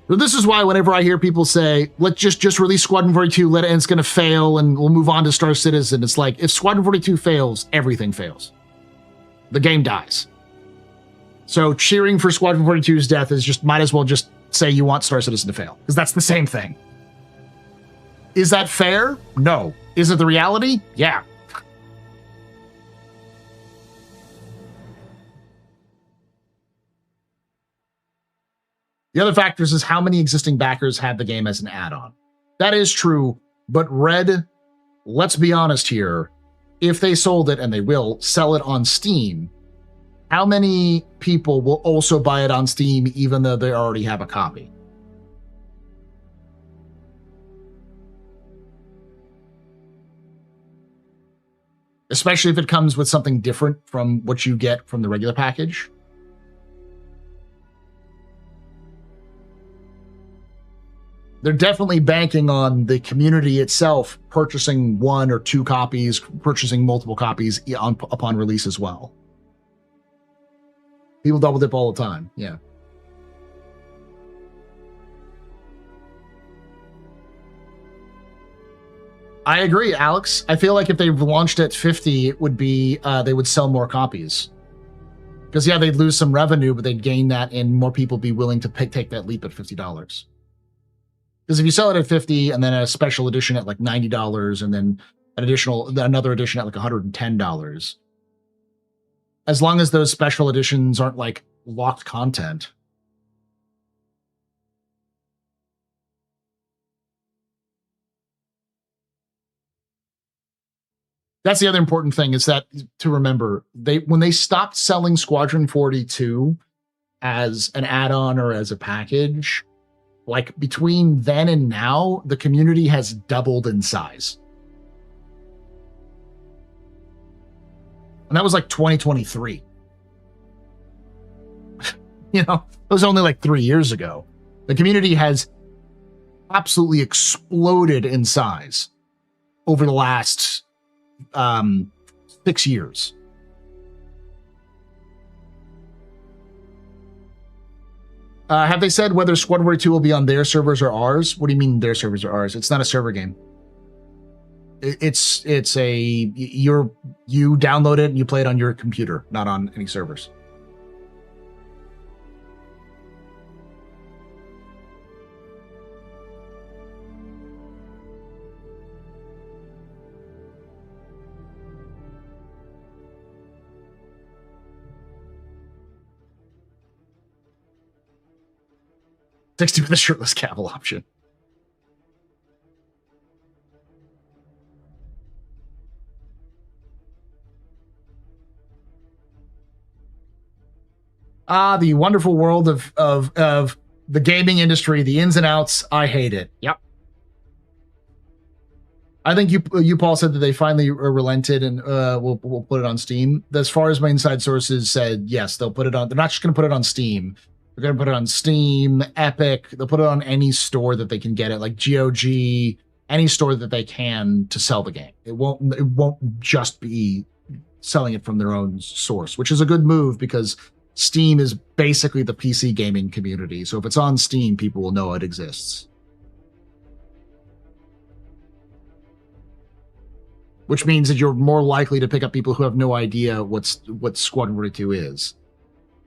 So this is why whenever I hear people say, let's just release Squadron 42, and it's going to fail, and we'll move on to Star Citizen, it's like, if Squadron 42 fails, everything fails. The game dies. So cheering for Squadron 42's death is just, might as well just say you want Star Citizen to fail, because that's the same thing. Is that fair? No. Is it the reality? Yeah. The other factors is how many existing backers had the game as an add-on. That is true, but Red, let's be honest here, if they sold it, and they will, sell it on Steam, how many people will also buy it on Steam even though they already have a copy? Especially if it comes with something different from what you get from the regular package. They're definitely banking on the community itself purchasing 1 or 2 copies, purchasing multiple copies upon release as well. People double dip all the time, yeah. I agree, Alex. I feel like if they launched at 50, it would be, they would sell more copies. Because, yeah, they'd lose some revenue, but they'd gain that and more people be willing to take that leap at $50. Because if you sell it at 50 and then a special edition at like $90 and then another edition at like $110, as long as those special editions aren't like locked content. That's the other important thing is that to remember, when they stopped selling Squadron 42 as an add-on or as a package, like between then and now, the community has doubled in size. And that was like 2023. You know, it was only like 3 years ago. The community has absolutely exploded in size over the last 6 years. Have they said whether Squadron 42 will be on their servers or ours? What do you mean their servers or ours? It's not a server game. It's you download it and you play it on your computer, not on any servers. $60 with a shirtless Cavill option. The wonderful world of the gaming industry, the ins and outs. I hate it. Yep. I think you Paul said that they finally relented and we'll put it on Steam. As far as my inside sources said, yes, they'll put it on. They're not just going to put it on Steam. They're going to put it on Steam, Epic. They'll put it on any store that they can get it, like GOG, any store that they can to sell the game. It won't just be selling it from their own source, which is a good move because Steam is basically the PC gaming community. So if it's on Steam, people will know it exists. Which means that you're more likely to pick up people who have no idea what Squadron 42 is.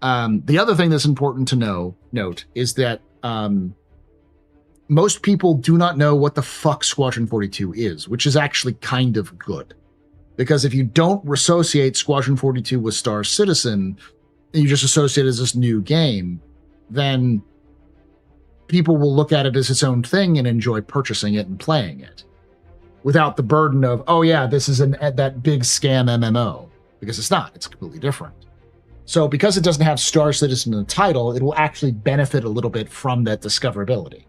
The other thing that's important to note is that most people do not know what the fuck Squadron 42 is, which is actually kind of good. Because if you don't associate Squadron 42 with Star Citizen, and you just associate it as this new game, then people will look at it as its own thing and enjoy purchasing it and playing it. Without the burden of, oh yeah, this is that big scam MMO. Because it's not, it's completely different. So because it doesn't have Star Citizen in the title, it will actually benefit a little bit from that discoverability.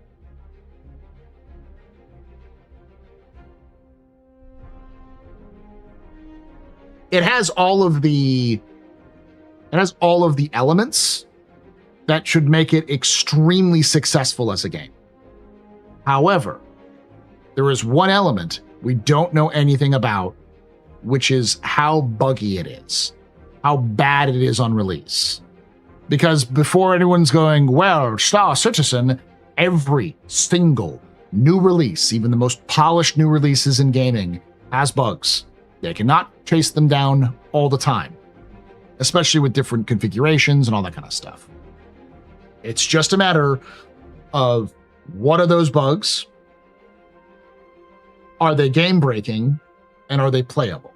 It has all of the elements that should make it extremely successful as a game. However, there is one element we don't know anything about, which is how buggy it is. How bad it is on release. Because before anyone's going, well, Star Citizen, Every single new release, even the most polished new releases in gaming, has bugs. They cannot chase them down all the time, especially with different configurations and all that kind of stuff. It's just a matter of what are those bugs? Are they game breaking? And are they playable?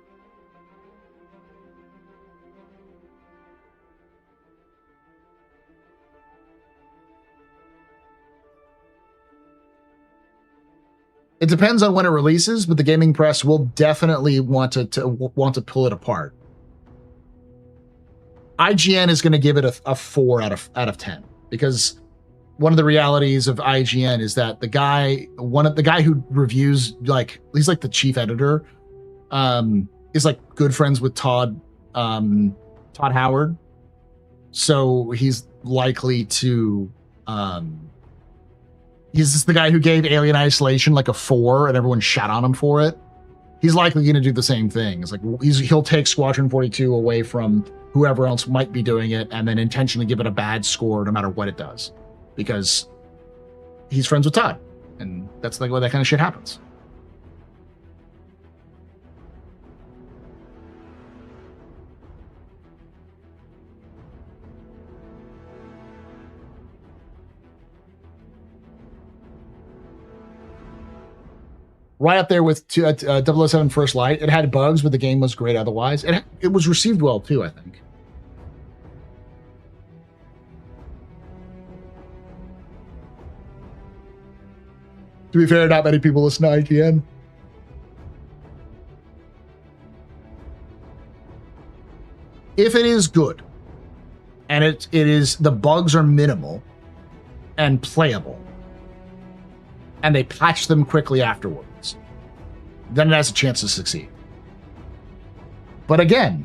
It depends on when it releases, but the gaming press will definitely want to pull it apart. IGN is going to give it a 4 out of 10 because one of the realities of IGN is that the guy who reviews, like, he's like the chief editor, is like good friends with Todd Howard, so he's likely to. He's just the guy who gave Alien Isolation like a 4 and everyone shat on him for it. He's likely going to do the same thing. It's like he'll take Squadron 42 away from whoever else might be doing it and then intentionally give it a bad score no matter what it does. Because he's friends with Todd. And that's like why that kind of shit happens. Right up there with 007 First Light. It had bugs, but the game was great otherwise. It was received well, too, I think. To be fair, not many people listen to IGN. If it is good, and it is, the bugs are minimal and playable, and they patch them quickly afterwards, then it has a chance to succeed. But again,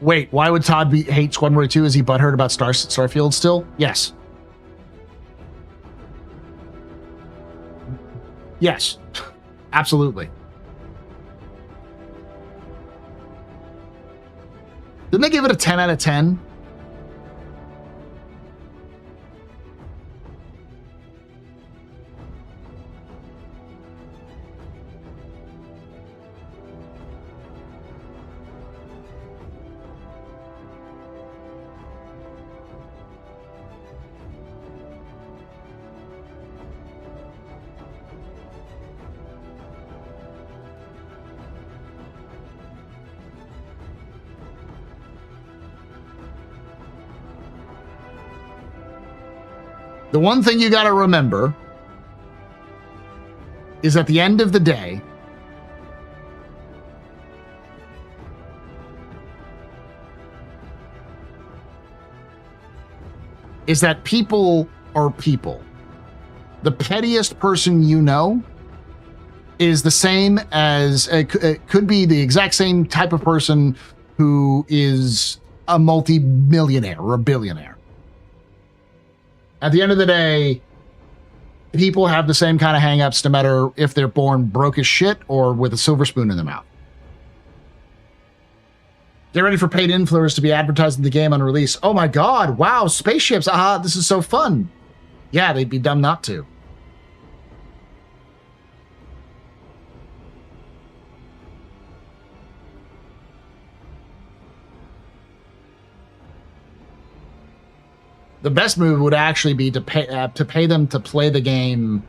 wait, why would Todd hate Squadron 42? Is he butthurt about Starfield still? Yes. Yes, absolutely. Didn't they give it a 10 out of 10? The one thing you got to remember is at the end of the day, is that people are people. The pettiest person you know is the same as, it could be the exact same type of person who is a multi-millionaire or a billionaire. At the end of the day, people have the same kind of hang-ups no matter if they're born broke as shit or with a silver spoon in their mouth. Get ready for paid influencers to be advertising the game on release. Oh my god, wow, spaceships, aha, this is so fun. Yeah, they'd be dumb not to. The best move would actually be to pay them to play the game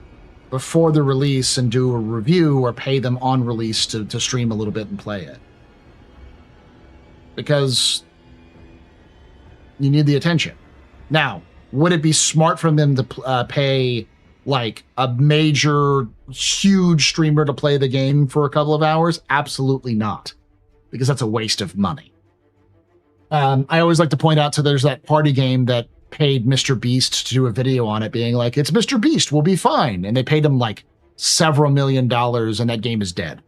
before the release and do a review, or pay them on release to stream a little bit and play it. Because you need the attention. Now, would it be smart for them to pay like a major, huge streamer to play the game for a couple of hours? Absolutely not. Because that's a waste of money. I always like to point out, so there's that party game that paid Mr. Beast to do a video on it, being like, it's Mr. Beast, we'll be fine. And they paid him like several $1 million, and that game is dead.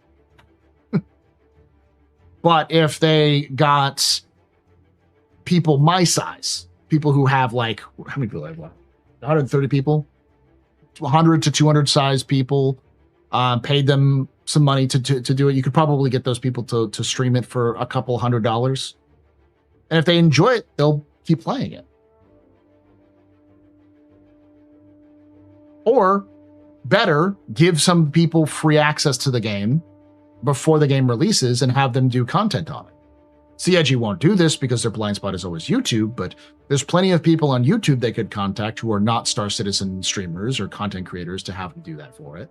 But if they got people my size, people who have like, how many people do I have left? 130 people? 100 to 200 size people, paid them some money to do it. You could probably get those people to stream it for a couple $100. And if they enjoy it, they'll keep playing it. Or better, give some people free access to the game before the game releases and have them do content on it. CIG won't do this because their blind spot is always YouTube, but there's plenty of people on YouTube they could contact who are not Star Citizen streamers or content creators to have them do that for it.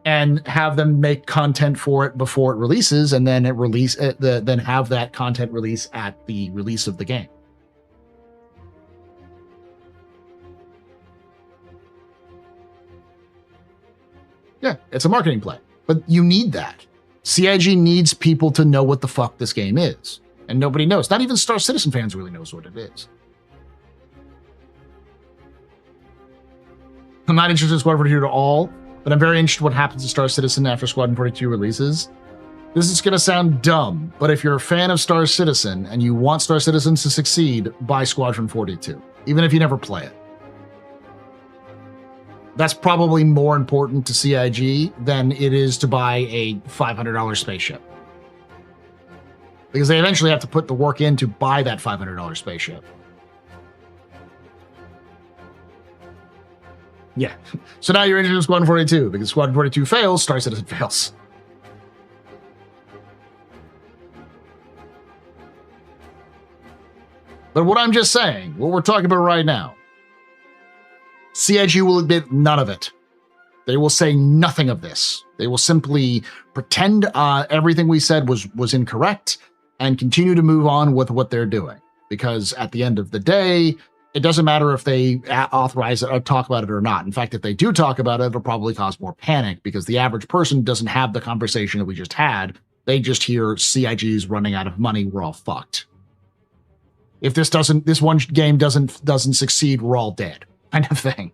And have them make content for it before it releases, and then then have that content release at the release of the game. Yeah, it's a marketing play, but you need that. CIG needs people to know what the fuck this game is, and nobody knows. Not even Star Citizen fans really knows what it is. I'm not interested in Squadron 42 at all, but I'm very interested in what happens to Star Citizen after Squadron 42 releases. This is going to sound dumb, but if you're a fan of Star Citizen and you want Star Citizen to succeed, buy Squadron 42, even if you never play it. That's probably more important to CIG than it is to buy a $500 spaceship. Because they eventually have to put the work in to buy that $500 spaceship. Yeah. So now you're interested in Squadron 42, because Squadron 42 fails, Star Citizen fails. But what I'm just saying, what we're talking about right now, CIG will admit none of it. They will say nothing of this. They will simply pretend everything we said was incorrect and continue to move on with what they're doing. Because at the end of the day, it doesn't matter if they authorize it or talk about it or not. In fact, if they do talk about it, it'll probably cause more panic because the average person doesn't have the conversation that we just had. They just hear CIG's running out of money. We're all fucked. If this one game doesn't succeed, we're all dead. Kind of thing.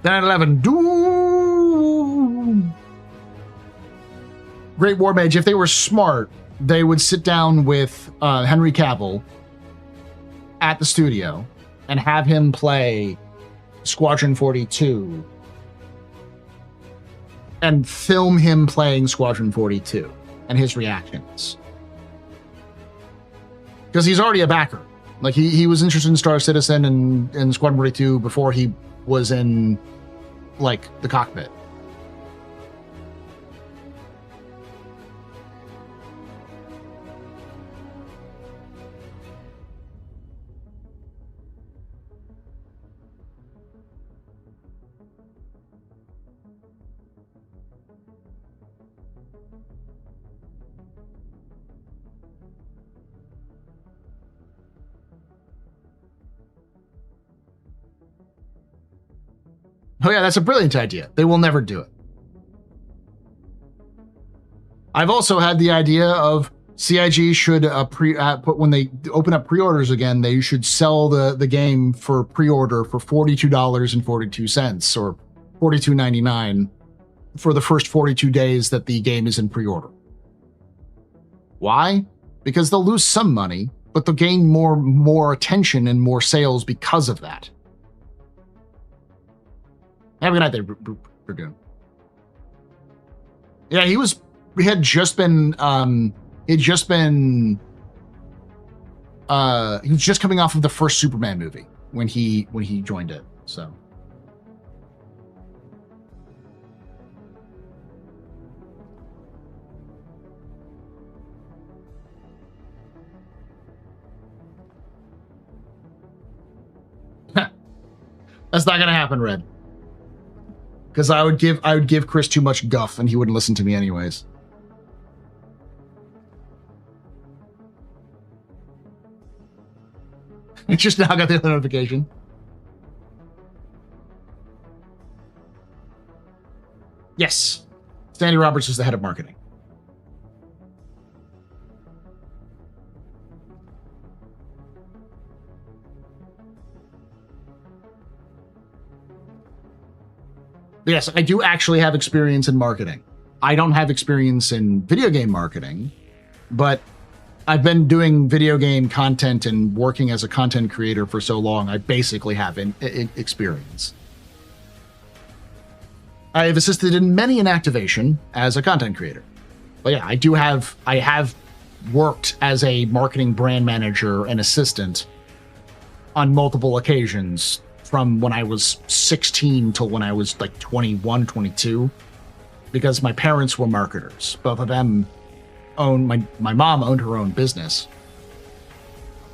Then 11. Doom. Great War Mage, if they were smart, they would sit down with Henry Cavill at the studio and have him play Squadron 42 and film him playing Squadron 42 and his reactions. Because he's already a backer. Like, he was interested in Star Citizen and Squadron 42 before he was in, like, the cockpit. Oh yeah, that's a brilliant idea. They will never do it. I've also had the idea of CIG should when they open up pre-orders again, they should sell the game for pre-order for $42.42 or $42.99 for the first 42 days that the game is in pre-order. Why? Because they'll lose some money, but they'll gain more attention and more sales because of that. Have a good night there, Dragoon. Yeah, he was just coming off of the first Superman movie when he joined it, so. That's not gonna happen, Red. Because I would give Chris too much guff and he wouldn't listen to me anyways. I just now got the notification. Yes. Sandy Roberts is the head of marketing. Yes, I do actually have experience in marketing. I don't have experience in video game marketing, but I've been doing video game content and working as a content creator for so long, I basically have experience. I have assisted in many an activation as a content creator. But yeah, I have worked as a marketing brand manager and assistant on multiple occasions from when I was 16 till when I was like 21, 22, because my parents were marketers. Both of them own, my mom owned her own business.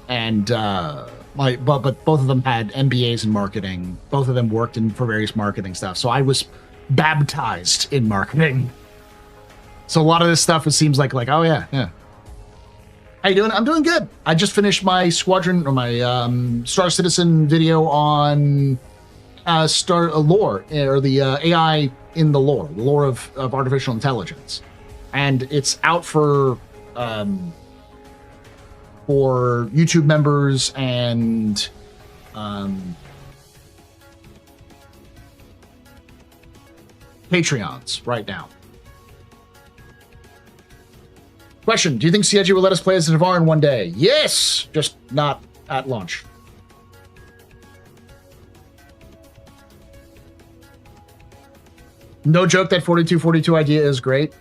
And but both of them had MBAs in marketing. Both of them worked for various marketing stuff. So I was baptized in marketing. So a lot of this stuff, it seems like oh yeah. How you doing? I'm doing good. I just finished my Squadron or my Star Citizen video on lore, or the AI in the lore of artificial intelligence, and it's out for YouTube members and Patreons right now. Question, do you think CIG will let us play as a Navarran one day? Yes, just not at launch. No joke, that 4242 idea is great.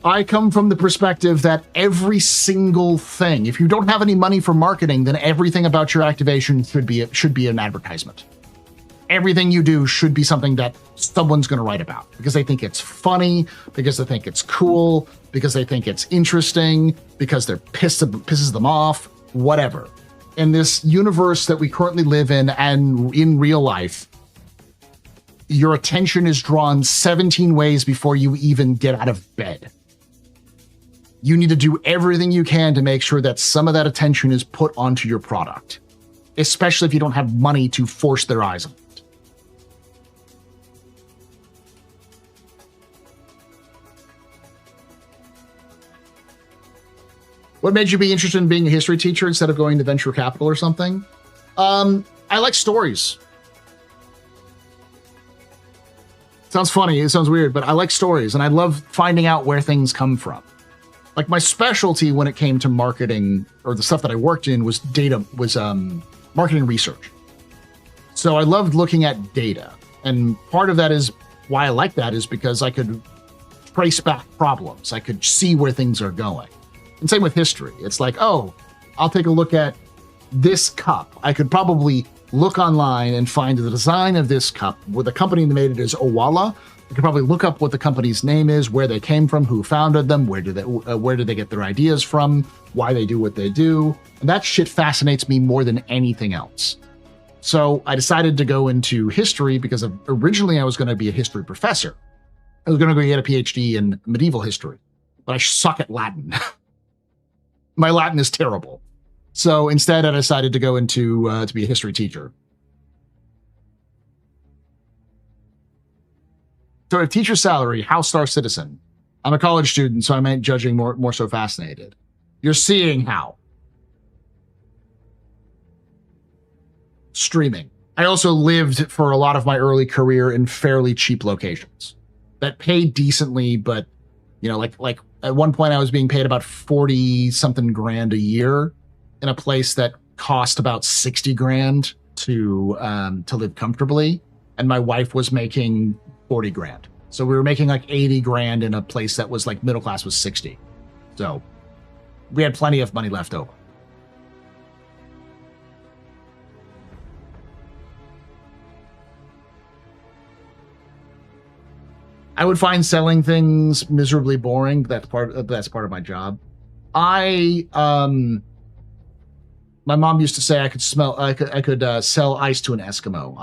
I come from the perspective that every single thing, if you don't have any money for marketing, then everything about your activation should be an advertisement. Everything you do should be something that someone's going to write about because they think it's funny, because they think it's cool, because they think it's interesting, because they're pisses them off, whatever. In this universe that we currently live in and in real life, your attention is drawn 17 ways before you even get out of bed. You need to do everything you can to make sure that some of that attention is put onto your product, especially if you don't have money to force their eyes on it. What made you be interested in being a history teacher instead of going to venture capital or something? I like stories. Sounds funny, it sounds weird, but I like stories and I love finding out where things come from. Like my specialty when it came to marketing, or the stuff that I worked in, was marketing research. So I loved looking at data. And part of that is why I like that is because I could trace back problems. I could see where things are going. And same with history. It's like, oh, I'll take a look at this cup. I could probably look online and find the design of this cup. Where the company that made it is Owala. I could probably look up what the company's name is, where they came from, who founded them, where did they get their ideas from, why they do what they do. And that shit fascinates me more than anything else. So I decided to go into history because originally I was going to be a history professor. I was going to go get a PhD in medieval history, but I suck at Latin. My Latin is terrible. So instead, I decided to go into to be a history teacher. So a teacher salary, how Star Citizen? I'm a college student, so I meant judging more so fascinated. You're seeing how. Streaming. I also lived for a lot of my early career in fairly cheap locations that paid decently, but like at one point I was being paid about 40 something grand a year in a place that cost about 60 grand to live comfortably. And my wife was making 40 grand. So we were making like 80 grand in a place that was like middle class was 60. So we had plenty of money left over. I would find selling things miserably boring. That's part of my job. My mom used to say I could sell ice to an Eskimo.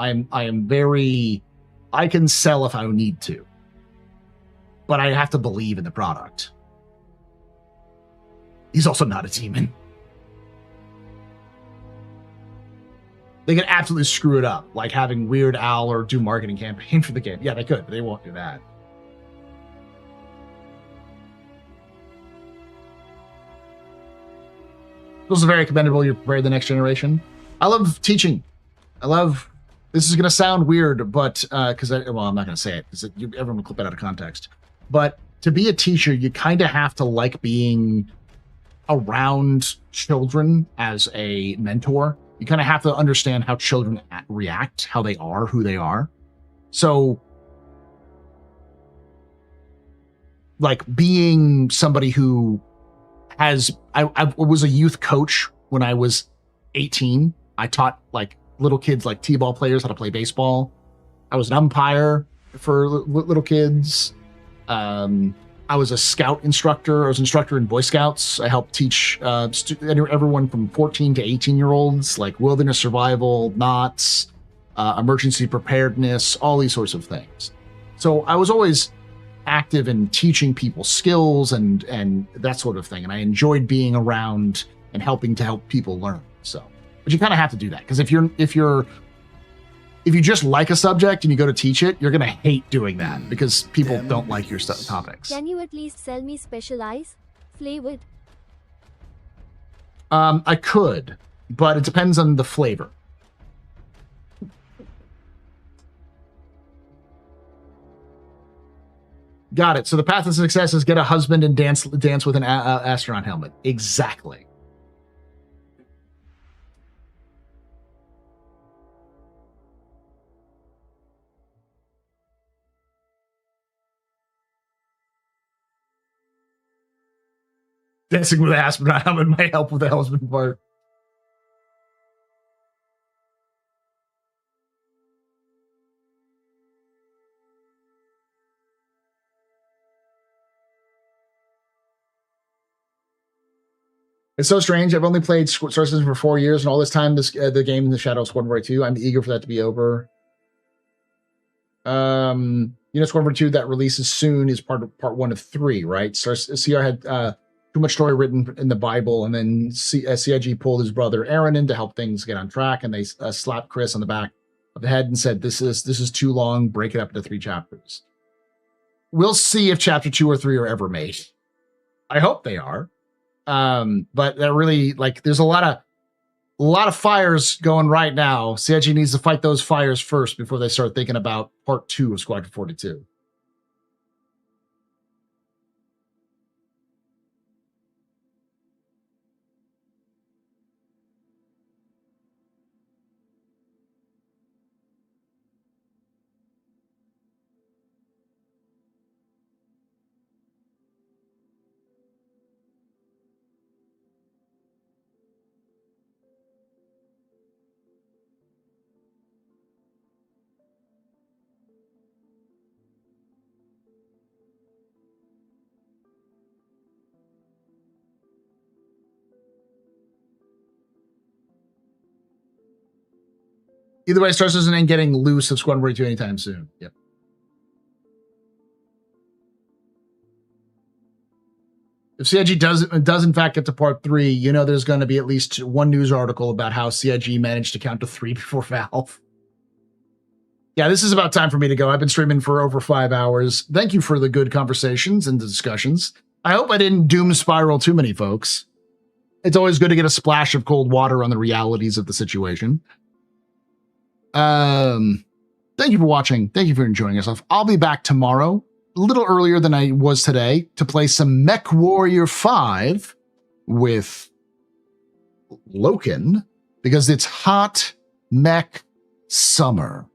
I can sell if I need to, but I have to believe in the product. He's also not a demon. They could absolutely screw it up, like having Weird Al or do marketing campaign for the game. Yeah, they could, but they won't do that. Feels very commendable you're prepared the next generation. I love teaching. I love This is going to sound weird, but because I'm not going to say it because everyone will clip it out of context. But to be a teacher, you kind of have to like being around children as a mentor. You kind of have to understand how children react, how they are, who they are. So, like being somebody who I was a youth coach when I was 18. I taught like little kids, like t-ball players, how to play baseball. I was an umpire for little kids. I was a scout instructor. I was an instructor in Boy Scouts. I helped teach everyone from 14 to 18-year-olds, like wilderness survival, knots, emergency preparedness, all these sorts of things. So I was always active in teaching people skills and that sort of thing. And I enjoyed being around and helping to help people learn. So, but you kind of have to do that because if you just like a subject and you go to teach it, you're going to hate doing that because people don't like your topics. Can you at least sell me special eyes? Flavored? I could, but it depends on the flavor. Got it. So the path to success is get a husband and dance with an astronaut helmet. Exactly. Dancing with an astronaut helmet might help with the husband part. It's so strange. I've only played Star Citizen for 4 years, and all this time, the game in the shadow of Squadron 2. I'm eager for that to be over. Squadron 2 that releases soon is part 1 of 3, right? CR had too much story written in the Bible, and then CIG pulled his brother Aaron in to help things get on track, and they slapped Chris on the back of the head and said, "This is too long. Break it up into 3 chapters." We'll see if chapter 2 or 3 are ever made. I hope they are. But they're really there's a lot of fires going right now. CIG needs to fight those fires first before they start thinking about part 2 of Squadron 42. Either way, Star Citizen ain't getting loose of Squadron 42 anytime soon. Yep. If CIG does in fact get to part 3, there's going to be at least one news article about how CIG managed to count to 3 before Valve. Yeah, this is about time for me to go. I've been streaming for over 5 hours. Thank you for the good conversations and the discussions. I hope I didn't doom spiral too many folks. It's always good to get a splash of cold water on the realities of the situation. Thank you for watching. Thank you for enjoying yourself. I'll be back tomorrow, a little earlier than I was today, to play some Mech Warrior 5 with Loken, because it's hot mech summer,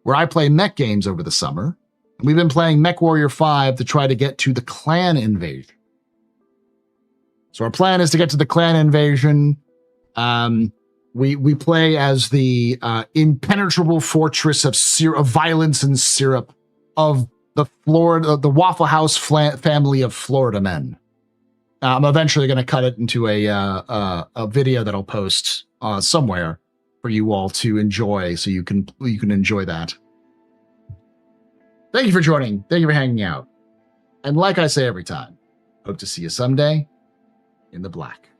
where I play mech games over the summer. We've been playing Mech Warrior 5 to try to get to the clan invasion. So our plan is to get to the clan invasion. We play as the impenetrable fortress of violence and syrup of the Waffle House family of Florida men. I'm eventually going to cut it into a video that I'll post somewhere for you all to enjoy, so you can enjoy that. Thank you for joining. Thank you for hanging out. And like I say every time, hope to see you someday in the black.